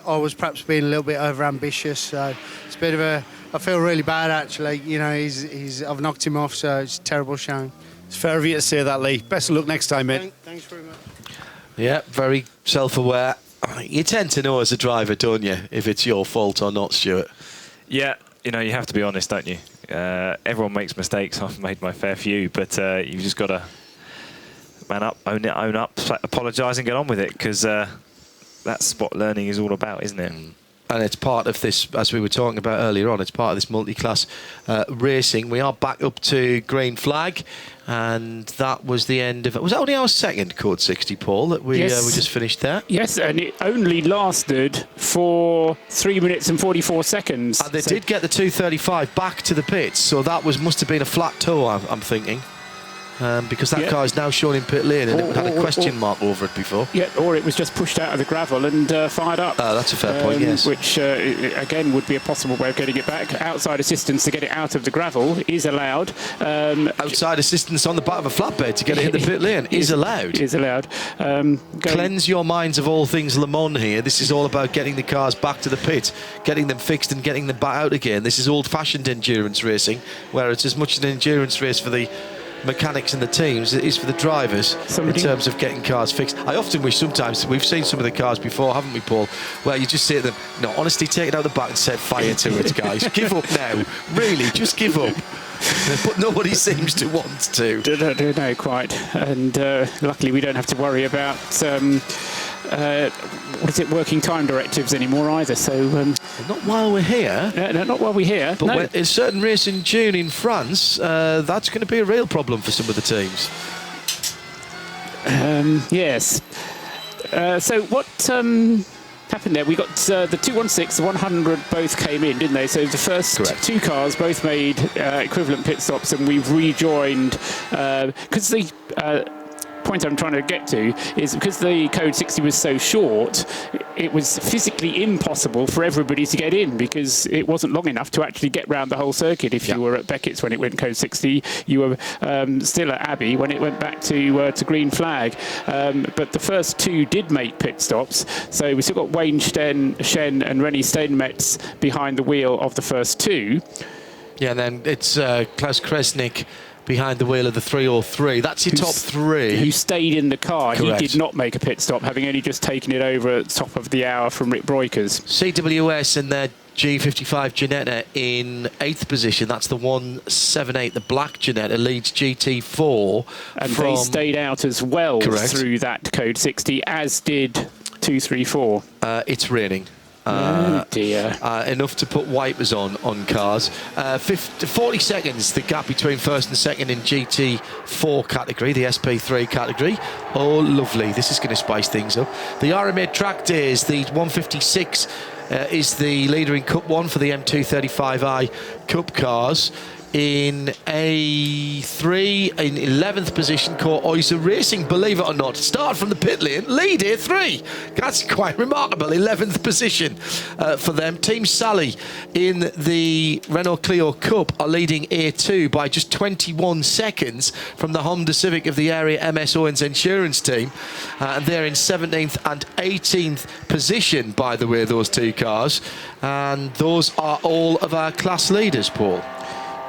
I was perhaps being a little bit over-ambitious. So it's a bit of a... I feel really bad, actually. You know, I've knocked him off, so it's a terrible shame. It's fair of you to say that, Lee. Best of luck next time, mate. Thanks very much. Yeah, very self-aware. You tend to know as a driver, don't you, if it's your fault or not, Stuart? Yeah, you know, you have to be honest, don't you? Everyone makes mistakes. I've made my fair few, but you've just got to man up, own up, apologise and get on with it, because that's what learning is all about, isn't it? And it's part of this, as we were talking about earlier on, it's part of this multi-class racing. We are back up to green flag, and that was the end of it. Was that only our second Code 60, Paul, that we just finished there? Yes, and it only lasted for 3 minutes and 44 seconds. And they did get the 235 back to the pits, so that must have been a flat toe, I'm thinking. Because that car is now shown in pit lane, and it had a question mark over it before. Yeah, or it was just pushed out of the gravel and fired up. That's a fair point, yes. Which, again, would be a possible way of getting it back. Outside assistance to get it out of the gravel is allowed. Outside assistance on the back of a flatbed to get it in the pit lane is allowed. Is allowed. Cleanse your minds of all things Le Mans here. This is all about getting the cars back to the pit, getting them fixed and getting them back out again. This is old-fashioned endurance racing, where it's as much an endurance race for the mechanics and the teams it is for the drivers in terms of getting cars fixed. I often wish sometimes, we've seen some of the cars before, haven't we, Paul, where you just say to them, no, honestly, take it out the back and set fire to it, guys. Give up now. Really, just give up. But nobody seems to want to. No, quite. And luckily we don't have to worry about working time directives anymore either. So not while we're here. No, not while we're here. But when a certain race in June in France, that's going to be a real problem for some of the teams. Yes. So what happened there? We got the 216, the 100 both came in, didn't they? So the first two cars both made equivalent pit stops, and we've rejoined because the point I'm trying to get to is because the Code 60 was so short, it was physically impossible for everybody to get in because it wasn't long enough to actually get round the whole circuit. If you were at Beckett's when it went Code 60, you were still at Abbey when it went back to green flag. But the first two did make pit stops, so we still got Wayne Shen and Rennie Steinmetz behind the wheel of the first two. Yeah, and then it's Klaus Kresnik behind the wheel of the 303. That's your top three. Who stayed in the car. Correct. He did not make a pit stop, having only just taken it over at the top of the hour from Rick Breukers. CWS and their G55 Ginetta in 8th position. That's the 178. The black Ginetta leads GT4. And they stayed out as well through that Code 60, as did 234. It's raining. Oh dear. Enough to put wipers on cars. 40 seconds the gap between first and second in GT4 category, the SP3 category. Oh, lovely. This is going to spice things up. The RMA Track Days, the 156 is the leader in Cup 1 for the M235i Cup cars. In A3, in 11th position, Core Oyster Racing, believe it or not. Start from the pit lane, lead A3. That's quite remarkable. 11th position for them. Team Sally in the Renault Clio Cup are leading A2 by just 21 seconds from the Honda Civic of the area MS Owens Insurance team. And they're in 17th and 18th position, by the way, those two cars. And those are all of our class leaders, Paul.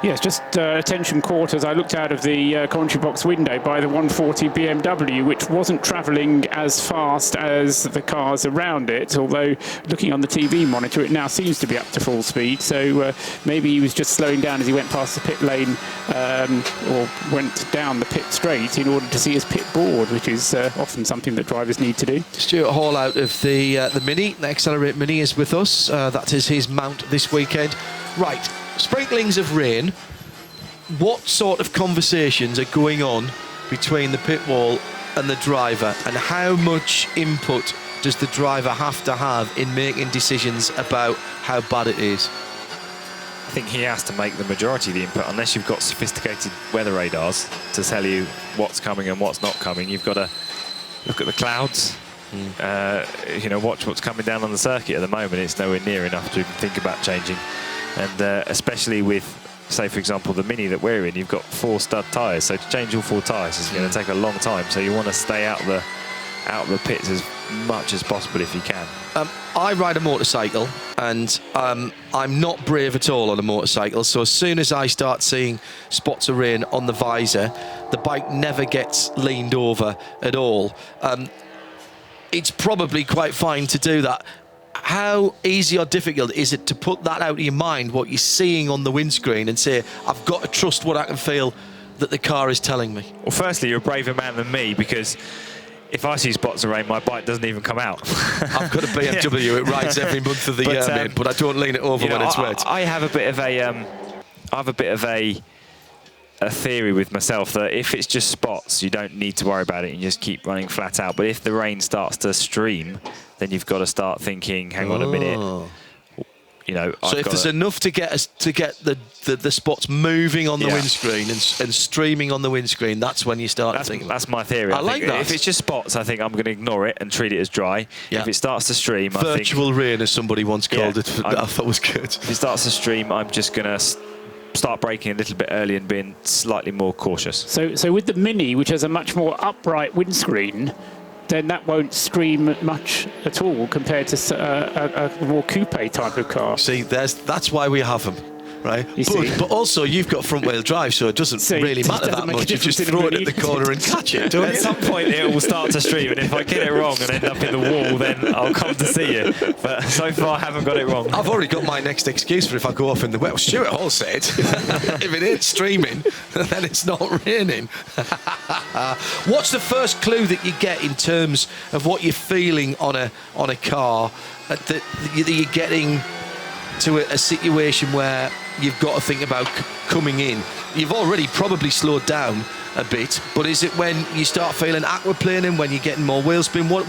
Yes, just attention caught as I looked out of the commentary box window by the 140 BMW, which wasn't travelling as fast as the cars around it, although looking on the TV monitor it now seems to be up to full speed, so maybe he was just slowing down as he went past the pit lane or went down the pit straight in order to see his pit board, which is often something that drivers need to do. Stuart Hall out of the Mini, the Accelerate Mini is with us. That is his mount this weekend. Right. Sprinklings of rain. What sort of conversations are going on between the pit wall and the driver, and how much input does the driver have to have in making decisions about how bad it is? I think he has to make the majority of the input, unless you've got sophisticated weather radars to tell you what's coming and what's not coming. You've got to look at the clouds. You know, watch what's coming down on the circuit. At the moment, it's nowhere near enough to even think about changing. And especially with, say, for example, the Mini that we're in, you've got 4 stud tyres. So to change all 4 tyres is going to take a long time. So you want to stay out of out of the pits as much as possible if you can. I ride a motorcycle, and I'm not brave at all on a motorcycle, so as soon as I start seeing spots of rain on the visor, the bike never gets leaned over at all. It's probably quite fine to do that. How easy or difficult is it to put that out of your mind, what you're seeing on the windscreen, and say, I've got to trust what I can feel that the car is telling me? Well, firstly, you're a braver man than me, because if I see spots of rain, my bike doesn't even come out. I've got a BMW, it rides every month of the year, mate, but I don't lean it over when it's wet. I have a bit of a theory with myself that if it's just spots, you don't need to worry about it and just keep running flat out. But if the rain starts to stream, then you've got to start thinking, hang on a minute. You know, so if there's enough to get the spots moving on the windscreen and streaming on the windscreen, that's when you start thinking. That's my theory. I like that. If it's just spots, I think I'm going to ignore it and treat it as dry. Yeah. If it starts to stream, virtual rain, as somebody once called it, I thought was good. If it starts to stream, I'm just going to start braking a little bit early and being slightly more cautious. So with the Mini, which has a much more upright windscreen, then that won't stream much at all compared to a more coupe type of car. See, that's why we have them, right? See? But also, you've got front-wheel drive, so it doesn't really matter that much. You just throw it at the corner and catch it, don't you? At some point, it will start to stream, and if I get it wrong and end up in the wall, then I'll come to see you. But so far, I haven't got it wrong. I've already got my next excuse for if I go off in the wet. Well, Stuart Hall said, if it ain't streaming, then it's not raining. What's the first clue that you get in terms of what you're feeling on a car, that you're getting to a situation where you've got to think about coming in? You've already probably slowed down a bit, but is it when you start feeling aquaplaning, when you're getting more wheel spin? What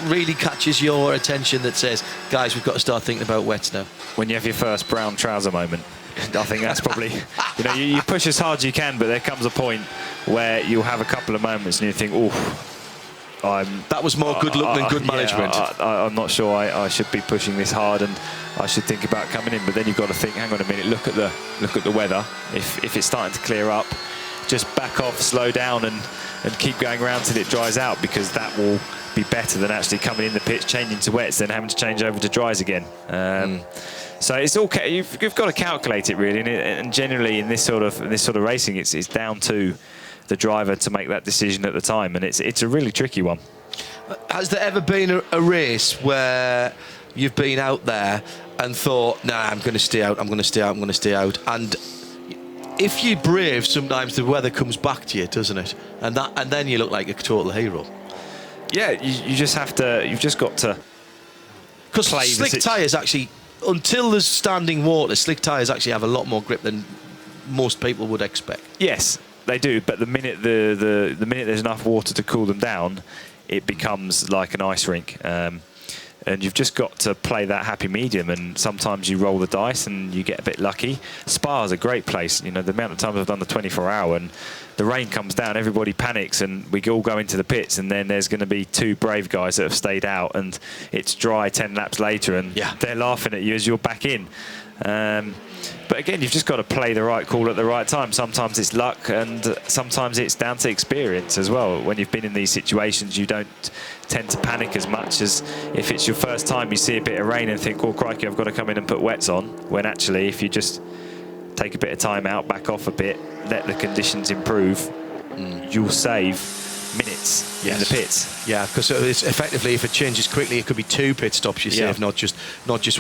really catches your attention that says, guys, we've got to start thinking about wets now? When you have your first brown trouser moment. I think that's probably, you know, you push as hard as you can, but there comes a point where you'll have a couple of moments and you think, oh, that was more good luck than good management. I'm not sure I should be pushing this hard, and I should think about coming in. But then you've got to think, hang on a minute, look at the weather. If it's starting to clear up, just back off, slow down, and keep going around till it dries out, because that will be better than actually coming in the pits, changing to wets, then having to change over to dries again. So it's all you've got to calculate it really, and generally in this sort of racing, it's down to the driver to make that decision at the time, and it's a really tricky one. Has there ever been a race where you've been out there and thought, nah, I'm going to stay out, I'm going to stay out, I'm going to stay out, and if you're brave, sometimes the weather comes back to you, doesn't it? And then you look like a total hero. Yeah, you just have to. You've just got to. Because slick tyres actually, until there's standing water, slick tyres actually have a lot more grip than most people would expect. Yes, they do. But the minute the minute there's enough water to cool them down, it becomes like an ice rink. And you've just got to play that happy medium, and sometimes you roll the dice and you get a bit lucky. Spa is a great place. You know, the amount of times I've done the 24-hour and the rain comes down, everybody panics and we all go into the pits, and then there's going to be two brave guys that have stayed out, and it's dry 10 laps later and they're laughing at you as you're back in. But again, you've just got to play the right call at the right time. Sometimes it's luck, and sometimes it's down to experience as well. When you've been in these situations, you don't tend to panic as much as if it's your first time, you see a bit of rain and think, oh crikey, I've got to come in and put wets on, when actually if you just take a bit of time out, back off a bit, let the conditions improve, you'll save minutes in the pits. Yeah, because it's effectively, if it changes quickly, it could be 2 pit stops you save, not just.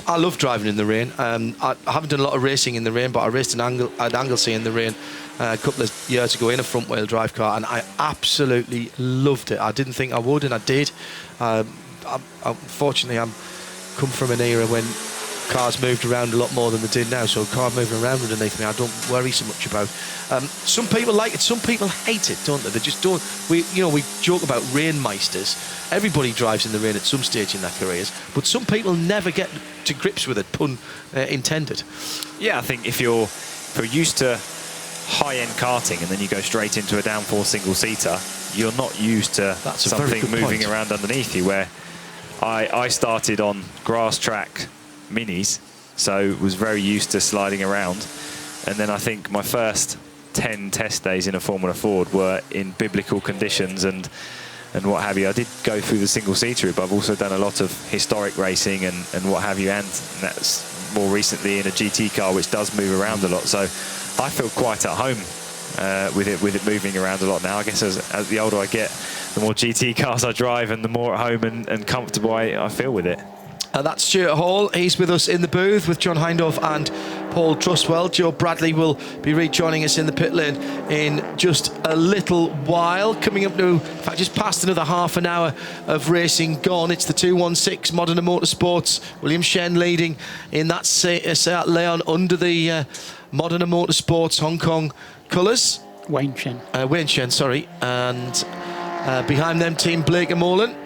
I love driving in the rain. I haven't done a lot of racing in the rain, but I raced at Anglesey in the rain a couple of years ago in a front wheel drive car, and I absolutely loved it. I didn't think I would, and I did. Unfortunately, I'm come from an era when cars moved around a lot more than they did now, so a car moving around underneath me I don't worry so much about. Some people like it, some people hate it, don't they? They just don't. We joke about rainmeisters. Everybody drives in the rain at some stage in their careers, but some people never get to grips with it, pun intended. Yeah, I think if you're used to high-end karting and then you go straight into a downforce single-seater, you're not used to something moving around underneath you, where I started on grass track minis, so was very used to sliding around, and then I think my first 10 test days in a Formula Ford were in biblical conditions, and and what have you. I did go through the single-seater, but I've also done a lot of historic racing and what have you, and that's more recently in a GT car, which does move around a lot. So I feel quite at home with it moving around a lot now. I guess as the older I get, the more GT cars I drive and the more at home and comfortable I feel with it. That's Stuart Hall. He's with us in the booth with John Hindhaugh and Paul Trustwell. Joe Bradley will be rejoining us in the pit lane in just a little while. Coming up to, in fact, just past another half an hour of racing gone. It's the 216 Modena Motorsports. William Shen leading in that Seat Leon under the Modena Motorsports Hong Kong colours. Wayne Shen. Wayne Shen, sorry. And behind them, Team Blake and Moreland,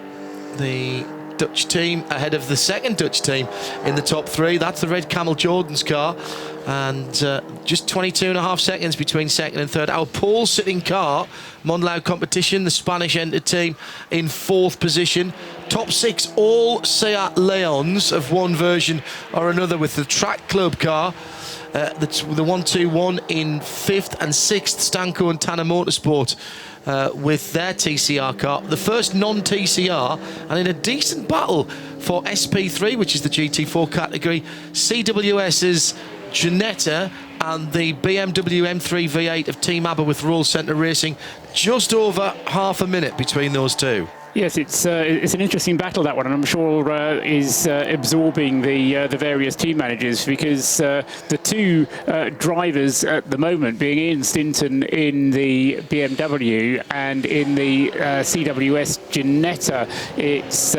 the Dutch team ahead of the second Dutch team in the top three. That's the red Camel Jordan's car, and just 22.5 seconds between second and third. Our pole sitting car, Monlau Competition, the Spanish entered team in fourth position. Top six all Seat Leons of one version or another, with the Track Club car, the 121 in fifth, and sixth Stanco and Tanner Motorsport with their TCR car, the first non-TCR, and in a decent battle for SP3, which is the GT4 category, CWS's Ginetta and the BMW M3 V8 of Team ABBA with Roll Centre Racing. Just over half a minute between those two. Yes, it's an interesting battle, that one, and I'm sure is absorbing the various team managers, because the two drivers at the moment, being Ian Stinton in the BMW and in the CWS Ginetta, it's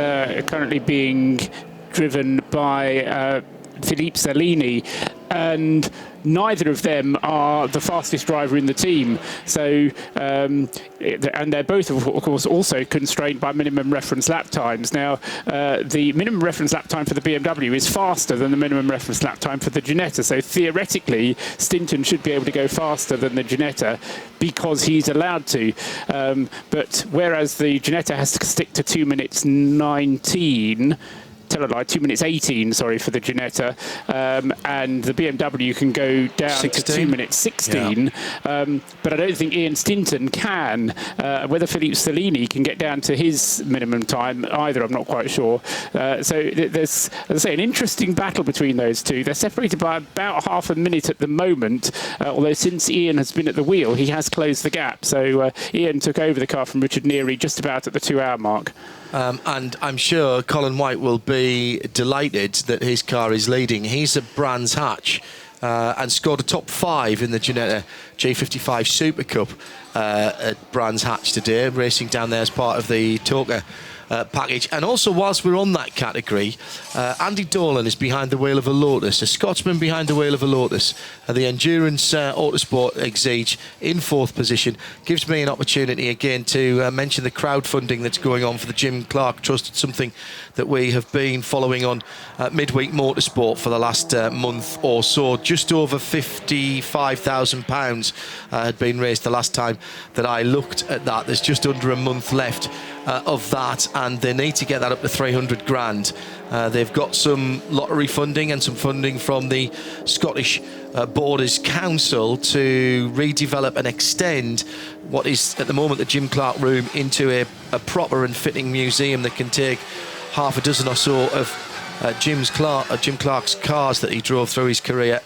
currently being driven by Philippe Salini, and neither of them are the fastest driver in the team. So, and they're both, of course, also constrained by minimum reference lap times. Now, the minimum reference lap time for the BMW is faster than the minimum reference lap time for the Ginetta. So theoretically, Stinton should be able to go faster than the Ginetta because he's allowed to. But whereas the Ginetta has to stick to 2 minutes 19, tell a lie, 2 minutes 18, sorry, for the Ginetta, and the BMW can go down 16? To 2 minutes 16, yeah. But I don't think Ian Stinton can. Whether Philippe Salini can get down to his minimum time either, I'm not quite sure. So there's, as I say, an interesting battle between those two. They're separated by about half a minute at the moment, although since Ian has been at the wheel, he has closed the gap. So Ian took over the car from Richard Neary just about at the 2 hour mark. And I'm sure Colin White will be delighted that his car is leading. He's at Brands Hatch and scored a top 5 in the Ginetta G55 Super Cup at Brands Hatch today, racing down there as part of the Toka package. And also, whilst we're on that category, Andy Dolan is behind the wheel of a Lotus, a Scotsman behind the wheel of a Lotus. The Endurance Autosport Exige in 4th position. Gives me an opportunity again to mention the crowdfunding that's going on for the Jim Clark Trust. It's something that we have been following on Midweek Motorsport for the last month or so. Just over £55,000 had been raised the last time that I looked at that. There's just under a month left of that, and they need to get that up to 300 grand. They've got some lottery funding and some funding from the Scottish Borders Council to redevelop and extend what is at the moment the Jim Clark Room into a proper and fitting museum that can take half a dozen or so of Jim Clark's cars that he drove through his career,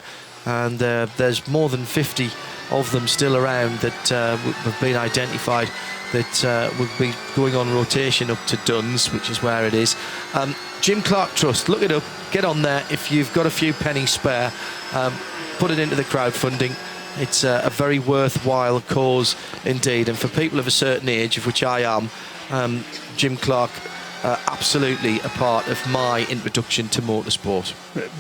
and there's more than 50 of them still around that have been identified that will be going on rotation up to Duns, which is where it is. Jim Clark Trust, look it up, get on there if you've got a few pennies spare, put it into the crowdfunding. It's a very worthwhile cause indeed, and for people of a certain age, of which I am, Jim Clark, absolutely a part of my introduction to motorsport.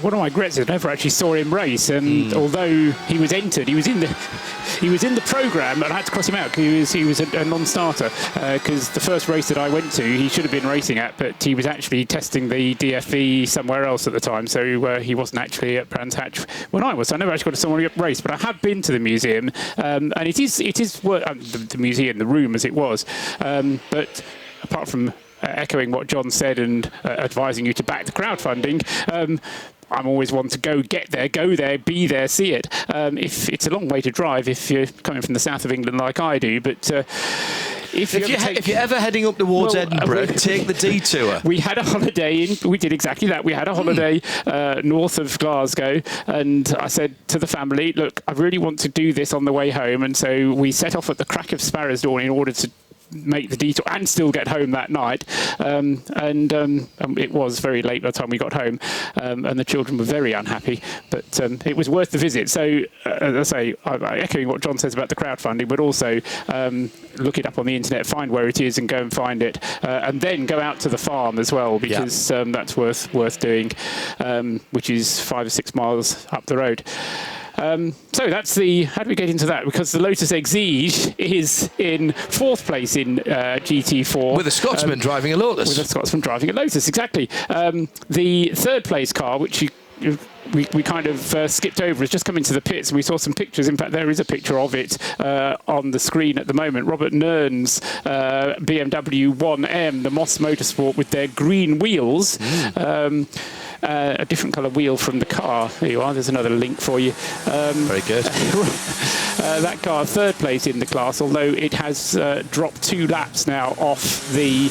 One of my regrets is I never actually saw him race, and although he was entered, he was in the programme, and I had to cross him out because he was a non-starter. Because the first race that I went to, he should have been racing at, but he was actually testing the DFE somewhere else at the time, so he wasn't actually at Brands Hatch when I was. So I never actually got to someone race, but I have been to the museum, and it is the museum, the room as it was, but apart from echoing what John said and advising you to back the crowdfunding, I'm always one to go there, be there, see it. If it's a long way to drive if you're coming from the south of England like I do, but If you're ever heading up towards Edinburgh, take the detour. We had a holiday we did exactly that. We had a holiday north of Glasgow, and I said to the family, look, I really want to do this on the way home, and so we set off at the crack of Sparrow's Dawn in order to make the detour and still get home that night, it was very late by the time we got home, and the children were very unhappy, but it was worth the visit. So as I say, I'm echoing what John says about the crowdfunding, but also look it up on the internet, find where it is and go and find it, and then go out to the farm as well, because that's worth doing, which is 5 or 6 miles up the road. So that's how do we get into that? Because the Lotus Exige is in 4th place in GT4. With a Scotsman driving a Lotus. With a Scotsman driving a Lotus, exactly. The 3rd place car, which we kind of skipped over, has just come into the pits, and we saw some pictures. In fact, there is a picture of it on the screen at the moment. Robert Nern's BMW 1M, the Moss Motorsport, with their green wheels. A different colour wheel from the car. There you are. There's another link for you. Very good. That car, 3rd place in the class, although it has dropped 2 laps now off the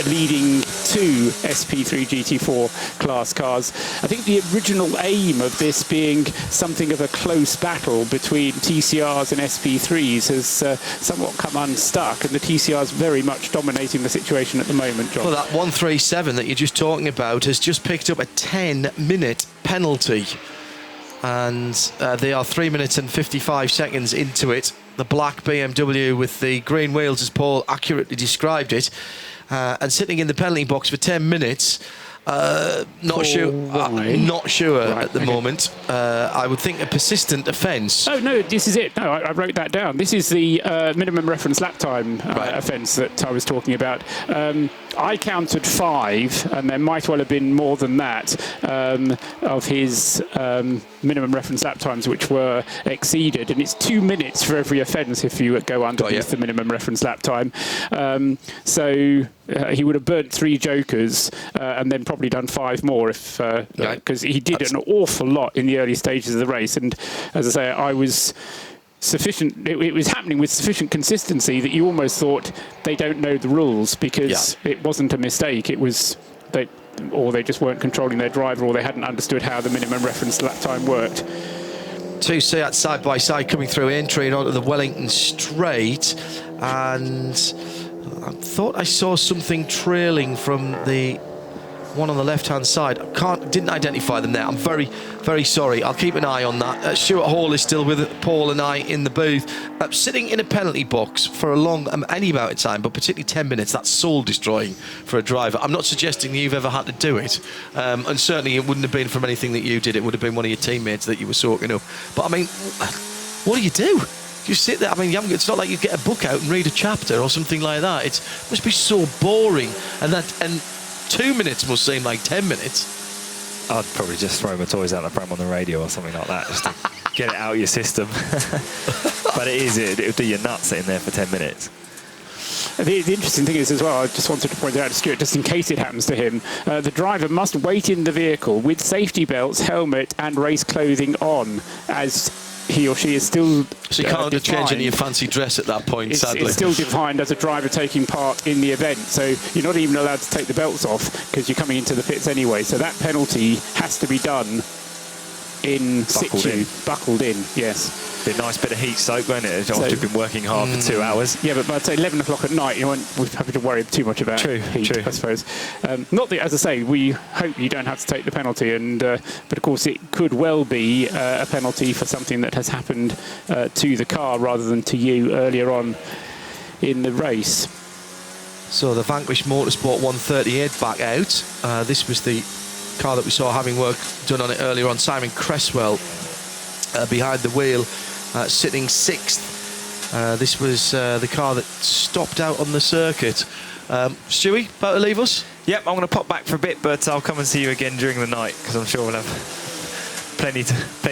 leading 2 SP3 GT4 class cars. I think the original aim of this being something of a close battle between TCRs and SP3s has somewhat come unstuck, and the TCRs very much dominating the situation at the moment, John. Well, that 137 that you're just talking about has just picked up a 10-minute penalty, and they are 3 minutes and 55 seconds into it. The black BMW with the green wheels, as Paul accurately described it, and sitting in the penalty box for 10 minutes. Not sure at the moment. I would think a persistent offence. Oh no, this is it. No, I wrote that down. This is the minimum reference lap time offence that I was talking about. I counted 5, and there might well have been more than that, of his minimum reference lap times which were exceeded, and it's 2 minutes for every offence if you go underneath the minimum reference lap time. So he would have burnt 3 jokers and then probably done 5 more if because he did an awful lot in the early stages of the race. And as I say, I was sufficient. It was happening with sufficient consistency that you almost thought they don't know the rules, because it wasn't a mistake. It was they just weren't controlling their driver, or they hadn't understood how the minimum reference lap time worked. 2 Seats side by side coming through, entering onto the Wellington Straight, and I thought I saw something trailing from the one on the left-hand side. Didn't identify them there. I'm very, very sorry. I'll keep an eye on that. Stuart Hall is still with Paul and I in the booth. Sitting in a penalty box for a long, any amount of time, but particularly 10 minutes, that's soul-destroying for a driver. I'm not suggesting you've ever had to do it, and certainly it wouldn't have been from anything that you did. It would have been one of your teammates that you were soaking up. But I mean, what do you do? You sit there. I mean, it's not like you get a book out and read a chapter or something like that. It must be so boring, and 2 minutes must seem like 10 minutes. I'd probably just throw my toys out the pram on the radio or something like that, just to get it out of your system. But it'll do you nuts sitting there for 10 minutes. The interesting thing is as well, I just wanted to point out to Stuart, just in case it happens to him, the driver must wait in the vehicle with safety belts, helmet and race clothing on, as he or she is still So you can't change any fancy dress at that point, sadly. It's still defined as a driver taking part in the event, so you're not even allowed to take the belts off because you're coming into the pits anyway. So that penalty has to be done in situ, buckled in, yes. Be a nice bit of heat soak, won't it? After you've been working hard for 2 hours. Yeah, but I'd say 11 o'clock at night, you won't have to worry too much about heat, I suppose. Not that, as I say, we hope you don't have to take the penalty, but of course it could well be a penalty for something that has happened to the car rather than to you earlier on in the race. So the Vanquish Motorsport 138 back out. This was the car that we saw having work done on it earlier on. Simon Cresswell behind the wheel, sitting 6th. This was the car that stopped out on the circuit. Stewie, about to leave us? Yep, I'm going to pop back for a bit, but I'll come and see you again during the night, because I'm sure we'll have plenty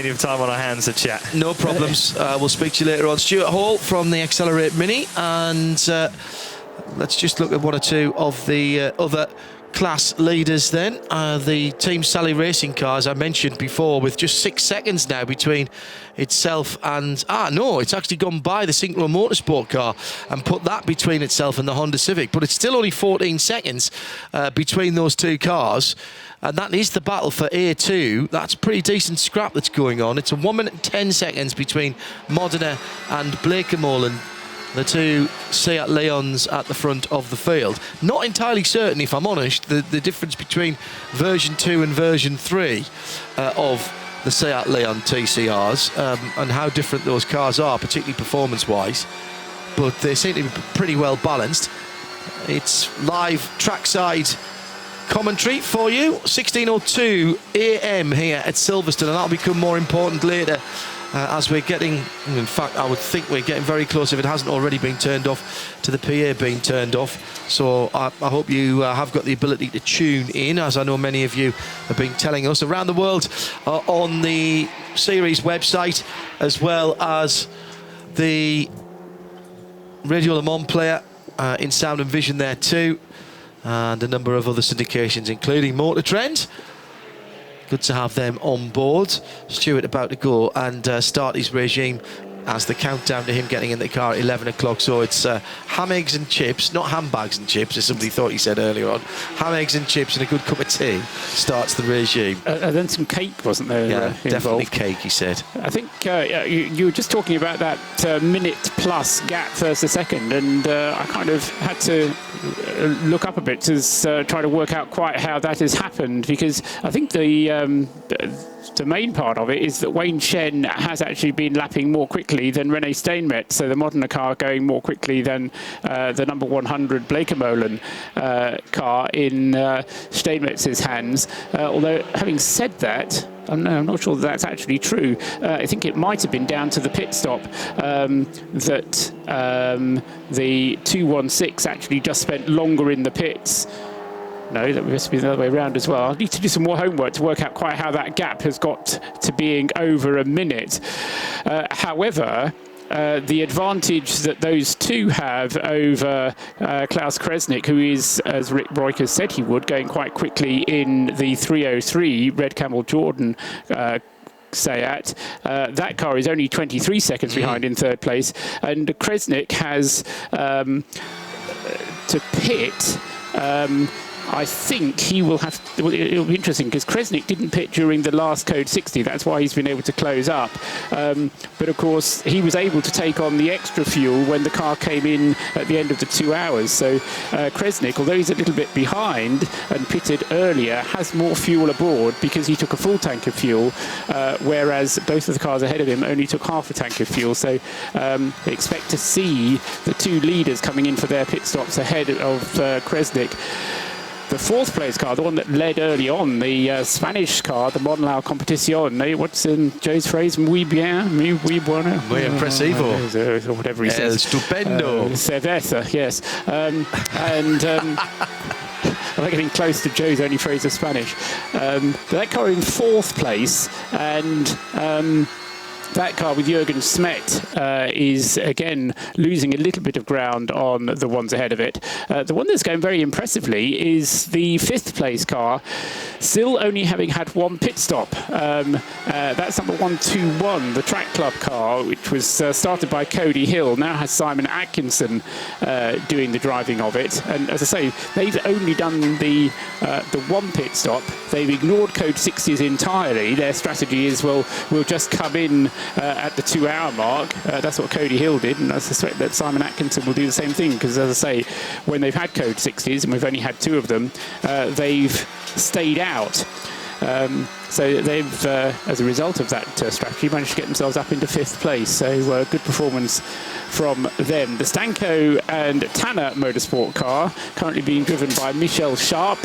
of time on our hands to chat. No problems. We'll speak to you later on. Stuart Hall from the Accelerate Mini, and let's just look at one or two of the other class leaders then, the Team Sally Racing cars I mentioned before, with just 6 seconds now between itself and... no, it's actually gone by the Synchro Motorsport car and put that between itself and the Honda Civic, but it's still only 14 seconds between those two cars. And that is the battle for A2. That's pretty decent scrap that's going on. It's a 1 minute and 10 seconds between Modena and Blakemolen, the two Seat Leons at the front of the field. Not entirely certain, if I'm honest, the difference between version 2 and version 3 of the Seat Leon TCRs and how different those cars are, particularly performance-wise. But they seem to be pretty well balanced. It's live trackside commentary for you, 16:02 a.m. here at Silverstone, and that'll become more important later as we're getting, in fact I would think we're getting very close, if it hasn't already been turned off, to the PA being turned off. So I hope you have got the ability to tune in, as I know many of you have been telling us around the world on the series website, as well as the Radio Le Mans player in sound and vision there too, and a number of other syndications, including Motor Trend. Good to have them on board. Stuart about to go and start his regime as the countdown to him getting in the car at 11 o'clock. So it's ham, eggs and chips, not handbags and chips, as somebody thought he said earlier on. Ham, eggs and chips and a good cup of tea starts the regime. And then some cake, wasn't there? Yeah, involved? definitely cake, he said. I think you were just talking about that minute plus gap first to second, and I kind of had to look up a bit to try to work out quite how that has happened, because I think the main part of it is that Wayne Shen has actually been lapping more quickly than René Steenmet, so the Modena car going more quickly than the number 100 Blakemolen car in Steenmet's hands. Although, having said that, I'm not sure that's actually true. I think it might have been down to the pit stop that the 216 actually just spent longer in the pits. No, that must be the other way around as well. I'll need to do some more homework to work out quite how that gap has got to being over a minute. However, the advantage that those two have over Klaus Kresnik, who is, as Rick Breukers said he would, going quite quickly in the 303 Red Camel Jordan Seat. That car is only 23 seconds behind in third place, and Kresnik has to pit. I think he will have... It'll be interesting, because Kresnik didn't pit during the last Code 60. That's why he's been able to close up. But, of course, he was able to take on the extra fuel when the car came in at the end of the 2 hours. So Kresnik, although he's a little bit behind and pitted earlier, has more fuel aboard because he took a full tank of fuel, whereas both of the cars ahead of him only took half a tank of fuel. So expect to see the two leaders coming in for their pit stops ahead of Kresnik. The fourth place car, the one that led early on, the Spanish car, the Monlau Competición. What's in Joe's phrase? Muy bien, muy bueno. Muy impresivo. Or whatever he says. Estupendo. Cerveza, yes. I'm getting close to Joe's only phrase of Spanish. That car in fourth place, and that car with Jürgen Smet is, again, losing a little bit of ground on the ones ahead of it. The one that's going very impressively is the fifth place car, still only having had one pit stop. That's number 121, the Track Club car, which was started by Cody Hill, now has Simon Atkinson doing the driving of it. And as I say, they've only done the one pit stop. They've ignored Code 60s entirely. Their strategy is, well, we'll just come in at the 2 hour mark. That's what Cody Hill did, and I suspect that Simon Atkinson will do the same thing, because, as I say, when they've had Code 60s, and we've only had 2 of them, they've stayed out. So they've, as a result of that strategy, managed to get themselves up into fifth place. So good performance from them. The Stanko and Tanner Motorsport car, currently being driven by Michel Sharp.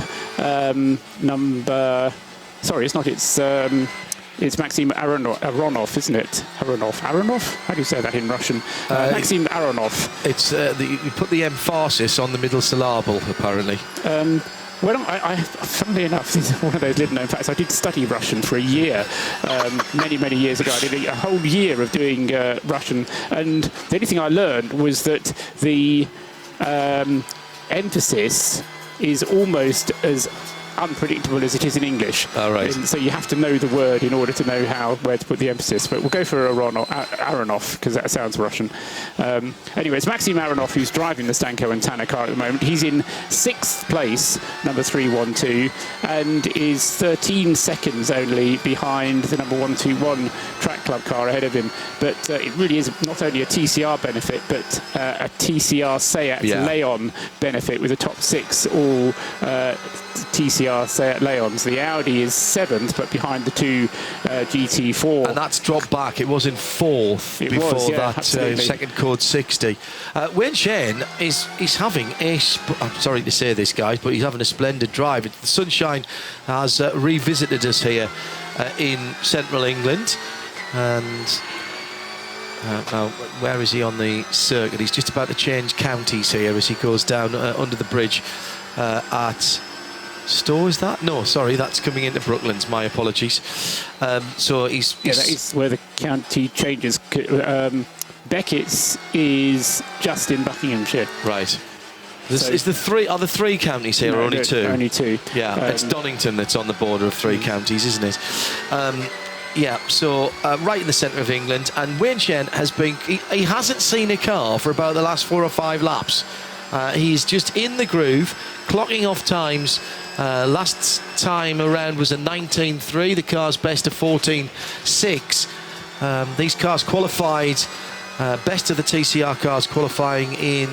Sorry, it's not. It's Maxim Aronov, isn't it? Aronov? How do you say that in Russian? Maxim Aronov. It's you put the emphasis on the middle syllable, apparently. Well, funnily enough, this is one of those little-known facts. I did study Russian for a year, many years ago. I did a whole year of doing Russian, and the only thing I learned was that the emphasis is almost as unpredictable as it is in English. All right. And so you have to know the word in order to know where to put the emphasis. But we'll go for Aronov, because that sounds Russian. Anyway, it's Maxim Aronov who's driving the Stanko and Tanner car at the moment. He's in 6th place, number 312, and is 13 seconds only behind the number 121 Track Club car ahead of him. But it really is not only a TCR benefit, but a TCR Seat Leon benefit, with the top 6 all TCR Seat Leons. The Audi is 7th, but behind the 2 GT4. And that's dropped back. It was in 4th before that second code 60. Wayne Shane is having I'm sorry to say this, guys, but he's having a splendid drive. The sunshine has revisited us here in central England. And now, where is he on the circuit? He's just about to change counties here as he goes down under the bridge at Stowe, is that? No, sorry, that's coming into Brooklands. My apologies. So he's that is where the county changes. Beckett's is just in Buckinghamshire. Right. So is the 3 counties here, or only 2? Only 2. Yeah, it's Donington that's on the border of 3 counties, isn't it? Yeah, so right in the centre of England, and Wayne Shane has been. He hasn't seen a car for about the last 4 or 5 laps. He's just in the groove, clocking off times. Last time around was a 19.3. The car's best of 14.6. These cars qualified, best of the TCR cars qualifying in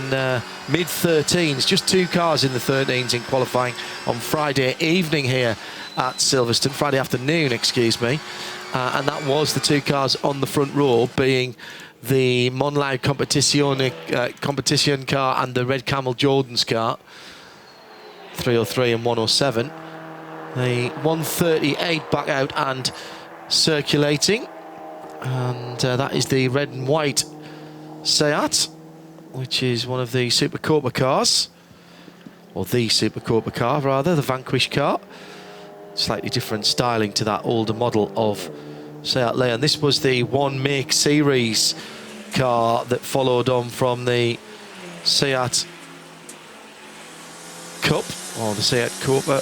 mid-13s. Just 2 cars in the 13s in qualifying on Friday evening here at Silverstone. Friday afternoon, excuse me. And that was the 2 cars on the front row, being the Monlau competition car and the Red Camel Jordan's car. 303 and 107. The 138 back out and circulating. And that is the red and white Seat, which is one of the Super Corpa cars. Or the Super Corpa car, rather, the Vanquish car. Slightly different styling to that older model of Seat Leon. This was the 1 Make Series car that followed on from the Seat Cup, or the Seat Corpa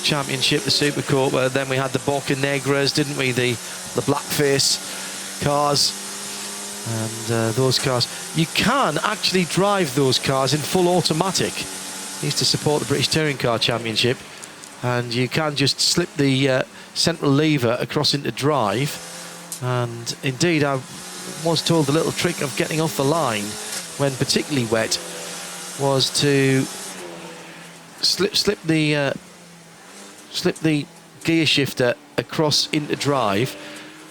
Championship, the Super Corpa. Then we had the Boca Negras, didn't we? The blackface cars. And those cars, you can actually drive those cars in full automatic. I used to support the British Touring Car Championship, and you can just slip the central lever across into drive. And indeed, I was told the little trick of getting off the line when particularly wet was to slip the gear shifter across into drive,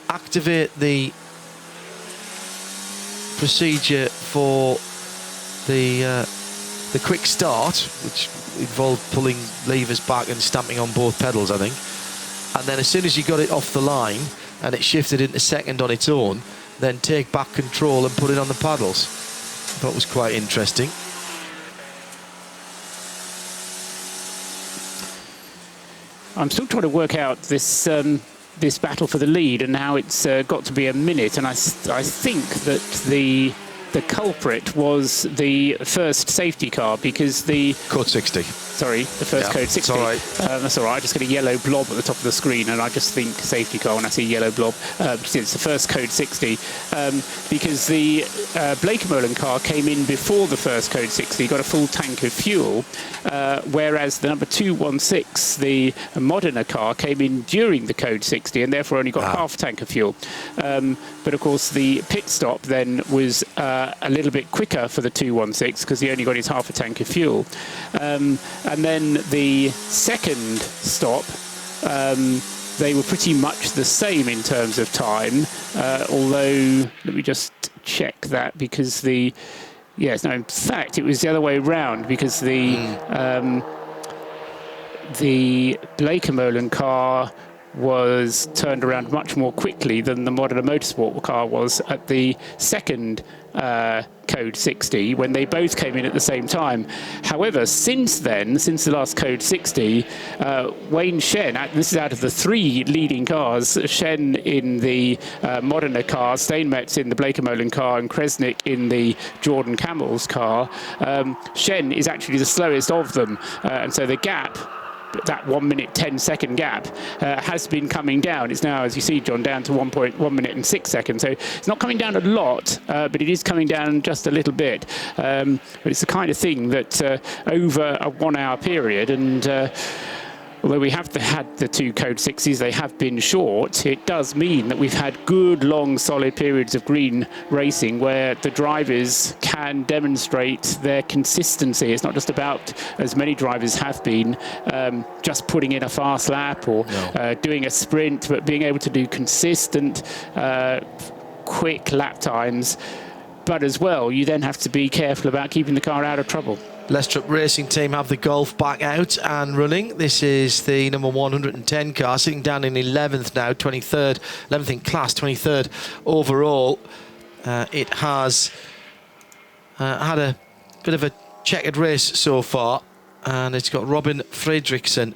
activate the procedure for the quick start, which involved pulling levers back and stamping on both pedals, I think. And then as soon as you got it off the line and it shifted into second on its own, then take back control and put it on the paddles. I thought it was quite interesting. I'm still trying to work out this this battle for the lead and how it's got to be a minute, and I think that the culprit was the first safety car, because the code 60. Sorry, the first code 60. That's all right. That's all right. I just get a yellow blob at the top of the screen, and I just think safety car when I see yellow blob. It's the first code 60, because the Blakemolen car came in before the first code 60, got a full tank of fuel, whereas the number 216, the Modena car, came in during the code 60 and therefore only got half tank of fuel. But of course, the pit stop then was a little bit quicker for the 216 because he only got his half a tank of fuel. And then the second stop, they were pretty much the same in terms of time, although let me just check that, because in fact it was the other way round, because the Blakemolen car was turned around much more quickly than the Modena Motorsport car was at the second Code 60 when they both came in at the same time. However, since then, since the last Code 60, Wayne Shen, this is out of the 3 leading cars, Shen in the Modena car, Steinmetz in the Blakemolen car, and Kresnik in the Jordan Camels car. Shen is actually the slowest of them, and so the gap, that 1 minute 10-second gap, has been coming down. It's now, as you see, John, down to 1 minute and 6 seconds. So it's not coming down a lot, but it is coming down just a little bit. But it's the kind of thing that over a 1 hour period, and although we have had the 2 Code 60s, they have been short, it does mean that we've had good, long, solid periods of green racing where the drivers can demonstrate their consistency. It's not just about, as many drivers have been, just putting in a fast lap or doing a sprint, but being able to do consistent, quick lap times. But as well, you then have to be careful about keeping the car out of trouble. Lestrup Racing Team have the Golf back out and running. This is the number 110 car, sitting down in 11th now, 23rd, 11th in class, 23rd overall. It has had a bit of a checkered race so far, and it's got Robin Fredriksson,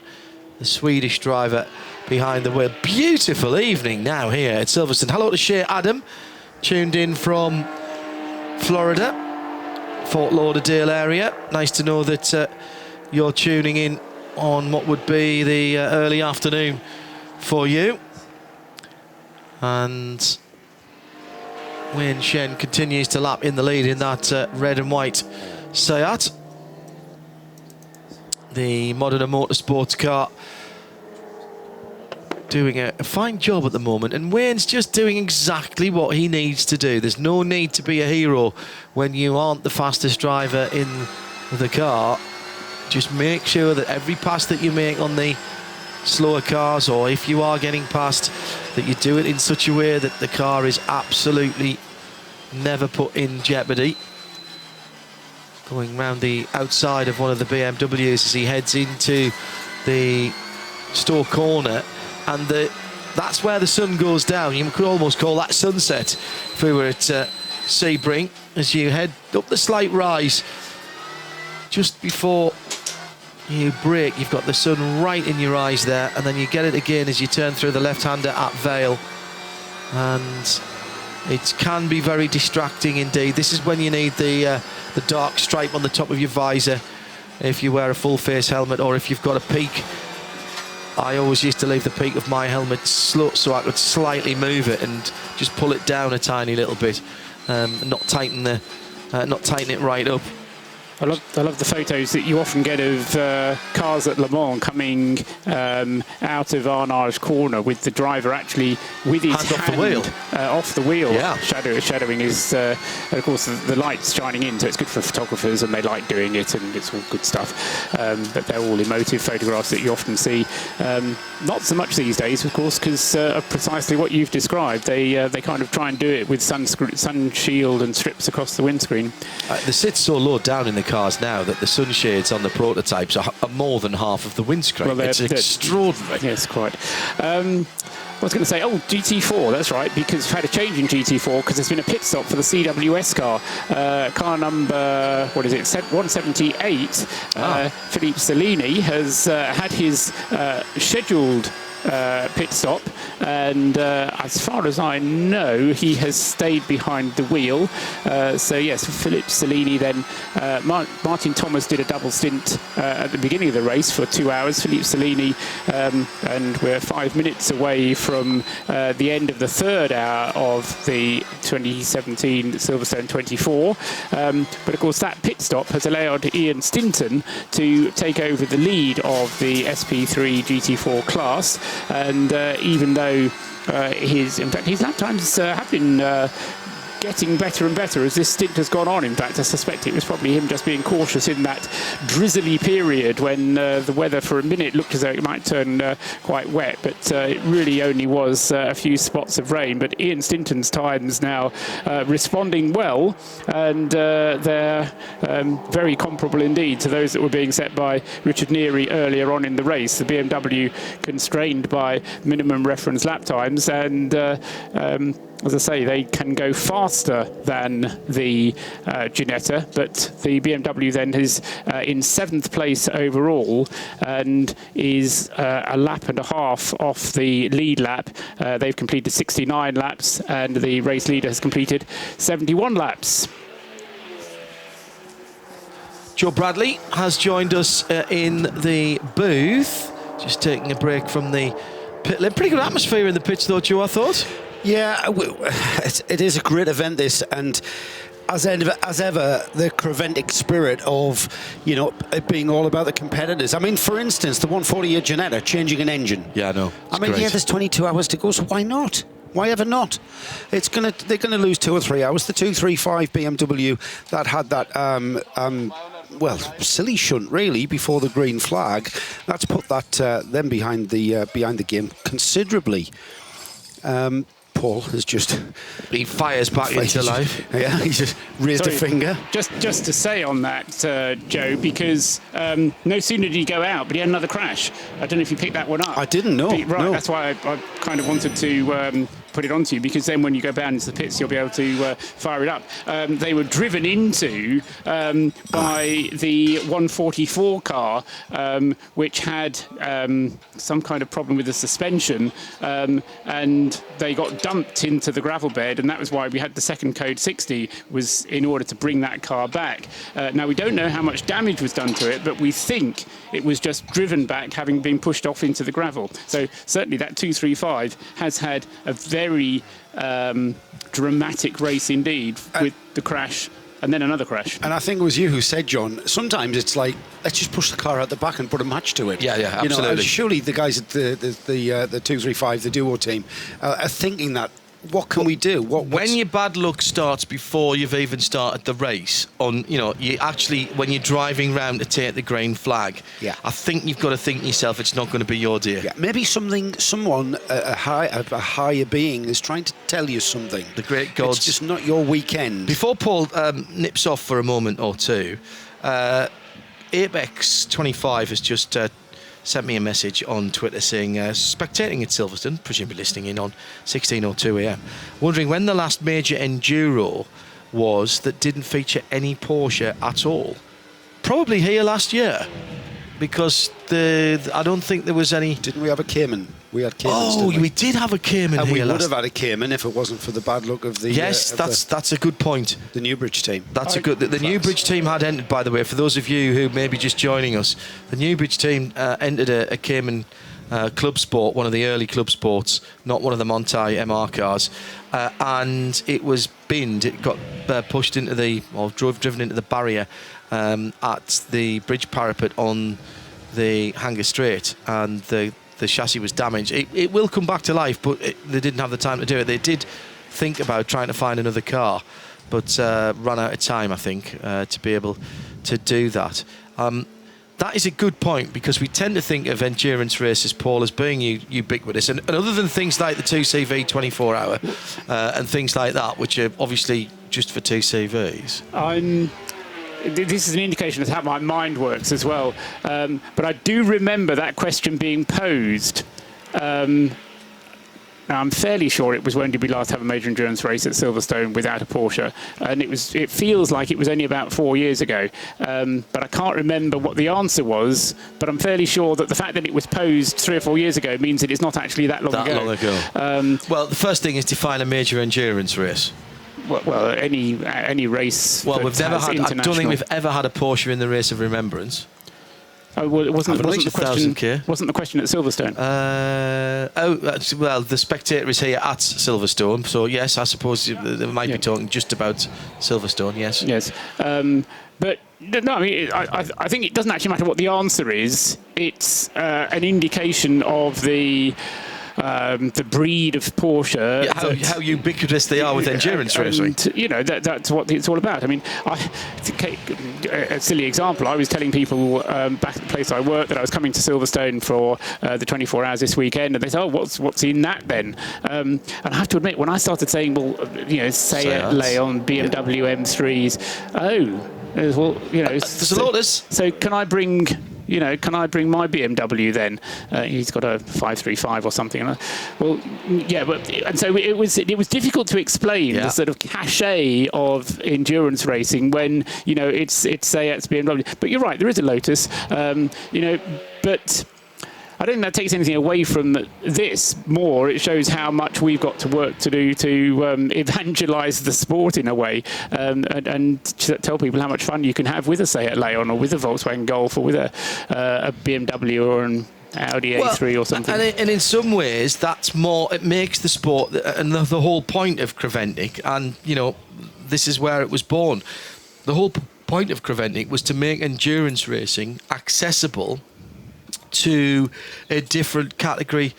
the Swedish driver, behind the wheel. Beautiful evening now here at Silverstone. Hello to Shea Adam, tuned in from Florida, Fort Lauderdale area. Nice to know that you're tuning in on what would be the early afternoon for you. And Wayne Shen continues to lap in the lead in that red and white Seat. The Modena Motorsports car doing a fine job at the moment, and Wayne's just doing exactly what he needs to do. There's no need to be a hero when you aren't the fastest driver in the car. Just make sure that every pass that you make on the slower cars, or if you are getting past, that you do it in such a way that the car is absolutely never put in jeopardy. Going round the outside of one of the BMWs as he heads into the Stowe corner, and that's where the sun goes down. You could almost call that sunset if we were at Sebring. As you head up the slight rise, just before you brake, you've got the sun right in your eyes there, and then you get it again as you turn through the left-hander at Vale, and it can be very distracting indeed. This is when you need the dark stripe on the top of your visor if you wear a full face helmet, or if you've got a peak. I always used to leave the peak of my helmet slow so I could slightly move it and just pull it down a tiny little bit, not tighten it right up. I love the photos that you often get of cars at Le Mans coming out of Arnage corner with the driver actually with his hand off the wheel. Yeah. Shadowing is, of course, the light's shining in, so it's good for photographers and they like doing it, and it's all good stuff. But they're all emotive photographs that you often see. Not so much these days, of course, because of precisely what you've described. They kind of try and do it with sun shield and strips across the windscreen. The sit's so low down in the cars now that the sunshades on the prototypes are more than half of the windscreen. Well, it's extraordinary. Yes, quite. I was going to say, GT4, that's right, because we've had a change in GT4 because there's been a pit stop for the CWS car. Car number, 178, Philippe Cellini has had his scheduled pit stop, and as far as I know, he has stayed behind the wheel. So yes, Philippe Cellini then, Martin Thomas did a double stint at the beginning of the race for 2 hours. Philippe Cellini, and we're 5 minutes away from the end of the third hour of the 2017 Silverstone 24. But of course that pit stop has allowed Ian Stinton to take over the lead of the SP3 GT4 class. And even though his lap times have been getting better and better as this stint has gone on. In fact, I suspect it was probably him just being cautious in that drizzly period when the weather for a minute looked as though it might turn quite wet, but it really only was a few spots of rain. But Ian Stinton's times now responding well, and they're very comparable indeed to those that were being set by Richard Neary earlier on in the race. The BMW constrained by minimum reference lap times, and as I say, they can go faster than the Ginetta, but the BMW then is in 7th place overall and is a lap and a half off the lead lap. They've completed 69 laps and the race leader has completed 71 laps. Joe Bradley has joined us in the booth, just taking a break from the pit lane. Pretty good atmosphere in the pits though, Joe, I thought. Yeah, it is a great event, this, and as ever, the Creventic spirit of, you know, it being all about the competitors. I mean, for instance, the 140 Ginetta changing an engine. Yeah, I know. I mean, yeah, there's 22 hours to go, so why not? Why ever not? They're gonna lose 2 or 3 hours. The 235 BMW that had that well, silly shunt really before the green flag. That's put that them behind the game considerably. Paul has just... He fires back into life. Yeah, he just raised a finger. Just to say on that, Joe, because no sooner did he go out, but he had another crash. I don't know if you picked that one up. I didn't know. Right, no. That's why I kind of wanted to put it onto you, because then when you go down into the pits, you'll be able to fire it up. They were driven into by the 144 car, which had some kind of problem with the suspension, and they got dumped into the gravel bed, and that was why we had the second code 60, was in order to bring that car back. Now, we don't know how much damage was done to it, but we think it was just driven back, having been pushed off into the gravel. So certainly that 235 has had a very dramatic race indeed, with the crash and then another crash. And I think it was you who said, John, sometimes it's like, let's just push the car out the back and put a match to it. Yeah, absolutely. You know, surely the guys at the 235, the duo team, are thinking that, what can we do? When your bad luck starts before you've even started the race, you actually, when you're driving round to take the green flag, I think you've got to think to yourself, it's not going to be your day. Yeah, maybe someone, a higher being is trying to tell you something. The great gods. It's just not your weekend. Before Paul nips off for a moment or two, Apex 25 has just sent me a message on Twitter saying, spectating at Silverstone, presumably listening in on 16:02 AM, wondering when the last major enduro was that didn't feature any Porsche at all. Probably here last year, because I don't think there was any... Didn't we have a Cayman? We had Caymans, Oh, didn't we did have a Cayman and here we would last... have had a Cayman if it wasn't for the bad luck of the... Yes, that's a good point. The Newbridge team. That's a good... The Newbridge team had entered, by the way, for those of you who may be just joining us, the Newbridge team entered a Cayman Club Sport, one of the early Club Sports, not one of the Montai MR cars, and it was binned. It got pushed into the... or driven into the barrier at the bridge parapet on the Hanger Straight, and the chassis was damaged. It will come back to life, but they didn't have the time to do it. They did think about trying to find another car, but ran out of time, I think, to be able to do that. That is a good point, because we tend to think of endurance races, Paul, as being ubiquitous. And other than things like the 2CV 24-hour and things like that, which are obviously just for 2CVs... This is an indication of how my mind works as well. But I do remember that question being posed. Now, I'm fairly sure it was, when did we last have a major endurance race at Silverstone without a Porsche? And it feels like it was only about 4 years ago. But I can't remember what the answer was. But I'm fairly sure that the fact that it was posed 3 or 4 years ago means that it's not actually that long ago. Well, the first thing is define a major endurance race. Well, any race. Well, we've never had. I don't think we've ever had a Porsche in the race of remembrance. Oh, well, wasn't the question at Silverstone? Well, the spectator is here at Silverstone, so yes, I suppose they might be talking just about Silverstone. Yes. Yes. But no, I mean, I think it doesn't actually matter what the answer is. It's an indication of the the breed of Porsche. Yeah, how ubiquitous they are with endurance racing. You know, that's what it's all about. I mean, a silly example, I was telling people back at the place I work that I was coming to Silverstone for the 24 hours this weekend, and they said, oh, what's in that then? And I have to admit, when I started saying, well, you know, Seat, Leon, BMW M3s, well, you know, there's a Lotus. So can I bring my BMW then? He's got a 535 or something. Well, yeah, and so it was difficult to explain the sort of cachet of endurance racing when, you know, it's Seat's BMW. But you're right, there is a Lotus, you know, but I don't think that takes anything away from this. More, it shows how much we've got to work to do to evangelise the sport in a way, and tell people how much fun you can have with a Seat Leon or with a Volkswagen Golf or with a BMW or an Audi A3 or something. And in some ways, that's more. It makes the sport, and the whole point of Creventic, and you know, this is where it was born. The whole point of Creventic was to make endurance racing accessible to a different category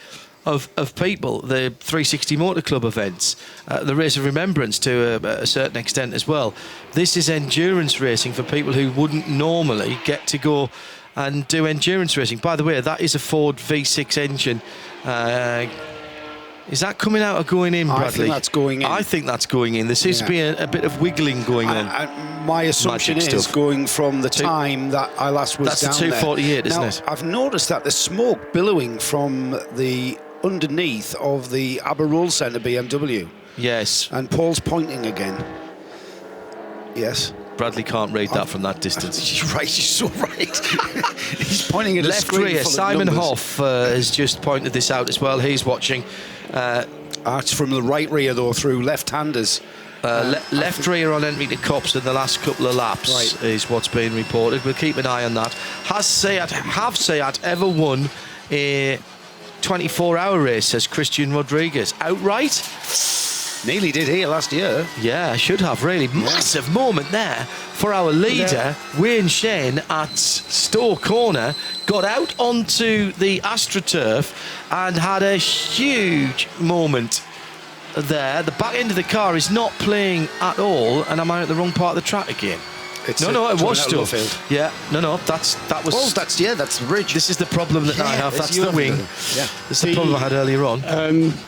of people. The 360 Motor Club events, the Race of Remembrance to a certain extent as well. This is endurance racing for people who wouldn't normally get to go and do endurance racing. By the way, that is a Ford V6 engine. Is that coming out or going in, Bradley? I think that's going in. I think that's going in. There seems to be a bit of wiggling going on. My assumption is going from the time that I last was down there. That's the 248, isn't now, it? I've noticed that the smoke billowing from the underneath of the Aberrule Centre BMW. Yes. And Paul's pointing again. Yes. Bradley can't read that from that distance. You're right, you're so right. He's pointing at a left screen rear. full of Simon numbers. Hoff has just pointed this out as well. He's watching. It's from the right rear though, through left-handers. Left rear on entry to Copse in the last couple of laps is what's being reported. We'll keep an eye on that. Have Seat ever won a 24-hour race, says Christian Rodriguez? Outright? Nearly did here last year. Yeah, should have, really. Massive moment there for our leader, Wayne Shane, at Stowe Corner. Got out onto the AstroTurf and had a huge moment there. The back end of the car is not playing at all, and am I at the wrong part of the track again? It was Stowe. Yeah, that was. Oh, that's the bridge. This is the problem that I have. That's the wing. Yeah, this is the problem I had earlier on.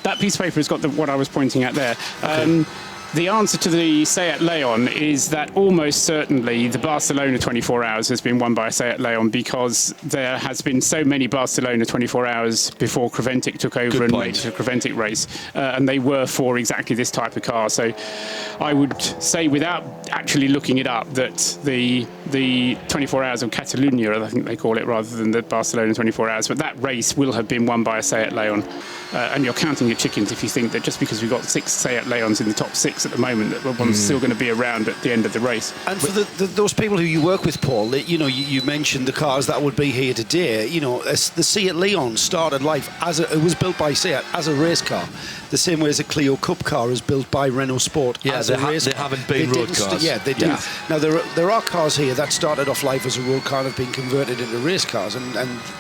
That piece of paper has got what I was pointing at there. The answer to the Seat Leon is that almost certainly the Barcelona 24 hours has been won by a Seat Leon, because there has been so many Barcelona 24 hours before Creventic took over and made it a Creventic race, and they were for exactly this type of car. So I would say, without actually looking it up, that the 24 hours of Catalunya, I think they call it, rather than the Barcelona 24 hours, but that race will have been won by a Seat Leon. And you're counting your chickens if you think that just because we've got 6 Seat Leons in the top 6 at the moment, that one's still going to be around at the end of the race. And for those people who you work with, Paul, you mentioned the cars that would be here today. You know, the Seat Leon started life it was built by Seat as a race car, the same way as a Clio Cup car is built by Renault Sport as a race car. They haven't been road cars. Yeah, they didn't. Now there are cars here that started off life as a road car and have been converted into race cars, and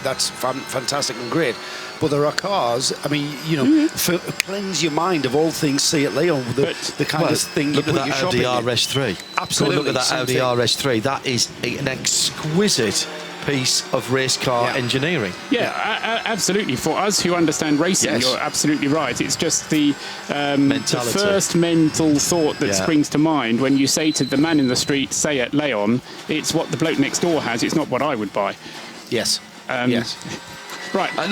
that's fantastic and great. But there are cars, I mean, you know, cleanse your mind of all things Seat Leon, the kind of thing you put your shopping in. Look at that Audi RS3. Absolutely. Look at that Audi RS3. That is an exquisite piece of race car engineering. Yeah, absolutely. For us who understand racing, you're absolutely right. It's just the first mental thought that springs to mind when you say to the man in the street, Seat Leon, it's what the bloke next door has, it's not what I would buy. Yes. Yes. Right, I'm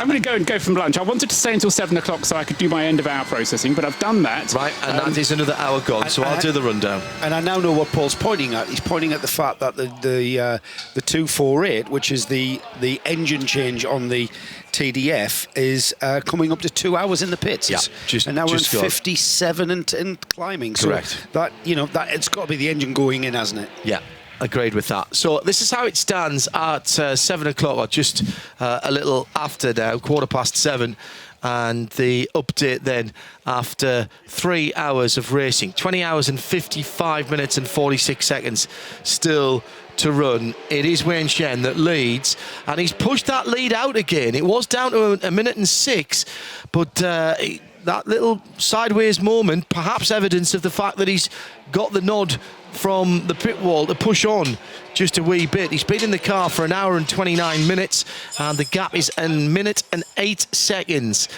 going to go from lunch. I wanted to stay until 7 o'clock so I could do my end of hour processing, but I've done that. Right, and that is another hour gone, so I'll do the rundown. And I now know what Paul's pointing at. He's pointing at the fact that the 248, which is the engine change on the TDF, is coming up to 2 hours in the pits. Yeah, and now we're in 57 and climbing. Correct. So that it's got to be the engine going in, hasn't it? Yeah. Agreed with that. So this is how it stands at 7 o'clock, or just a little after now, 7:15, and the update then after 3 hours of racing, 20 hours and 55 minutes and 46 seconds still to run. It is Wayne Shen that leads, and he's pushed that lead out again. It was down to a minute and 6, but that little sideways moment, perhaps evidence of the fact that he's got the nod from the pit wall to push on just a wee bit. He's been in the car for 1 hour and 29 minutes, and the gap is 1 minute and 8 seconds.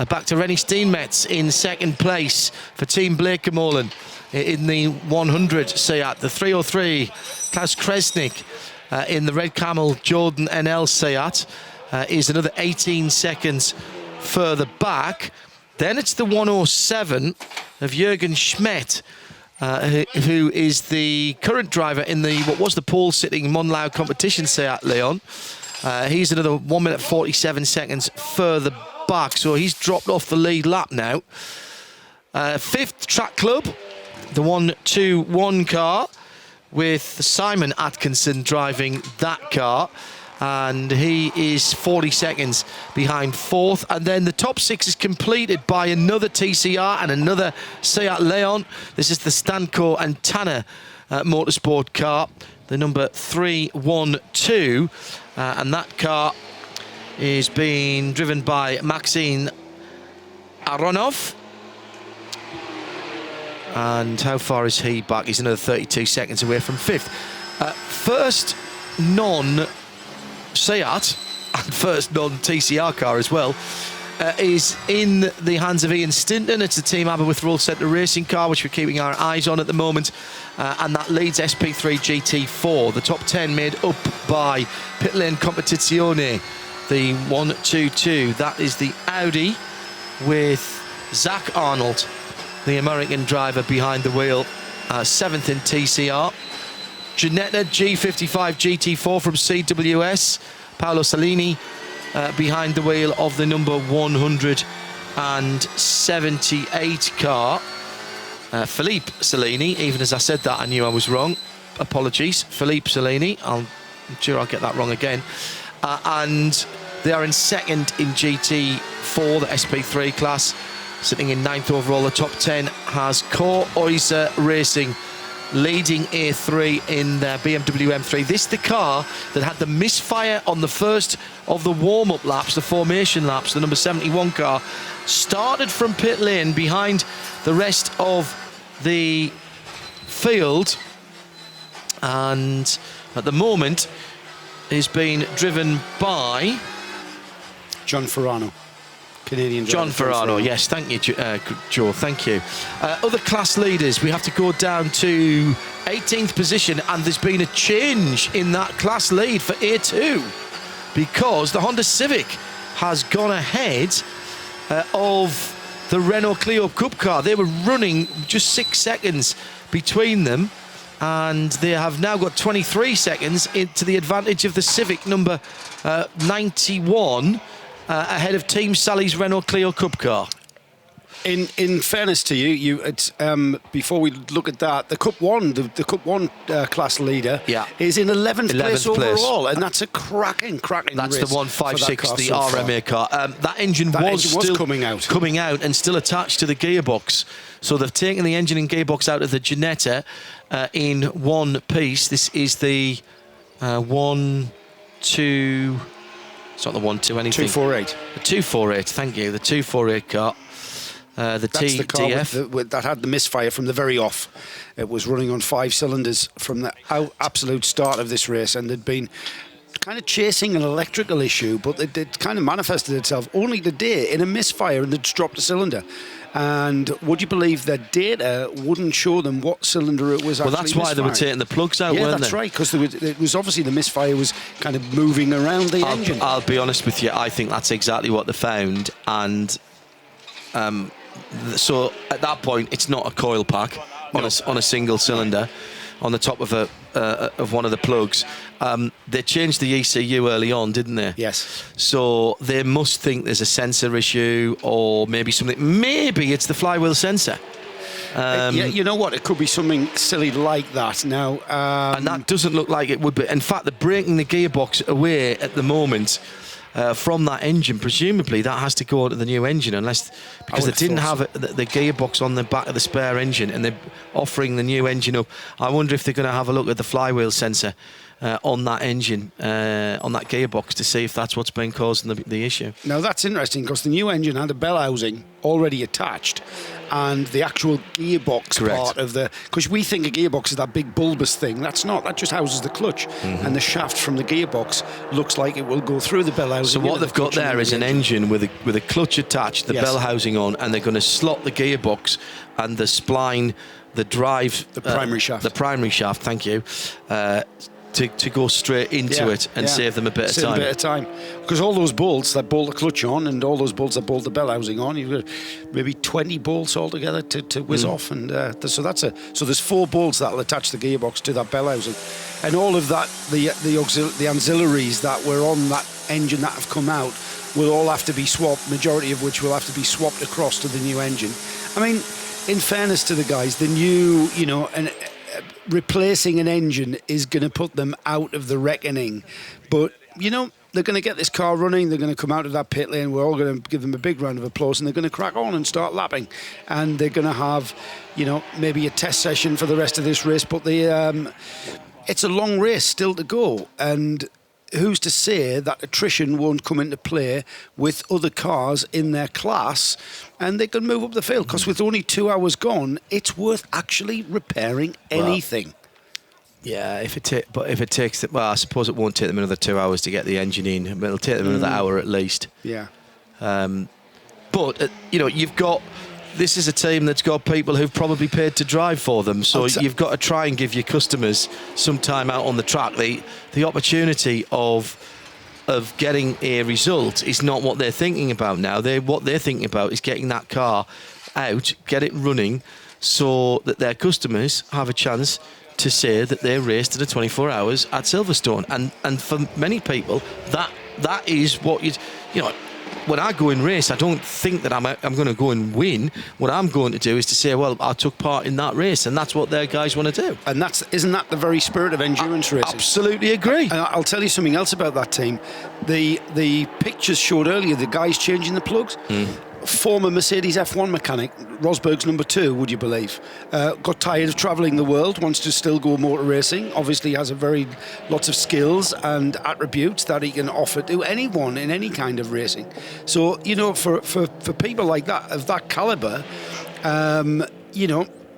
Back to Rennie Steenmetz in second place for Team Blakemorlan in the 100 Seat. The 303, Klaus Kresnik in the Red Camel Jordan NL Seat is another 18 seconds further back. Then it's the 107 of Jürgen Schmidt, who is the current driver in the what was the pole-sitting Monlau competition Seat Leon. He's another 1 minute 47 seconds further back, so he's dropped off the lead lap now. Fifth Track Club, the 121 car, with Simon Atkinson driving that car, and he is 40 seconds behind fourth. And then the top 6 is completed by another TCR and another Seat Leon. This is the Stanko and Tanner Motorsport car, the number 312, and that car is being driven by Maxine Aronov. And how far is he back? He's another 32 seconds away from fifth. First non-Seat and first non-TCR car as well is in the hands of Ian Stinton. It's the Team Aberystwyth Roll Centre Racing car, which we're keeping our eyes on at the moment, and that leads SP3 GT4. The top 10 made up by Pit Lane Competizione, the 122. That is the Audi with Zach Arnold, the American driver, behind the wheel, 7th in TCR. Ginetta G55 GT4 from CWS, Paolo Salini behind the wheel of the number 178 car. Philippe Salini, even as I said that I knew I was wrong. Apologies, Philippe Salini. I'm sure I'll get that wrong again. And they are in second in GT4, the SP3 class, sitting in 9th overall. The top 10 has Core Oyser Racing leading A3 in their BMW M3. This is the car that had the misfire on the first of the warm-up laps, the formation laps. The number 71 car started from pit lane behind the rest of the field, and at the moment is being driven by John Ferrano, Canadian driver. John Ferrano, yes, thank you, Joe, thank you. Other class leaders, we have to go down to 18th position, and there's been a change in that class lead for A2 because the Honda Civic has gone ahead of the Renault Clio Cup car. They were running just 6 seconds between them, and they have now got 23 seconds into the advantage of the Civic number 91 ahead of Team Sally's Renault Clio Cup car. In fairness to you, it's, before we look at that, the Cup 1, the Cup 1 class leader is in 11th place overall, and that's a cracking That's race the 156, the so RMA car. That engine was still coming out and still attached to the gearbox. So they've taken the engine and gearbox out of the Ginetta in one piece. This is the 1, 2... It's not the 1, 2 anything. 248. The 248, thank you. The 248 car. The That's TDF. the car that had the misfire from the very off. It was running on 5 cylinders from the absolute start of this race, and they'd been kind of chasing an electrical issue, but it kind of manifested itself only today in a misfire, and it's dropped a cylinder. And would you believe that data wouldn't show them what cylinder it was actually Well, that's why they were taking the plugs out, weren't they? Yeah, that's right, because it was obviously the misfire was kind of moving around the engine. I'll be honest with you, I think that's exactly what they found, and so at that point it's not a coil pack on a single cylinder on the top of one of the plugs. They changed the ECU early on, didn't they? Yes. So they must think there's a sensor issue, or maybe something. Maybe it's the flywheel sensor. Yeah, you know what? It could be something silly like that. Now, and that doesn't look like it would be. In fact, they're breaking the gearbox away at the moment. from that engine. Presumably that has to go onto the new engine, because they didn't have the gearbox on the back of the spare engine, and they're offering the new engine up. I wonder if they're going to have a look at the flywheel sensor on that engine, on that gearbox, to see if that's what's been causing the issue. Now that's interesting, because the new engine had a bell housing already attached, and the actual gearbox part of because we think a gearbox is that big bulbous thing. That's not. That just houses the clutch, and the shaft from the gearbox looks like it will go through the bell housing. So what they've got there is an engine with a clutch attached, the bell housing on, and they're going to slot the gearbox and the spline, the drive, the primary shaft. The primary shaft. Thank you. To go straight into it and save them a bit of time. Because all those bolts that bolt the clutch on, and all those bolts that bolt the bell housing on, you've got maybe 20 bolts altogether to whiz off, and so there's 4 bolts that'll attach the gearbox to that bell housing, and all of that, the ancillaries that were on that engine that have come out will all have to be swapped. Majority of which will have to be swapped across to the new engine. I mean, in fairness to the guys, the new, replacing an engine is going to put them out of the reckoning, but they're going to get this car running. They're going to come out of that pit lane. We're all going to give them a big round of applause, and they're going to crack on and start lapping, and they're going to have maybe a test session for the rest of this race, but it's a long race still to go, and who's to say that attrition won't come into play with other cars in their class, and they can move up the field, because with only 2 hours gone, it's worth actually repairing anything. Yeah, if it takes, I suppose it won't take them another 2 hours to get the engine in. It'll take them another hour at least. Yeah. But you've got. This is a team that's got people who've probably paid to drive for them, so you've got to try and give your customers some time out on the track. The opportunity of getting a result is not what they're thinking about now. What they're thinking about is getting that car out, get it running, so that their customers have a chance to say that they raced at the 24 hours at Silverstone. And for many people, that is what when I go and race, I don't think that I'm going to go and win. What I'm going to do is to say, well, I took part in that race, and that's what their guys want to do. And isn't that the very spirit of endurance racing? Absolutely agree. And I'll tell you something else about that team. The pictures showed earlier the guys changing the plugs. Former Mercedes F1 mechanic, Rosberg's number 2, would you believe, got tired of travelling the world, wants to still go motor racing, obviously has lots of skills and attributes that he can offer to anyone in any kind of racing. So, for people like that, of that calibre,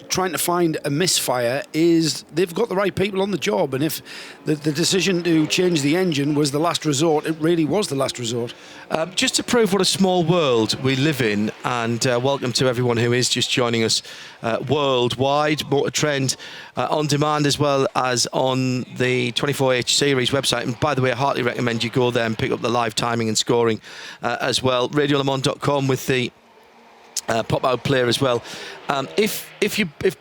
trying to find a misfire they've got the right people on the job, and if the decision to change the engine was the last resort, it really was the last resort. Just to prove what a small world we live in, and welcome to everyone who is just joining us worldwide. Motor Trend on demand, as well as on the 24H Series website. And by the way, I heartily recommend you go there and pick up the live timing and scoring as well. RadioLeMans.com with the pop-out player as well. If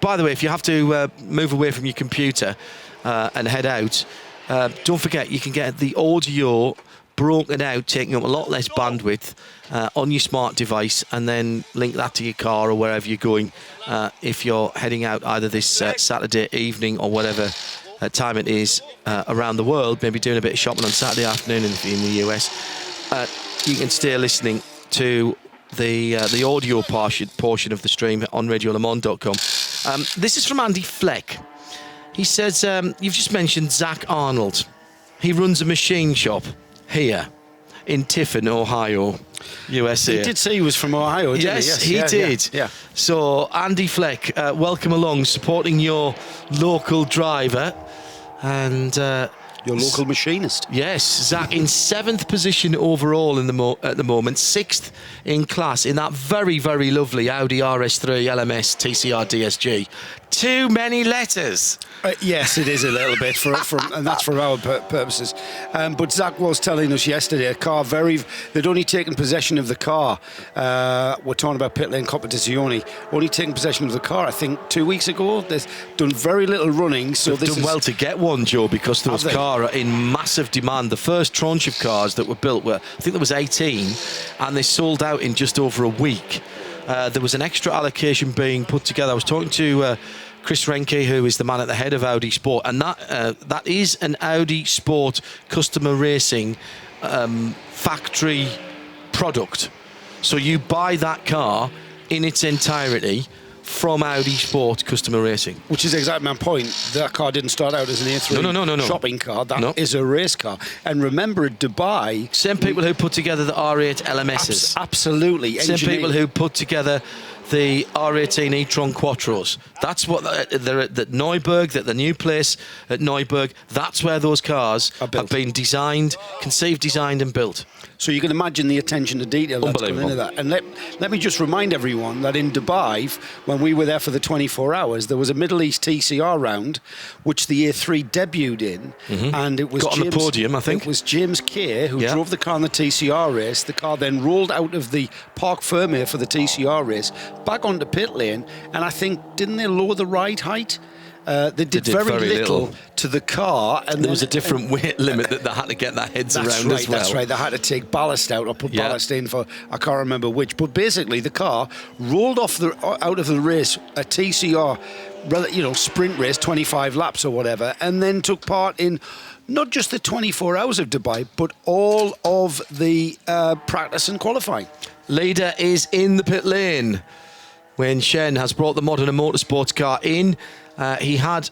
by the way, if you have to move away from your computer and head out, don't forget you can get the audio broken out, taking up a lot less bandwidth on your smart device, and then link that to your car or wherever you're going if you're heading out either this Saturday evening or whatever time it is around the world, maybe doing a bit of shopping on Saturday afternoon in the US. You can stay listening to the audio portion of the stream on RadioLeMans.com. This is from Andy Fleck. He says, you've just mentioned Zach Arnold. He runs a machine shop here in Tiffin, Ohio, USA. He did say he was from Ohio, didn't he? Yes, he did. Yeah. So, Andy Fleck, welcome along, supporting your local driver and your local machinist. Yes, Zach in 7th position overall at the moment, 6th in class in that very, very lovely Audi RS3 LMS TCR DSG. Too many letters. Yes, it is a little bit, and that's for our purposes. But Zach was telling us yesterday, they'd only taken possession of the car. We're talking about pit lane competizione. Only taken possession of the car, I think, 2 weeks ago. They've done very little running. So they've done well to get one, Joe, because those cars are in massive demand. The first tranche of cars that were built I think there was 18, and they sold out in just over a week. There was an extra allocation being put together. I was talking to Chris Renke, who is the man at the head of Audi Sport, and that is an Audi Sport customer racing factory product. So you buy that car in its entirety from Audi Sport Customer Racing. Which is exactly my point. That car didn't start out as an A3 No. shopping car. That is No. a race car. And remember, at Dubai... Same people who put together the R8 LMSs. Absolutely. Same people who put together the R18 e-tron Quattros. That's what they're at Neuburg, at the new place at Neuburg. That's where those cars have been designed, conceived, designed and built. So you can imagine the attention to detail that's gone into that. And let me just remind everyone that in Dubai, when we were there for the 24 hours, there was a Middle East TCR round, which the A3 debuted in, and it was got on the podium, I think. It was James Kay who drove the car in the TCR race. The car then rolled out of the Parc Fermé for the TCR race, back onto pit lane, and I think, didn't they lower the ride height? They did very little to the car, and there was a different weight limit that they had to get their heads around as well. That's right. They had to take ballast out or put ballast in for, I can't remember which. But basically, the car rolled out of the race, a TCR, sprint race, 25 laps or whatever, and then took part in not just the 24 hours of Dubai, but all of the practice and qualifying. Leader is in the pit lane when Shen has brought the Modena Motorsports car in. He had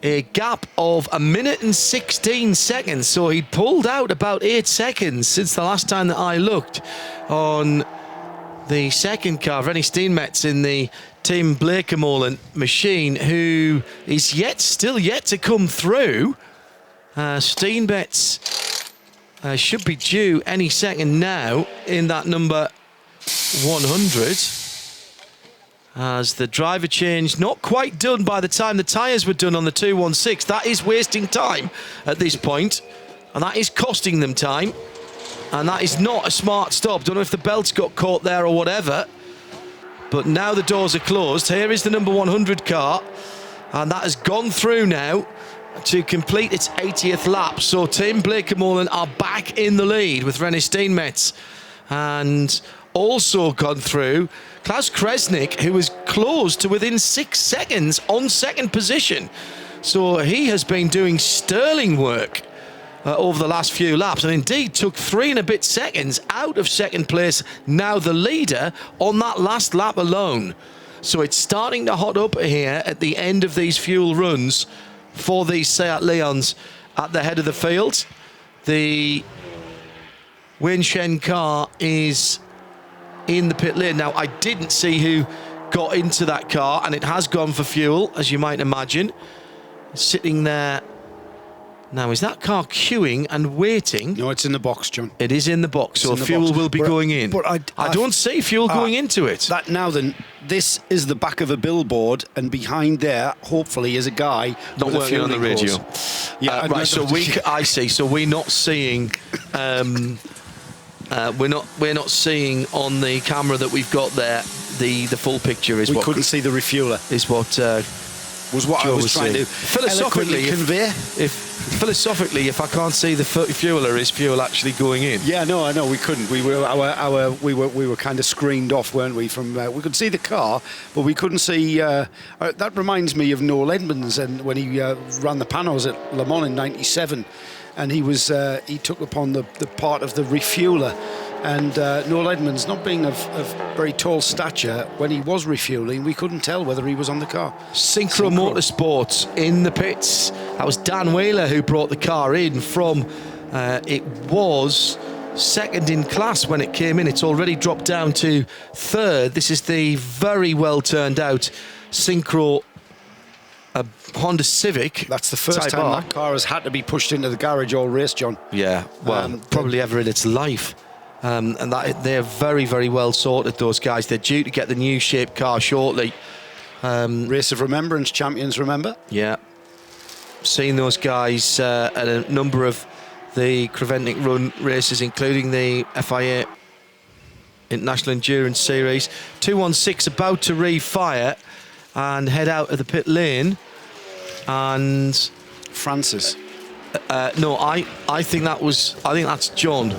a gap of 1 minute and 16 seconds, so he pulled out about 8 seconds since the last time that I looked on the second car, Rennie Steenmetz in the Team Blakemolen machine, who is still yet to come through. Steenmetz should be due any second now in that number 100. As the driver change not quite done by the time the tyres were done on the 216. That is wasting time at this point, and that is costing them time, and that is not a smart stop. Don't know if the belts got caught there or whatever, but now the doors are closed. Here is the number 100 car, and that has gone through now to complete its 80th lap. So Team Blakemolen are back in the lead with Rennie Steenmetz, and also gone through Klaus Kresnik, who was close to within 6 seconds on second position. So he has been doing sterling work over the last few laps, and indeed took 3 and a bit seconds out of second place, now the leader, on that last lap alone. So it's starting to hot up here at the end of these fuel runs for these Seat Leons at the head of the field. The Win Shen car is in the pit lane. Now, I didn't see who got into that car, and it has gone for fuel, as you might imagine. Sitting there. Now, is that car queuing and waiting? No, it's in the box, John. It is in the box, so fuel will be going in. But I don't see fuel going into it. This is the back of a billboard, and behind there, hopefully, is a guy not working on the radio. Yeah, right. So I see. So we're not seeing. We're not seeing on the camera that we've got there the full picture. We couldn't see the refueler. Is what was what I was trying to philosophically convey. Philosophically, if I can't see the fueler, is fuel actually going in? Yeah, no, I know we couldn't. We were kind of screened off, weren't we? From we could see the car, but we couldn't see. That reminds me of Noel Edmonds, and when he ran the Panos at Le Mans in '97. And he took upon the part of the refueler. And Noel Edmonds, not being of very tall stature, when he was refueling, we couldn't tell whether he was on the car. Synchro Motorsports in the pits. That was Dan Wheeler who brought the car in from, it was second in class when it came in. It's already dropped down to third. This is the very well turned out Synchro Honda Civic. That's the first time that car has had to be pushed into the garage all race, John. Yeah, well, probably ever in its life. And they're very, very well sorted, those guys. They're due to get the new shaped car shortly. Race of Remembrance champions, remember? Yeah. Seen those guys at a number of the Creventic Run races, including the FIA International Endurance Series. 216 about to refire and head out of the pit lane. And Francis. No, I think that's John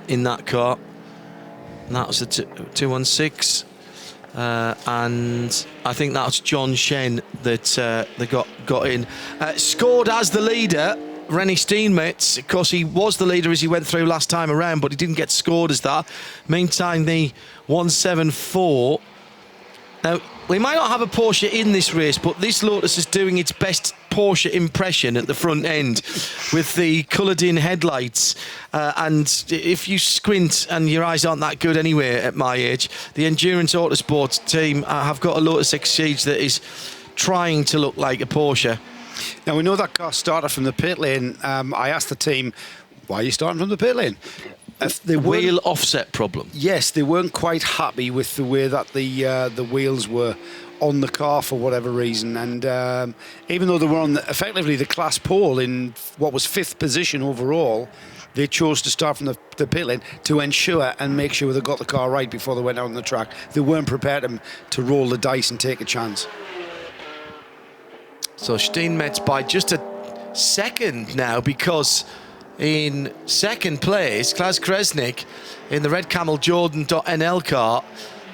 in that car. And that was the 216. And I think that's John Shen that they got in. Scored as the leader Rennie Steenmetz. Of course, he was the leader as he went through last time around, but he didn't get scored as that. Meantime, the 174. Now, we might not have a Porsche in this race, but this Lotus is doing its best Porsche impression at the front end with the coloured-in headlights. And if you squint and your eyes aren't that good anyway at my age, the Endurance Autosport team have got a Lotus Exige that is trying to look like a Porsche. Now, we know that car started from the pit lane. I asked the team, why are you starting from the pit lane? If they wheel offset problem. Yes, they weren't quite happy with the way that the wheels were on the car for whatever reason. And even though they were on effectively the class pole in what was 5th position overall, they chose to start from the pit lane to ensure and make sure they got the car right before they went out on the track. They weren't prepared to roll the dice and take a chance. So Steenmetz by just a second now, because in second place, Klaus Kresnik in the Red Camel Jordan.NL car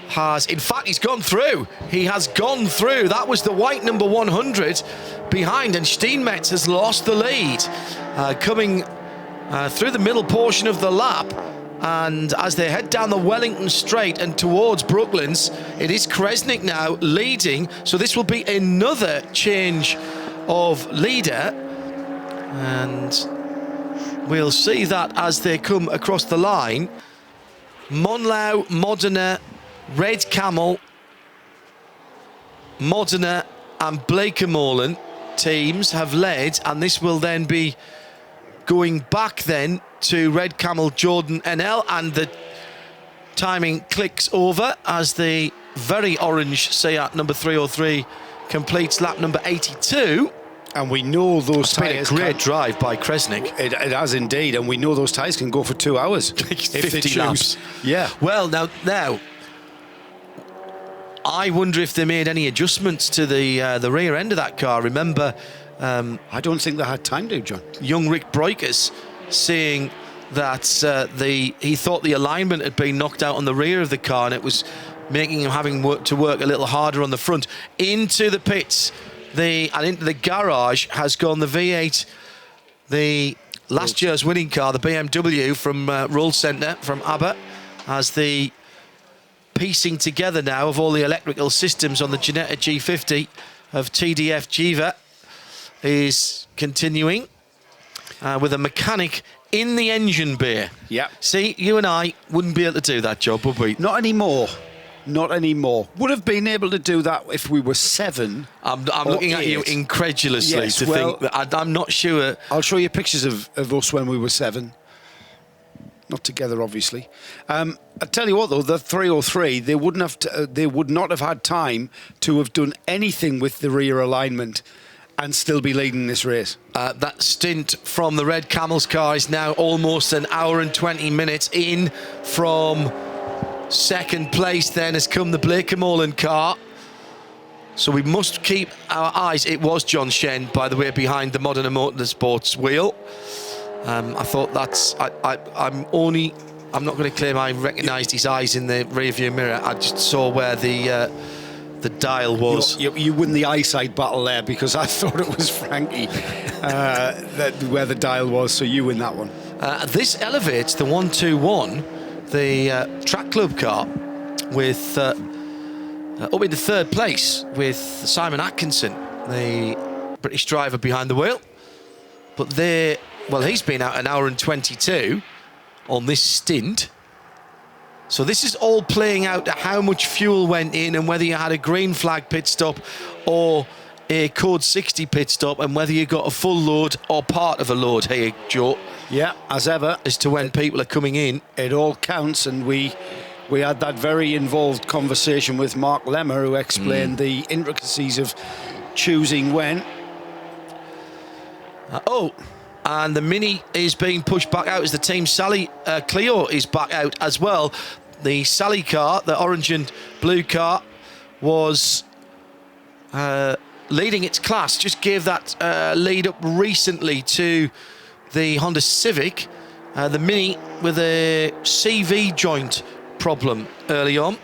has, in fact, he's gone through. He has gone through. That was the white number 100 behind, and Steenmetz has lost the lead, coming through the middle portion of the lap. And as they head down the Wellington Straight and towards Brooklands, it is Kresnik now leading. So this will be another change of leader. And we'll see that as they come across the line. Monlau, Modena, Red Camel, Modena and Blakemolen teams have led, and this will then be going back then to Red Camel Jordan NL, and the timing clicks over as the very orange Seat number 303 completes lap number 82. And we know those tyres. Great drive by Kresnik. It has indeed, and we know those tyres can go for 2 hours. 50 laps. Yeah. Well, now, I wonder if they made any adjustments to the rear end of that car. Remember, I don't think they had time to, John. Young Rick Breukers saying that he thought the alignment had been knocked out on the rear of the car, and it was making him having to work a little harder on the front. Into the pits and into the garage has gone the V8, the last year's winning car, the BMW from Roll Centre from ABBA, as the piecing together now of all the electrical systems on the Ginetta G50 of TDF Jiva is continuing with a mechanic in the engine bay. Yeah. See, you and I wouldn't be able to do that job, would we? Not anymore. Not anymore. Would have been able to do that if we were 7. I'm looking at you incredulously think that I'm not sure. I'll show you pictures of us when we were 7. Not together, obviously. I tell you what, though, the 303, they would not have had time to have done anything with the rear alignment and still be leading this race. That stint from the Red Camel's car is now almost an hour and 20 minutes in. From second place then has come the Blakemolen car. So we must keep our eyes. It was John Shen, by the way, behind the Modena Motorsports wheel. I thought I'm not going to claim I recognised his eyes in the rearview mirror. I just saw where the dial was. You win the eyesight battle there, because I thought it was Frankie where the dial was, so you win that one. This elevates the 121, the track club car, with up into third place with Simon Atkinson, the British driver behind the wheel. But he's been out an hour and 22 on this stint. So this is all playing out to how much fuel went in, and whether you had a green flag pit stop or a code 60 pit stop, and whether you got a full load or part of a load here, Joe. Yeah, as ever. As to when people are coming in. It all counts, and we had that very involved conversation with Mark Lemmer, who explained the intricacies of choosing when. And the Mini is being pushed back out as the Team Sally Clio is back out as well. The Sally car, the orange and blue car, was leading its class. Just gave that lead up recently to the Honda Civic. The Mini with a CV joint problem early on.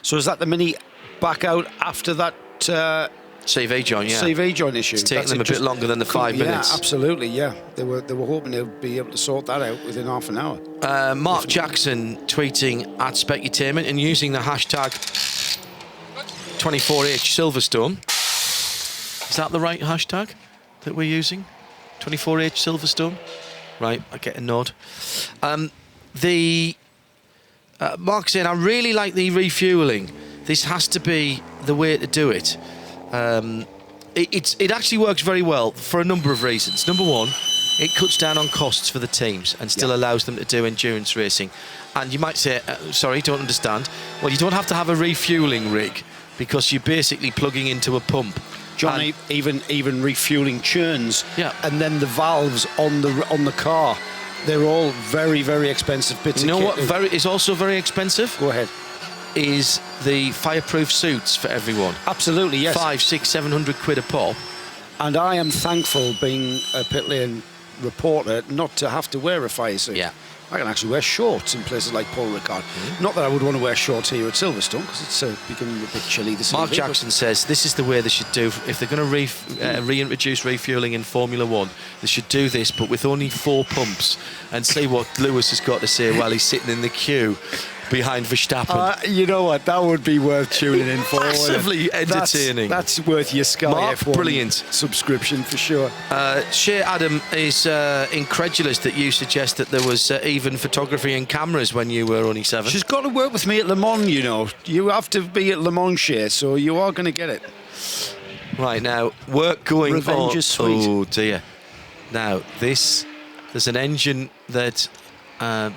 So is that the Mini back out after that CV joint, yeah. CV joint issue. It's taken That's them a just- bit longer than the 5 minutes. Yeah, absolutely, yeah. They were hoping they'd be able to sort that out within half an hour. Mark Jackson tweeting at Specutainment and using the hashtag 24H Silverstone. Is that the right hashtag that we're using? 24H Silverstone? Right, I get a nod. Mark saying, I really like the refuelling. This has to be the way to do it. It actually works very well for a number of reasons. Number one, it cuts down on costs for the teams and still allows them to do endurance racing. And you might say, sorry, don't understand. Well, you don't have to have a refueling rig because you're basically plugging into a pump. John, even refueling churns, and then the valves on the car, they're all very, very expensive bits of kit. You know what is also very expensive? Go ahead. Is the fireproof suits for everyone. Absolutely, yes. 500, 600, 700 quid a pop. And I am thankful, being a pit lane reporter, not to have to wear a fire suit. Yeah. I can actually wear shorts in places like Paul Ricard. Not that I would want to wear shorts here at Silverstone, because it's becoming a bit chilly this Mark evening. Jackson says this is the way they should do. If they're going to reintroduce refueling in Formula 1, they should do this, but with only 4 pumps, and see what Lewis has got to say while he's sitting in the queue behind Verstappen. You know what? That would be worth tuning in for. Massively entertaining. That's worth your Sky Mark, F1 brilliant subscription for sure. Shea Adam is incredulous that you suggest that there was even photography and cameras when you were only 7. She's got to work with me at Le Mans, you know. You have to be at Le Mans, Shea, so you are going to get it. Right, now, work going Revenge on. is sweet. Oh, dear. Now, there's an engine that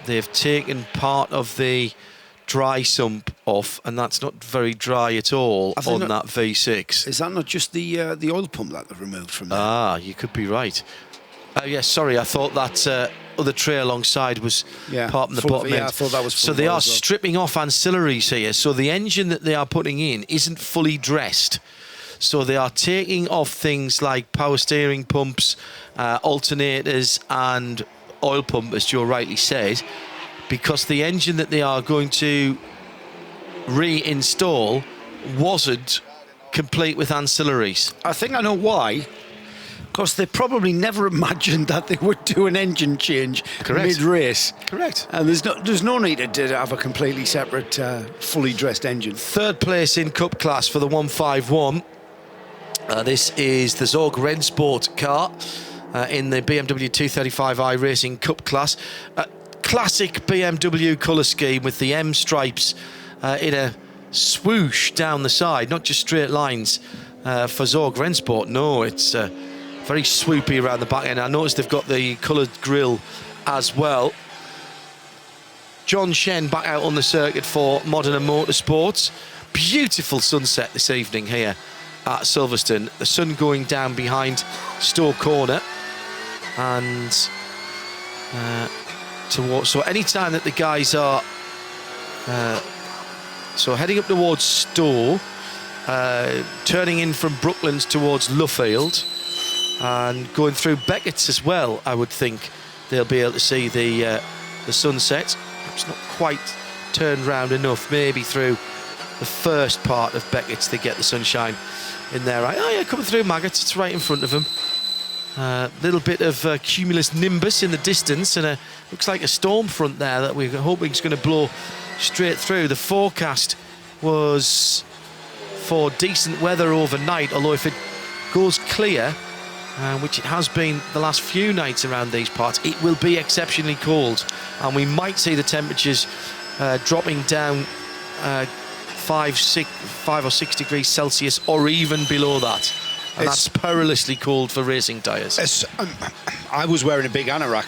they've taken part of the dry sump off, and that's not very dry at all on that V6. Is that not just the oil pump that they've removed from there? Ah, you could be right. Yes, sorry, I thought that other tray alongside was part of the bottom end. I thought that was so they are stripping off ancillaries here. So the engine that they are putting in isn't fully dressed. So they are taking off things like power steering pumps, alternators and oil pump, as Joe rightly said, because the engine that they are going to reinstall wasn't complete with ancillaries. I think I know why. Because they probably never imagined that they would do an engine change mid-race. Correct. And there's no need to have a completely separate, fully dressed engine. Third place in Cup class for the 151. This is the Zorg Rennsport car in the BMW 235i Racing Cup class. Classic BMW colour scheme with the M stripes in a swoosh down the side, not just straight lines for Zorg Rennsport. No, it's very swoopy around the back end. I noticed they've got the coloured grille as well. John Shen back out on the circuit for Modena Motorsports. Beautiful sunset this evening here at Silverstone. The sun going down behind Stowe Corner, and so any time that the guys are heading up towards Stowe, turning in from Brooklands towards Luffield, and going through Beckett's as well, I would think they'll be able to see the sunset. Perhaps not quite turned round enough, maybe through the first part of Beckett's to get the sunshine in there. Oh yeah, coming through Maggots, it's right in front of them. Little bit of cumulus nimbus in the distance, and looks like a storm front there that we're hoping is going to blow straight through. The forecast was for decent weather overnight, although if it goes clear, which it has been the last few nights around these parts, it will be exceptionally cold, and we might see the temperatures dropping down 5 or 6 degrees Celsius or even below that. And that's perilously cold for racing tyres. I was wearing a big anorak,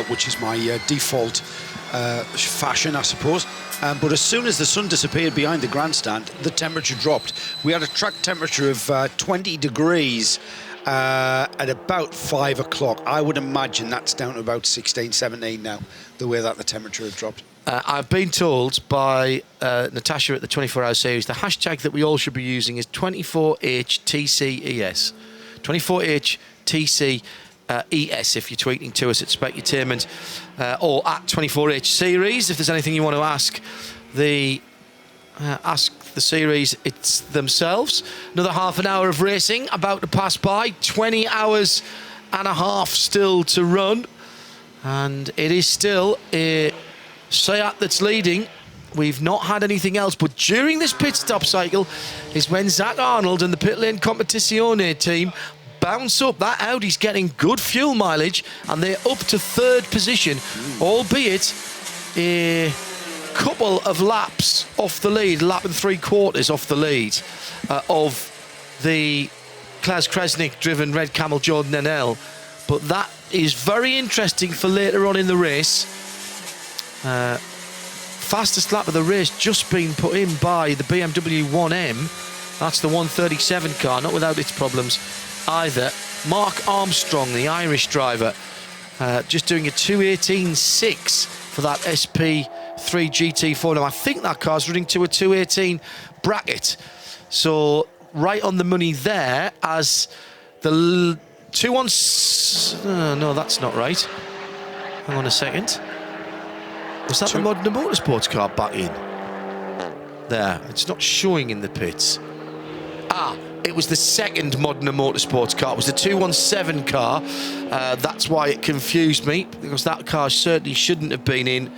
which is my default fashion, I suppose. But as soon as the sun disappeared behind the grandstand, the temperature dropped. We had a track temperature of 20 degrees at about 5 o'clock. I would imagine that's down to about 16, 17 now, the way that the temperature had dropped. I've been told by Natasha at the 24-hour series, the hashtag that we all should be using is 24HTCES. 24HTCES if you're tweeting to us at Specutainment or at 24H Series if there's anything you want to ask the ask the series it's themselves. Another half an hour of racing about to pass by. 20 hours and a half still to run. And it is still a Seat that's leading. We've not had anything else, but during this pit stop cycle is when Zach Arnold and the Pit Lane Competizione team bounce up. That Audi's getting good fuel mileage, and they're up to third position, albeit a couple of laps off the lead, lap and 3/4 off the lead of the Klas Kresnik driven Red Camel Jordan NL. But that is very interesting for later on in the race. Fastest lap of the race just been put in by the BMW 1M. That's the 137 car, not without its problems either. Mark Armstrong, the Irish driver, just doing a 2:18.6 for that SP3 GT4. Now, I think that car's running to a 2:18 bracket. So, right on the money there as the 2-1... no, that's not right. Hang on a second. Was that the Modena Motorsports car back in? There, it's not showing in the pits. It was the second Modena Motorsports car. It was the 217 car. That's why it confused me, because that car certainly shouldn't have been in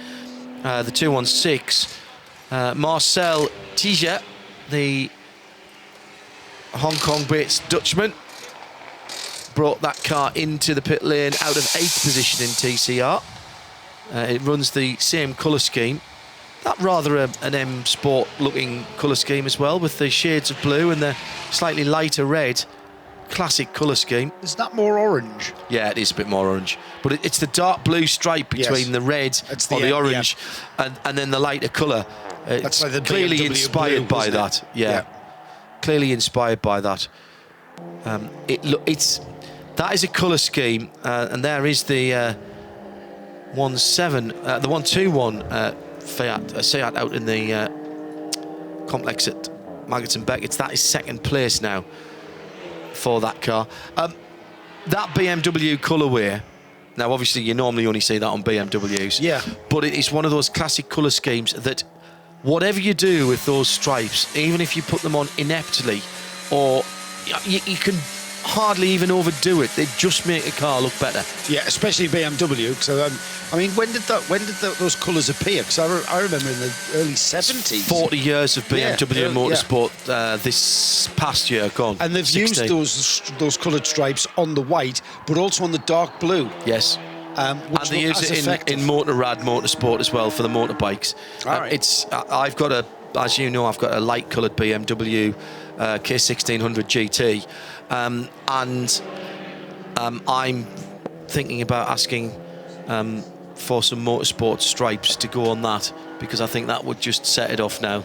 the 216. Marcel Tiger, the Hong Kong-based Dutchman, brought that car into the pit lane out of 8th position in TCR. It runs the same colour scheme. That rather an M Sport looking colour scheme as well, with the shades of blue and the slightly lighter red. Classic colour scheme. Is that more orange? Yeah, it is a bit more orange. But it's the dark blue stripe between the red or the orange and then the lighter colour. It's like the clearly BMW inspired blue, by that. Yeah. Clearly inspired by that. That is a colour scheme, and there is the 121 Seat out in the complex at Maggots and Beckett's. That is second place now for that car. That BMW colourway, now obviously you normally only see that on BMWs, but it is one of those classic colour schemes that whatever you do with those stripes, even if you put them on ineptly, or you can hardly even overdo it, they just make a car look better. Yeah, especially BMW. So I mean, when did those colours appear? Because I remember in the early 70s. 40 years of BMW Motorsport this past year gone. And they've 16. used those coloured stripes on the white, but also on the dark blue. Yes. And they use it in Motorrad Motorsport as well for the motorbikes. I've got as you know, I've got a light coloured BMW K1600 GT. And I'm thinking about asking for some motorsport stripes to go on that, because I think that would just set it off now.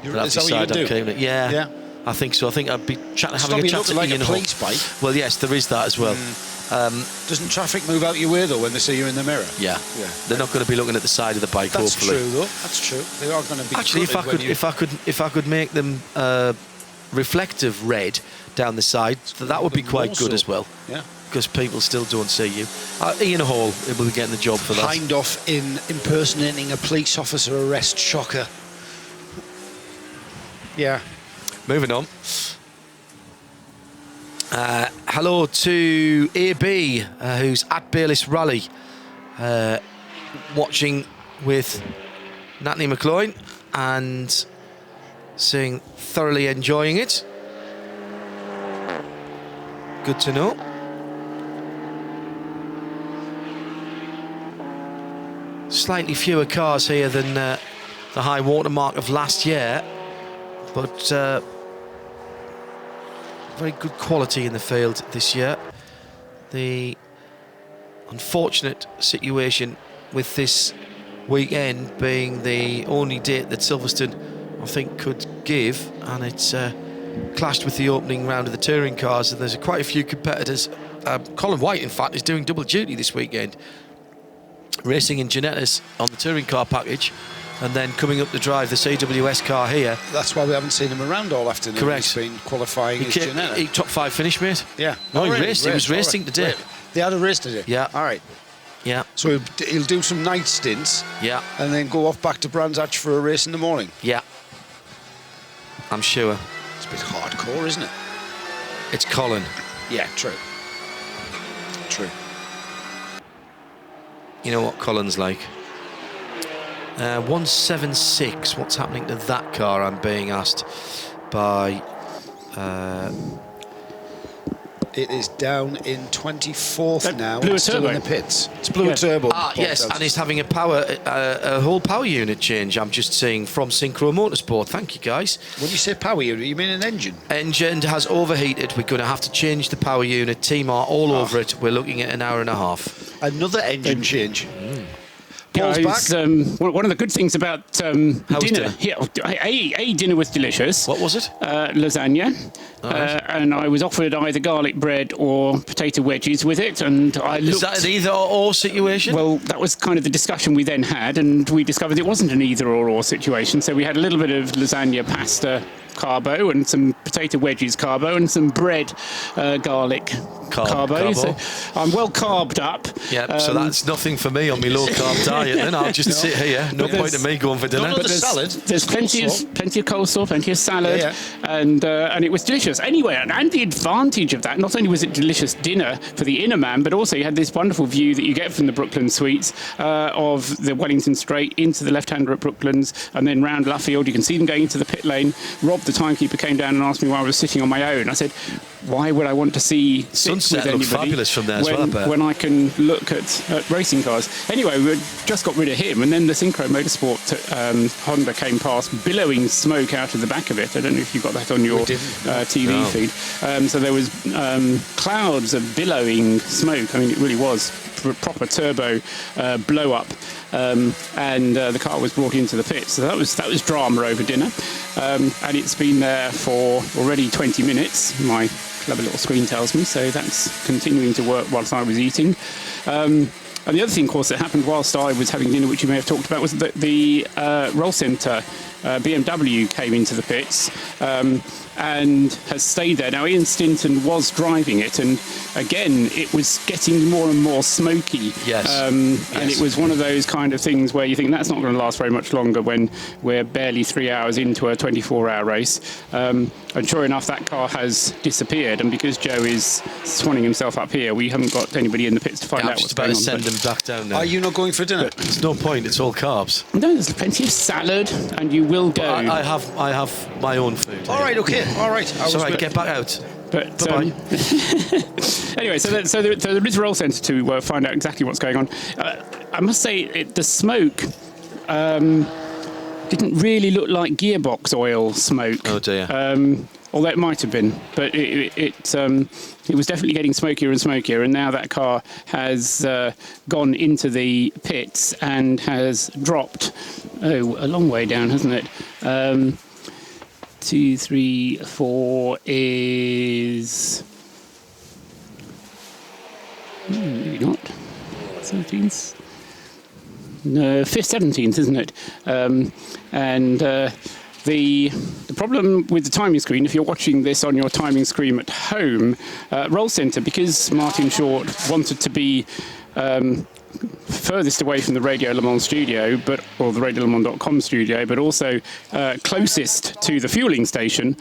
Is that what you do? Yeah, I think so. I think I'd be having a chat to Ian Hall. Police bike. Well, yes, there is that as well. Doesn't traffic move out your way though when they see you in the mirror? Yeah. They're not going to be looking at the side of the bike. That's hopefully. true though. That's true. They are going to be. Actually, if I could make them reflective red down the side, that would be quite good as well. Yeah. Because people still don't see you. Ian Hall will be getting the job for that. Hindhoff in impersonating a police officer arrest shocker. Yeah. Moving on. Hello to AB, who's at Bayliss Rally, watching with Natalie McLoyne and saying thoroughly enjoying it. Good to know. Slightly fewer cars here than the high water mark of last year, but very good quality in the field this year. The unfortunate situation with this weekend being the only date that Silverstone, I think, could give, and it's clashed with the opening round of the touring cars, and there's quite a few competitors. Colin White, in fact, is doing double duty this weekend, racing in Ginettas on the touring car package, and then coming up to drive the CWS car here. That's why we haven't seen him around all afternoon. Correct. He's been qualifying his Ginetta. He top 5 finish, mate. Yeah. No, he was racing today. Right. They had a race today? Yeah. All right. Yeah. So he'll do some night stints. Yeah. And then go off back to Brands Hatch for a race in the morning. Yeah. I'm sure. It's a bit hardcore, isn't it? It's Colin. Yeah, true. True. You know what Colin's like? 176. What's happening to that car? I'm being asked by. It is down in 24th now. blew a It's still turbo. in the pits. It's blew a turbo. Yes, and he's having a whole power unit change. I'm just seeing from Synchro Motorsport. Thank you, guys. When you say power unit, you mean an engine? Engine has overheated. We're going to have to change the power unit. Team are all over it. We're looking at an hour and a half. Another engine change. Guys, one of the good things about dinner, yeah, dinner was delicious. What was it? Lasagna. Right. And I was offered either garlic bread or potato wedges with it, and I looked... Is that an either-or situation? Well, that was kind of the discussion we then had, and we discovered it wasn't an either-or situation, so we had a little bit of lasagna pasta carbo and some potato wedges carbo and some bread garlic carbo. So I'm well carbed up. Yeah, so that's nothing for me on my low-carb diet, then I'll just sit here. No point in me going for dinner. But there's plenty of coleslaw, plenty of salad, and it was delicious. Anyway, and the advantage of that, not only was it delicious dinner for the inner man, but also you had this wonderful view that you get from the Brooklands Suites of the Wellington Straight into the left-hander at Brooklands, and then round Luffield. You can see them going into the pit lane. Rob, the timekeeper, came down and asked me why I was sitting on my own. I said, why would I want to see sunset looks fabulous from there as well, I bet. when I can look at racing cars? Anyway, we just got rid of him, and then the Synchro Motorsport Honda came past, billowing smoke out of the back of it. I don't know if you got that on your TV feed. So there was clouds of billowing smoke. I mean, it really was proper turbo blow up. And the car was brought into the pits. So that was drama over dinner. And it's been there for already 20 minutes, my clever little screen tells me, so that's continuing to work whilst I was eating. And the other thing, of course, that happened whilst I was having dinner, which you may have talked about, was that the Roll Centre BMW came into the pits and has stayed there. Now, Ian Stinton was driving it, and again, it was getting more and more smoky. Yes. And it was one of those kind of things where you think that's not going to last very much longer when we're barely 3 hours into a 24-hour race. And sure enough, that car has disappeared, and because Joe is swanning himself up here, we haven't got anybody in the pits to find out what's going on. Send them back down now. Are you not going for dinner? There's no point, it's all carbs. No, there's plenty of salad, and you will go. I have my own food. All right, okay, all right. It's all right, get back out. But bye-bye. Anyway, so there is a Roll Centre to find out exactly what's going on. I must say, the smoke didn't really look like gearbox oil smoke. Oh dear. Although it might have been, but it was definitely getting smokier and smokier, and now that car has gone into the pits and has dropped a long way down, hasn't it? 2, 3, 4 is maybe not 13th. No, 5th, 17th, isn't it? And the problem with the timing screen, if you're watching this on your timing screen at home, Roll Centre, because Martin Short wanted to be furthest away from the Radio Le Mans studio, or the RadioLeMans.com studio, but also closest to the fueling station,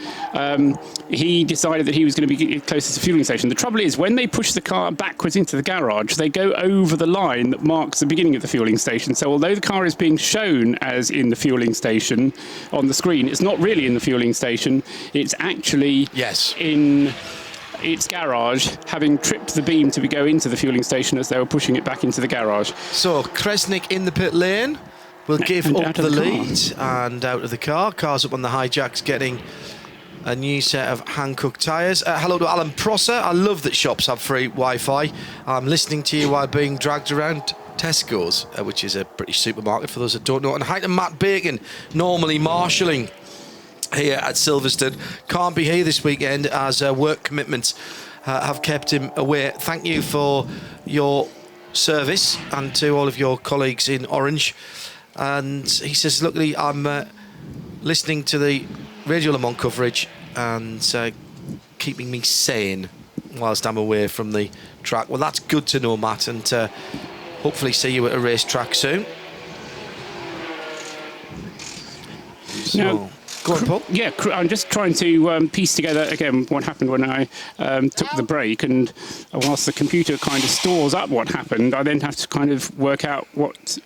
he decided that he was going to be closest to the fueling station. The trouble is, when they push the car backwards into the garage, they go over the line that marks the beginning of the fueling station. So although the car is being shown as in the fueling station on the screen, it's not really in the fueling station. It's actually in its garage, having tripped the beam to go into the fueling station as they were pushing it back into the garage. So Kresnik in the pit lane will give up the lead and out of the car. Car's up on the hijacks, getting a new set of Hankook tyres. Hello to Alan Prosser. I love that shops have free Wi-Fi. I'm listening to you while being dragged around Tesco's, which is a British supermarket for those that don't know. And hi to Matt Bacon, normally marshalling here at Silverstone. Can't be here this weekend as work commitments have kept him away. Thank you for your service and to all of your colleagues in Orange. And he says, luckily I'm listening to the Radio Le Mans coverage and keeping me sane whilst I'm away from the track. Well, that's good to know, Matt, and hopefully see you at a racetrack soon. Now, Go on, Paul. Yeah, I'm just trying to piece together again what happened when I took the break, and whilst the computer kind of stores up what happened, I then have to kind of work out what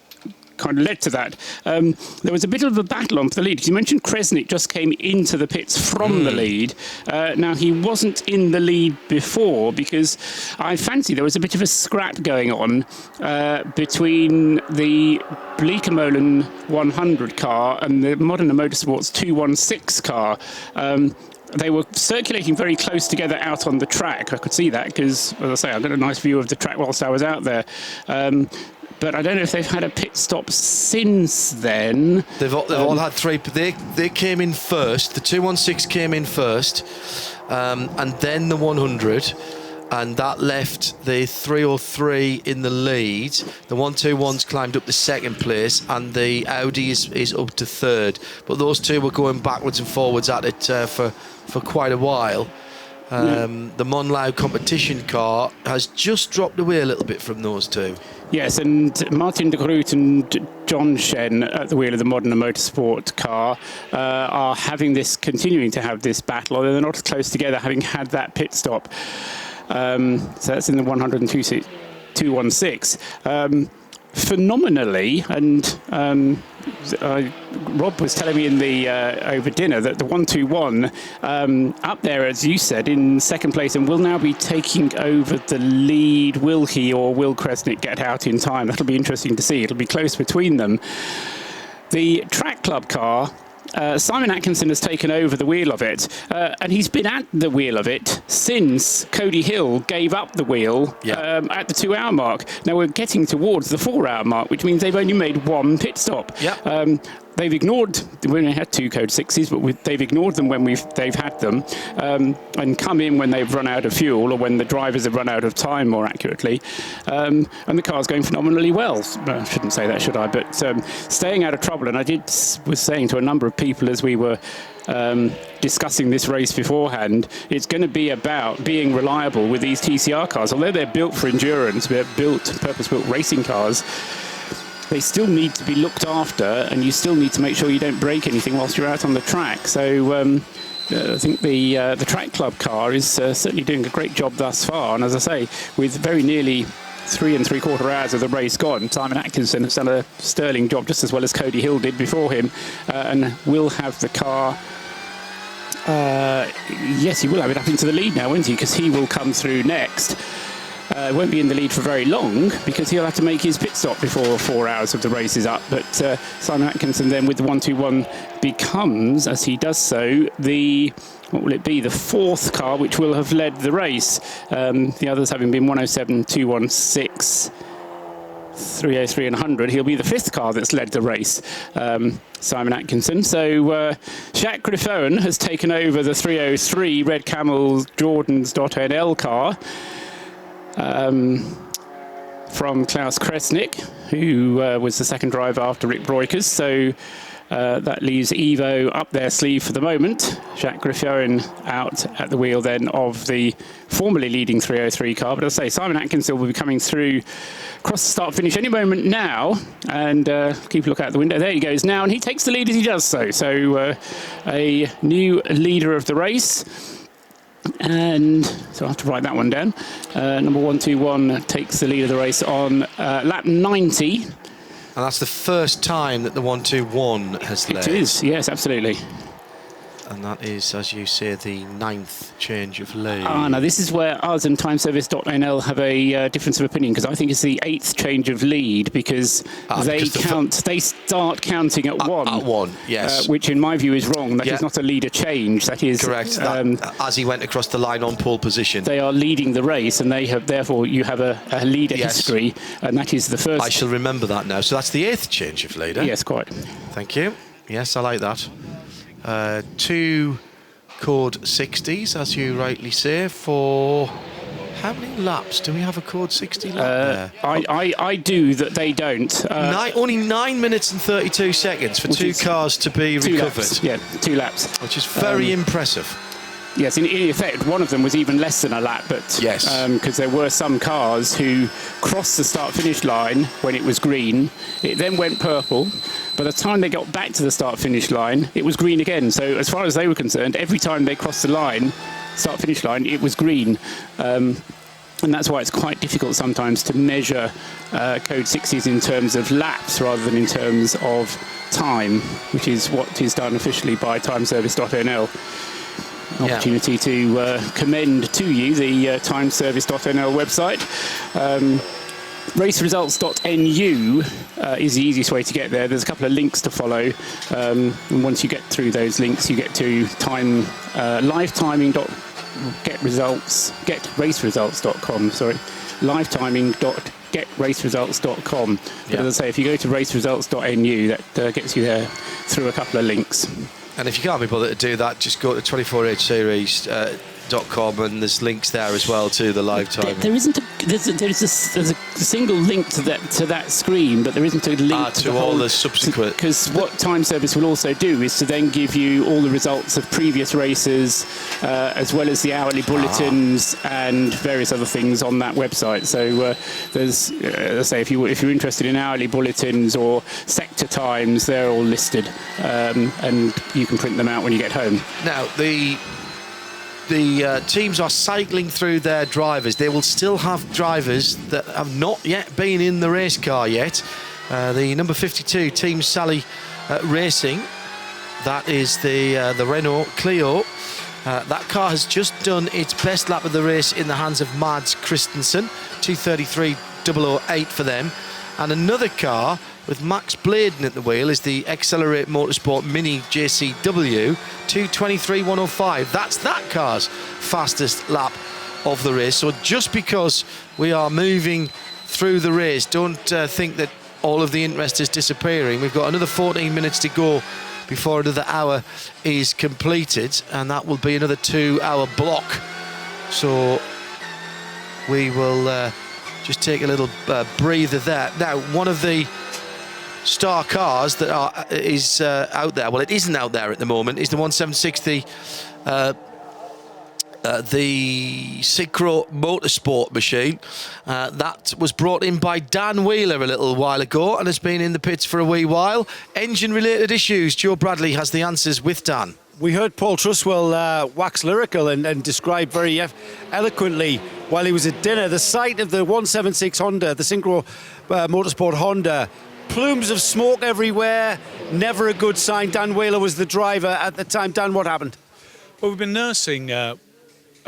kind of led to that. There was a bit of a battle on for the lead, because you mentioned Kresnik just came into the pits from the lead. Now, he wasn't in the lead before, because I fancy there was a bit of a scrap going on between the Bleekemolen 100 car and the Modena Motorsports 216 car. They were circulating very close together out on the track. I could see that because, as I say, I got a nice view of the track whilst I was out there. But I don't know if they've had a pit stop since then. They've all had three. They came in first. The 216 came in first, and then the 100, and that left the 303 in the lead. The 121's climbed up to second place, and the Audi is up to third. But those two were going backwards and forwards at it for quite a while. The Monlau competition car has just dropped away a little bit from those two. Yes, and Martin de Groot and John Shen at the wheel of the Modena Motorsport car are continuing to have this battle, although they're not as close together, having had that pit stop. So that's in the 216. Phenomenally, and Rob was telling me in the over dinner that the 121 up there, as you said, in second place, and will now be taking over the lead. Will he or will Kresnik get out in time? That'll be interesting to see. It'll be close between them. The Track Club car, Simon Atkinson has taken over the wheel of it, and he's been at the wheel of it since Cody Hill gave up the wheel at the 2 hour mark. Now we're getting towards the 4 hour mark, which means they've only made one pit stop. They've ignored, we only had 2 Code 6s, but they've ignored them when they've had them, and come in when they've run out of fuel, or when the drivers have run out of time, more accurately. And the car's going phenomenally well. I shouldn't say that, should I? But staying out of trouble. And I was saying to a number of people as we were discussing this race beforehand, it's going to be about being reliable with these TCR cars. Although they're built for endurance, they're purpose-built racing cars, they still need to be looked after, and you still need to make sure you don't break anything whilst you're out on the track. So I think the Track Club car is certainly doing a great job thus far. And as I say, with very nearly 3 3/4 hours of the race gone, Simon Atkinson has done a sterling job, just as well as Cody Hill did before him, and will have the car. Yes, he will have it up into the lead now, won't he? Because he will come through next. Won't be in the lead for very long, because he'll have to make his pit stop before 4 hours of the race is up. But Simon Atkinson then with the 121 becomes, as he does so, the 4th car which will have led the race. The others having been 107, 216, 303 and 100. He'll be the 5th car that's led the race, Simon Atkinson. So Jacques Griffoen has taken over the 303 Red Camel Jordans.nl car from Klaus Kresnik, who was the second driver after Rick Breukers. So that leaves Evo up their sleeve for the moment. Jacques Griffoen out at the wheel then of the formerly leading 303 car. But as I say, Simon Atkinson will be coming through across the start finish any moment now, and keep a look out the window. There he goes now, and he takes the lead as he does so. So a new leader of the race. And so I have to write that one down. Number 121 takes the lead of the race on lap 90. And that's the first time that the 121 has led. It is, yes, absolutely. And that is, as you say, the 9th change of lead. Now this is where us and timeservice.nl have a difference of opinion, because I think it's the 8th change of lead, because they start counting at 1. At 1, yes. Which in my view is wrong. That is not a leader change. That is correct. As he went across the line on pole position. They are leading the race, and therefore you have a leader history, and that is the first. I shall remember that now. So that's the 8th change of leader. Yes, quite. Thank you. Yes, I like that. 2 Code 60s, as you rightly say, for how many laps? Do we have a Code 60 lap there? I do, that they don't. Only 9 minutes and 32 seconds for 2 cars to be recovered. Laps. Yeah, 2 laps. Which is very impressive. Yes, in effect, one of them was even less than a lap, but yes, because there were some cars who crossed the start-finish line when it was green. It then went purple. by the time they got back to the start-finish line, it was green again. So as far as they were concerned, every time they crossed the line, start-finish line, it was green. And that's why it's quite difficult sometimes to measure Code 60s in terms of laps rather than in terms of time, which is what is done officially by timeservice.nl. Opportunity to commend to you the timeservice.nl website. Raceresults.nu is the easiest way to get there. There's a couple of links to follow, and once you get through those links, you get to live timing. Getraceresults.com. Livetiming.getraceresults.com. But as I say, if you go to raceresults.nu, that gets you there through a couple of links. And if you can't be bothered to do that, just go to 24hseries.com and there's links there as well to the live time. There's a single link to that screen, but there isn't a link to all the subsequent. Because what Time Service will also do is to then give you all the results of previous races, as well as the hourly bulletins and various other things on that website. So there's, as I say, if you're interested in hourly bulletins or sector times, they're all listed, and you can print them out when you get home. Now the teams are cycling through their drivers. They will still have drivers that have not yet been in the race car yet. The number 52, Team Sally Racing, that is the Renault Clio. That car has just done its best lap of the race in the hands of Mads Christensen, 2:33.008 for them. And another car with Max Bladen at the wheel is the Accelerate Motorsport Mini JCW, 2:23.105. That's that car's fastest lap of the race. So just because we are moving through the race, don't think that all of the interest is disappearing. We've got another 14 minutes to go before another hour is completed, and that will be another 2-hour block. So we will just take a little breather there. Now, one of the star cars that is out there, well, it isn't out there at the moment, is the 176, the Synchro Motorsport machine. That was brought in by Dan Wheeler a little while ago and has been in the pits for a wee while. Engine-related issues, Joe Bradley has the answers with Dan. We heard Paul Truswell wax lyrical and describe very eloquently while he was at dinner the sight of the 176 Honda, the Synchro Motorsport Honda. Plumes of smoke everywhere, never a good sign. Dan Wheeler was the driver at the time. Dan, what happened? Well, we've been nursing a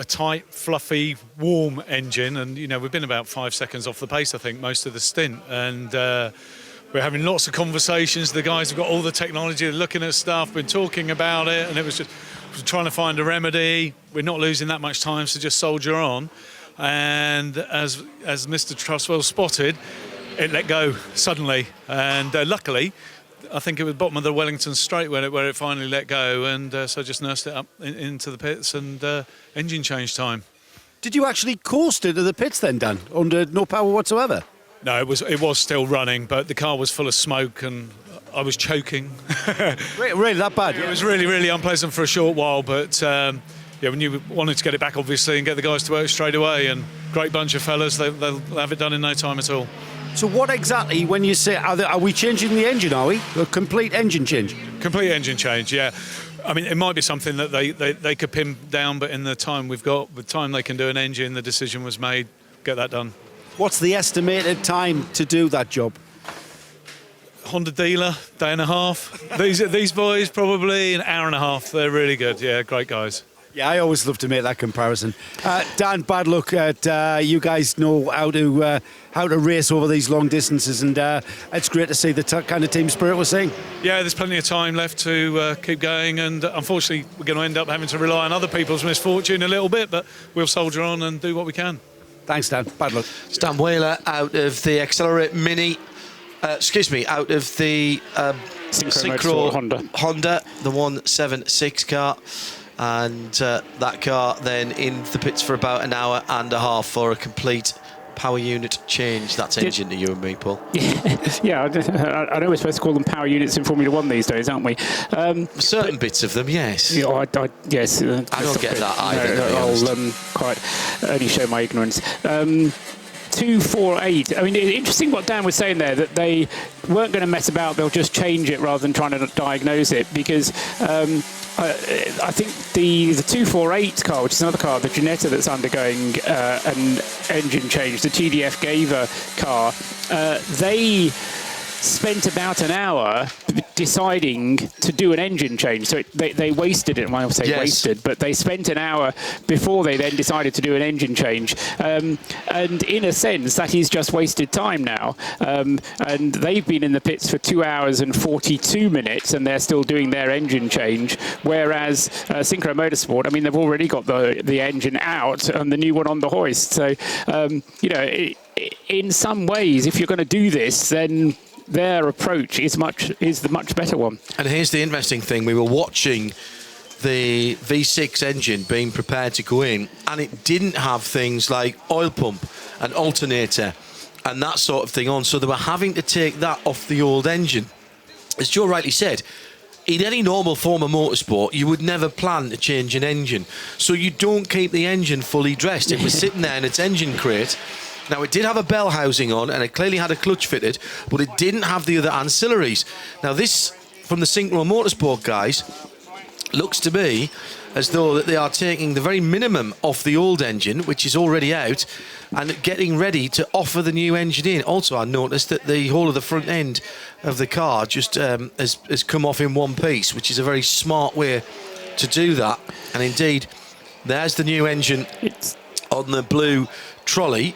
tight, fluffy, warm engine, and we've been about 5 seconds off the pace, I think, most of the stint, and we're having lots of conversations. The guys have got all the technology, they're looking at stuff, been talking about it, and it was just trying to find a remedy. We're not losing that much time, so just soldier on. And as Mr. Truswell spotted, it let go suddenly, and luckily, I think it was bottom of the Wellington Straight where it finally let go, and so I just nursed it up into the pits, and engine change time. Did you actually coast into the pits then, Dan, under no power whatsoever? No, it was still running, but the car was full of smoke and I was choking. Really that bad? It was really, really unpleasant for a short while, but when you wanted to get it back, obviously, and get the guys to work straight away, and great bunch of fellas, they'll have it done in no time at all. So what exactly, when you say, are we changing the engine, are we? A complete engine change? Complete engine change, yeah. I mean, it might be something that they could pin down, but in the time we've got, the time they can do an engine, the decision was made, get that done. What's the estimated time to do that job? Honda dealer, day and a half. These boys, probably an hour and a half. They're really good, yeah, great guys. Yeah, I always love to make that comparison. Dan, bad luck. You guys know how to race over these long distances, and it's great to see the kind of team spirit we're seeing. Yeah, there's plenty of time left to keep going, and unfortunately we're going to end up having to rely on other people's misfortune a little bit, but we'll soldier on and do what we can. Thanks, Dan. Bad luck. Stan Wheeler out of the Accelerate Mini, out of the Synchro Honda, the 176 car. And that car then in the pits for about an hour and a half for a complete power unit change. That's engine to you and me, Paul. Yeah, I know we're supposed to call them power units in Formula One these days, aren't we? Certain bits of them, yes. Yeah, yes. I don't get that either. I'll quite only show my ignorance. 248. I mean, it's interesting what Dan was saying there, that they weren't going to mess about, they'll just change it rather than trying to diagnose it, because I think the 248 car, which is another car, the Ginetta that's undergoing an engine change, the TDF Gaver car, they spent about an hour deciding to do an engine change. So they wasted it. Well, I say wasted, but they spent an hour before they then decided to do an engine change. And in a sense, that is just wasted time now. And they've been in the pits for 2 hours and 42 minutes, and they're still doing their engine change. Whereas Synchro Motorsport, I mean, they've already got the engine out and the new one on the hoist. So, you know, in some ways, if you're going to do this, then their approach is the much better one. And here's the interesting thing: we were watching the V6 engine being prepared to go in, and it didn't have things like oil pump and alternator and that sort of thing on, so they were having to take that off the old engine. As Joe rightly said, in any normal form of motorsport, you would never plan to change an engine, so you don't keep the engine fully dressed. It was sitting there in its engine crate. Now, it did have a bell housing on, and it clearly had a clutch fitted, but it didn't have the other ancillaries. Now, this, from the Synchro Motorsport guys, looks to me as though that they are taking the very minimum off the old engine, which is already out, and getting ready to offer the new engine in. Also, I noticed that the whole of the front end of the car just has come off in one piece, which is a very smart way to do that. And indeed, there's the new engine on the blue trolley,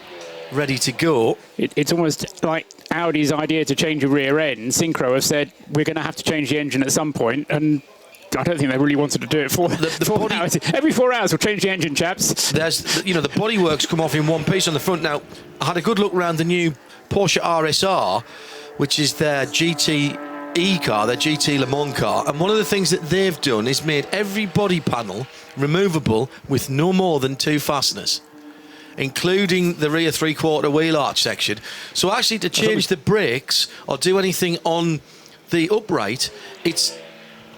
ready to go. It's almost like Audi's idea to change a rear end. Synchro have said, we're going to have to change the engine at some point, and I don't think they really wanted to do it for the 4 hours. Every 4 hours we'll change the engine, chaps. There's, you know, the bodywork's come off in one piece on the front. Now, I had a good look around the new Porsche RSR, which is their GT car, their GT Le Mans car, and one of the things that they've done is made every body panel removable with no more than 2 fasteners, including the rear 3/4 wheel arch section. So actually, to change the brakes or do anything on the upright, it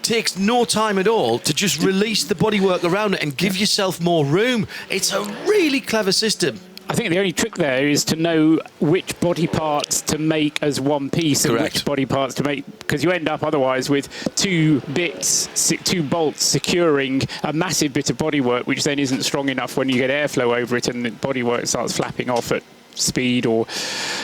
takes no time at all to just release the bodywork around it and give yourself more room. It's a really clever system. I think the only trick there is to know which body parts to make as one piece. Correct. And which body parts to make, because you end up otherwise with 2 bolts securing a massive bit of bodywork, which then isn't strong enough when you get airflow over it and the bodywork starts flapping off at speed or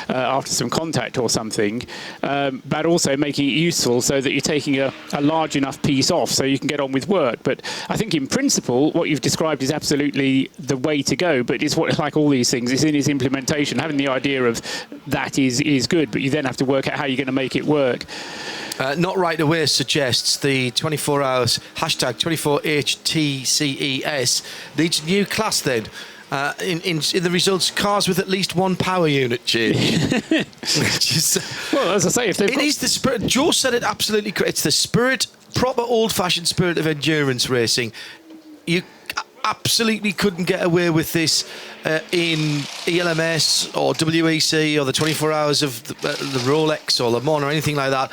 after some contact or something, but also making it useful so that you're taking a large enough piece off so you can get on with work. But I think in principle what you've described is absolutely the way to go, but it's what, like all these things, it's in its implementation. Having the idea of that is good, but you then have to work out how you're going to make it work. Not Right Away suggests the 24 hours hashtag 24HTCES needs a new class then. In the results, cars with at least 1 power unit change. Which is, well, as I say, if it is the spirit. Joe said it absolutely correct. It's the spirit, proper old-fashioned spirit of endurance racing. You absolutely couldn't get away with this in ELMS or WEC or the 24 hours of the Rolex or Le Mans or anything like that.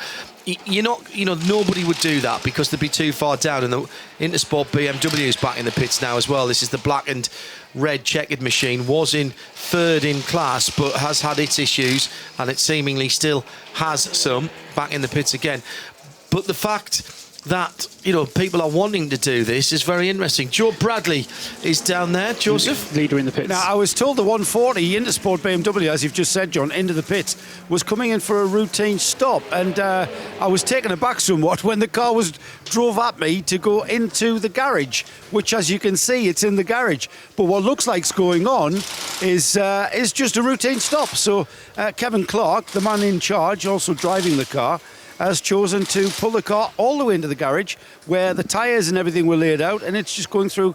Nobody would do that because they'd be too far down. And the Intersport BMW is back in the pits now as well. This is the black and red checkered machine. Was in 3rd in class, but has had its issues, and it seemingly still has some. Back in the pits again. But the fact that, people are wanting to do this is very interesting. Joe Bradley is down there. Joseph? Leader in the pits. Now, I was told the 140 Intersport BMW, as you've just said, John, into the pits, was coming in for a routine stop. And I was taken aback somewhat when the car drove at me to go into the garage, which, as you can see, it's in the garage. But what looks like's going on is just a routine stop. So Kevin Clark, the man in charge, also driving the car, has chosen to pull the car all the way into the garage where the tyres and everything were laid out, and it's just going through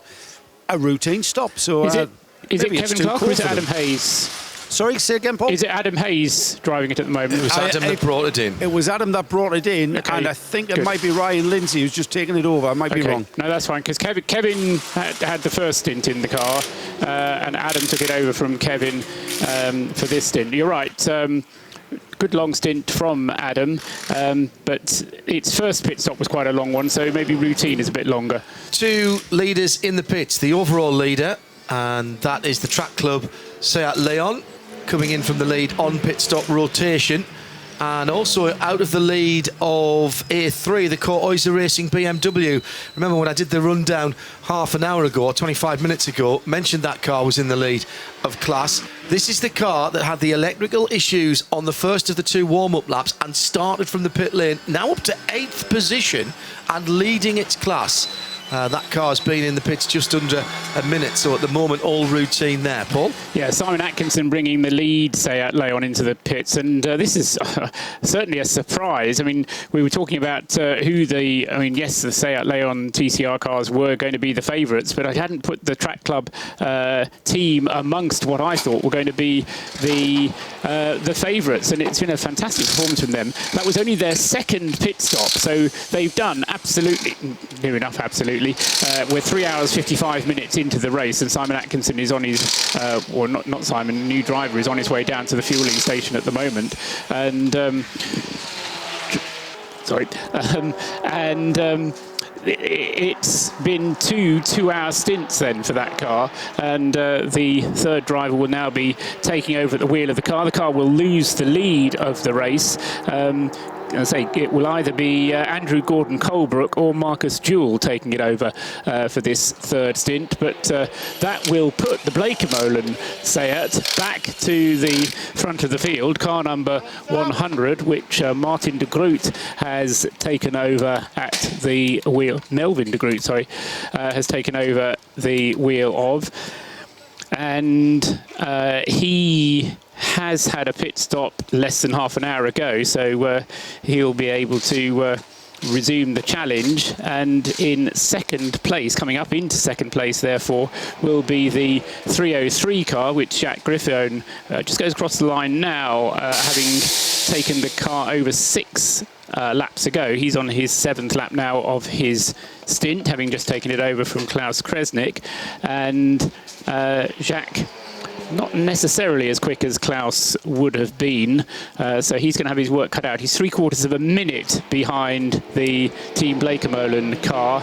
a routine stop. So is it Kevin Clark or is it Adam Hayes? Sorry, say again, Paul? Is it Adam Hayes driving it at the moment? It was Adam that brought it in. It was Adam that brought it in, okay, and I think it might be Ryan Lindsay who's just taken it over. I might be wrong. No, that's fine, because Kevin had the first stint in the car, and Adam took it over from Kevin for this stint. You're right. Good long stint from Adam, but its first pit stop was quite a long one, so maybe routine is a bit longer. 2 leaders in the pits. The overall leader, and that is the Track Club Seat Leon, coming in from the lead on pit stop rotation. And also out of the lead of A3, the Court Racing BMW. Remember when I did the rundown half an hour ago, 25 minutes ago, mentioned that car was in the lead of class. This is the car that had the electrical issues on the first of the 2 warm-up laps and started from the pit lane, now up to 8th position and leading its class. That car's been in the pits just under a minute, so at the moment all routine there. Paul? Yeah, Simon Atkinson bringing the lead, Seat Leon, into the pits, and this is certainly a surprise. I mean, we were talking about yes, the Seat Leon TCR cars were going to be the favourites, but I hadn't put the Track Club team amongst what I thought were going to be the favourites, and it's been a fantastic performance from them. That was only their second pit stop, so they've done absolutely, near enough absolutely. We're 3 hours 55 minutes into the race, and Simon Atkinson is on his, or not Simon, the new driver is on his way down to the fueling station at the moment, and it's been two 2-hour stints then for that car, and the third driver will now be taking over at the wheel of the car. The car will lose the lead of the race. I say it will either be Andrew Gordon Colebrook or Marcus Jewell taking it over for this third stint, but that will put the Blakemollen Seat back to the front of the field, car number 100, which Martin de Groot has taken over at the wheel. Melvin de Groot, sorry, has taken over the wheel of, and he has had a pit stop less than half an hour ago, so he'll be able to resume the challenge. And in second place, coming up into second place, therefore, will be the 303 car, which Jack Griffiths just goes across the line now, having taken the car over 6 laps ago. He's on his 7th lap now of his stint, having just taken it over from Klaus Kresnik. And Jacques, not necessarily as quick as Klaus would have been, so he's going to have his work cut out. He's 3/4 of a minute behind the Team Blakemollen car,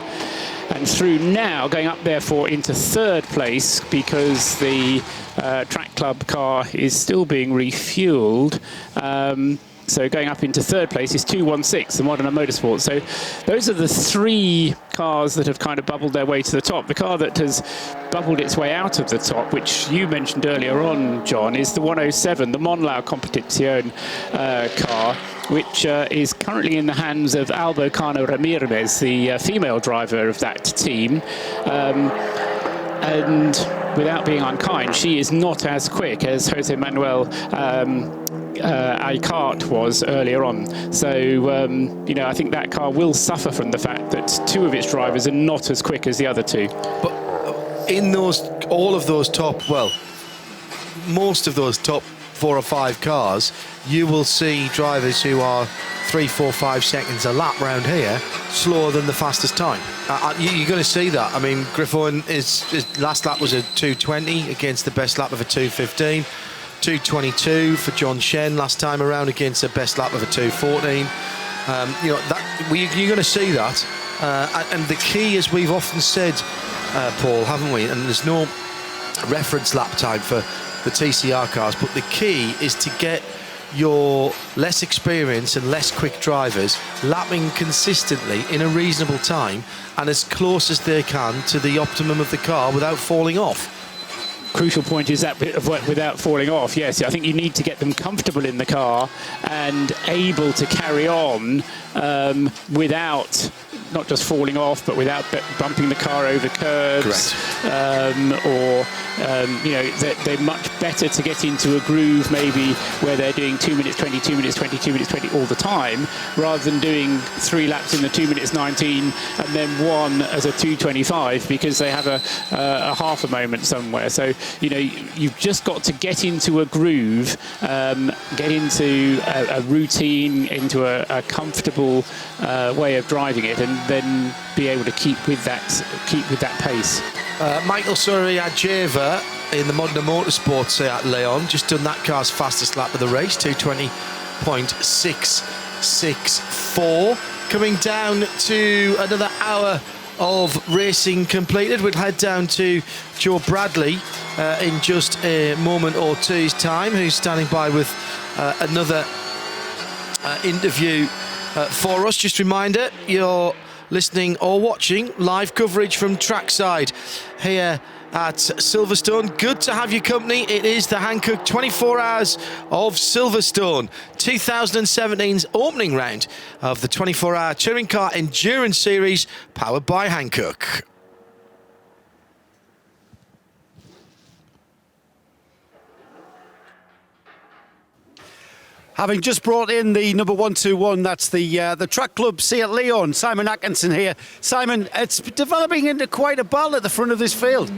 and through now, going up therefore into third place, because the Track Club car is still being refueled. So going up into third place is 216, the Modena Motorsport. So those are the 3 cars that have kind of bubbled their way to the top. The car that has bubbled its way out of the top, which you mentioned earlier on, John, is the 107, the Monlau Competizione car, which is currently in the hands of Albo Cano Ramirez, the female driver of that team. And without being unkind, she is not as quick as Jose Manuel Icart was earlier on. So, I think that car will suffer from the fact that 2 of its drivers are not as quick as the other 2. But in most of those top 4 or 5 cars, you will see drivers who are 3, 4, 5 seconds a lap round here slower than the fastest time. You're going to see that. I mean, Griffon, his last lap was a 2:20 against the best lap of a 2:15. 2:22 for John Shen last time around against the best lap of a 2:14. You're going to see that. And the key, as we've often said, Paul, haven't we? And there's no reference lap time for the TCR cars, but the key is to get your less experienced and less quick drivers lapping consistently in a reasonable time and as close as they can to the optimum of the car without falling off. Crucial point is that bit of work without falling off. Yes, I think you need to get them comfortable in the car and able to carry on without not just falling off, but without bumping the car over curbs. They're much better to get into a groove maybe where they're doing 2 minutes 20, 2 minutes 20, 2 minutes 20 all the time, rather than doing 3 laps in the 2 minutes 19 and then 1 as a 2:25 because they have a half a moment somewhere. So, you've just got to get into a groove, get into a routine, into a comfortable way of driving it, and then be able to keep with that pace. Michael Suriajeva in the Modena Motorsport Seat Leon just done that car's fastest lap of the race, 2:20.664. Coming down to another hour of racing completed. We'll head down to Joe Bradley in just a moment or two's time, who's standing by with another interview for us. Just a reminder, you're listening or watching live coverage from trackside here at Silverstone. Good to have your company. It is the Hankook 24 Hours of Silverstone, 2017's opening round of the 24-hour Touring Car Endurance Series, powered by Hankook. Having just brought in the number 121, that's the track club Seat Leon. Simon Atkinson here. Simon, it's developing into quite a battle at the front of this field.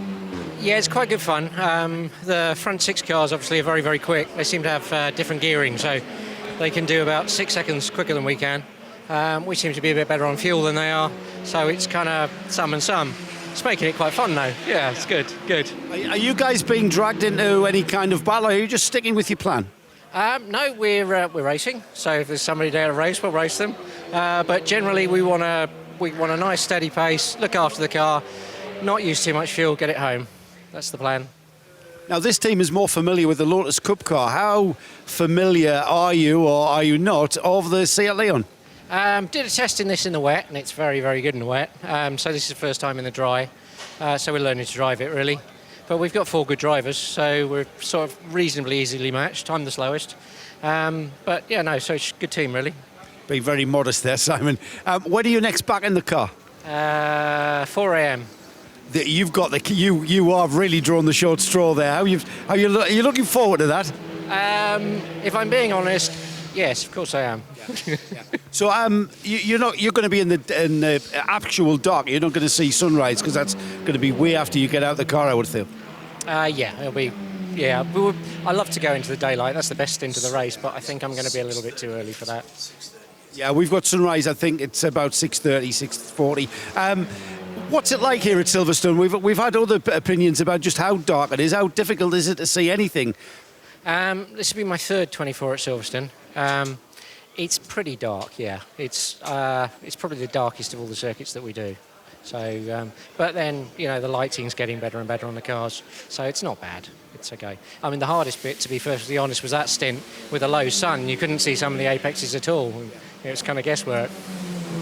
Yeah, it's quite good fun. The front 6 cars obviously are very, very quick. They seem to have different gearing, so they can do about 6 seconds quicker than we can. We seem to be a bit better on fuel than they are, so it's kind of some and some. It's making it quite fun though. Yeah, it's good, good. Are you guys being dragged into any kind of battle, or are you just sticking with your plan? No, we're racing. So if there's somebody there to race, we'll race them. But generally, we want a nice steady pace, look after the car, not use too much fuel, get it home. That's the plan. Now, this team is more familiar with the Lotus Cup car. How familiar are you, or are you not, of the Seat Leon? Did a test in this in the wet, and it's very, very good in the wet. So this is the first time in the dry. So we're learning to drive it, really. But we've got 4 good drivers, so we're sort of reasonably easily matched. I'm the slowest. But yeah, no, so it's a good team, really. Being very modest there, Simon. When are you next back in the car? 4 a.m. You've got you are really drawn the short straw there. Are you looking forward to that? If I'm being honest, yes, of course I am. Yeah. So you're going to be in the actual dark. You're not going to see sunrise, because that's going to be way after you get out of the car, I would feel. Yeah, it'll be. Yeah, I love to go into the daylight. That's the best stint of the race, but I think I'm going to be a little bit too early for that. Yeah, we've got sunrise. I think it's about 6:30, 6:40. What's it like here at Silverstone? We've had other opinions about just how dark it is. How difficult is it to see anything? This will be my 3rd 24 at Silverstone. It's pretty dark, yeah. It's probably the darkest of all the circuits that we do. So, but then, you know, the lighting's getting better and better on the cars, so it's not bad. It's okay. I mean, the hardest bit, to be perfectly honest, was that stint with a low sun. You couldn't see some of the apexes at all. It was kind of guesswork.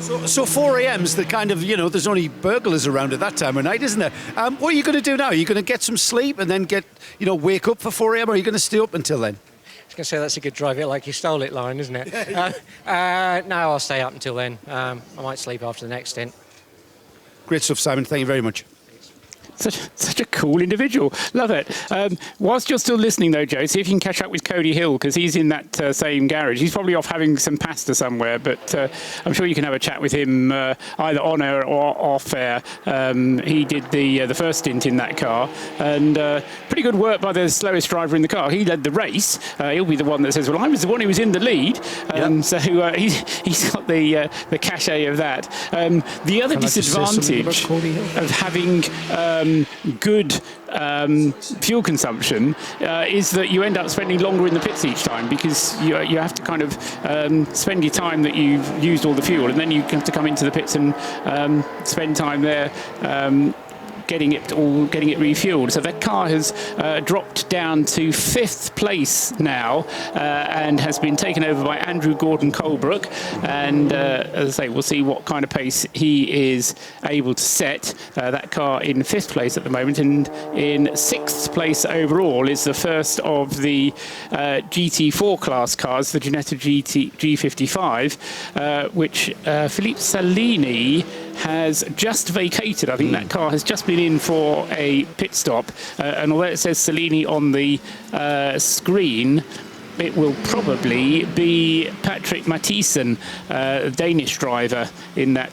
So 4 a.m.'s the kind of, there's only burglars around at that time of night, isn't there? What are you going to do now? Are you going to get some sleep and then wake up for 4 a.m., or are you going to stay up until then? I was going to say that's a good drive it like you stole it line, isn't it? No, I'll stay up until then. I might sleep after the next stint. Great stuff, Simon. Thank you very much. Such a cool individual. Love it. Whilst you're still listening, though, Joe, see if you can catch up with Cody Hill, because he's in that same garage. He's probably off having some pasta somewhere, but I'm sure you can have a chat with him either on air or off air. He did the first stint in that car, and pretty good work by the slowest driver in the car. He led the race. He'll be the one that says, well, I was the one who was in the lead. So he's got the cachet of that. The other disadvantage of having good fuel consumption is that you end up spending longer in the pits each time, because you have to kind of spend your time that you've used all the fuel, and then you have to come into the pits and spend time there getting it refueled. So that car has dropped down to 5th place now, and has been taken over by Andrew Gordon Colebrook. And as I say, we'll see what kind of pace he is able to set. That car in 5th place at the moment, and in 6th place overall is the first of the GT4 class cars, the Ginetta G55, which Philippe Salini has just vacated. I think that car has just been in for a pit stop, and although it says Salini on the screen, it will probably be Patrick Mathieson, Danish driver, in that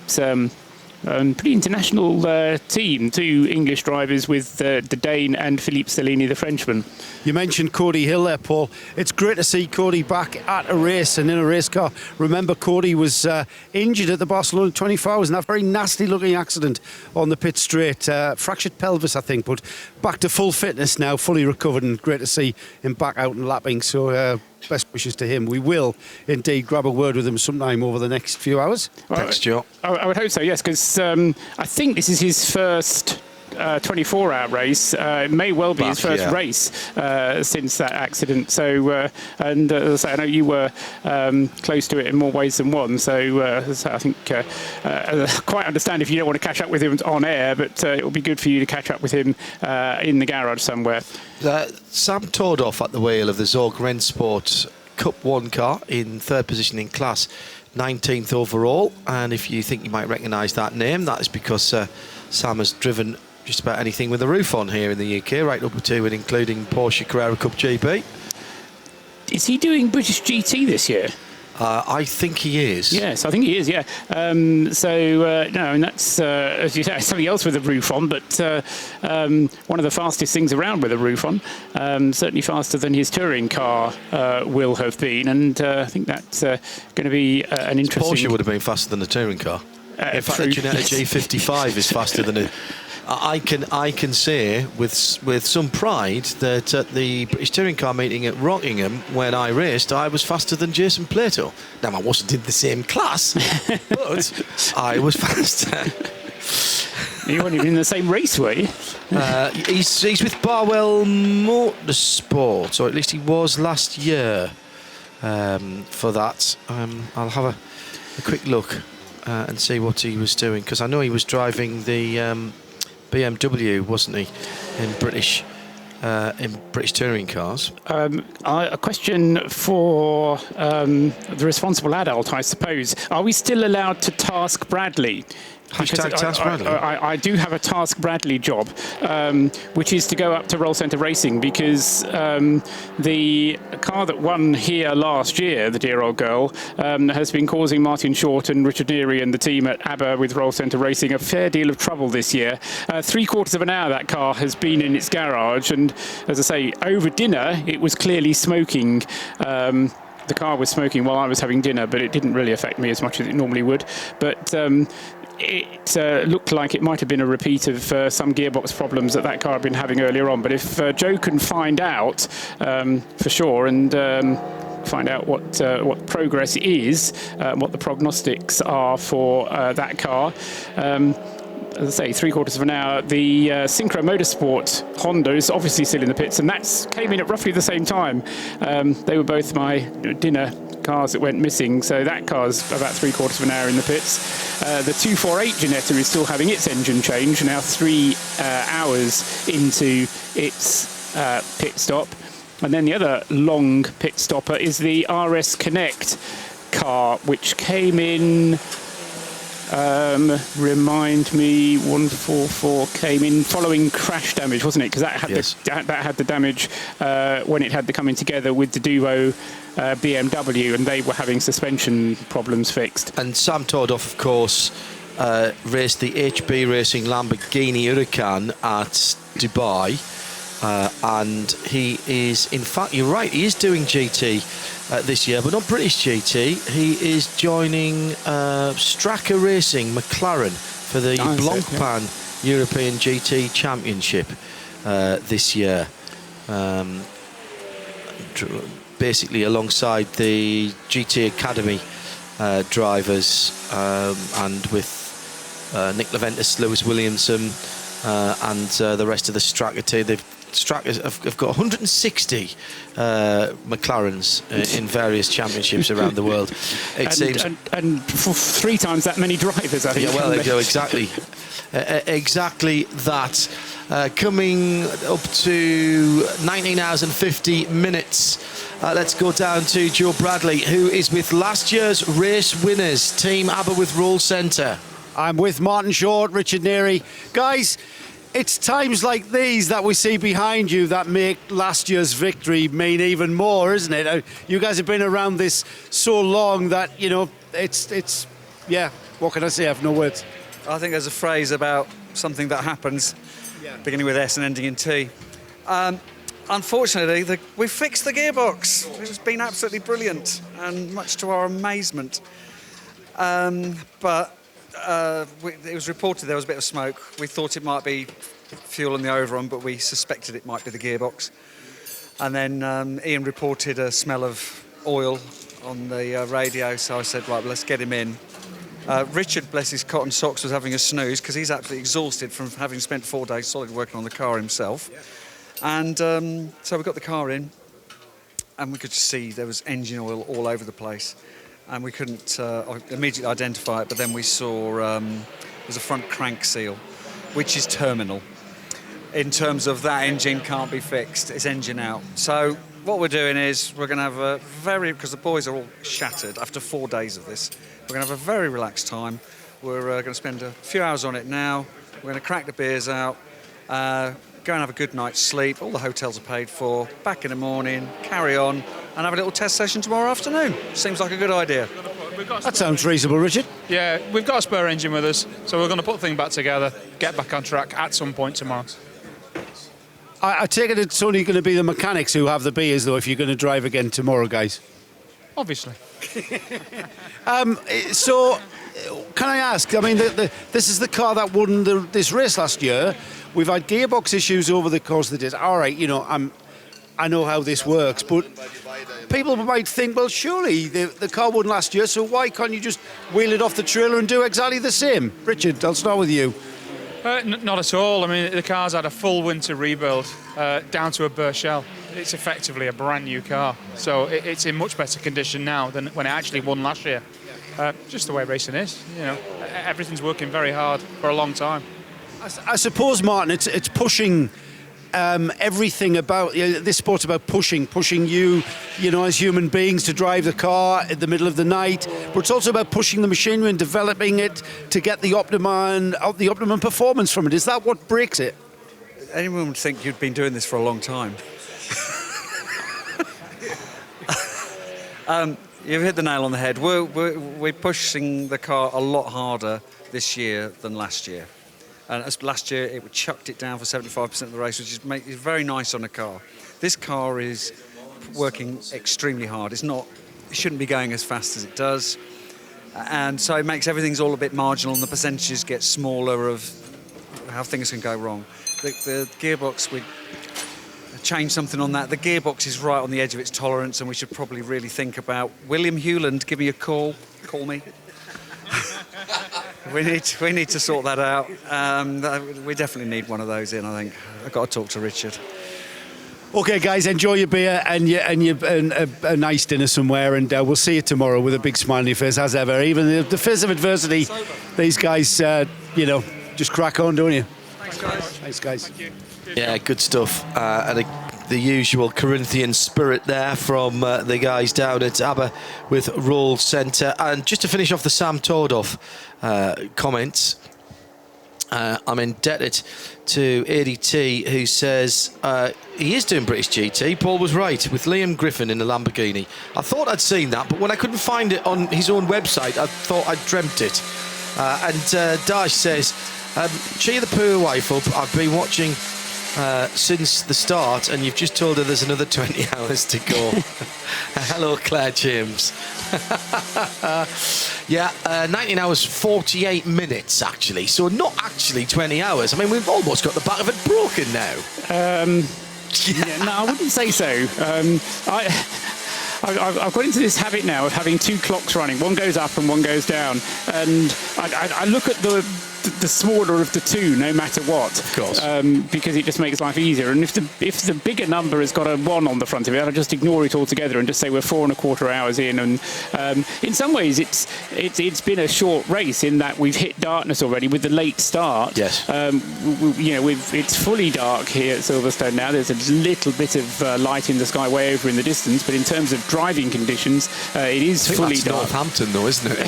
pretty international team. 2 English drivers with the Dane and Philippe Salini, the Frenchman. You mentioned Cody Hill there, Paul. It's great to see Cody back at a race and in a race car. Remember, Cody was injured at the Barcelona 24 Hours in that very nasty-looking accident on the pit straight. Fractured pelvis, I think, but back to full fitness now, fully recovered, and great to see him back out and lapping. So best wishes to him. We will indeed grab a word with him sometime over the next few hours. Thanks, Joe. I would hope so, yes, because I think this is his first 24-hour race. It may well be his first race since that accident. So, and as I say, I know you were close to it in more ways than one. So, I think quite understand if you don't want to catch up with him on air, but it will be good for you to catch up with him in the garage somewhere. Sam Tordoff at the wheel of the Zorg Rennsport Cup 1 car in third position in class, 19th overall. And if you think you might recognise that name, that is because Sam has driven just about anything with a roof on here in the UK, right up to and including Porsche Carrera Cup GP. Is he doing British GT this year? I think he is. Yes, I think he is, yeah. No, and that's, as you say, something else with a roof on, but one of the fastest things around with a roof on, certainly faster than his touring car will have been, and I think that's going to be an interesting... Porsche would have been faster than a touring car. In fact, a Ginetta G55 is faster than a... I can say with some pride that at the British Touring Car meeting at Rockingham, when I raced, I was faster than Jason Plato. Now, I wasn't in the same class, but I was faster. You weren't even in the same race, were you? He's with Barwell Motorsport, or at least he was last year for that. I'll have a quick look and see what he was doing, because I know he was driving the... BMW, wasn't he, in British touring cars? A question for the responsible adult, I suppose. Are we still allowed to task Bradley? Hashtag Task Bradley. I do have a Task Bradley job, which is to go up to Roll Centre Racing, because the car that won here last year, the dear old girl, has been causing Martin Short and Richard Neary and the team at ABBA with Roll Centre Racing a fair deal of trouble this year. 3/4 of an hour that car has been in its garage, and as I say, over dinner it was clearly smoking. The car was smoking while I was having dinner, but it didn't really affect me as much as it normally would. But it looked like it might have been a repeat of some gearbox problems that car had been having earlier on. But if Joe can find out for sure and find out what progress is, what the prognostics are for that car. As I say, 3/4 of an hour. The Synchro Motorsport Honda is obviously still in the pits, and that came in at roughly the same time. They were both my dinner cars that went missing, so that car's about 3/4 of an hour in the pits. The 248 Ginetta is still having its engine change, now 3 hours into its pit stop. And then the other long pit stopper is the RS Connect car, which came in... remind me, 144 came in following crash damage, wasn't it? Because that had the damage when it had the coming together with the Duo BMW, and they were having suspension problems fixed. And Sam Tordoff, of course, raced the HB Racing Lamborghini Huracan at Dubai, and he is, in fact, you're right, he is doing GT this year, but not British GT. He is joining Straka Racing McLaren for the Blancpain European GT Championship this year. Basically alongside the GT Academy drivers, and with Nick Leventis, Lewis Williamson, and the rest of the Straka team. Straka have got 160 McLarens in various championships around the world. It seems, and 3 times that many drivers, I think. Yeah, well, there you go, exactly. Exactly that. Coming up to 19 hours and 50 minutes. Let's go down to Joe Bradley, who is with last year's race winners, Team ABBA with Roll Centre. I'm with Martin Short, Richard Neary. Guys, it's times like these that we see behind you that make last year's victory mean even more, isn't it? You guys have been around this so long that, you know, it's yeah, what can I say? I have no words. I think there's a phrase about something that happens, beginning with S and ending in T. Unfortunately, we fixed the gearbox. It's been absolutely brilliant, and much to our amazement. But it was reported there was a bit of smoke. We thought it might be fuel on the overrun, but we suspected it might be the gearbox. And then Ian reported a smell of oil on the radio, so I said, right, well, let's get him in. Richard, bless his cotton socks, was having a snooze because he's absolutely exhausted from having spent 4 days solid working on the car himself. And so we got the car in, and we could just see there was engine oil all over the place. And we couldn't immediately identify it, but then we saw there's a front crank seal, which is terminal. In terms of that engine can't be fixed, it's engine out. So what we're doing is we're going to have a because the boys are all shattered after 4 days of this, we're going to have a very relaxed time. We're going to spend a few hours on it now. We're going to crack the beers out, go and have a good night's sleep. All the hotels are paid for. Back in the morning, carry on, and have a little test session tomorrow afternoon. Seems like a good idea. That sounds reasonable, Richard. Yeah, we've got a spare engine with us, so we're going to put the thing back together, get back on track at some point tomorrow. I take it it's only going to be the mechanics who have the beers, though, if you're going to drive again tomorrow, guys. Obviously. So, can I ask, I mean, this is the car that won this race last year. We've had gearbox issues over the course of the day. All right, you know, I know how this works, but people might think, well, surely the car won last year, so why can't you just wheel it off the trailer and do exactly the same? Richard, I'll start with you. Not at all. I mean, the car's had a full winter rebuild down to a burst shell. It's effectively a brand new car, so it's in much better condition now than when it actually won last year. Just the way racing is, you know. Everything's working very hard for a long time. I suppose, Martin, it's pushing everything about this sport's about pushing you know, as human beings to drive the car in the middle of the night, but it's also about pushing the machinery and developing it to get the optimum performance from it. Is that what breaks it? Anyone would think you'd been doing this for a long time. You've hit the nail on the head. We're pushing the car a lot harder this year than last year. And as last year, it chucked it down for 75% of the race, which is very nice on a car. This car is working extremely hard. It shouldn't be going as fast as it does. And so it makes everything's all a bit marginal and the percentages get smaller of how things can go wrong. The gearbox, we changed something on that. The gearbox is right on the edge of its tolerance, and we should probably really think about William Hewland, give me a call. Call me. We need to sort that out. We definitely need one of those in, I think. I've got to talk to Richard. Okay, guys, enjoy your beer and a nice dinner somewhere, and we'll see you tomorrow with a big smile on your face, as ever. Even the face of adversity, these guys, you know, just crack on, don't you? Thanks, guys. Thanks, guys. Thank you. Yeah, good stuff. And the usual Corinthian spirit there from the guys down at ABBA with Roll Centre. And just to finish off the Sam Tordoff comments, I'm indebted to ADT, who says he is doing British GT. Paul was right, with Liam Griffin in a Lamborghini. I thought I'd seen that, but when I couldn't find it on his own website, I thought I'd dreamt it. And Dash says, cheer the poor wife up. I've been watching since the start, and you've just told her there's another 20 hours to go. Hello, Claire James. Yeah, 19 hours 48 minutes actually, so not actually 20 hours. I mean, we've almost got the back of it broken now. Yeah, no, I wouldn't say so. I've got into this habit now of having two clocks running. One goes up and one goes down, and I look at the smaller of the two, no matter what. Of course. Because it just makes life easier. And if the bigger number has got a 1 on the front of it, I'll just ignore it altogether and just say we're 4¼ hours in. And in some ways, it's been a short race in that we've hit darkness already with the late start. Yes. It's fully dark here at Silverstone now. There's a little bit of light in the sky way over in the distance, but in terms of driving conditions, it is fully that's dark. Northampton, though, isn't it?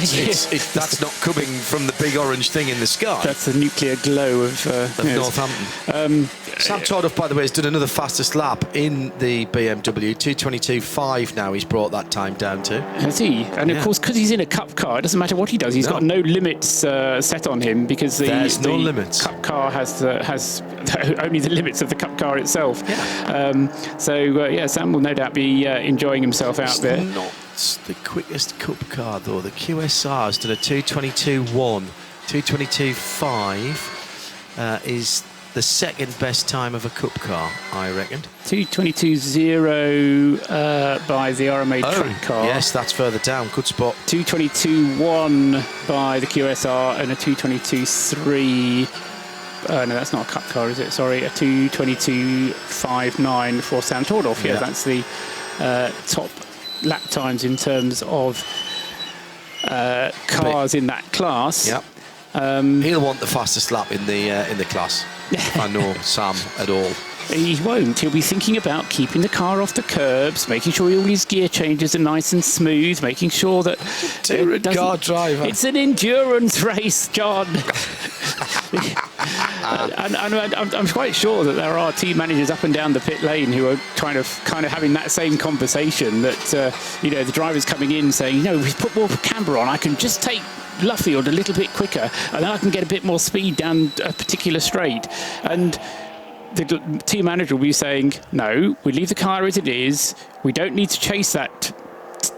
That's not coming from the big orange thing in the sky. That's the nuclear glow of Northampton. Sam Tordoff, by the way, has done another fastest lap in the BMW, 2:22.5 now. He's brought that time down to. Has he? And of course, because he's in a Cup car, it doesn't matter what he does. He's got no limits set on him because There's no the limits. Cup car has only the limits of the Cup car itself. Yeah. Sam will no doubt be enjoying himself out there. Not the quickest Cup car though. The QSR has done a 2:22.1. 2:22.5 is the second best time of a Cup car, I reckon. 2:22.0 by the RMA track car. Yes, that's further down. Good spot. 2:22.1 by the QSR and a 2:22.3. No, that's not a Cup car, is it? Sorry, a 2:22.59 for Sam Tordorf. Yeah, that's the top lap times in terms of cars in that class. Yep. He'll want the fastest lap in the class. If I know Sam at all. He won't. He'll be thinking about keeping the car off the curbs, making sure all his gear changes are nice and smooth, making sure that... car driver. It's an endurance race, John. And I'm quite sure that there are team managers up and down the pit lane who are kind of having that same conversation, that the driver's coming in saying, we've put more camber on, I can just take Luffield a little bit quicker and then I can get a bit more speed down a particular straight. And the team manager will be saying, no, we leave the car as it is, we don't need to chase that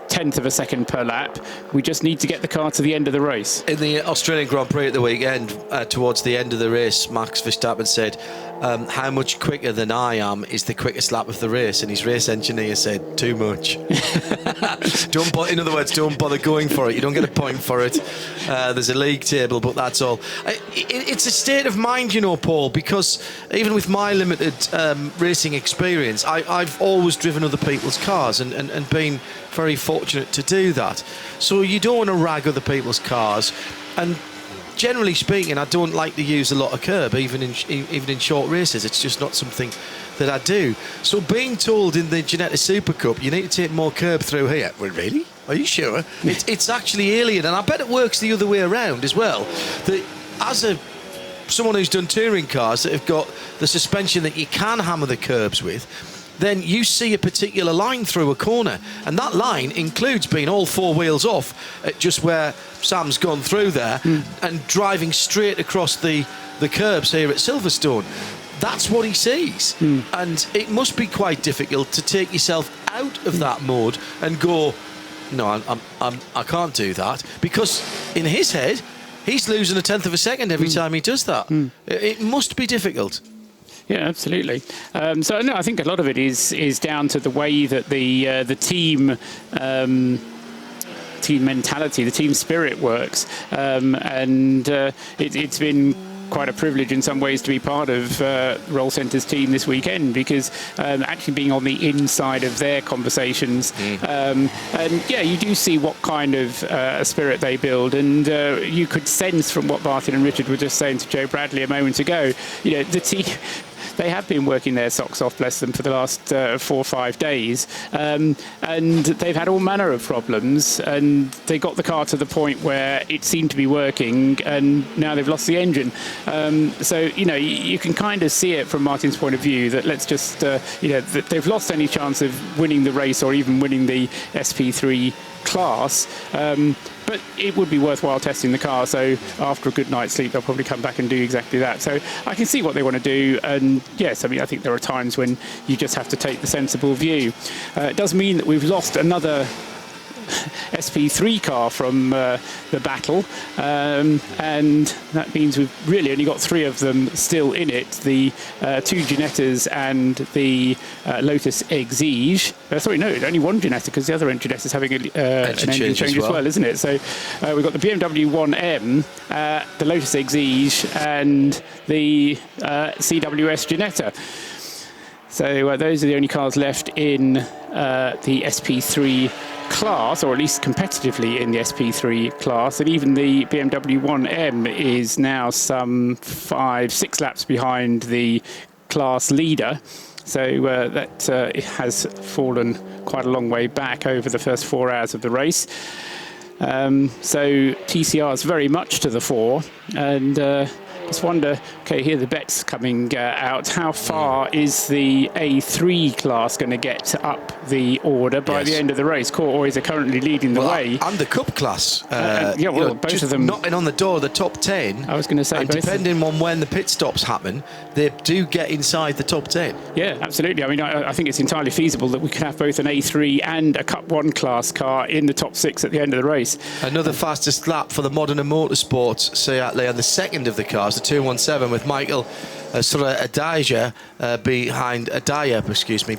tenth of a second per lap, we just need to get the car to the end of the race. In the Australian Grand Prix at the weekend, towards the end of the race, Max Verstappen said, how much quicker than I am is the quickest lap of the race, and his race engineer said, too much. In other words, don't bother going for it, you don't get a point for it. There's a league table, but that's all. It's a state of mind, Paul, because even with my limited racing experience, I've always driven other people's cars and been very fortunate to do that. So you don't want to rag other people's cars, and generally speaking, I don't like to use a lot of curb, even in short races. It's just not something that I do. So being told in the Ginetta Super Cup, you need to take more curb through here. Well, really? Are you sure? It's actually alien, and I bet it works the other way around as well. That as someone who's done touring cars that have got the suspension that you can hammer the curbs with, then you see a particular line through a corner, and that line includes being all four wheels off at just where Sam's gone through there and driving straight across the curbs here at Silverstone. That's what he sees, and it must be quite difficult to take yourself out of that mode and go, no, I can't do that, because in his head he's losing a tenth of a second every time he does that. It must be difficult. Yeah, absolutely. So no, I think a lot of it is down to the way that the team mentality, the team spirit works, and it's been quite a privilege in some ways to be part of Roll Centre's team this weekend, because actually being on the inside of their conversations, and yeah, you do see what kind of spirit they build, and you could sense from what Martin and Richard were just saying to Joe Bradley a moment ago, the team, they have been working their socks off, bless them, for the last 4 or 5 days, and they've had all manner of problems, and they got the car to the point where it seemed to be working, and now they've lost the engine. So you can kind of see it from Martin's point of view, that let's just that they've lost any chance of winning the race or even winning the SP3 class, but it would be worthwhile testing the car, so after a good night's sleep they'll probably come back and do exactly that. So I can see what they want to do, and yes, I think there are times when you just have to take the sensible view. It does mean that we've lost another SP3 car from the battle, and that means we've really only got 3 of them still in it, the 2 Ginettas and the Lotus Exige. Sorry, no, only 1 Ginetta, because the other Ginetta is having an engine change as well, isn't it? So we've got the BMW 1M, the Lotus Exige and the CWS Ginetta. So those are the only cars left in the SP3 class, or at least competitively in the SP3 class, and even the BMW 1M is now some 5-6 laps behind the class leader. So that it has fallen quite a long way back over the first 4 hours of the race. So TCR is very much to the fore, and just wonder, okay, here are the bets coming out. How far is the A3 class going to get up the order by the end of the race? Courtois are currently leading the way. And the Cup class. Yeah, well, both of them knocking on the door of the top 10. I was going to say, and depending on when the pit stops happen, they do get inside the top 10. Yeah, absolutely. I think it's entirely feasible that we could have both an A3 and a Cup 1 class car in the top 6 at the end of the race. Another fastest lap for the Modern Motorsports Seat Leon, the second of the cars. The 2:17 with Michael Adaya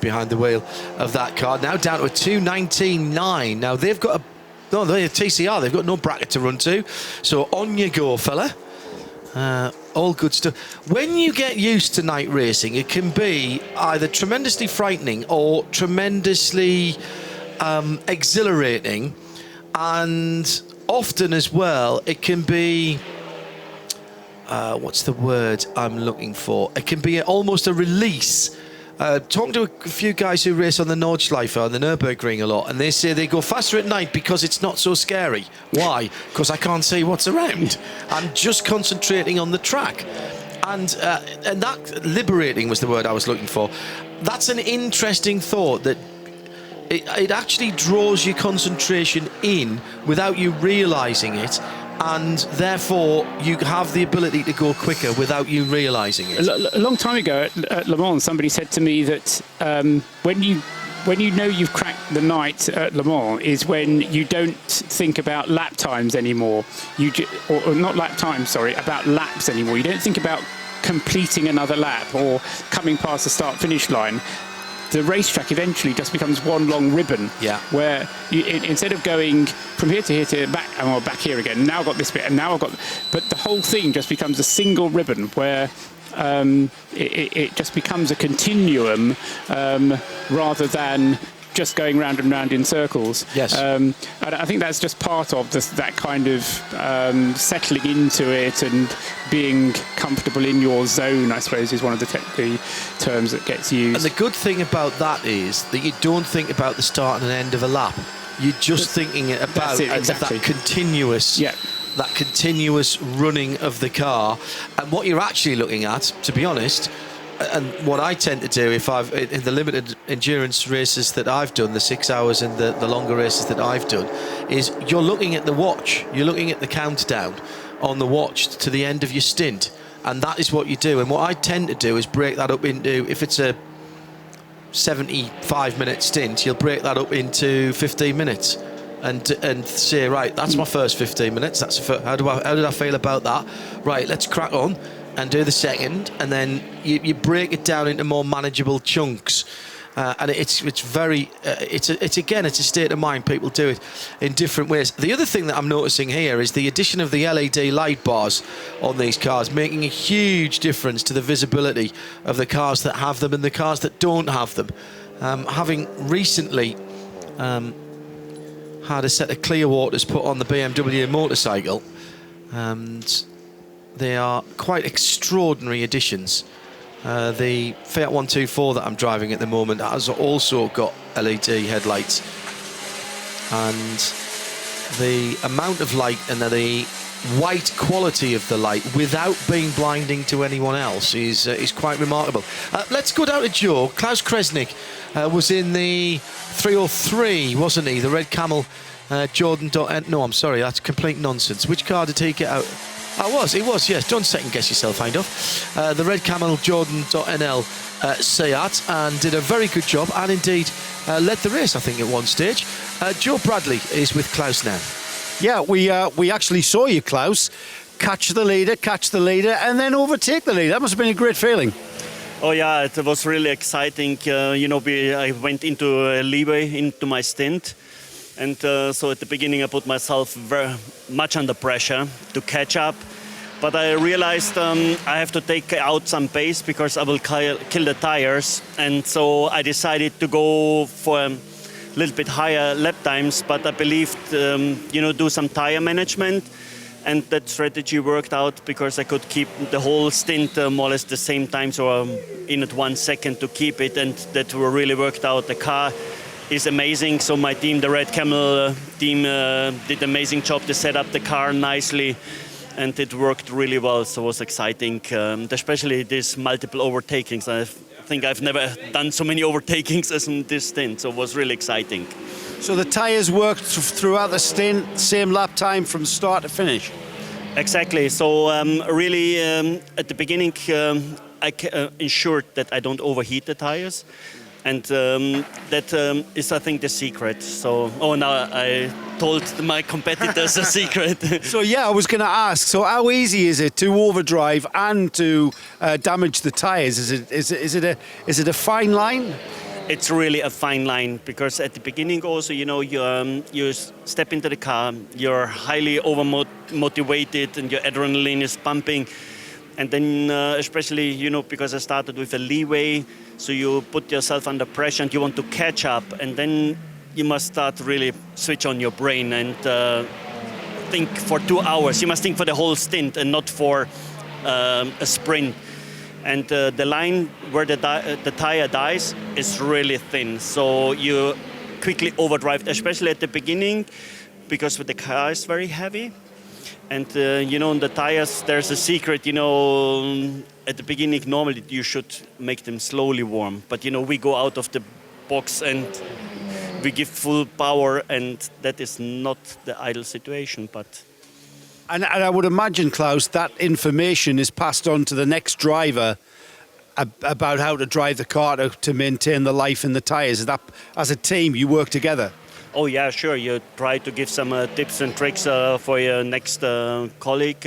behind the wheel of that car. Now down to a 2:19.9. Now they've got they're TCR. They've got no bracket to run to. So on you go, fella. All good stuff. When you get used to night racing, it can be either tremendously frightening or tremendously exhilarating, and often as well it can be what's the word I'm looking for? It can be almost a release. Talking to a few guys who race on the Nordschleife on the Nürburgring a lot, and they say they go faster at night because it's not so scary. Why? Because I can't see what's around. I'm just concentrating on the track. And that, liberating was the word I was looking for. That's an interesting thought, that it actually draws your concentration in without you realising it, and therefore you have the ability to go quicker without you realising it. A long time ago at Le Mans, somebody said to me that when you know you've cracked the night at Le Mans is when you don't think about lap times anymore. Or not lap times, sorry, about laps anymore. You don't think about completing another lap or coming past the start-finish line. The racetrack eventually just becomes one long ribbon, where you, instead of going from here to here to back, and back here again, now I've got this bit, and now I've got, but the whole thing just becomes a single ribbon where it just becomes a continuum rather than just going round and round in circles. Yes. And I think that's just part of that kind of settling into it and being comfortable in your zone, I suppose, is one of the terms that gets used. And the good thing about that is that you don't think about the start and end of a lap. You're just thinking about that continuous running of the car. And what you're actually looking at, to be honest, and what I tend to do in the limited endurance races that I've done, the 6 hours and the longer races that I've done, is you're looking at the watch, you're looking at the countdown on the watch to the end of your stint, and that is what you do. And what I tend to do is break that up into, if it's a 75-minute stint, you'll break that up into 15 minutes and say, right, that's my first 15 minutes. How did I feel about that? Right, let's crack on and do the second, and then you break it down into more manageable chunks, and it's a state of mind. People do it in different ways. The other thing that I'm noticing here is the addition of the LED light bars on these cars, making a huge difference to the visibility of the cars that have them and the cars that don't have them. Having recently had a set of clear waters put on the BMW motorcycle, and they are quite extraordinary additions. The Fiat 124 that I'm driving at the moment has also got LED headlights, and the amount of light and the white quality of the light without being blinding to anyone else is quite remarkable. Let's go down to Joe. Klaus Kresnik was in the 303, wasn't he? The Red Camel Jordan. No, I'm sorry, that's complete nonsense. Which car did he get out? It was, yes. Don't second guess yourself, Hindhoff. The Red Camel Jordan.nl Seat, and did a very good job, and indeed led the race, I think, at one stage. Joe Bradley is with Klaus now. Yeah, we actually saw you, Klaus, catch the leader, and then overtake the leader. That must have been a great feeling. Oh yeah, it was really exciting. I went into Liebe into my stint. And so at the beginning I put myself very much under pressure to catch up. But I realized I have to take out some pace because I will kill the tires. And so I decided to go for a little bit higher lap times. But I believed, do some tire management. And that strategy worked out because I could keep the whole stint more or less the same time. So I'm in at 1 second to keep it. And that really worked out. The car is amazing. So my team, the Red Camel team, did an amazing job to set up the car nicely, and it worked really well. So it was exciting, especially these multiple overtakings. I think I've never done so many overtakings as in this stint, so it was really exciting. So the tyres worked throughout the stint, same lap time from start to finish? Exactly. So really, at the beginning, I ensured that I don't overheat the tyres. And that is, I think, the secret. So, now I told my competitors a secret. So yeah, I was going to ask. So how easy is it to overdrive and to damage the tyres? Is it a fine line? It's really a fine line, because at the beginning also, you step into the car, you're highly motivated, and your adrenaline is pumping. And then especially, because I started with a leeway, so you put yourself under pressure and you want to catch up, and then you must start really switch on your brain and think for 2 hours. You must think for the whole stint and not for a sprint. And the line where the tire dies is really thin, so you quickly overdrive, especially at the beginning, because the car is very heavy. And on the tires, there's a secret. At the beginning, normally you should make them slowly warm. But we go out of the box and we give full power, and that is not the ideal situation. But and I would imagine, Klaus, that information is passed on to the next driver about how to drive the car to maintain the life in the tyres. Is that, as a team, you work together? Oh yeah, sure. You try to give some tips and tricks for your next colleague.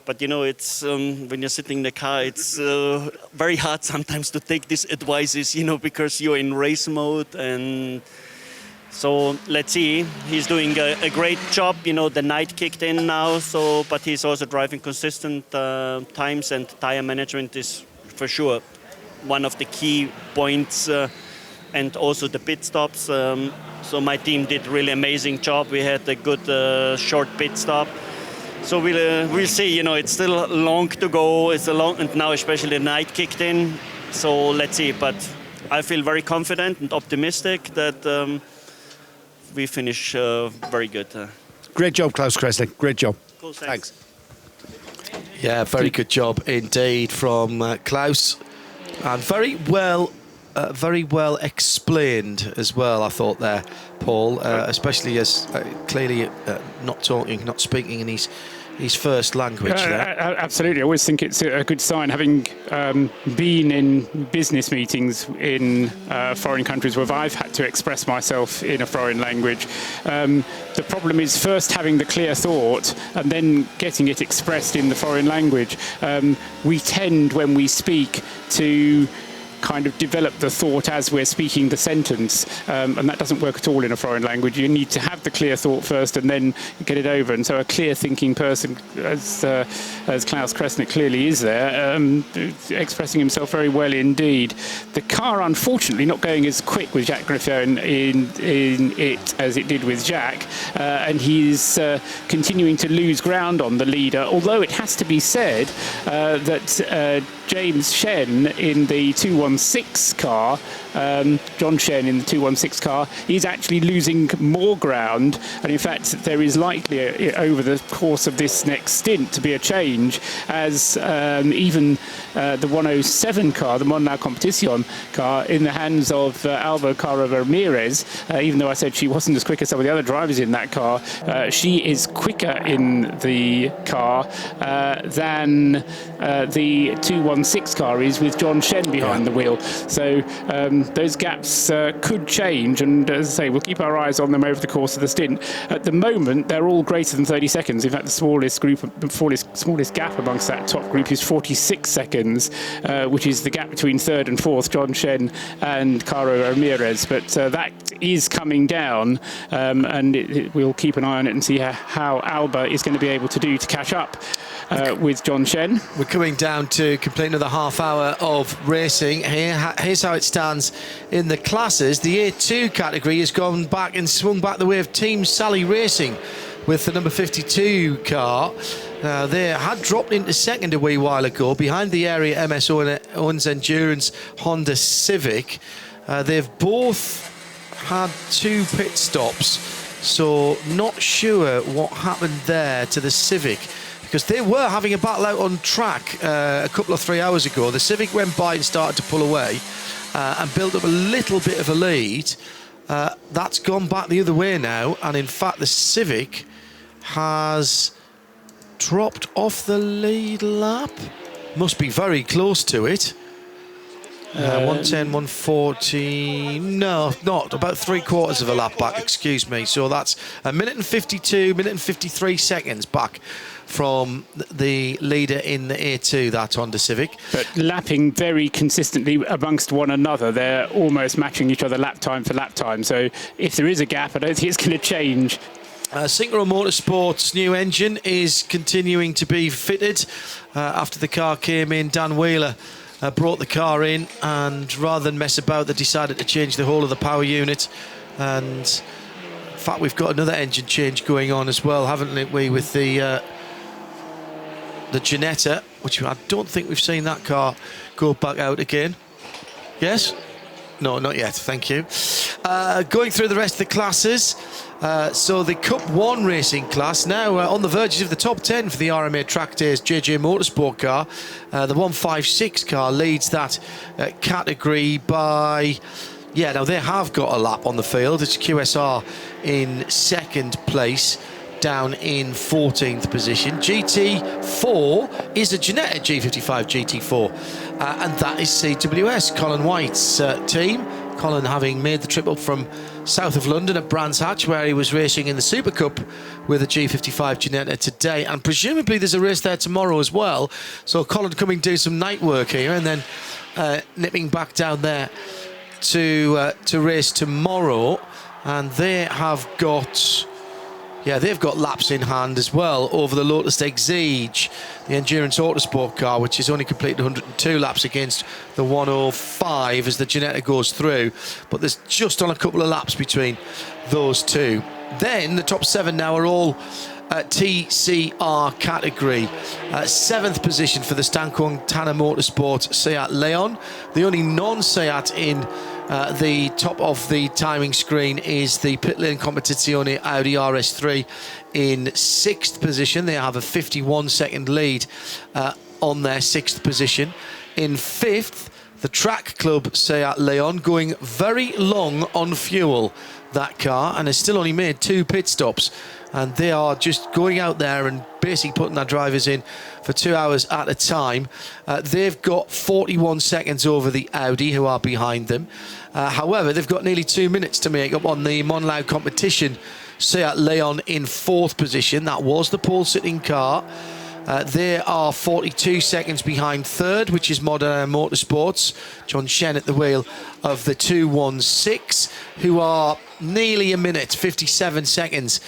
But it's when you're sitting in the car, it's very hard sometimes to take these advices, because you're in race mode. And so let's see. He's doing a great job. The night kicked in now, but he's also driving consistent times, and tire management is for sure one of the key points, and also the pit stops. So my team did really amazing job. We had a good short pit stop. So we'll see. It's still long to go. And now especially the night kicked in. So let's see. But I feel very confident and optimistic that we finish very good. Great job, Klaus Kressling. Great job. Cool, thanks. Yeah, very good job indeed from Klaus, and very well explained as well, I thought there, Paul, especially as clearly not speaking in his first language there. Absolutely. I always think it's a good sign, having been in business meetings in foreign countries where I've had to express myself in a foreign language. The problem is first having the clear thought and then getting it expressed in the foreign language. We tend, when we speak, to kind of develop the thought as we're speaking the sentence, and that doesn't work at all in a foreign language. You need to have the clear thought first and then get it over. And so a clear thinking person, as Klaus Kressling clearly is there, expressing himself very well indeed. The car, unfortunately, not going as quick with Jacques Griffin in it as it did with Jacques, and he's continuing to lose ground on the leader, although it has to be said that James Shen in the 216 car, John Shen in the 216 car, he's actually losing more ground, and in fact there is likely over the course of this next stint to be a change, as even the 107 car, the Mondial Competition car, in the hands of Alba Cara Ramirez, even though I said she wasn't as quick as some of the other drivers in that car, she is quicker in the car than the 216 car is with John Shen behind the wheel. So those gaps could change, and as I say, we'll keep our eyes on them over the course of the stint. At the moment, they're all greater than 30 seconds. In fact, the smallest gap amongst that top group is 46 seconds, which is the gap between third and fourth, John Shen and Caro Ramirez. But that is coming down, and we'll keep an eye on it and see how Alba is going to be able to do to catch up with John Shen. We're coming down to complete another half hour of racing. Here's how it stands in the classes. The A2 category has gone back and swung back the way of Team Sally Racing with the number 52 car. They had dropped into second a wee while ago behind the area MS Owens Endurance Honda Civic. They've both had 2 pit stops, so not sure what happened there to the Civic, because they were having a battle out on track a couple of 3 hours ago. The Civic went by and started to pull away and built up a little bit of a lead. That's gone back the other way now, and in fact the Civic has dropped off the lead lap. Must be very close to it. 110, 140, no, not, about 3/4 of a lap back, excuse me. So that's a minute and 52, minute and 53 seconds back from the leader in the A2, that Honda Civic. But lapping very consistently amongst one another. They're almost matching each other lap time for lap time. So if there is a gap, I don't think it's going to change. Synchro Motorsport's new engine is continuing to be fitted. After the car came in, Dan Wheeler brought the car in, and rather than mess about, they decided to change the whole of the power unit. And in fact, we've got another engine change going on as well, haven't we, with the Ginetta, which I don't think we've seen that car go back out again. Yes? No, not yet, thank you. Going through the rest of the classes, so the Cup 1 racing class now on the verges of the top 10 for the RMA Track Days JJ Motorsport car. The 156 car leads that category by... Yeah, now they have got a lap on the field. It's QSR in second place, down in 14th position. GT4 is a Ginetta G55 GT4, and that is CWS, Colin White's team. Colin having made the trip up from south of London at Brands Hatch, where he was racing in the Super Cup with a G55 Ginetta today, and presumably there's a race there tomorrow as well. So Colin coming do some night work here and then nipping back down there to race tomorrow. And they have got... Yeah, they've got laps in hand as well over the Lotus Exige, the Endurance Autosport car, which has only completed 102 laps against the 105 as the Ginetta goes through. But there's just on a couple of laps between those two. Then the top 7 now are all TCR category. 7th position for the Stankwang Tanner Motorsport Seat Leon. The only non-Seat in the top of the timing screen is the Pit Lane Competizione Audi RS3 in 6th position. They have a 51-second lead on their 6th position. In 5th, the Track Club Seat Leon, going very long on fuel, that car, and has still only made 2 pit stops. And they are just going out there and basically putting their drivers in for 2 hours at a time. They've got 41 seconds over the Audi, who are behind them. However, they've got nearly 2 minutes to make up on the Monlau competition. Seat Leon in 4th position. That was the pole-sitting car. They are 42 seconds behind 3rd, which is Modern Motorsports. John Shen at the wheel of the 216, who are nearly a minute, 57 seconds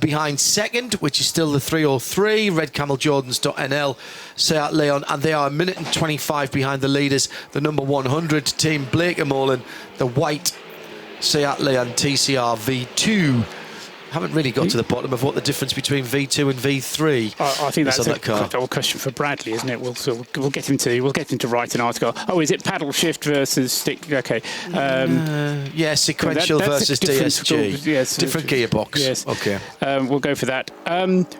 behind 2nd, which is still the 303, Red Camel Jordans.nl, Seat Leon, and they are a minute and 25 behind the leaders, the number 100 team, Blake Molan, the white Seat Leon TCR V2. Haven't really got to the bottom of what the difference between V2 and V3 I think that's is on that car. a question for Bradley, isn't it? We'll get him to write an article. Oh, is it paddle shift versus stick? Okay. Yeah, sequential versus DSG. Yes, different gearbox. Yes. Okay. We'll go for that.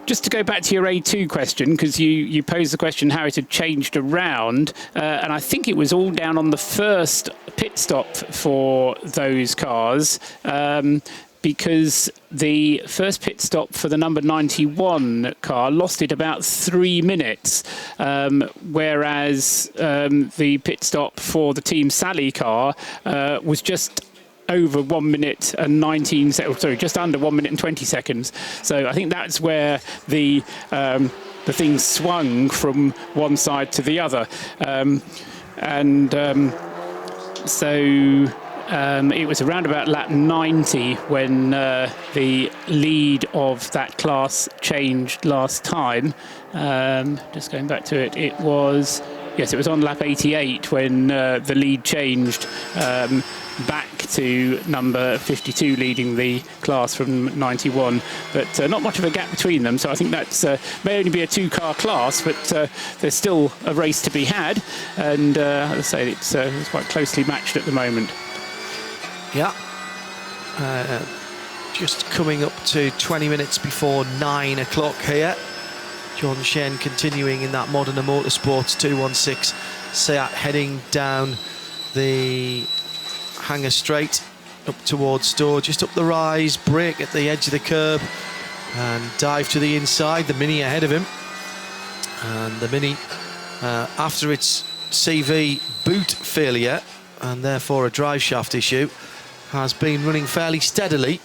Just to go back to your A2 question, because you posed the question how it had changed around, and I think it was all down on the first pit stop for those cars. Because the first pit stop for the number 91 car lost it about 3 minutes, whereas the pit stop for the Team Sally car was just over 1 minute and 19 seconds, sorry, just under 1 minute and 20 seconds. So I think that's where the thing swung from one side to the other. It was around about lap 90 when the lead of that class changed last time. Just going back to it, it was on lap 88 when the lead changed back to number 52 leading the class from 91. But not much of a gap between them, so I think that's may only be a 2-car class, but there's still a race to be had. And as I say, it's quite closely matched at the moment. Yeah, just coming up to 20 minutes before 9 o'clock here. John Shen continuing in that Modern Motorsports 216 Seat, heading down the Hanger Straight up towards Stowe, just up the rise, brake at the edge of the curb and dive to the inside. The Mini ahead of him, and the Mini after its CV boot failure and therefore a drive shaft issue, has been running fairly steadily.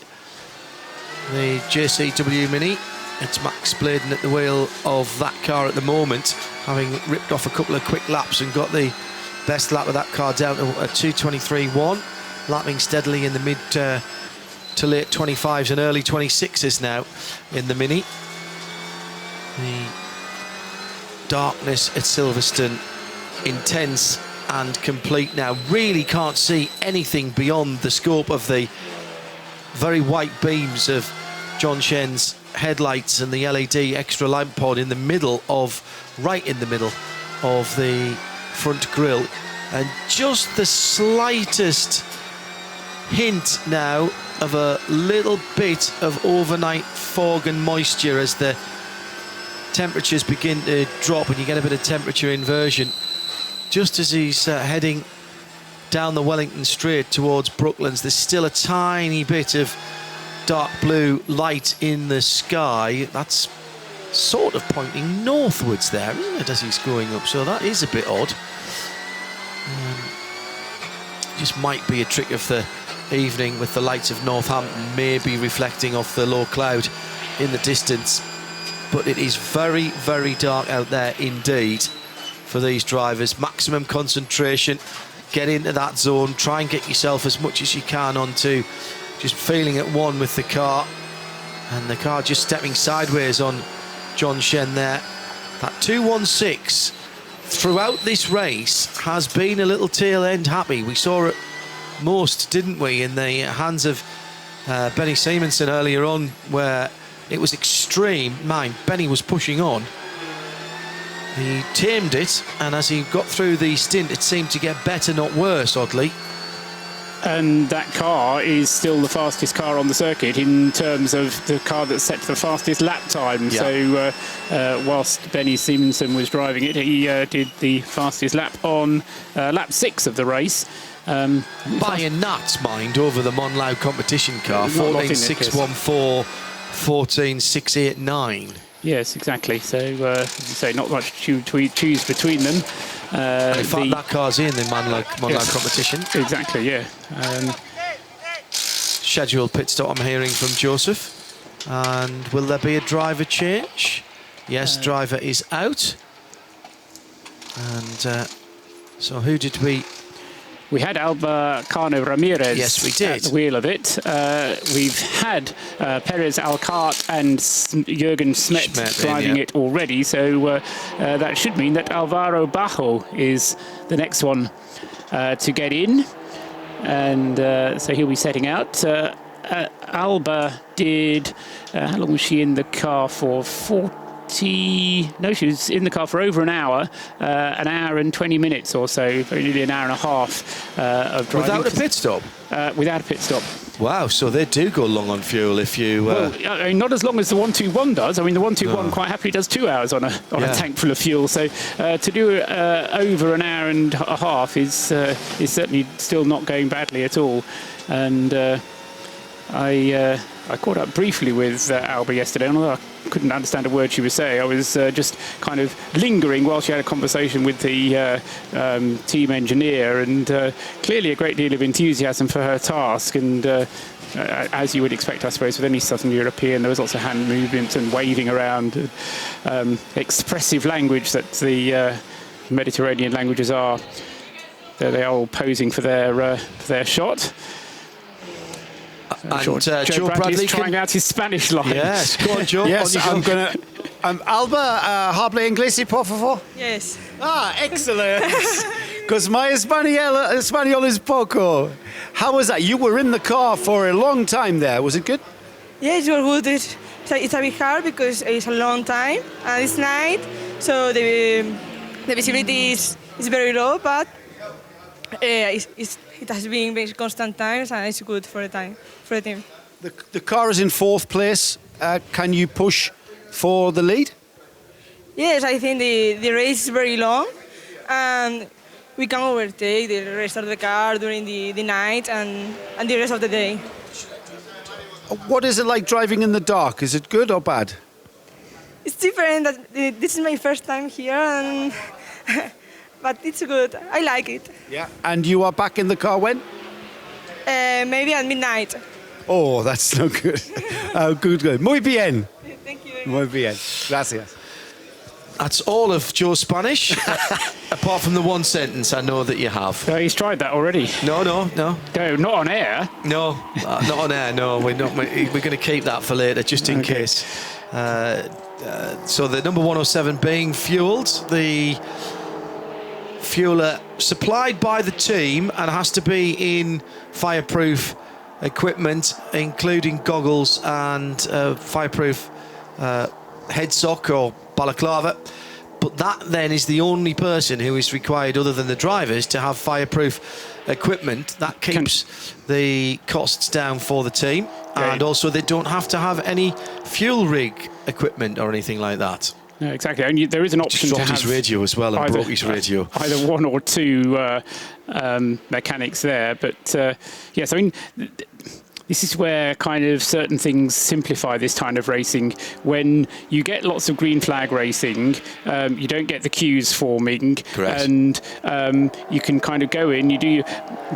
The JCW Mini, it's Max Bladen at the wheel of that car at the moment, having ripped off a couple of quick laps and got the best lap of that car down to a 2:23.1, lapping steadily in the mid to late 25s and early 26s now in the Mini. The darkness at Silverstone intense and complete now. Really can't see anything beyond the scope of the very white beams of John Shen's headlights and the LED extra lamp pod in the middle of, right in the middle of the front grille, and just the slightest hint now of a little bit of overnight fog and moisture as the temperatures begin to drop and you get a bit of temperature inversion just as he's heading down the Wellington Straight towards Brooklands. There's still a tiny bit of dark blue light in the sky. That's sort of pointing northwards there, isn't it, as he's going up? So that is a bit odd. Just might be a trick of the evening with the lights of Northampton maybe reflecting off the low cloud in the distance. But it is very, very dark out there indeed for these drivers. Maximum concentration, get into that zone, try and get yourself as much as you can onto just feeling at one with the car, and the car just stepping sideways on John Shen there. That 216 throughout this race has been a little tail end happy. We saw it most, didn't we, in the hands of Benny Simonsen earlier on, where it was extreme. Mind, Benny was pushing on. He tamed it, and as he got through the stint, it seemed to get better, not worse, oddly. And that car is still the fastest car on the circuit in terms of the car that set the fastest lap time. Yeah. So whilst Benny Simonsen was driving it, he did the fastest lap on lap 6 of the race. By a gnat's mind over the Monlau competition car, 14.614, 14.689. Yes, exactly. So, as you say, not much to choose between them. In fact, that car's in the Monlau competition. Exactly, yeah. Scheduled pit stop, I'm hearing from Joseph. And will there be a driver change? Yes, driver is out. And so who did we... We had Alba Cano Ramirez yes, we did. At the wheel of it. We've had Perez Alcart and Jürgen Schmidt driving it already, so that should mean that Alvaro Bajo is the next one to get in. And so he'll be setting out. Alba did, how long was she in the car for? No, she was in the car for over an hour and 20 minutes or so, nearly an hour and a half of driving. Without a pit stop? Without a pit stop. Wow, so they do go long on fuel if you... Well, I mean, not as long as the 121 does. I mean, the 121 quite happily does 2 hours on a tank full of fuel. So to do over an hour and a half is certainly still not going badly at all. And I caught up briefly with Alba yesterday, and although I couldn't understand a word she was saying, I was just kind of lingering while she had a conversation with the team engineer, and clearly a great deal of enthusiasm for her task. And as you would expect, I suppose, with any Southern European, there was lots of hand movement and waving around, expressive language that the Mediterranean languages are. They are all posing for their shot. And Joe Bradley's trying out his Spanish line. Yes, go on, Joe. Yes, I'm going to... Alba, ¿habla inglés, por favor? Yes. Ah, excellent. Because my Espanol is poco. How was that? You were in the car for a long time there. Was it good? Yes, it was good. It's a bit hard because it's a long time and it's night, so the visibility is very low, but it has been very constant times and it's good for the team. The car is in 4th place. Can you push for the lead? Yes, I think the race is very long and we can overtake the rest of the car during the night and the rest of the day. What is it like driving in the dark? Is it good or bad? It's different. This is my first time here and but it's good. I like it. Yeah. And you are back in the car when? Maybe at midnight. Oh, that's no good. Good. Muy bien. Thank you. Muy bien. Gracias. That's all of Joe's Spanish, apart from the one sentence I know that you have. He's tried that already. No. No, not on air. No, not on air. No, we're not. We're going to keep that for later, just in case. So the number 107 being fueled, the fueler supplied by the team and has to be in fireproof equipment, including goggles and fireproof head sock or balaclava. But that then is the only person who is required, other than the drivers, to have fireproof equipment. That keeps the costs down for the team, and also they don't have to have any fuel rig equipment or anything like that. Yeah, exactly. And there is an option to have his radio as well and broke his radio. Either one or two mechanics there, but yes, I mean. This is where kind of certain things simplify this kind of racing. When you get lots of green flag racing, you don't get the queues forming. Correct. And you can kind of go in,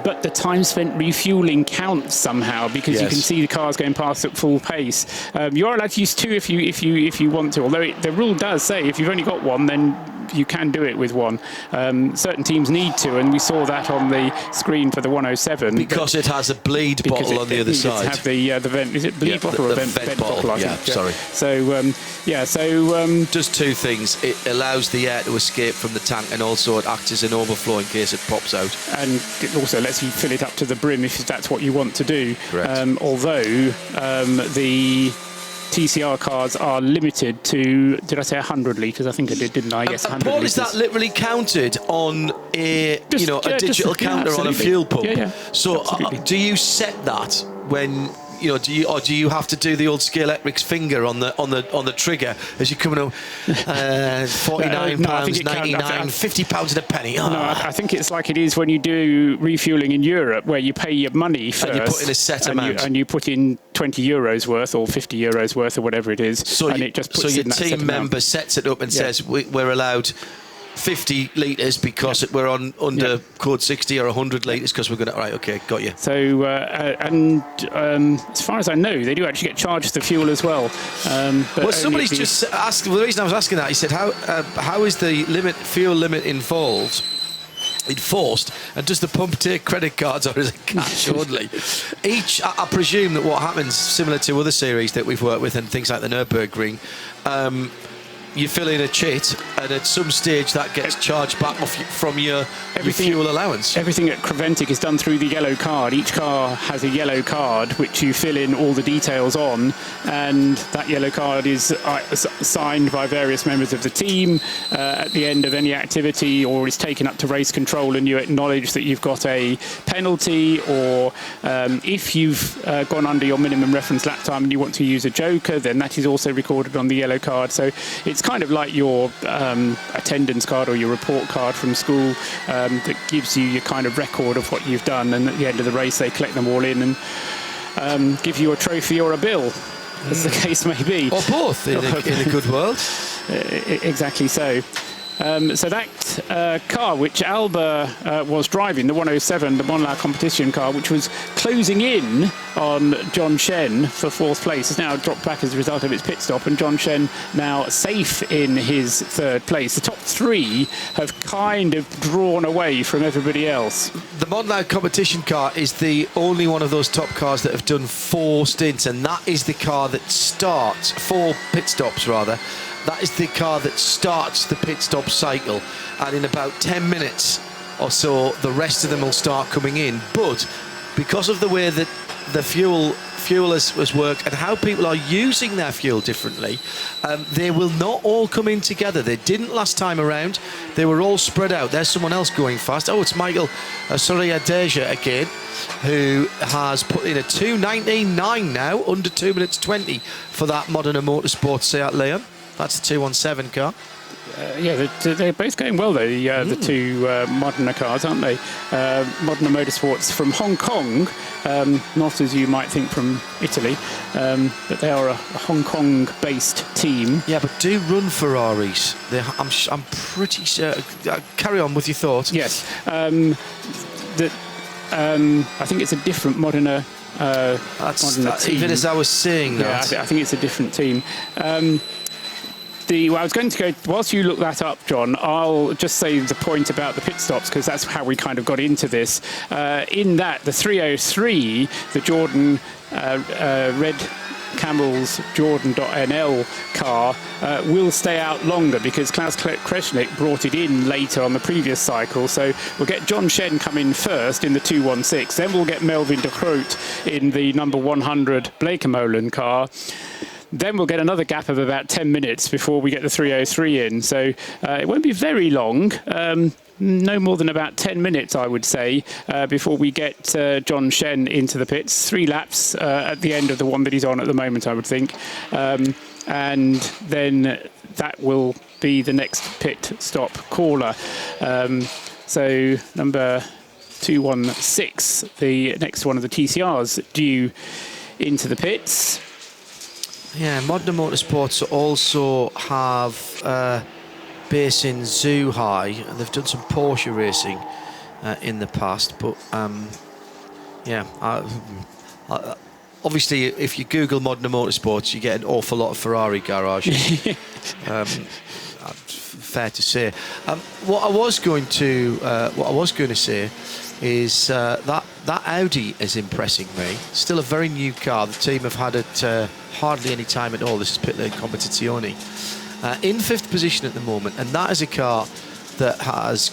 but the time spent refueling counts somehow, because you can see the cars going past at full pace. You're allowed to use two if you want to, although the rule does say if you've only got one, then you can do it with one. Certain teams need to, and we saw that on the screen for the 107. Because it has a bleed bottle on the other side. To have the vent. Is it bleed bottle or a vent bottle? I think. Sorry. So does two things. It allows the air to escape from the tank, and also it acts as an overflow in case it pops out. And it also lets you fill it up to the brim if that's what you want to do. Correct. Although the TCR cars are limited to, did I say 100 litres? I think I did, didn't I? Yes, 100 Paul, litres. is that literally counted on a digital counter on a fuel pump? Yeah. So do you set that when do you have to do the old Scalextric's finger on the trigger as you're coming up? £49, £99, £50 and a penny. No, I think it's like it is when you do refuelling in Europe, where you pay your money first. And you put in a set amount. And you put in 20 euros worth or 50 euros worth or whatever it is. It just puts your team member sets it up and says, we're allowed 50 litres because we're on under code 60 or 100 litres because we're going to... Right, OK, got you. So, as far as I know, they do actually get charged the fuel as well. Well, somebody's just asked... Well, the reason I was asking that, he said, how is the fuel limit enforced, and does the pump take credit cards or is it cash only? I presume that what happens, similar to other series that we've worked with and things like the Nürburgring, you fill in a chit, and at some stage that gets charged back from your fuel allowance. Everything at Creventic is done through the yellow card. Each car has a yellow card which you fill in all the details on, and that yellow card is signed by various members of the team at the end of any activity, or is taken up to race control, and you acknowledge that you've got a penalty, or if you've gone under your minimum reference lap time and you want to use a joker, then that is also recorded on the yellow card. So it's kind of like your attendance card or your report card from school that gives you your kind of record of what you've done, and at the end of the race they collect them all in and give you a trophy or a bill, as the case may be. Or both, in a good world. Exactly so. So that car which Alba was driving, the 107, the Monla competition car, which was closing in on John Shen for fourth place, has now dropped back as a result of its pit stop, and John Shen now safe in his third place. The top three have kind of drawn away from everybody else. The Monla competition car is the only one of those top cars that have done 4 stints, and that is the car that starts 4 pit stops rather. That is the car that starts the pit stop cycle, and in about 10 minutes or so the rest of them will start coming in. But because of the way that the fuel has worked and how people are using their fuel differently, they will not all come in together. They didn't last time around. They were all spread out. There's someone else going fast. Oh, it's Michael Soria-Deja again, who has put in a 2:19.9 now, under 2 minutes 20 for that Modena Motorsport Seat Leon. That's the 217 car. Yeah, they're both going well, though, the two Modena cars, aren't they? Modena Motorsports from Hong Kong, not as you might think from Italy, but they are a Hong Kong-based team. Yeah, but do run Ferraris. I'm pretty sure. Carry on with your thoughts. Yes. I think it's a different Modena. Modena team. Even as I was saying that. Yeah, I think it's a different team. I was going to go, whilst you look that up, John, I'll just say the point about the pit stops, because that's how we kind of got into this. In that, the 303, the Jordan Red Camels Jordan.nl car will stay out longer because Klaus Kreshnik brought it in later on the previous cycle. So we'll get John Shen come in first in the 216. Then we'll get Melvin de Groot in the number 100 Blekemolen car. Then we'll get another gap of about 10 minutes before we get the 303 in. So it won't be very long. No more than about 10 minutes, I would say, before we get John Shen into the pits. 3 laps at the end of the one that he's on at the moment, I would think. And then that will be the next pit stop caller. So number 216, the next one of the TCRs due into the pits. Yeah, Modena Motorsports also have base in Zhuhai, and they've done some Porsche racing in the past. But yeah, obviously, if you Google Modena Motorsports, you get an awful lot of Ferrari garages. Fair to say. What I was going to say is that Audi is impressing me. Still a very new car. The team have had it hardly any time at all. This is pit lane competizione. In 5th position at the moment, and that is a car that has,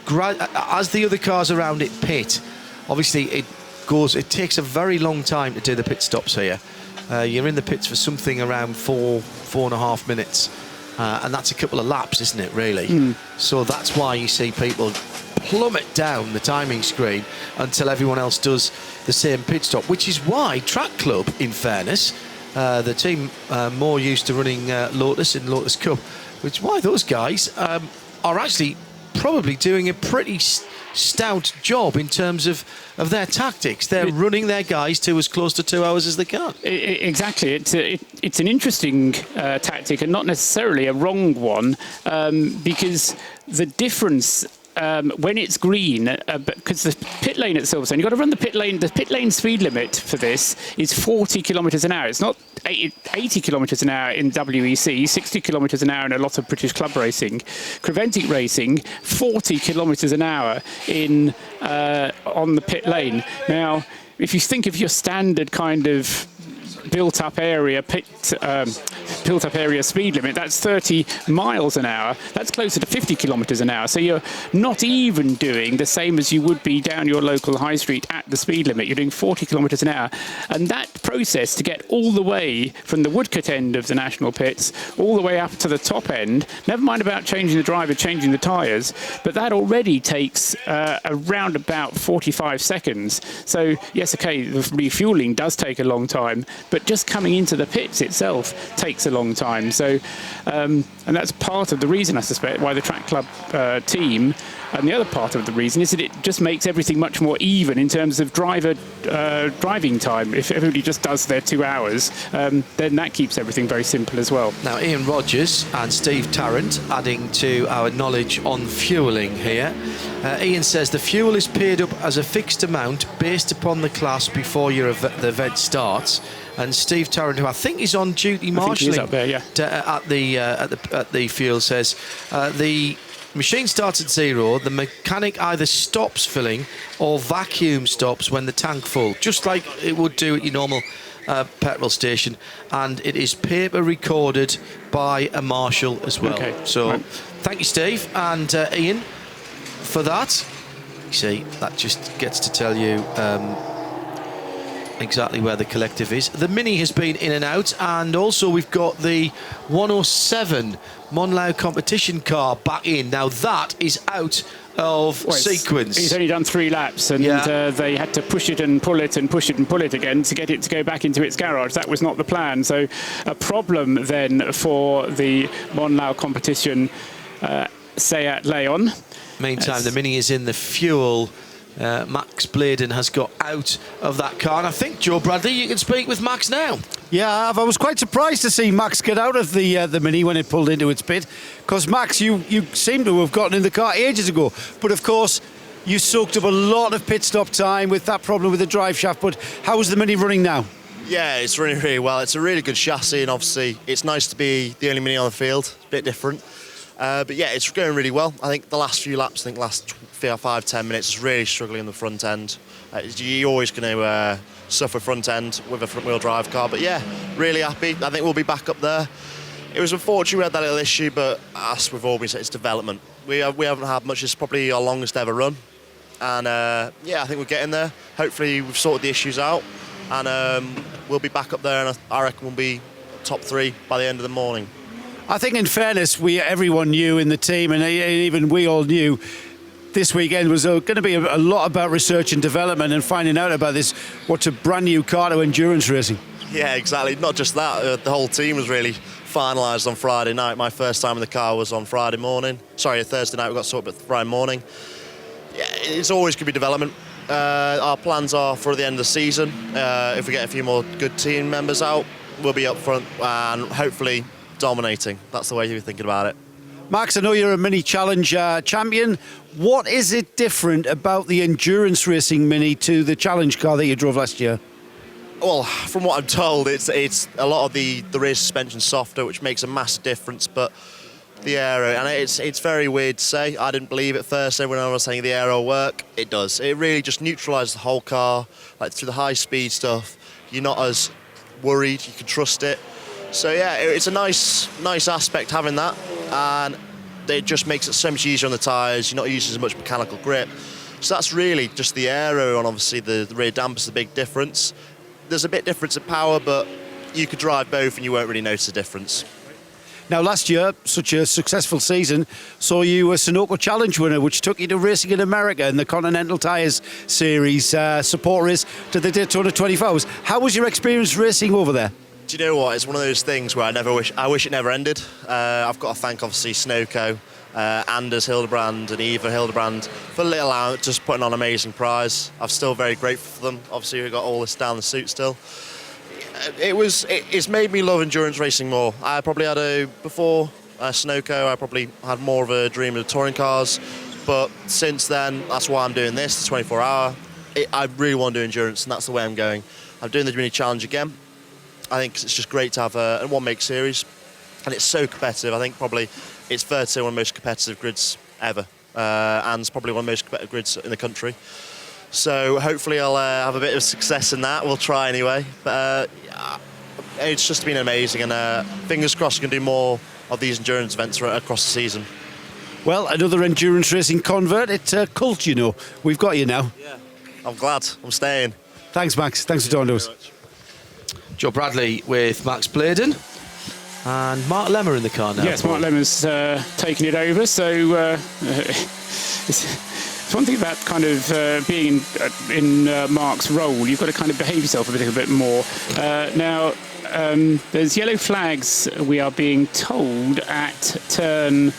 as the other cars around it pit, obviously it takes a very long time to do the pit stops here. You're in the pits for something around 4.5 minutes, and that's a couple of laps, isn't it, really? So that's why you see people plummet down the timing screen until everyone else does the same pit stop, which is why Track Club, in fairness, the team more used to running Lotus in Lotus Cup, which is why those guys are actually probably doing a pretty stout job in terms of their tactics. They're running their guys to as close to 2 hours as they can. Exactly. It's an interesting tactic and not necessarily a wrong one, because the difference when it's green, because the pit lane at Silverstone, you've got to run the pit lane. The pit lane speed limit for this is 40 kilometres an hour. It's not 80 kilometres an hour in WEC, 60 kilometres an hour in a lot of British club racing. Creventic racing, 40 kilometres an hour in on the pit lane. Now, if you think of your standard kind of built-up area speed limit, that's 30 miles an hour. That's closer to 50 kilometres an hour. So you're not even doing the same as you would be down your local high street at the speed limit. You're doing 40 kilometres an hour. And that process to get all the way from the Woodcote end of the national pits all the way up to the top end, never mind about changing the driver, changing the tyres, but that already takes around about 45 seconds. So yes, okay, the refuelling does take a long time, but just coming into the pits itself takes a long time. So, and that's part of the reason, I suspect, why the Track Club team, and the other part of the reason is that it just makes everything much more even in terms of driver driving time. If everybody just does their 2 hours, then that keeps everything very simple as well. Now, Ian Rogers and Steve Tarrant adding to our knowledge on fuelling here. Ian says the fuel is paid up as a fixed amount based upon the class before the event starts. And Steve Tarrant, who I think is on duty marshalling up there, yeah. at the field, says the machine starts at 0. The mechanic either stops filling or vacuum stops when the tank full, just like it would do at your normal petrol station. And it is paper recorded by a marshal as well. Okay. So right. Thank you, Steve and Ian, for that. You see, that just gets to tell you exactly where the collective is. The Mini has been in and out, and also we've got the 107 Monlau competition car back in. Now that is out of sequence. He's only done 3 laps, and they had to push it and pull it and push it and pull it again to get it to go back into its garage. That was not the plan. So a problem then for the Monlau competition Seat Leon. Meantime, the Mini is in the fuel. Max Bladen has got out of that car, and I think, Joe Bradley, you can speak with Max now. Yeah, I was quite surprised to see Max get out of the Mini when it pulled into its pit, because Max, you seem to have gotten in the car ages ago, but of course you soaked up a lot of pit stop time with that problem with the drive shaft. But how is the Mini running now? Yeah, it's running really well. It's a really good chassis, and obviously it's nice to be the only Mini on the field. A bit different. But yeah, it's going really well. I think the last few laps, last 5-10 minutes, is really struggling in the front end. You're always going to suffer front end with a front wheel drive car. But yeah, really happy. I think we'll be back up there. It was unfortunate we had that little issue, but as we've all been saying, it's development. We haven't had much. It's probably our longest ever run. And yeah, I think we're getting there. Hopefully we've sorted the issues out, and we'll be back up there, and I reckon we'll be top 3 by the end of the morning. I think, in fairness, everyone knew in the team, and even we all knew, this weekend was going to be a lot about research and development and finding out about this, what's a brand new car to endurance racing. Yeah, exactly. Not just that, the whole team was really finalised on Friday night. My first time in the car was on Friday morning. Sorry, Thursday night we got sorted, but Friday morning. Yeah, it's always going to be development. Our plans are for the end of the season. If we get a few more good team members out, we'll be up front and hopefully dominating. That's the way you're thinking about it. Max, I know you're a Mini Challenge champion. What is it different about the endurance racing Mini to the Challenge car that you drove last year? Well, from what I'm told, it's a lot of the rear suspension softer, which makes a massive difference. But the aero, and it's very weird to say. I didn't believe at first. Everyone was saying the aero work. It does. It really just neutralises the whole car. Like through the high speed stuff, you're not as worried. You can trust it. So yeah, it's a nice aspect having that, and it just makes it so much easier on the tyres. You're not using as much mechanical grip. So that's really just the aero, and obviously the rear damper's the big difference. There's a bit difference in power, but you could drive both and you won't really notice the difference. Now, last year, such a successful season, saw you a Sunoco Challenge winner, which took you to racing in America in the Continental Tires Series support race to the Daytona 24 Hours. How was your experience racing over there? Do you know what? It's one of those things where I wish it never ended. I've got to thank, obviously, Sunoco, Anders Hildebrand and Eva Hildebrand for little out, just putting on an amazing prize. I'm still very grateful for them. Obviously, we've got all this down the suit still. It's made me love endurance racing more. I probably had before Sunoco, I probably had more of a dream of touring cars, but since then, that's why I'm doing this, the 24-hour. I really want to do endurance, and that's the way I'm going. I'm doing the Mini Challenge again. I think it's just great to have a one-make series, and it's so competitive. I think probably it's fair to say one of the most competitive grids ever, and it's probably one of the most competitive grids in the country. So hopefully I'll have a bit of success in that. We'll try anyway. But it's just been amazing, and fingers crossed we can do more of these endurance events across the season. Well, another endurance racing convert. It's a cult, you know. We've got you now. Yeah, I'm glad. I'm staying. Thanks, Max. Thanks for talking to us. Joe Bradley with Max Bladen and Mark Lemmer in the car now. Yes, Mark Lemmer's taking it over. So it's one thing about kind of being in Mark's role. You've got to kind of behave yourself a little bit more. Now, there's yellow flags, we are being told, at turn...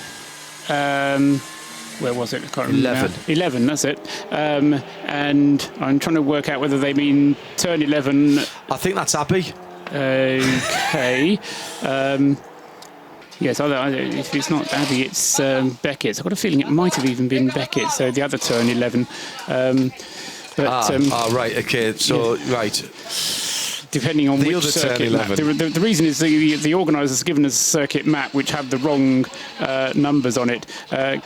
where was it? I can't remember. 11. 11, that's it. And I'm trying to work out whether they mean turn 11. I think that's Abbey. Okay. Yes, if it's not Abbey, it's Beckett's. I've got a feeling it might have even been Beckett, so the other turn 11. Right, okay, so, yeah. Right. depending on The which other turn circuit map. 11. The reason is the organisers have given us a circuit map which have the wrong numbers on it.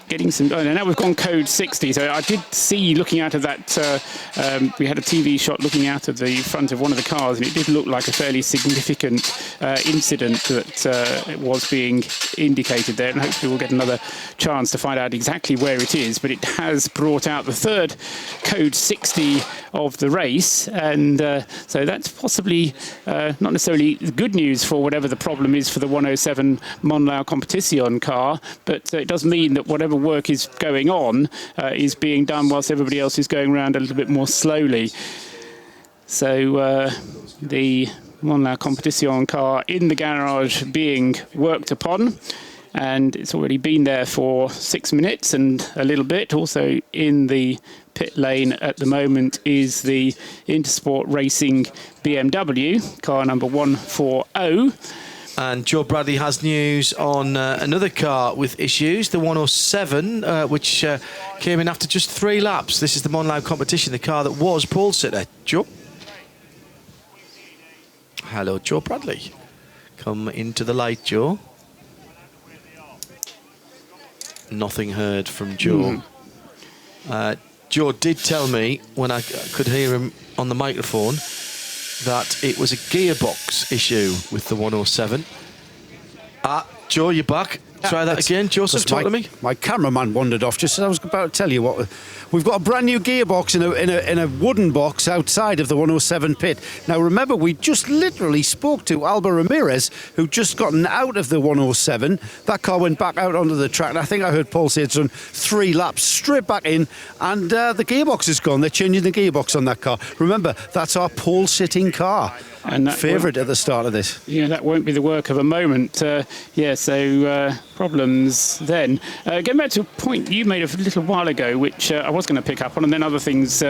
Getting some. Oh, now we've gone code 60. So I did see, looking out of that, we had a TV shot looking out of the front of one of the cars, and it did look like a fairly significant incident that was being indicated there. And hopefully we'll get another chance to find out exactly where it is. But it has brought out the third code 60 of the race, and so that's possibly not necessarily good news for whatever the problem is for the 107 Monlau Competition car, but it does mean that whatever work is going on is being done whilst everybody else is going around a little bit more slowly. So the Monlau Competition car in the garage being worked upon, and it's already been there for 6 minutes and a little bit. Also in the pit lane at the moment is the Intersport Racing BMW, car number 140. And Joe Bradley has news on another car with issues, the 107, which came in after just 3 laps. This is the Monlau Competition, the car that was pole sitter. Joe? Hello, Joe Bradley. Come into the light, Joe. Nothing heard from Joe. Joe did tell me, when I could hear him on the microphone, that it was a gearbox issue with the 107. Joe, you're back. Try that again. Joseph, talk to me. My cameraman wandered off just as I was about to tell you what. We've got a brand new gearbox in a wooden box outside of the 107 pit. Now remember, we just literally spoke to Alba Ramirez, who'd just gotten out of the 107. That car went back out onto the track, and I think I heard Paul say it's done 3 laps straight back in, and the gearbox is gone. They're changing the gearbox on that car. Remember, that's our pole sitting car. And favourite at the start of this. Yeah, that won't be the work of a moment. So problems then. Getting back to a point you made a little while ago, which I was going to pick up on, and then other things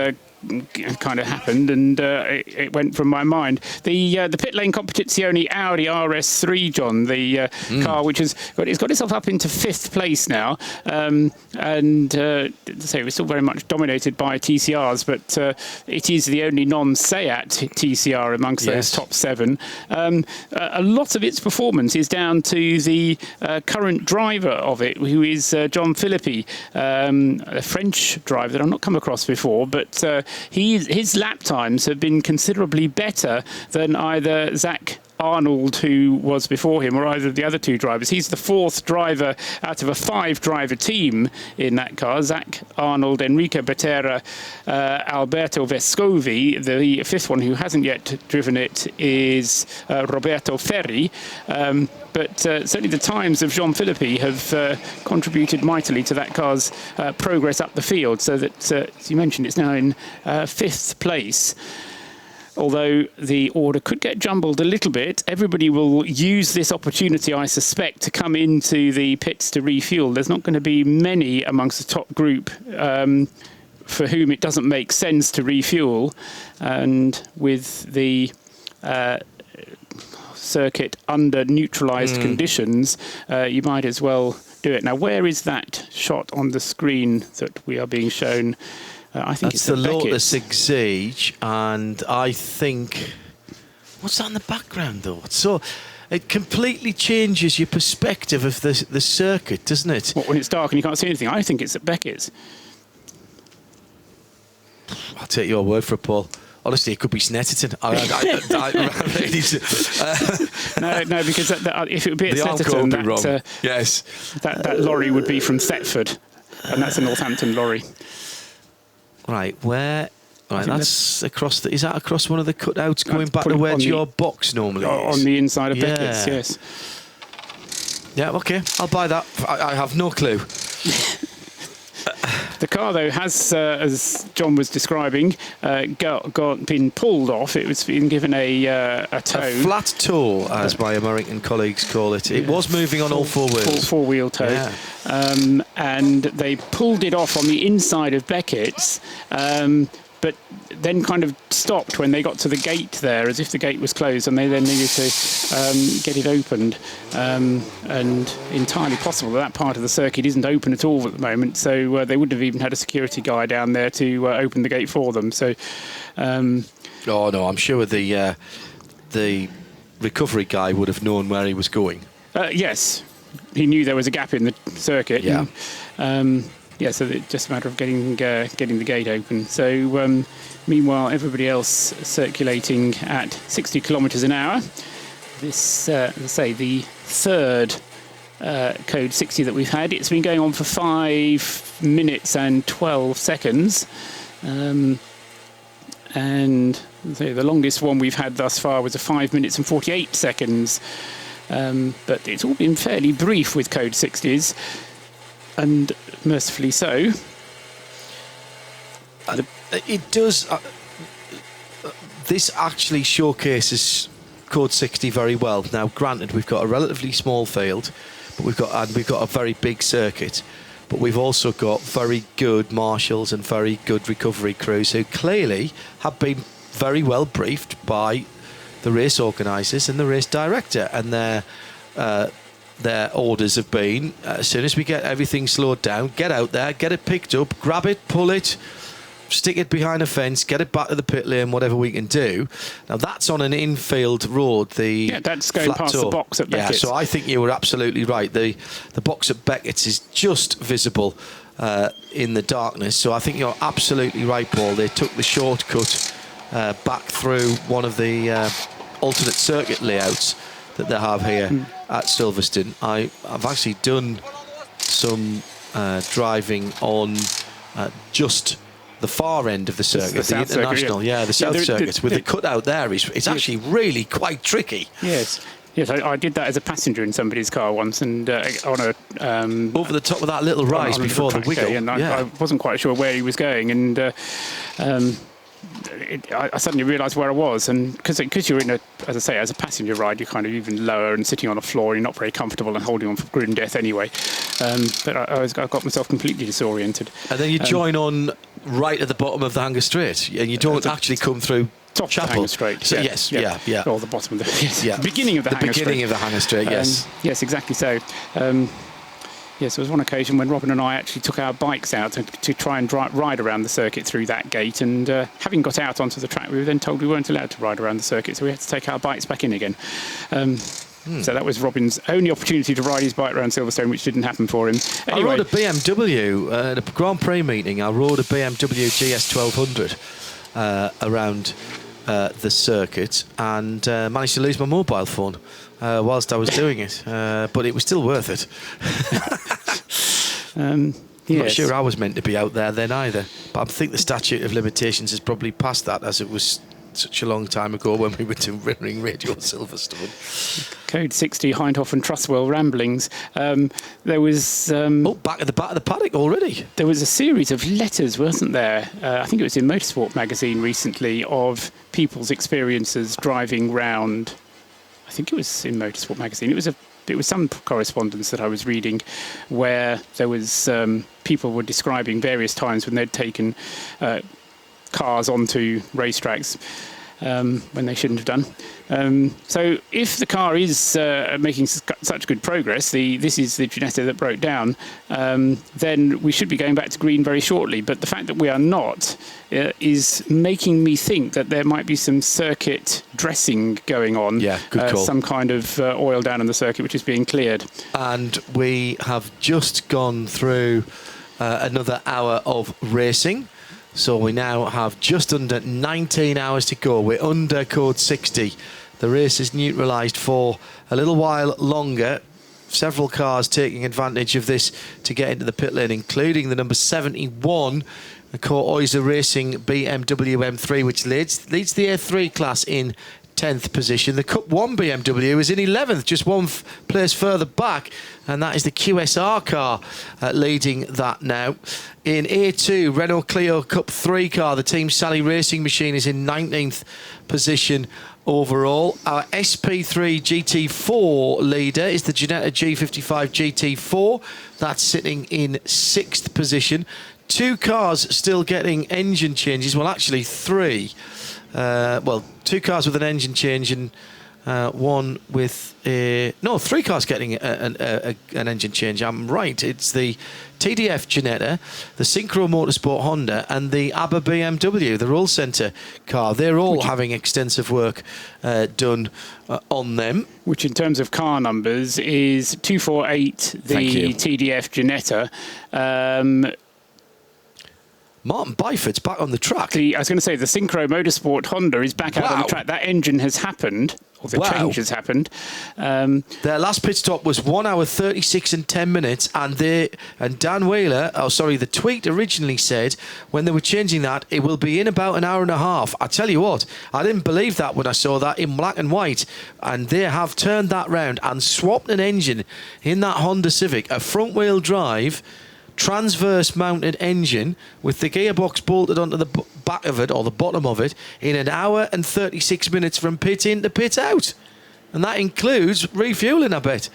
kind of happened, and it went from my mind. The pit lane Competizione Audi RS3, John, the car which has got itself up into 5th place now, and so we're still very much dominated by TCRs, but it is the only non-Seat TCR amongst those top 7. A lot of its performance is down to the current driver of it, who is John Philippi, a French driver that I've not come across before, but his lap times have been considerably better than either Zach Arnold, who was before him, or either of the other 2 drivers. He's the 4th driver out of a 5-driver team in that car. Zach Arnold, Enrico Batera, Alberto Vescovi. The 5th one who hasn't yet driven it is Roberto Ferri. But certainly the times of Jean Philippi have contributed mightily to that car's progress up the field, so that, as you mentioned, it's now in 5th place. Although the order could get jumbled a little bit, everybody will use this opportunity, I suspect, to come into the pits to refuel. There's not going to be many amongst the top group for whom it doesn't make sense to refuel. And with the circuit under neutralised conditions, you might as well do it. Now, where is that shot on the screen that we are being shown? I think that's it's the Lotus Exige, and I think... What's that in the background, though? So it completely changes your perspective of the circuit, doesn't it? What, when it's dark and you can't see anything? I think it's at Beckett's. I'll take your word for it, Paul. Honestly, it could be Snetterton. No, because if it would be at Snetterton, that lorry would be from Thetford, and that's a Northampton lorry. Right, where? Right, that's across. Is that across one of the cutouts going back to where your box normally is? On the inside of Beckett's, yes. Yeah, okay, I'll buy that. I have no clue. The car, though, has, as John was describing, been pulled off. It was been given a tow. A flat tow, as my American colleagues call it. It was moving on all 4 wheels. Four-wheel tow. Yeah. And they pulled it off on the inside of Beckett's, but then kind of stopped when they got to the gate there, as if the gate was closed, and they then needed to get it opened. And entirely possible that part of the circuit isn't open at all at the moment, so they wouldn't have even had a security guy down there to open the gate for them. So, oh no, I'm sure the the recovery guy would have known where he was going. Yes, he knew there was a gap in the circuit. Yeah. Yeah, so it's just a matter of getting the gate open. So meanwhile, everybody else circulating at 60 kilometres an hour. This, as I say, the third code 60 that we've had. It's been going on for 5 minutes and 12 seconds. And so the longest one we've had thus far was a 5 minutes and 48 seconds. But it's all been fairly brief with code 60s, and mercifully so. It does. This actually showcases code 60 very well. Now, granted, we've got a relatively small field, but we've got a very big circuit. But we've also got very good marshals and very good recovery crews who clearly have been very well briefed by the race organisers and the race director, and their orders have been, as soon as we get everything slowed down, get out there, get it picked up, grab it, pull it, stick it behind a fence, get it back to the pit lane, whatever we can do. Now that's on an infield road. That's going past the box at Beckett's. Yeah, so I think you were absolutely right. The box at Beckett's is just visible in the darkness. So I think you're absolutely right, Paul. They took the shortcut back through one of the alternate circuit layouts that they have here at Silverstone. I've actually done some driving on just the far end of the circuit, the international, the south circuit, with the cutout there. It's actually really quite tricky. Yes. Yes, I did that as a passenger in somebody's car once, and on a over the top of that little rise before the wiggle. And I wasn't quite sure where he was going, and I suddenly realised where I was, and because you're in a, as I say, as a passenger ride, you're kind of even lower and sitting on a floor. You're not very comfortable and holding on for grim death anyway. But I got myself completely disoriented. And then you join on right at the bottom of the Hangar Straight, and you don't actually come through top Chapel. Of the Hangar Straight. So, yeah. Or the bottom of the beginning of the Hangar Straight. The beginning of the Hangar Straight, yes. Yes, exactly so. Yes, there was one occasion when Robin and I actually took our bikes out to try and ride around the circuit through that gate, and having got out onto the track, we were then told we weren't allowed to ride around the circuit, so we had to take our bikes back in again. So that was Robin's only opportunity to ride his bike around Silverstone, which didn't happen for him. Anyway, I rode a BMW at a Grand Prix meeting. I rode a BMW GS 1200 around the circuit, and managed to lose my mobile phone whilst I was doing it, but it was still worth it. I'm not sure I was meant to be out there then either, but I think the statute of limitations has probably passed that, as it was such a long time ago when we were doing Ring Radio at Silverstone. Code 60, Hindhoff and Trustwell ramblings. There was... back at the paddock already. There was a series of letters, wasn't there? I think it was in Motorsport magazine recently, of people's experiences driving round. I think it was in Motorsport magazine. It was some correspondence that I was reading where there was people were describing various times when they'd taken cars onto racetracks when they shouldn't have done. So if the car is making such good progress, this is the Ginetta that broke down, then we should be going back to green very shortly. But the fact that we are not is making me think that there might be some circuit dressing going on. Yeah, good call. Some kind of oil down on the circuit which is being cleared. And we have just gone through another hour of racing. So we now have just under 19 hours to go. We're under code 60. The race is neutralised for a little while longer. Several cars taking advantage of this to get into the pit lane, including the number 71, the Core Oyster Racing BMW M3, which leads the A3 class in 10th position. The Cup 1 BMW is in 11th, just one place further back, and that is the QSR car leading that now. In A2, Renault Clio Cup 3 car, the Team Sally Racing Machine is in 19th position overall. Our SP3 GT4 leader is the Ginetta G55 GT4. That's sitting in 6th position. 2 cars still getting engine changes. Well, actually 3. 2 cars with an engine change and one with three cars getting an engine change. I'm right. It's the TDF Ginetta, the Synchro Motorsport Honda, and the ABBA BMW, the Roll Centre car. They're all having extensive work done on them. Which, in terms of car numbers, is 248, the TDF Ginetta. Martin Byford's back on the track. I was going to say, the Synchro Motorsport Honda is back out on the track. That engine has happened, or the change has happened. Their last pit stop was 1 hour 36 and 10 minutes, and Dan Wheeler, the tweet originally said when they were changing that, it will be in about an hour and a half. I tell you what, I didn't believe that when I saw that in black and white, and they have turned that round and swapped an engine in that Honda Civic, a front wheel drive transverse mounted engine with the gearbox bolted onto the back of it, or the bottom of it, in an hour and 36 minutes from pit in to pit out. And that includes refueling, I bet.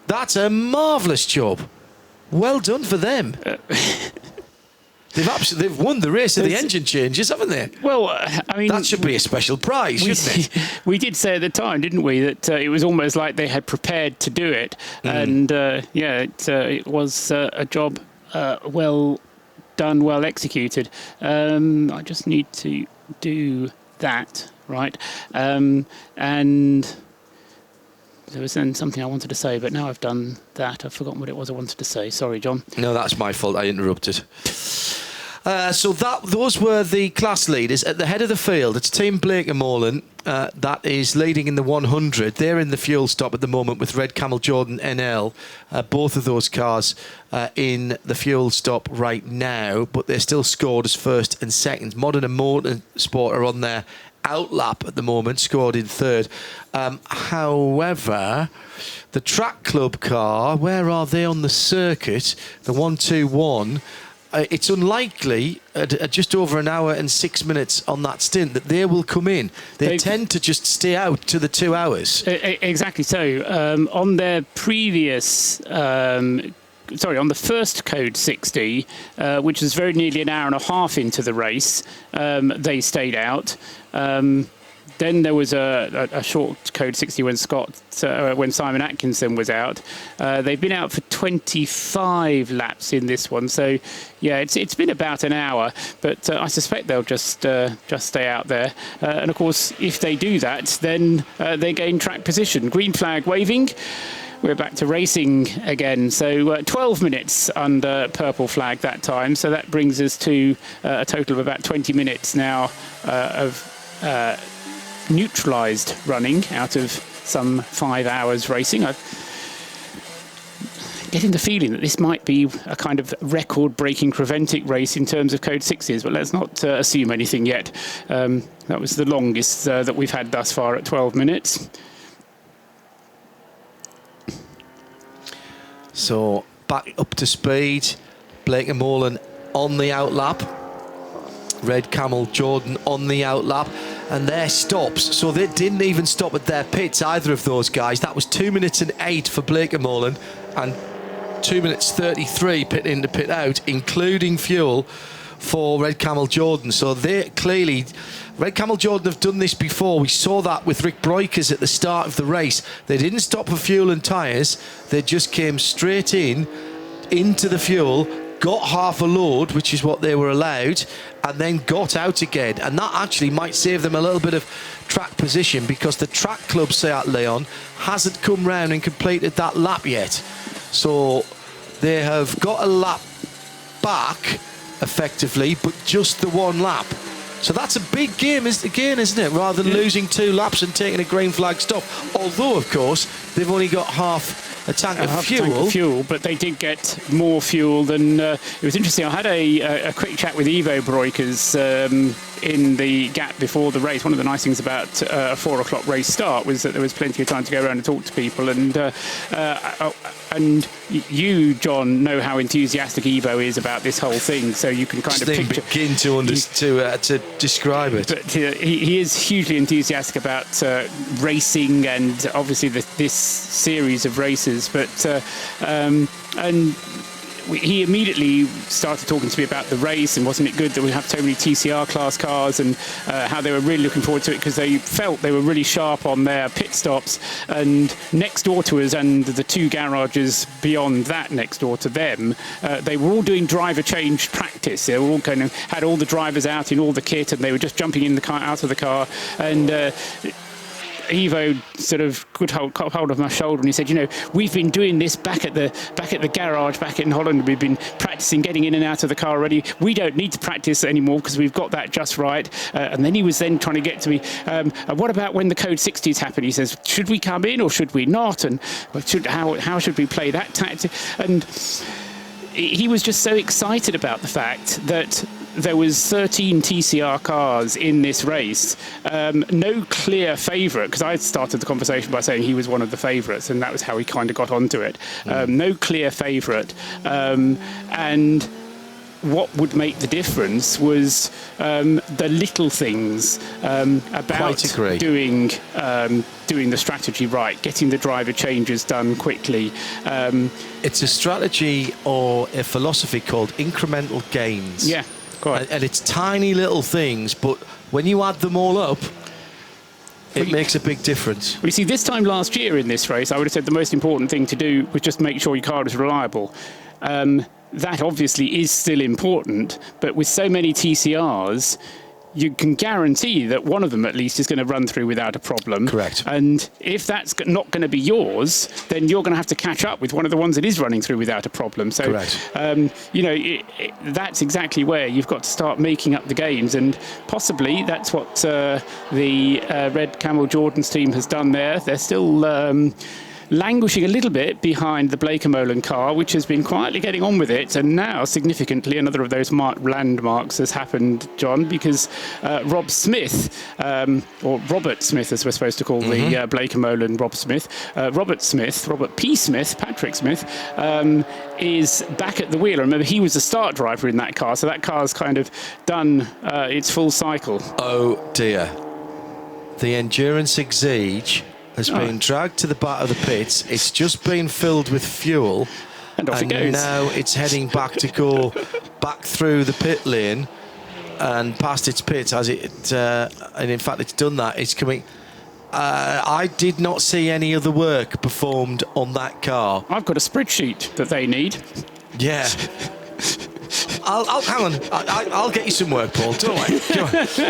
That's a marvellous job. Well done for them. They've won the race of the engine changes, haven't they? Well, I mean, that should be a special prize, shouldn't it? We did say at the time, didn't we, that it was almost like they had prepared to do it. And it was a job well done, well executed. I just need to do that, right? And there was then something I wanted to say, but now I've done that. I've forgotten what it was I wanted to say. Sorry, John. No, that's my fault. I interrupted. Those were the class leaders. At the head of the field, it's Team Blake and Moreland that is leading in the 100. They're in the fuel stop at the moment with Red Camel Jordan NL. Both of those cars in the fuel stop right now, but they're still scored as first and second. Modern and Motorsport are on their outlap at the moment, scored in third. However, the Track Club car, where are they on the circuit? The 121. It's unlikely at just over an hour and 6 minutes on that stint that they will come in. They tend to just stay out to the 2 hours. Exactly so. On their previous... on the first Code 60, which was very nearly an hour and a half into the race, they stayed out. Then there was a short Code 60 when Simon Atkinson was out. They've been out for 25 laps in this one, so yeah, it's been about an hour. But I suspect they'll just stay out there. And of course, if they do that, then they gain track position. Green flag waving. We're back to racing again. So 12 minutes under purple flag that time. So that brings us to a total of about 20 minutes now of neutralised running out of some 5 hours racing. I'm getting the feeling that this might be a kind of record-breaking Creventic race in terms of Code 60s, but let's not assume anything yet. That was the longest that we've had thus far at 12 minutes. So back up to speed. Blake and Moreland on the outlap. Red Camel Jordan on the outlap. And their stops, so they didn't even stop at their pits, either of those guys. That was 2 minutes and 8 for Blake and Moreland, and 2 minutes 33 pit in to pit out, including fuel for Red Camel Jordan. So they clearly, Red Camel Jordan have done this before. We saw that with Rick Breukers at the start of the race. They didn't stop for fuel and tyres. They just came straight into the fuel, got half a load, which is what they were allowed, and then got out again. And that actually might save them a little bit of track position, because the Track Club Seat Leon hasn't come round and completed that lap yet. So they have got a lap back, effectively, but just the one lap. So that's a big game again, isn't it? Rather than losing 2 laps and taking a green flag stop. Although, of course, they've only got half a tank of fuel. But they did get more fuel than... it was interesting. I had a quick chat with Ivo Breukers in the gap before the race. One of the nice things about a 4 o'clock race start was that there was plenty of time to go around and talk to people. And you, John, know how enthusiastic Ivo is about this whole thing, so you can kind of picture... begin to describe it. But he is hugely enthusiastic about racing and obviously this series of races. But and he immediately started talking to me about the race and wasn't it good that we have so many TCR class cars, and how they were really looking forward to it because they felt they were really sharp on their pit stops. And next door to us and the two garages beyond that next door to them, they were all doing driver change practice. They were all had all the drivers out in all the kit, and they were just jumping in the car, out of the car, and Ivo sort of caught hold of my shoulder and he said, we've been doing this back at the garage back in Holland. We've been practicing getting in and out of the car already. We don't need to practice anymore because we've got that just right. And then he was then trying to get to me, what about when the code 60s happen? He says, should we come in or should we not? And how should we play that tactic? And he was just so excited about the fact that there was 13 TCR cars in this race. No clear favourite, because I started the conversation by saying he was one of the favourites, and that was how he kind of got onto it. No clear favourite. And what would make the difference was the little things about doing the strategy right, getting the driver changes done quickly. It's a strategy or a philosophy called incremental gains. Yeah. And it's tiny little things, but when you add them all up, it makes a big difference. Well, you see, this time last year in this race, I would have said the most important thing to do was just make sure your car is reliable. That obviously is still important, but with so many TCRs, you can guarantee that one of them at least is going to run through without a problem. Correct. And if that's not going to be yours, then you're going to have to catch up with one of the ones that is running through without a problem. So, correct. That's exactly where you've got to start making up the gains. And possibly that's what the Red Camel Jordan's team has done there. They're still languishing a little bit behind the Blake-Molen car, which has been quietly getting on with it, and now significantly another of those landmarks has happened, John, because Rob Smith, or Robert Smith as we're supposed to call the Blake-Molen Robert P. Smith, Patrick Smith, is back at the wheel. I remember he was the start driver in that car, so that car's kind of done its full cycle. Oh dear. The Endurance Exige has been dragged to the back of the pits. It's just been filled with fuel, and off it goes. Now it's heading back to go back through the pit lane and past its pits as and in fact it's done that. It's coming. I did not see any other work performed on that car. I've got a spreadsheet that they need. Yeah. I'll hang on. I'll get you some work, Paul. Don't worry.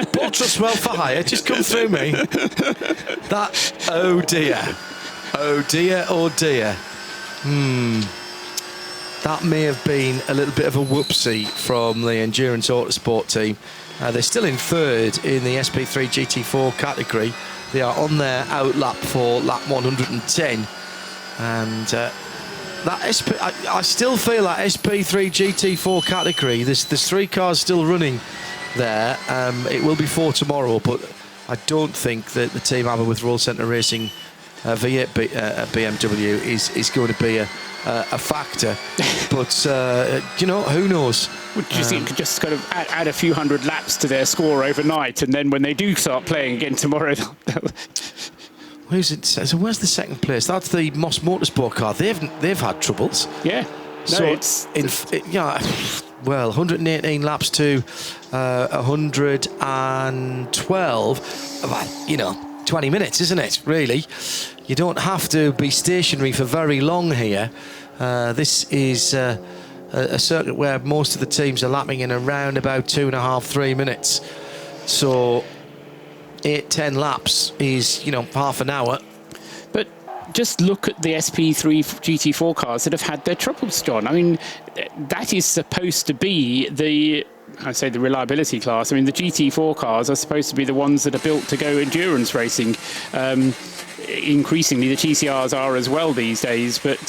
Paul Trustwell for hire. Just come through me. That. Oh dear. Oh dear. Oh dear. That may have been a little bit of a whoopsie from the Endurance Autosport team. They're still in third in the SP3 GT4 category. They are on their out lap for lap 110, and. I still feel that SP3 GT4 category, there's 3 cars still running there. It will be 4 tomorrow, but I don't think that the team Abba with Roll Centre Racing V8 BMW is going to be a factor. But, who knows? Would you think could just kind of add a few hundred laps to their score overnight, and then when they do start playing again tomorrow... Who's it? So where's the second place? That's the Moss Motorsport car. They've had troubles. Yeah. So it's 118 laps to 112. 20 minutes, isn't it? Really, you don't have to be stationary for very long here. This is a circuit where most of the teams are lapping in around about 2.5-3 minutes. So 8-10 laps is, half an hour. But just look at the SP3 GT4 cars that have had their troubles, John. I mean, that is supposed to be the reliability class. I mean, the GT4 cars are supposed to be the ones that are built to go endurance racing. Increasingly, the TCRs are as well these days, but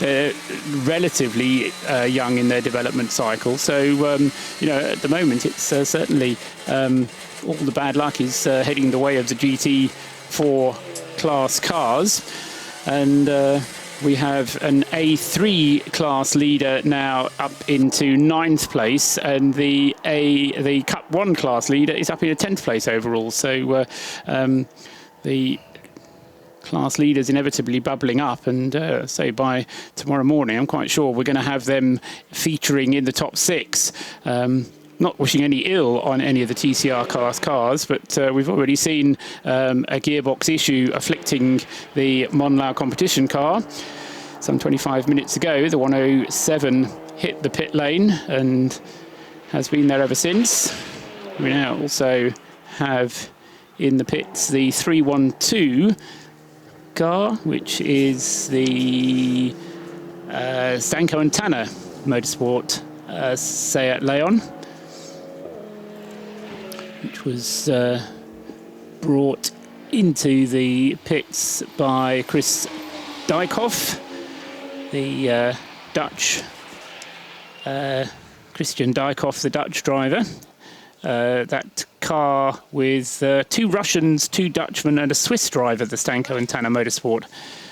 they're relatively young in their development cycle. So, at the moment, it's certainly... all the bad luck is heading the way of the GT4 class cars, and we have an A3 class leader now up into 9th place, and the Cup 1 class leader is up in 10th place overall. So the class leaders inevitably bubbling up, and say by tomorrow morning, I'm quite sure we're going to have them featuring in the top 6. Not wishing any ill on any of the TCR class cars, but we've already seen a gearbox issue afflicting the Monlau competition car. Some 25 minutes ago, the 107 hit the pit lane and has been there ever since. We now also have in the pits the 312 car, which is the Stanko and Tanner Motorsport Seat Leon, which was brought into the pits by Chris Dijkhoff, the Dutch, Christian Dijkhoff, the Dutch driver. That car with 2 Russians, 2 Dutchmen and a Swiss driver, the Stanko and Tanner Motorsport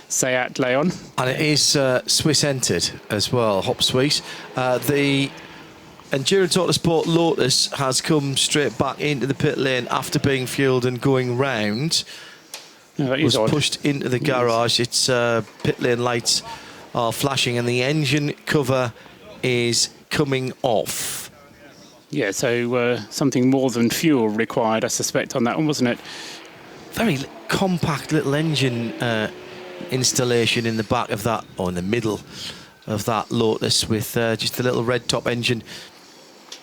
Seat Leon. And it is Swiss entered as well, Hop Swiss. The Endurance Autosport Lotus has come straight back into the pit lane after being fueled and going round. Was pushed into the garage. Its pit lane lights are flashing and the engine cover is coming off. Yeah, so something more than fuel required, I suspect, on that one, wasn't it? Very compact little engine installation in the back of that, or in the middle of that Lotus, with just a little red top engine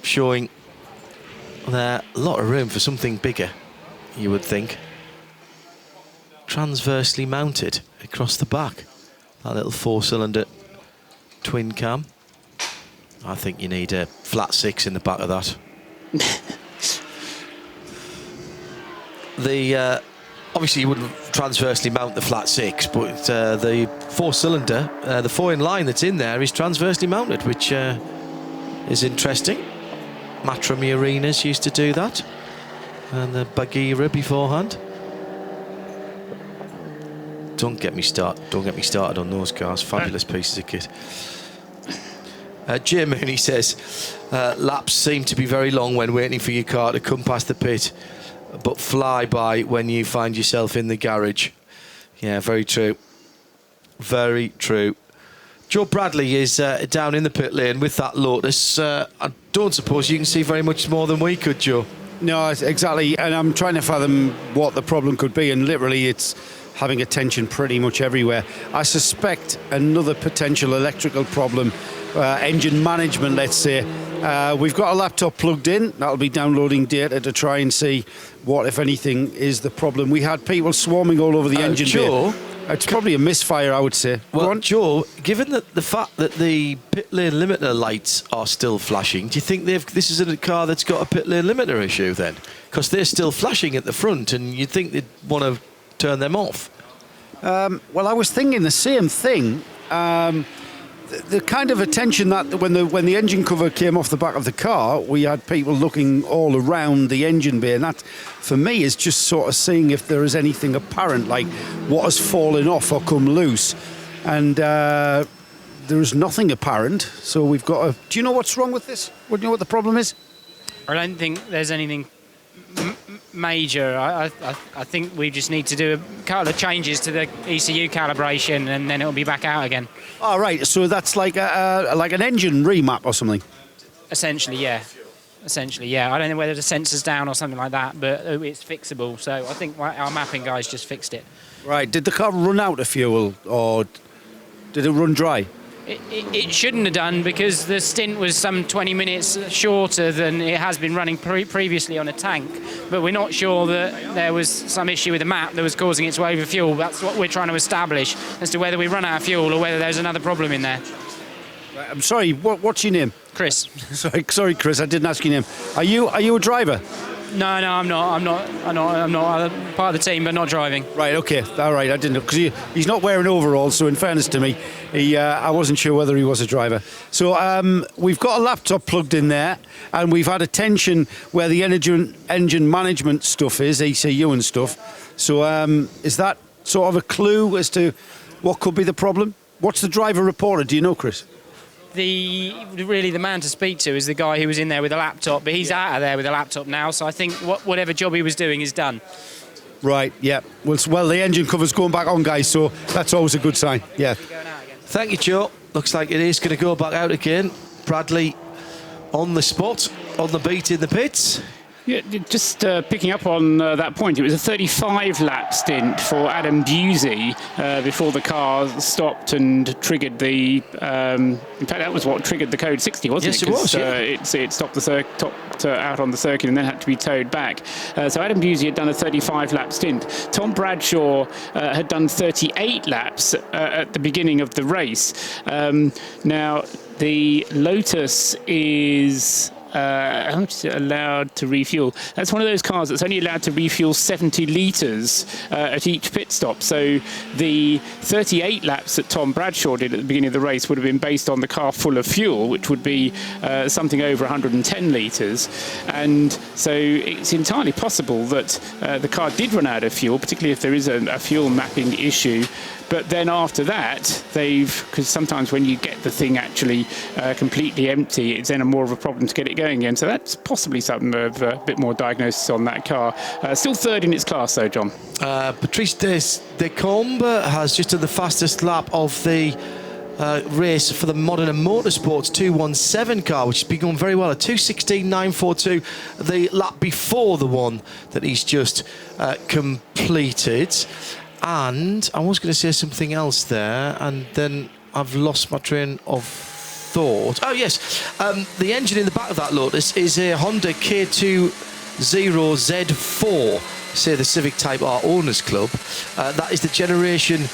showing there. A lot of room for something bigger, you would think. Transversely mounted across the back. That little 4-cylinder twin cam. I think you need a flat 6 in the back of that. The obviously you wouldn't transversely mount the flat 6, but the 4-cylinder, the 4-in-line that's in there is transversely mounted, which is interesting. Matrami Arenas used to do that, and the Bagheera beforehand. Don't get me started on those cars. Fabulous pieces of kit. Jay Mooney says, laps seem to be very long when waiting for your car to come past the pit, but fly by when you find yourself in the garage. Yeah, very true. Very true. Joe Bradley is down in the pit lane with that Lotus. I don't suppose you can see very much more than we could, Joe. No, exactly. And I'm trying to fathom what the problem could be, and literally it's having a tension pretty much everywhere. I suspect another potential electrical problem, engine management, let's say. We've got a laptop plugged in. That'll be downloading data to try and see what, if anything, is the problem. We had people swarming all over the engine Joe, bay. It's probably a misfire, I would say. Well, Joe, given the fact that the pit lane limiter lights are still flashing, do you think this is a car that's got a pit lane limiter issue then? Because they're still flashing at the front, and you'd think they'd want to turn them off. Well, I was thinking the same thing. The kind of attention that when the engine cover came off the back of the car, we had people looking all around the engine bay, and that, for me, is just sort of seeing if there is anything apparent, like what has fallen off or come loose. And there is nothing apparent, so we've got to... Do you know what's wrong with this? Do you know what the problem is? I don't think there's anything major. I think we just need to do a couple of changes to the ECU calibration, and then it'll be back out again. All right, so that's like an engine remap or something? Essentially, yeah. I don't know whether the sensor's down or something like that, but it's fixable. So I think our mapping guys just fixed it. Right. Did the car run out of fuel, or did it run dry? It shouldn't have done, because the stint was some 20 minutes shorter than it has been running previously on a tank. But we're not sure that there was some issue with the map that was causing it to overfuel. That's what we're trying to establish, as to whether we run out of fuel or whether there's another problem in there. I'm sorry, what's your name? Chris. Sorry, Chris, I didn't ask your name. Are you a driver? No, I'm not. I'm not part of the team, but not driving. Right, okay. All right, I didn't know, because he's not wearing overalls, so in fairness to me, I wasn't sure whether he was a driver. So we've got a laptop plugged in there, and we've had a tension where the engine management stuff is, ECU and stuff. So is that sort of a clue as to what could be the problem? What's the driver reported? Do you know, Chris? Really the man to speak to is the guy who was in there with a laptop, but he's out of there with a laptop now, so I think whatever job he was doing is done. Right, yeah. Well, the engine cover's going back on, guys, so that's always a good sign. Yeah. Thank you, Joe. Looks like it is going to go back out again. Bradley on the spot, on the beat in the pits. Yeah, just picking up on that point, it was a 35-lap stint for Adam Busey before the car stopped and triggered the... in fact, that was what triggered the code 60, wasn't it? Yes, it was, It stopped out on the circuit and then had to be towed back. So Adam Busey had done a 35-lap stint. Tom Bradshaw had done 38 laps at the beginning of the race. Now, the Lotus is... how much is it allowed to refuel? That's one of those cars that's only allowed to refuel 70 litres at each pit stop. So the 38 laps that Tom Bradshaw did at the beginning of the race would have been based on the car full of fuel, which would be something over 110 litres. And so it's entirely possible that the car did run out of fuel, particularly if there is a fuel mapping issue. But then after that, because sometimes when you get the thing actually completely empty, it's then more of a problem to get it going again. So that's possibly something of a bit more diagnosis on that car. Still third in its class, though, John. Patrice Descombes has just done the fastest lap of the race for the Modern Motorsports 217 car, which has been going very well at 2:16.942, the lap before the one that he's just completed. And I was going to say something else there, and then I've lost my train of thought. Oh, yes. The engine in the back of that Lotus is a Honda K20Z4, say the Civic Type R Owners Club. That is the generation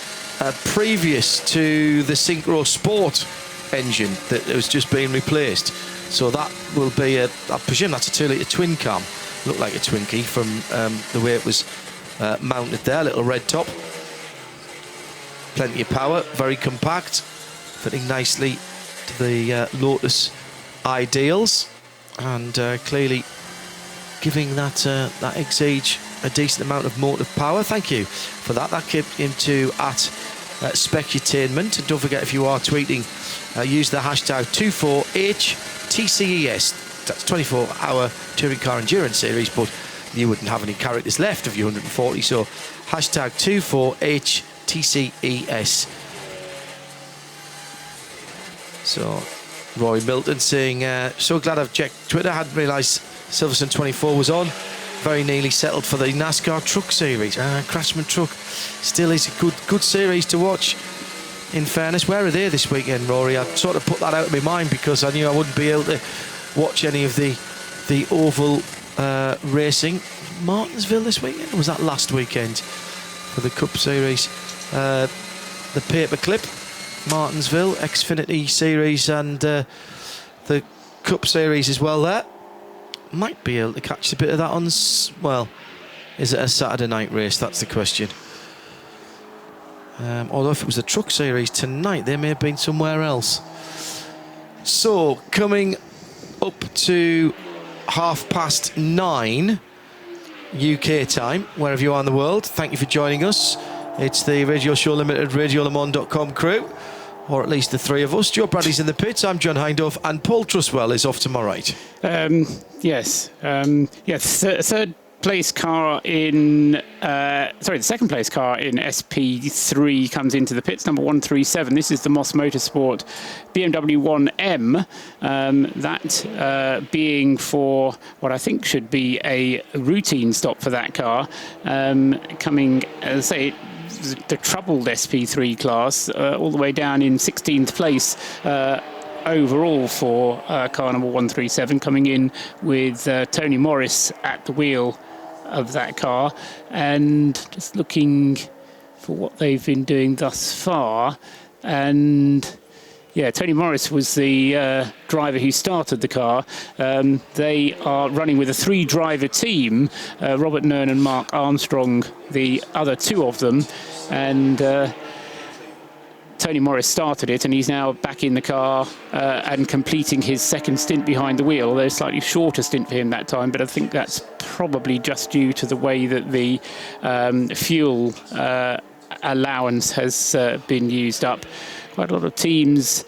previous to the Synchro Sport engine that has just been replaced. So that will be I presume that's a 2-litre twin cam. Looked like a Twinkie from the way it was mounted there, little red top, plenty of power, very compact, fitting nicely to the Lotus ideals, and clearly giving that Exige a decent amount of motive power. Thank you for that. That came into at Specutainment, and don't forget, if you are tweeting, use the hashtag 24HTCES. That's 24-hour Touring Car Endurance Series, but you wouldn't have any characters left of your 140, so hashtag 24HTCES. So Roy Milton saying, so glad I've checked Twitter, hadn't realised Silverstone 24 was on. Very nearly settled for the NASCAR Truck Series. Craftsman Truck still is a good series to watch, in fairness. Where are they this weekend, Rory? I sort of put that out of my mind because I knew I wouldn't be able to watch any of the oval racing. Martinsville this weekend, or was that last weekend for the Cup Series? The Paperclip, Martinsville, Xfinity Series, and the Cup Series as well there. Might be able to catch a bit of that on, well, is it a Saturday night race? That's the question. Although if it was the Truck Series tonight, they may have been somewhere else. So, coming up to 9:30 UK time, wherever you are in the world, thank you for joining us. It's the Radio Show Limited, RadioLeMans.com crew, or at least the three of us. Joe Bradley's in the pits, I'm John Hindhaugh, and Paul Truswell is off to my right. Yes. Third place car in... the second place car in SP3 comes into the pits, number 137. This is the Moss Motorsport BMW 1M. That being for what I think should be a routine stop for that car. Coming, as I say, the troubled SP3 class, all the way down in 16th place overall for car number 137, coming in with Tony Morris at the wheel of that car. And just looking for what they've been doing thus far, and yeah, Tony Morris was the driver who started the car. They are running with a 3-driver team, Robert Nern and Mark Armstrong, the other two of them, and Tony Morris started it, and he's now back in the car and completing his second stint behind the wheel, although a slightly shorter stint for him that time, but I think that's probably just due to the way that the fuel allowance has been used up. Quite a lot of teams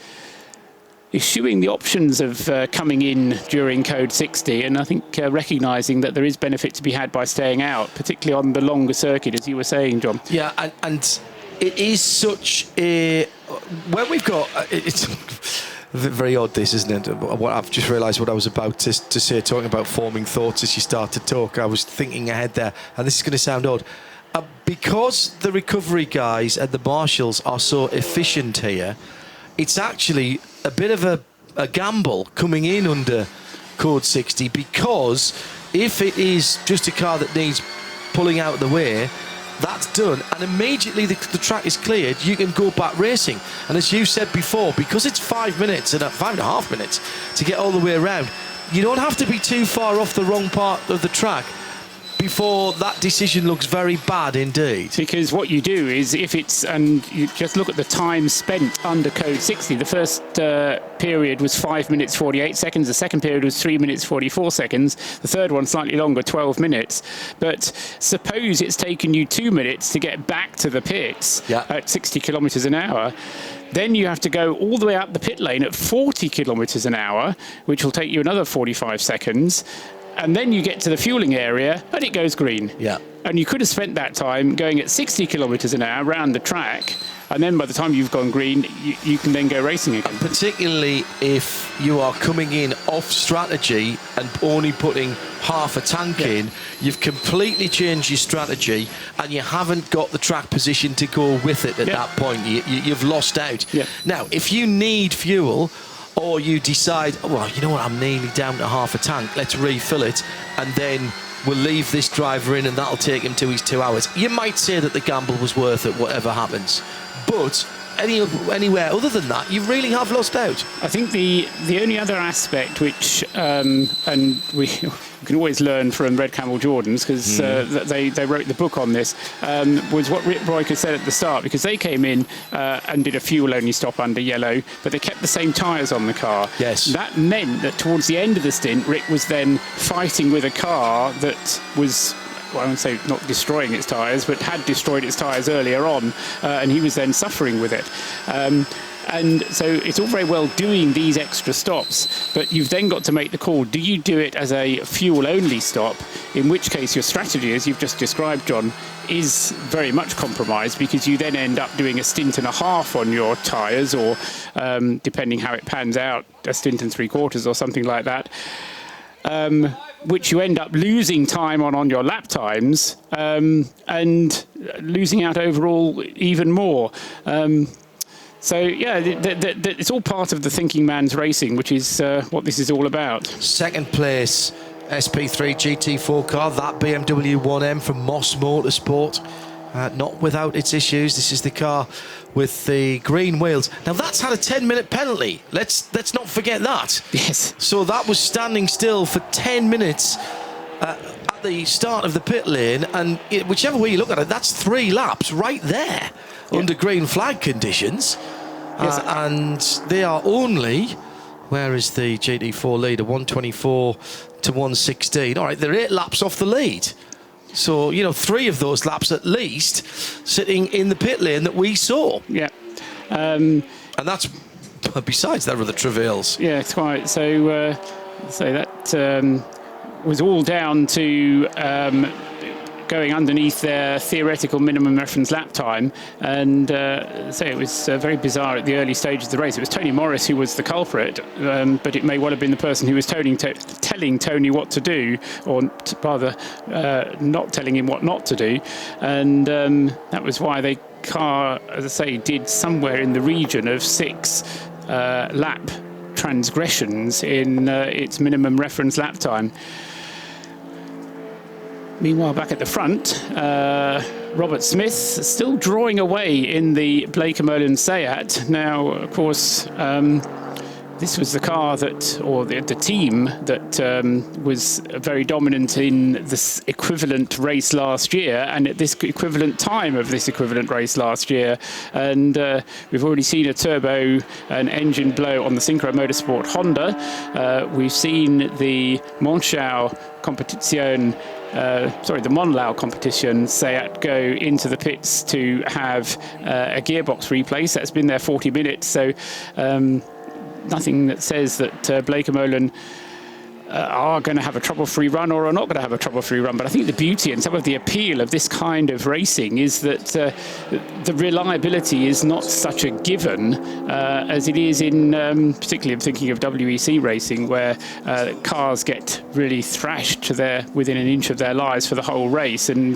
eschewing the options of coming in during code 60, and I think recognising that there is benefit to be had by staying out, particularly on the longer circuit, as you were saying, John. Yeah, and it is such a... When we've got... It's very odd, this, isn't it? What I've just realised what I was about to say, talking about forming thoughts as you start to talk. I was thinking ahead there, and this is going to sound odd. Because the recovery guys and the marshals are so efficient here, it's actually a bit of a gamble coming in under code 60, because if it is just a car that needs pulling out of the way, that's done, and immediately the track is cleared, you can go back racing. And as you said before, because it's 5 minutes and 5.5 minutes to get all the way around, you don't have to be too far off the wrong part of the track before that decision looks very bad indeed. Because what you do is, if it's, and you just look at the time spent under code 60, the first period was 5 minutes 48 seconds, the second period was 3 minutes 44 seconds, the third one slightly longer, 12 minutes. But suppose it's taken you 2 minutes to get back to the pits at 60 kilometres an hour. Then you have to go all the way up the pit lane at 40 kilometres an hour, which will take you another 45 seconds. And then you get to the fueling area and it goes green. Yeah. And you could have spent that time going at 60 kilometres an hour around the track, and then by the time you've gone green, you can then go racing again. Particularly if you are coming in off strategy and only putting half a tank in, you've completely changed your strategy and you haven't got the track position to go with it at that point. You've lost out. Now, if you need fuel, or you decide, oh, well, you know what, I'm nearly down to half a tank, let's refill it, and then we'll leave this driver in and that'll take him to his 2 hours. You might say that the gamble was worth it, whatever happens. But anywhere other than that, you really have lost out. I think the only other aspect which, and we can always learn from Red Camel Jordans, because they wrote the book on this, was what Rick Broiker said at the start, because they came in and did a fuel-only stop under yellow, but they kept the same tyres on the car. Yes. That meant that towards the end of the stint, Rick was then fighting with a car that was, well, I won't say not destroying its tyres, but had destroyed its tyres earlier on, and he was then suffering with it. And so it's all very well doing these extra stops, but you've then got to make the call. Do you do it as a fuel-only stop, in which case your strategy, as you've just described, John, is very much compromised, because you then end up doing a stint and a half on your tyres, or depending how it pans out, a stint and 3/4 or something like that. Which you end up losing time on your lap times, and losing out overall even more. So, yeah, it's all part of the thinking man's racing, which is what this is all about. Second place, SP3 GT4 car, that BMW 1M from Moss Motorsport. Not without its issues. This is the car with the green wheels. Now, that's had a 10-minute penalty. Let's not forget that. Yes. So that was standing still for 10 minutes at the start of the pit lane, and whichever way you look at it, that's 3 laps right there under green flag conditions. Yes. And they are only, where is the GT4 leader? 124 to 116. All right, they're 8 laps off the lead. So, 3 of those laps at least sitting in the pit lane that we saw. Yeah. And that's besides their other travails. Yeah, it's quite. So that was all down to going underneath their theoretical minimum reference lap time, and so it was very bizarre at the early stages of the race. It was Tony Morris who was the culprit, but it may well have been the person who was telling Tony what to do, or rather not telling him what not to do, and that was why the car, as I say, did somewhere in the region of 6 lap transgressions in its minimum reference lap time. Meanwhile, back at the front, Robert Smith still drawing away in the Blake & Merlin Seat. Now, of course, this was the car that, or the team that was very dominant in this equivalent race last year, and at this equivalent time of this equivalent race last year. And we've already seen a turbo and engine blow on the Synchro Motorsport Honda. We've seen the Monschau competition, the Monlau competition, Seat go into the pits to have a gearbox replace. That's been there 40 minutes. So nothing that says that Blake and Molan are going to have a trouble-free run or are not going to have a trouble-free run. But I think the beauty and some of the appeal of this kind of racing is that the reliability is not such a given as it is in, particularly I'm thinking of WEC racing, where cars get really thrashed to within an inch of their lives for the whole race, and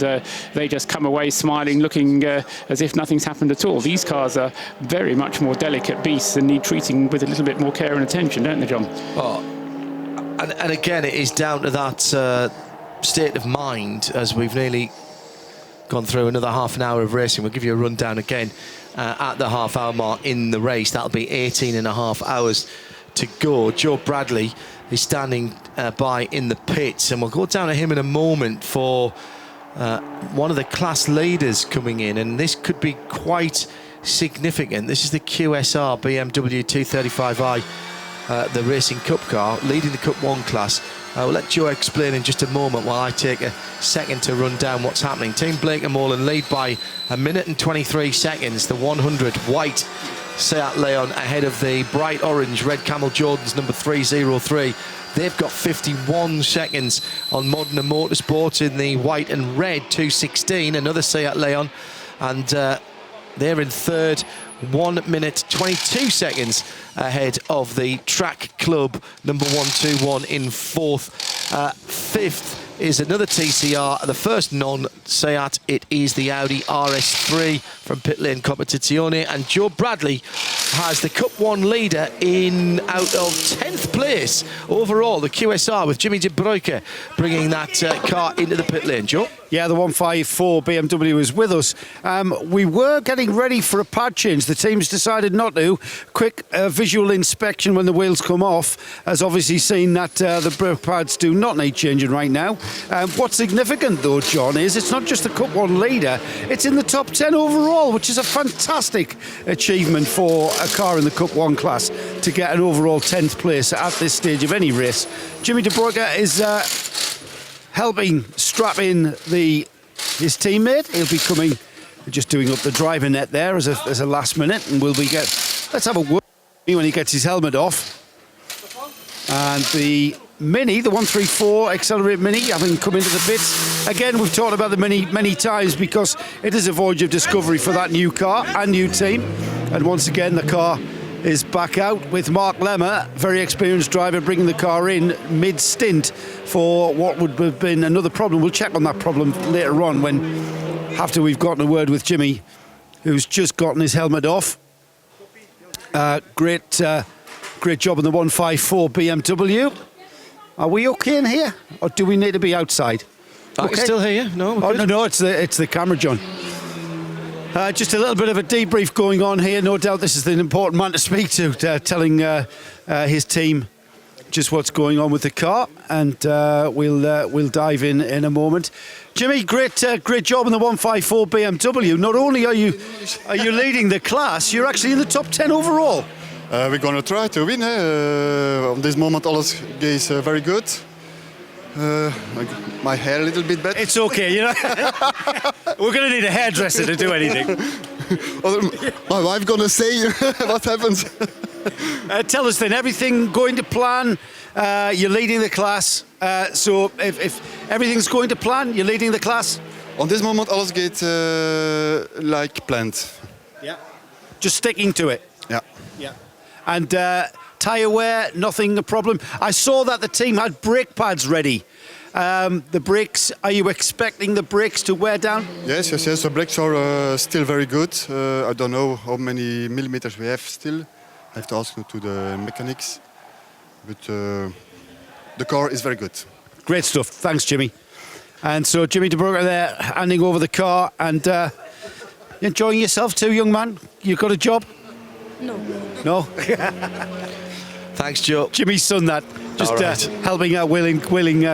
they just come away smiling, looking as if nothing's happened at all. These cars are very much more delicate beasts and need treating with a little bit more care and attention, don't they, John? Oh. And again, it is down to that state of mind, as we've nearly gone through another half an hour of racing. We'll give you a rundown again at the half-hour mark in the race. That'll be 18 and a half hours to go. Joe Bradley is standing by in the pits, and we'll go down to him in a moment for one of the class leaders coming in, and this could be quite significant. This is the QSR BMW 235i. The Racing Cup car, leading the Cup 1 class. We'll let Joe explain in just a moment while I take a second to run down what's happening. Team Blake and Molan lead by 1 minute and 23 seconds. The 100 white Seat Leon ahead of the bright orange red Camel Jordans number 303. They've got 51 seconds on Modena Motorsport in the white and red 216, another Seat Leon, and they're in third, 1 minute 22 seconds ahead of the Track Club number 121 in fourth. Fifth is another TCR, the first non-Seat. It is the Audi RS3 from Pit Lane Competizione, and Joe Bradley has the Cup 1 leader in out of 10th place overall, the QSR, with Jimmy de Bruyke bringing that car into the pit lane. Joe? Yeah, the 154 BMW is with us. We were getting ready for a pad change. The team's decided not to. Quick visual inspection when the wheels come off has obviously seen that the brake pads do not need changing right now. What's significant though, John, is it's not just the Cup 1 leader, it's in the top 10 overall, which is a fantastic achievement for a car in the Cup 1 class to get an overall 10th place at this stage of any race. Jimmy de Bruyke is helping strap in his teammate. He'll be coming, just doing up the driver net there as a last minute, and let's have a word when he gets his helmet off. And the Mini, the 134 Accelerate Mini, having come into the pits. Again, we've talked about the Mini many times because it is a voyage of discovery for that new car and new team. And once again, the car is back out with Mark Lemmer, very experienced driver, bringing the car in mid-stint for what would have been another problem. We'll check on that problem later on after we've gotten a word with Jimmy, who's just gotten his helmet off. Great job on the 154 BMW. Are we okay in here, or do we need to be outside? I can still hear you. No, no, it's the camera, John. Just a little bit of a debrief going on here. No doubt this is an important man to speak to, telling his team just what's going on with the car, and we'll dive in a moment. Jimmy, great job on the 154 BMW. Not only are you leading the class, you're actually in the top 10 overall. We're going to try to win. On this moment, alles is very good. My hair a little bit better. It's okay, you know. We're going to need a hairdresser to do anything. My wife going to say what happens. Tell us then, everything going to plan? You're leading the class. So if everything's going to plan, you're leading the class? On this moment, alles geht like planned. Yeah. Just sticking to it. Yeah. Yeah. And tyre wear, nothing a problem. I saw that the team had brake pads ready. The brakes, are you expecting the brakes to wear down? Yes. The brakes are still very good. I don't know how many millimeters we have still. I have to ask to the mechanics. But the car is very good. Great stuff. Thanks, Jimmy. And so Jimmy de Bruyke there, handing over the car. And enjoying yourself too, young man? You got a job? No? Thanks, Joe. Jimmy's son, that. Just helping out, wheeling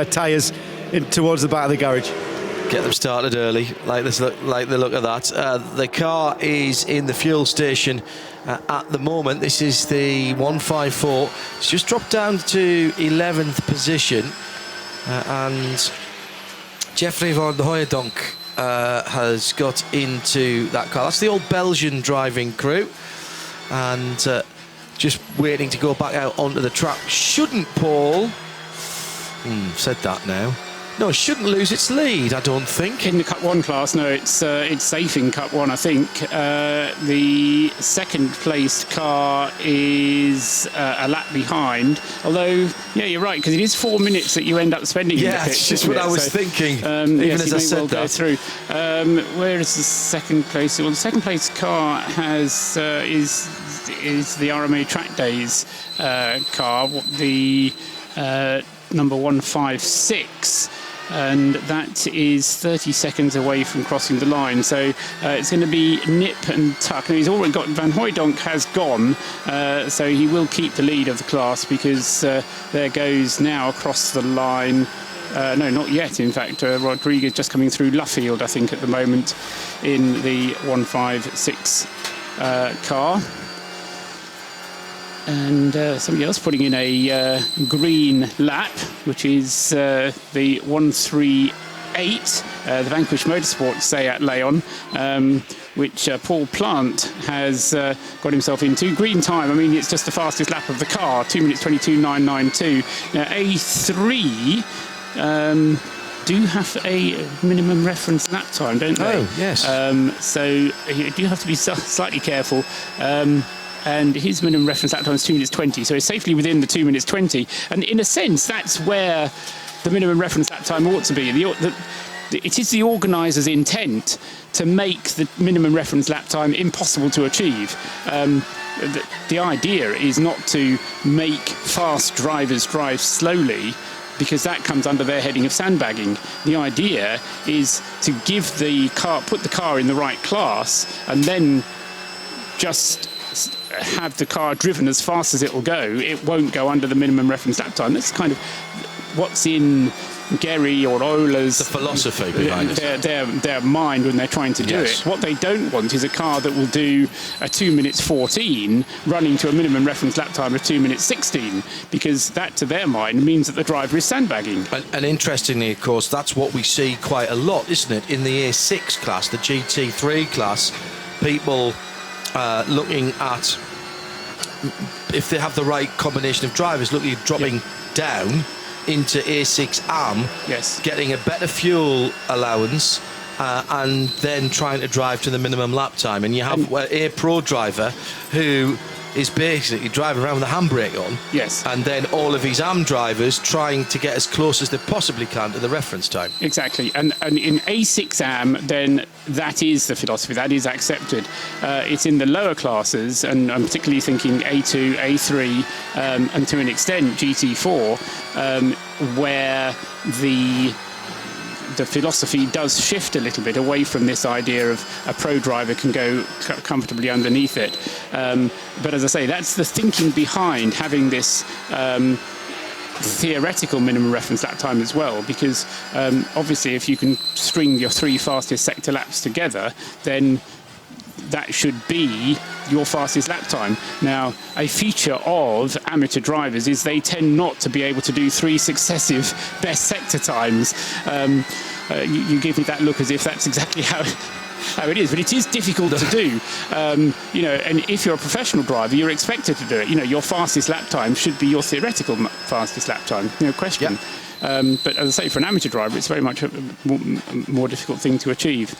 tyres in towards the back of the garage. Get them started early, like the look of that. The car is in the fuel station at the moment. This is the 154. It's just dropped down to 11th position, and Jeffrey van Hooijdonk has got into that car. That's the old Belgian driving crew, and just waiting to go back out onto the track. Shouldn't Paul, said that now, no, shouldn't lose its lead, I don't think. In the Cup 1 class, no, it's safe in Cup 1, I think. The second placed car is a lap behind, although, yeah, you're right, because it is 4 minutes that you end up spending in the pit. It's just what I was thinking, even yes, as I said that. Through. Where is the second place? Well, the second place car has is the RMA Track Days car, the number 156. And that is 30 seconds away from crossing the line. So it's going to be nip and tuck. And he's already got, Van Hooijdonk has gone, so he will keep the lead of the class, because there goes now across the line. No, not yet, in fact. Rodriguez just coming through Luffield, I think, at the moment in the 156 car. And somebody else putting in a green lap, which is the 138, the Vanquish Motorsports Seat Leon, which Paul Plant has got himself into. Green time, I mean, it's just the fastest lap of the car, 2 minutes 22.992. Now, A3 do have a minimum reference lap time, don't they? Oh, yes. So you do have to be slightly careful. And his minimum reference lap time is 2 minutes 20, so it's safely within the 2 minutes 20. And in a sense, that's where the minimum reference lap time ought to be. It is the organiser's intent to make the minimum reference lap time impossible to achieve. The idea is not to make fast drivers drive slowly, because that comes under their heading of sandbagging. The idea is to give the car, put the car in the right class, and then just have the car driven as fast as it will go. It won't go under the minimum reference lap time. That's kind of what's in Gary or Ola's, the philosophy behind their mind when they're trying to do it. What they don't want is a car that will do a 2 minutes 14 running to a minimum reference lap time of 2 minutes 16, because that, to their mind, means that the driver is sandbagging. And interestingly, of course, that's what we see quite a lot, isn't it? In the A6 class, the GT3 class, people looking at, if they have the right combination of drivers, looking at dropping down into A6 AM, getting a better fuel allowance, and then trying to drive to the minimum lap time. And you have a pro driver who is basically driving around with the handbrake on, and then all of his AM drivers trying to get as close as they possibly can to the reference time. Exactly, and in A6 AM, then that is the philosophy, that is accepted. It's in the lower classes, and I'm particularly thinking A2, A3, and to an extent GT4, where the philosophy does shift a little bit away from this idea of a pro driver can go comfortably underneath it. But as I say, that's the thinking behind having this theoretical minimum reference lap time as well, because obviously if you can string your 3 fastest sector laps together, then that should be your fastest lap time. Now, a feature of amateur drivers is they tend not to be able to do 3 successive best sector times. You give me that look as if that's exactly how it is, but it is difficult to do. You know, and if you're a professional driver, you're expected to do it. You know, your fastest lap time should be your theoretical fastest lap time. No question. But as I say, for an amateur driver, it's very much a more difficult thing to achieve.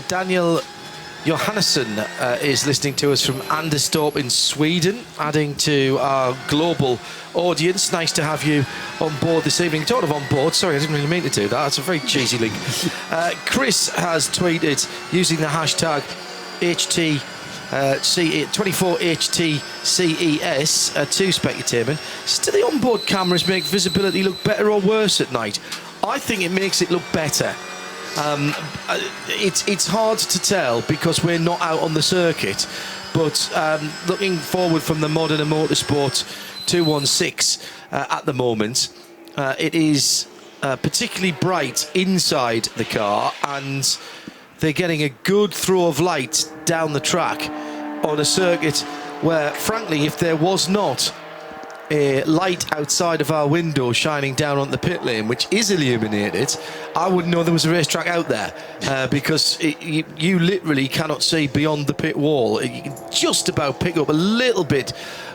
Daniel Johannesson is listening to us from Anderstorp in Sweden, adding to our global audience. Nice to have you on board this evening. Sort of on board, sorry, I didn't really mean to do that. That's a very cheesy link. Chris has tweeted using the hashtag HT24HTCES to Specutainment. Do the onboard cameras make visibility look better or worse at night? I think it makes it look better. It's hard to tell because we're not out on the circuit, but looking forward from the Modern Motorsport 216 at the moment, it is particularly bright inside the car, and they're getting a good throw of light down the track on a circuit where, frankly, if there was not a light outside of our window shining down on the pit lane, which is illuminated, I wouldn't know there was a racetrack out there, because you literally cannot see beyond the pit wall. You can just about pick up a little bit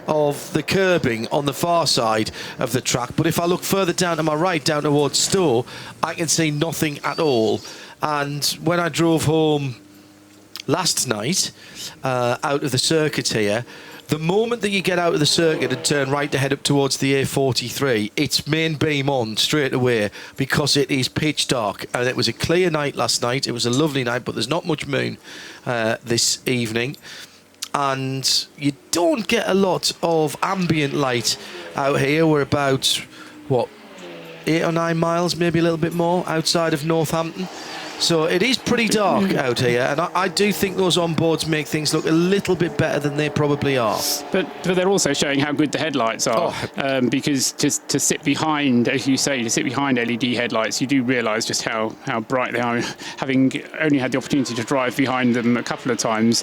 of the curbing on the far side of the track. But if I look further down to my right, down towards Stowe, I can see nothing at all. And when I drove home last night out of the circuit here, the moment that you get out of the circuit and turn right to head up towards the A43, it's main beam on straight away because it is pitch dark. And it was a clear night last night. It was a lovely night, but there's not much moon this evening. And you don't get a lot of ambient light out here. We're about, what, 8 or 9 miles, maybe a little bit more, outside of Northampton. So it is pretty dark out here, and I do think those onboards make things look a little bit better than they probably are. But they're also showing how good the headlights are, because just to sit behind, as you say, to sit behind LED headlights, you do realise just how bright they are. Having only had the opportunity to drive behind them a couple of times,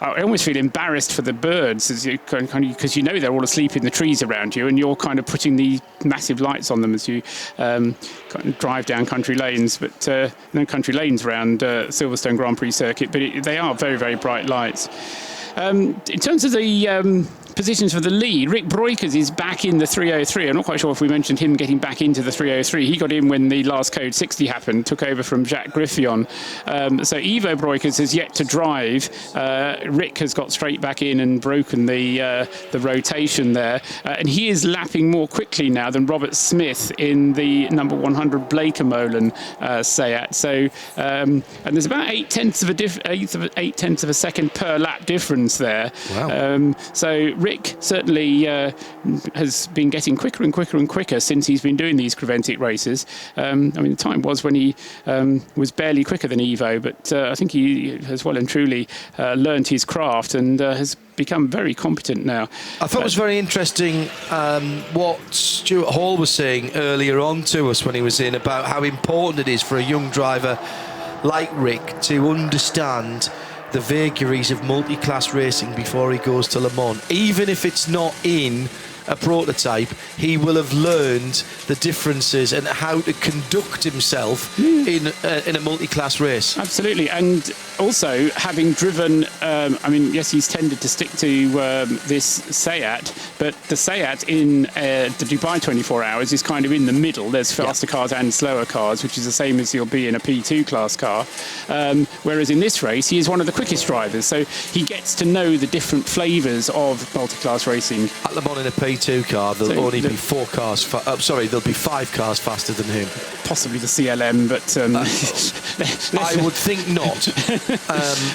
I almost feel embarrassed for the birds because you know they're all asleep in the trees around you, and you're kind of putting the massive lights on them as you drive down country lanes, but no country lanes around Silverstone Grand Prix circuit. But they are very, very bright lights. In terms of the positions for the lead, Rick Breukers is back in the 303. I'm not quite sure if we mentioned him getting back into the 303. He got in when the last Code 60 happened, took over from Jacques Griffion. So Ivo Breukers has yet to drive. Rick has got straight back in and broken the rotation there. And he is lapping more quickly now than Robert Smith in the number 100 Blakemolen Seat. So, and there's about 0.8 of a second per lap difference there. Wow. So Rick certainly has been getting quicker and quicker and quicker since he's been doing these Creventic races. I mean, the time was when he was barely quicker than Ivo, but I think he has well and truly learned his craft and has become very competent now. I thought it was very interesting what Stuart Hall was saying earlier on to us when he was in about how important it is for a young driver like Rick to understand the vagaries of multi-class racing before he goes to Le Mans. Even if it's not in a prototype, he will have learned the differences and how to conduct himself in a multi-class race. Absolutely, and also having driven, I mean, yes, he's tended to stick to this Seat, but the Seat in the Dubai 24 Hours is kind of in the middle. There's faster cars and slower cars, which is the same as he'll be in a P2 class car. Whereas in this race, he is one of the quickest drivers, so he gets to know the different flavours of multi-class racing. At Le Mans in a P2 car, there'll only be 4 cars. There'll be 5 cars faster than him. Possibly the CLM, but I would think not.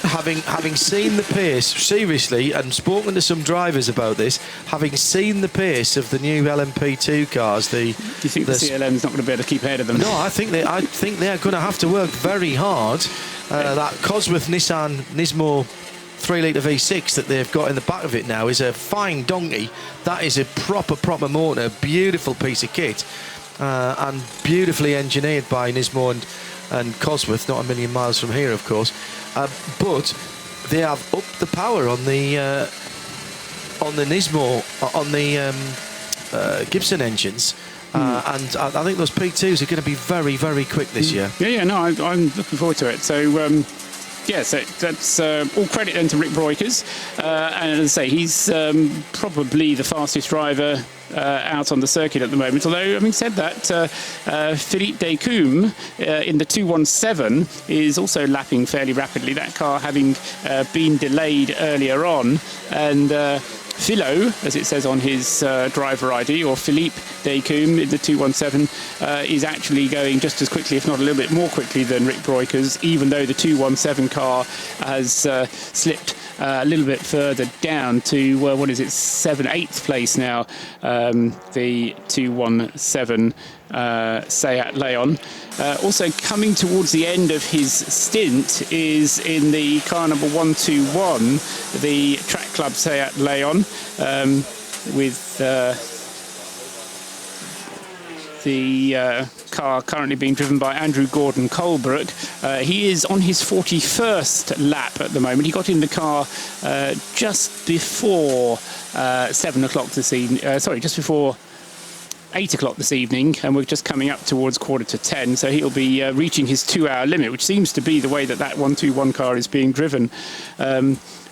Having seen the pace, seriously, and spoken to some drivers about this, having seen the pace of the new LMP2 cars, do you think the CLM's not going to be able to keep ahead of them? No, I think they are going to have to work very hard. That Cosworth Nissan Nismo 3-litre V6 that they've got in the back of it now is a fine donkey. That is a proper motor, beautiful piece of kit, and beautifully engineered by Nismo and Cosworth, not a million miles from here, of course. But they have upped the power on the Nismo, on the Gibson engines. And I think those P2s are going to be very, very quick this year. No, I'm looking forward to it. So, yes, that's all credit then to Rick Breukers. And as I say, he's probably the fastest driver out on the circuit at the moment. Although, having said that, Philippe Descoumes in the 217 is also lapping fairly rapidly. That car having been delayed earlier on. And Philo, as it says on his driver ID, or Philippe Descoumes in the 217, is actually going just as quickly, if not a little bit more quickly than Rick Breukers, even though the 217 car has slipped a little bit further down to, 8th place now, the 217 Seat Leon. Also coming towards the end of his stint is in the car number 121, the Track Club Seat Leon, with the car currently being driven by Andrew Gordon Colebrook. He is on his 41st lap at the moment. He got in the car just before 7 o'clock this evening. Just before 8 o'clock this evening, and we're just coming up towards 9:45, so he'll be reaching his 2-hour limit, which seems to be the way that 121 car is being driven.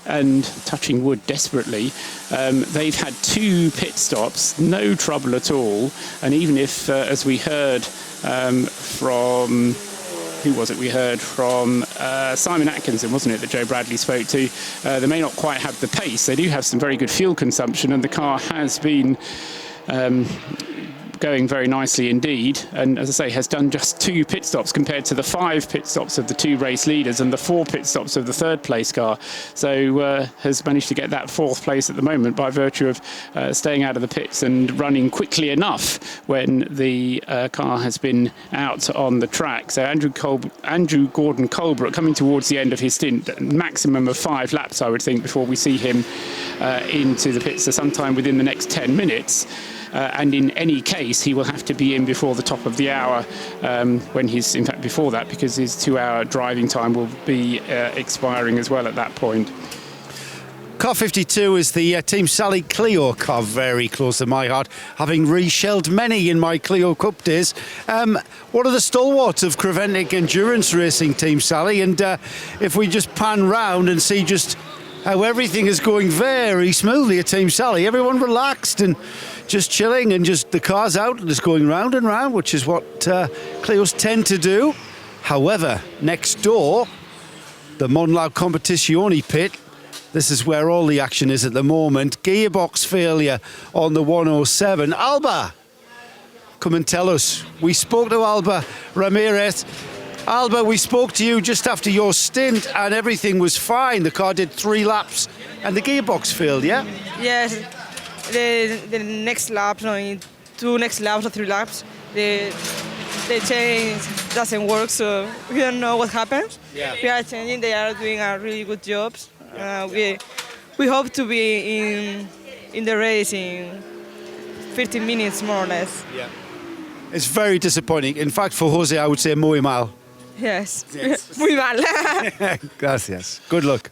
and touching wood desperately, they've had 2 pit stops, no trouble at all. And even if, as we heard from... Who was it we heard from? Simon Atkinson, wasn't it, that Joe Bradley spoke to? They may not quite have the pace. They do have some very good fuel consumption, and the car has been going very nicely indeed, and as I say, has done just 2 pit stops compared to the 5 pit stops of the 2 race leaders and the 4 pit stops of the 3rd place car. So has managed to get that 4th place at the moment by virtue of staying out of the pits and running quickly enough when the car has been out on the track. So Andrew Gordon Colebrook coming towards the end of his stint, maximum of 5 laps I would think before we see him into the pits, so sometime within the next 10 minutes. And in any case, he will have to be in before the top of the hour, when he's, in fact, before that, because his 2-hour driving time will be expiring as well at that point. Car 52 is the Team Sally Clio car, very close to my heart, having reshelled many in my Clio Cup days. What are the stalwarts of Creventic Endurance Racing, Team Sally? And if we just pan round and see just how everything is going very smoothly at Team Sally, everyone relaxed and just chilling, and just the car's out and it's going round and round, which is what Clios tend to do. However, next door, the Monlau Competizione pit, this is where all the action is at the moment. Gearbox failure on the 107. Alba, come and tell us. We spoke to Alba Ramirez. Alba, we spoke to you just after your stint and everything was fine. The car did 3 laps and the gearbox failed, yeah? Yes. The next lap, no, in 2 next laps or 3 laps, the change doesn't work, so we don't know what happens. Yeah. We are changing. They are doing a really good job. We hope to be in the race in 15 minutes more or less. Yeah. It's very disappointing. In fact, for Jose, I would say muy mal. Yes. Muy mal. Gracias. Good luck.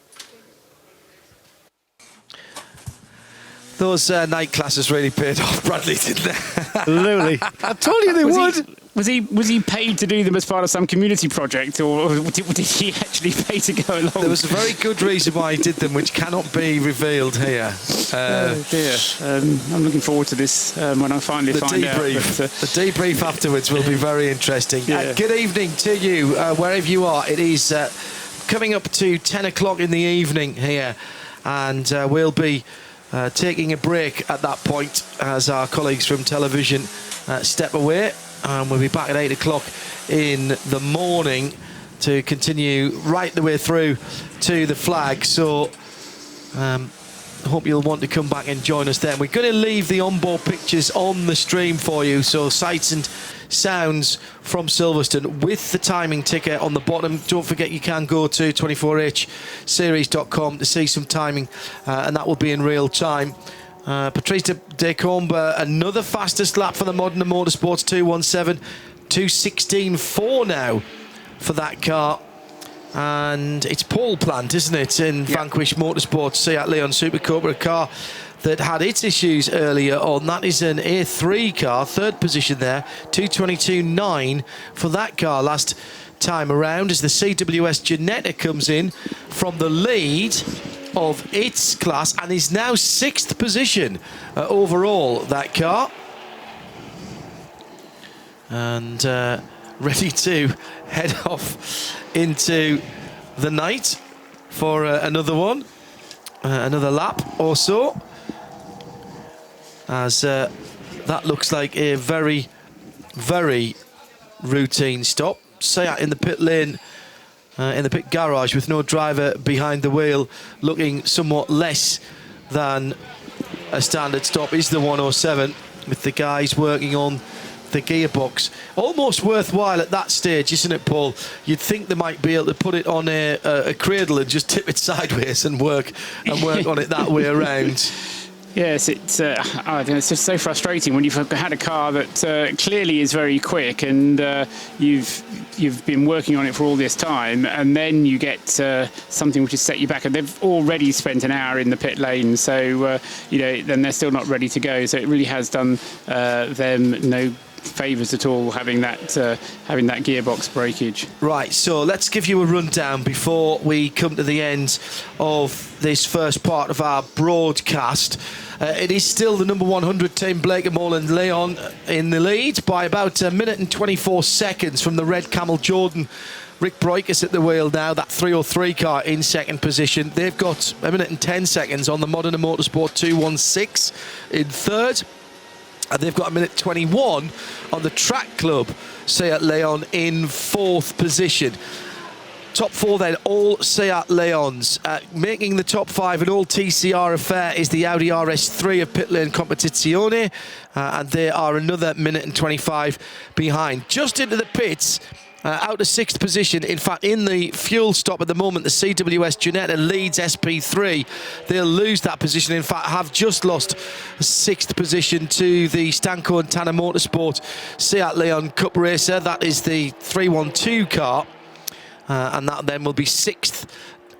Those night classes really paid off, Bradley, didn't they? Absolutely. I told you they would. Was he paid to do them as part of some community project, or did he actually pay to go along? There was a very good reason why he did them, which cannot be revealed here. Oh dear. I'm looking forward to this when I finally find out. The debrief afterwards will be very interesting. Yeah. Good evening to you, wherever you are. It is coming up to 10 o'clock in the evening here, and we'll be taking a break at that point as our colleagues from television step away. We'll be back at 8 o'clock in the morning to continue right the way through to the flag. So I hope you'll want to come back and join us then. We're going to leave the onboard pictures on the stream for you, so sights and sounds from Silverstone with the timing ticker on the bottom. Don't forget you can go to 24hseries.com to see some timing, and that will be in real time. Patrice de Combe, another fastest lap for the Modena Motorsports 217, 2:16.4 now for that car. And it's Paul Plant, isn't it, in Vanquish Motorsports Seat Leon Super Cobra, a car that had its issues earlier on. That is an A3 car, 3rd position there, 2:22.9 for that car last time around, as the CWS Ginetta comes in from the lead of its class and is now 6th position overall, that car. And ready to head off into the night for another one, another lap or so, as that looks like a very, very routine stop. Seat in the pit lane, in the pit garage with no driver behind the wheel, looking somewhat less than a standard stop is the 107, with the guys working on the gearbox. Almost worthwhile at that stage, isn't it, Paul? You'd think they might be able to put it on a cradle and just tip it sideways and work on it that way around. Yes, it's just so frustrating when you've had a car that clearly is very quick, and you've been working on it for all this time, and then you get something which has set you back, and they've already spent an hour in the pit lane, so then they're still not ready to go. So it really has done them favours at all having that gearbox breakage. Right, so let's give you a rundown before we come to the end of this first part of our broadcast. It is still the number 100 team, Blake and Leon, in the lead by about a minute and 24 seconds from the red Camel Jordan. Rick Broikes at the wheel now, that 303 car in second position. They've got a minute and 10 seconds on the Modena Motorsport 216 in third. And they've got a minute 21 on the Track Club Seat Leon in fourth position. Top four then, all Seat Leons. Making the top five, an all TCR affair, is the Audi RS3 of Pit Lane Competizione, and they are another minute and 25 behind. Just into the pits, out of sixth position. In fact, in the fuel stop at the moment, the CWS Ginetta leads SP3. They'll lose that position. In fact, have just lost sixth position to the Stanco and Tanner Motorsport Seat Leon Cup Racer. That is the 312 car. And that then will be sixth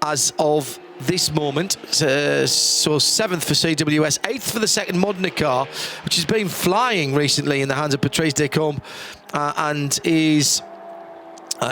as of this moment. So seventh for CWS, eighth for the second Modena car, which has been flying recently in the hands of Patrice Descombes, and is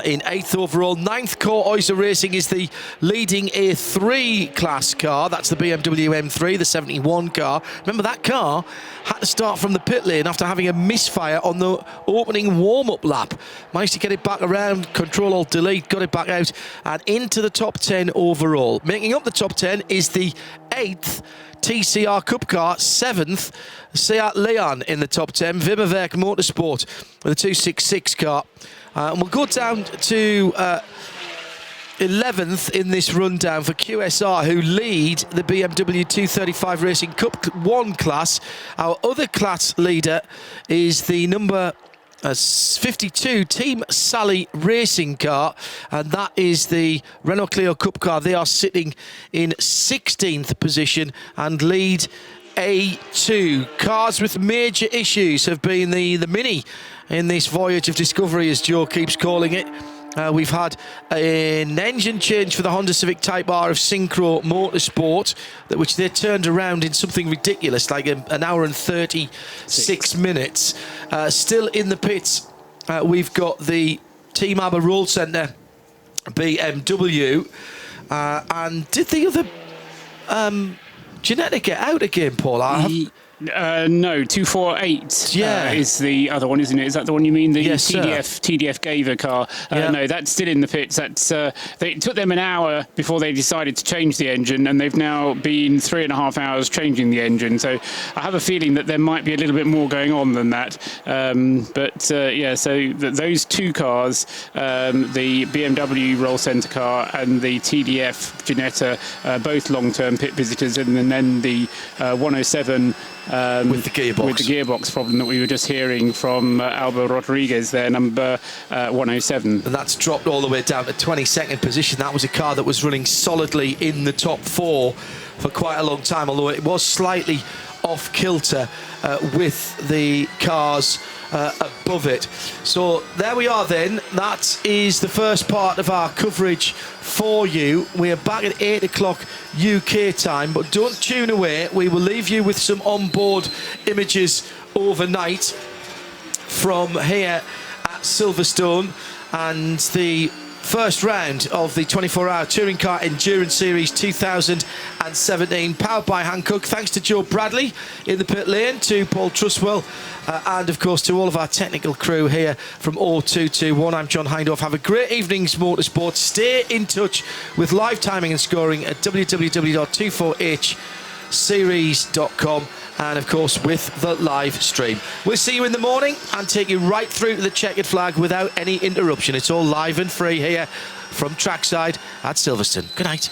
in eighth overall. Ninth, Core Oyster Racing is the leading A3 class car. That's the BMW M3, the 71 car. Remember, that car had to start from the pit lane after having a misfire on the opening warm-up lap. Managed to get it back around, Control-Alt-Delete, got it back out and into the top 10 overall. Making up the top 10 is the 8th TCR Cup car, 7th Seat Leon in the top 10, Wimmerwerk Motorsport with a 266 car. And we'll go down to 11th in this rundown for QSR, who lead the BMW 235 Racing Cup 1 class. Our other class leader is the number 52 Team Sally Racing car, and that is the Renault Clio Cup car. They are sitting in 16th position and lead A2. Cars with major issues have been the Mini in this voyage of discovery, as Joe keeps calling it. We've had an engine change for the Honda Civic Type R of Synchro Motorsport, which they turned around in something ridiculous, like an hour and 36 minutes. Still in the pits, we've got the Team ABBA Roll Centre BMW. And did the other Ginetta get out again, Paul? No, 248 is the other one, isn't it? Is that the one you mean? The yes, TDF Gaver car. No, that's still in the pits. That's it took them an hour before they decided to change the engine, and they've now been 3.5 hours changing the engine. So I have a feeling that there might be a little bit more going on than that. So those two cars, the BMW Roll Centre car and the TDF Ginetta, both long-term pit visitors, and then the 107 with the gearbox problem that we were just hearing from Alba Rodriguez there, number 107. And that's dropped all the way down to 22nd position. That was a car that was running solidly in the top four for quite a long time, although it was slightly off kilter with the cars above it. So there we are then. That is the first part of our coverage for you. We are back at 8 o'clock UK time, but don't tune away. We will leave you with some onboard images overnight from here at Silverstone, and the first round of the 24-hour Touring Car Endurance Series 2017, powered by Hankook. Thanks to Joe Bradley in the pit lane, to Paul Truswell, and of course to all of our technical crew here from 0221. I'm John Hindorf. Have a great evening's motorsport. Stay in touch with live timing and scoring at www.24hseries.com, and of course with the live stream. We'll see you in the morning and take you right through to the checkered flag without any interruption. It's all live and free here from trackside at Silverstone. Good night.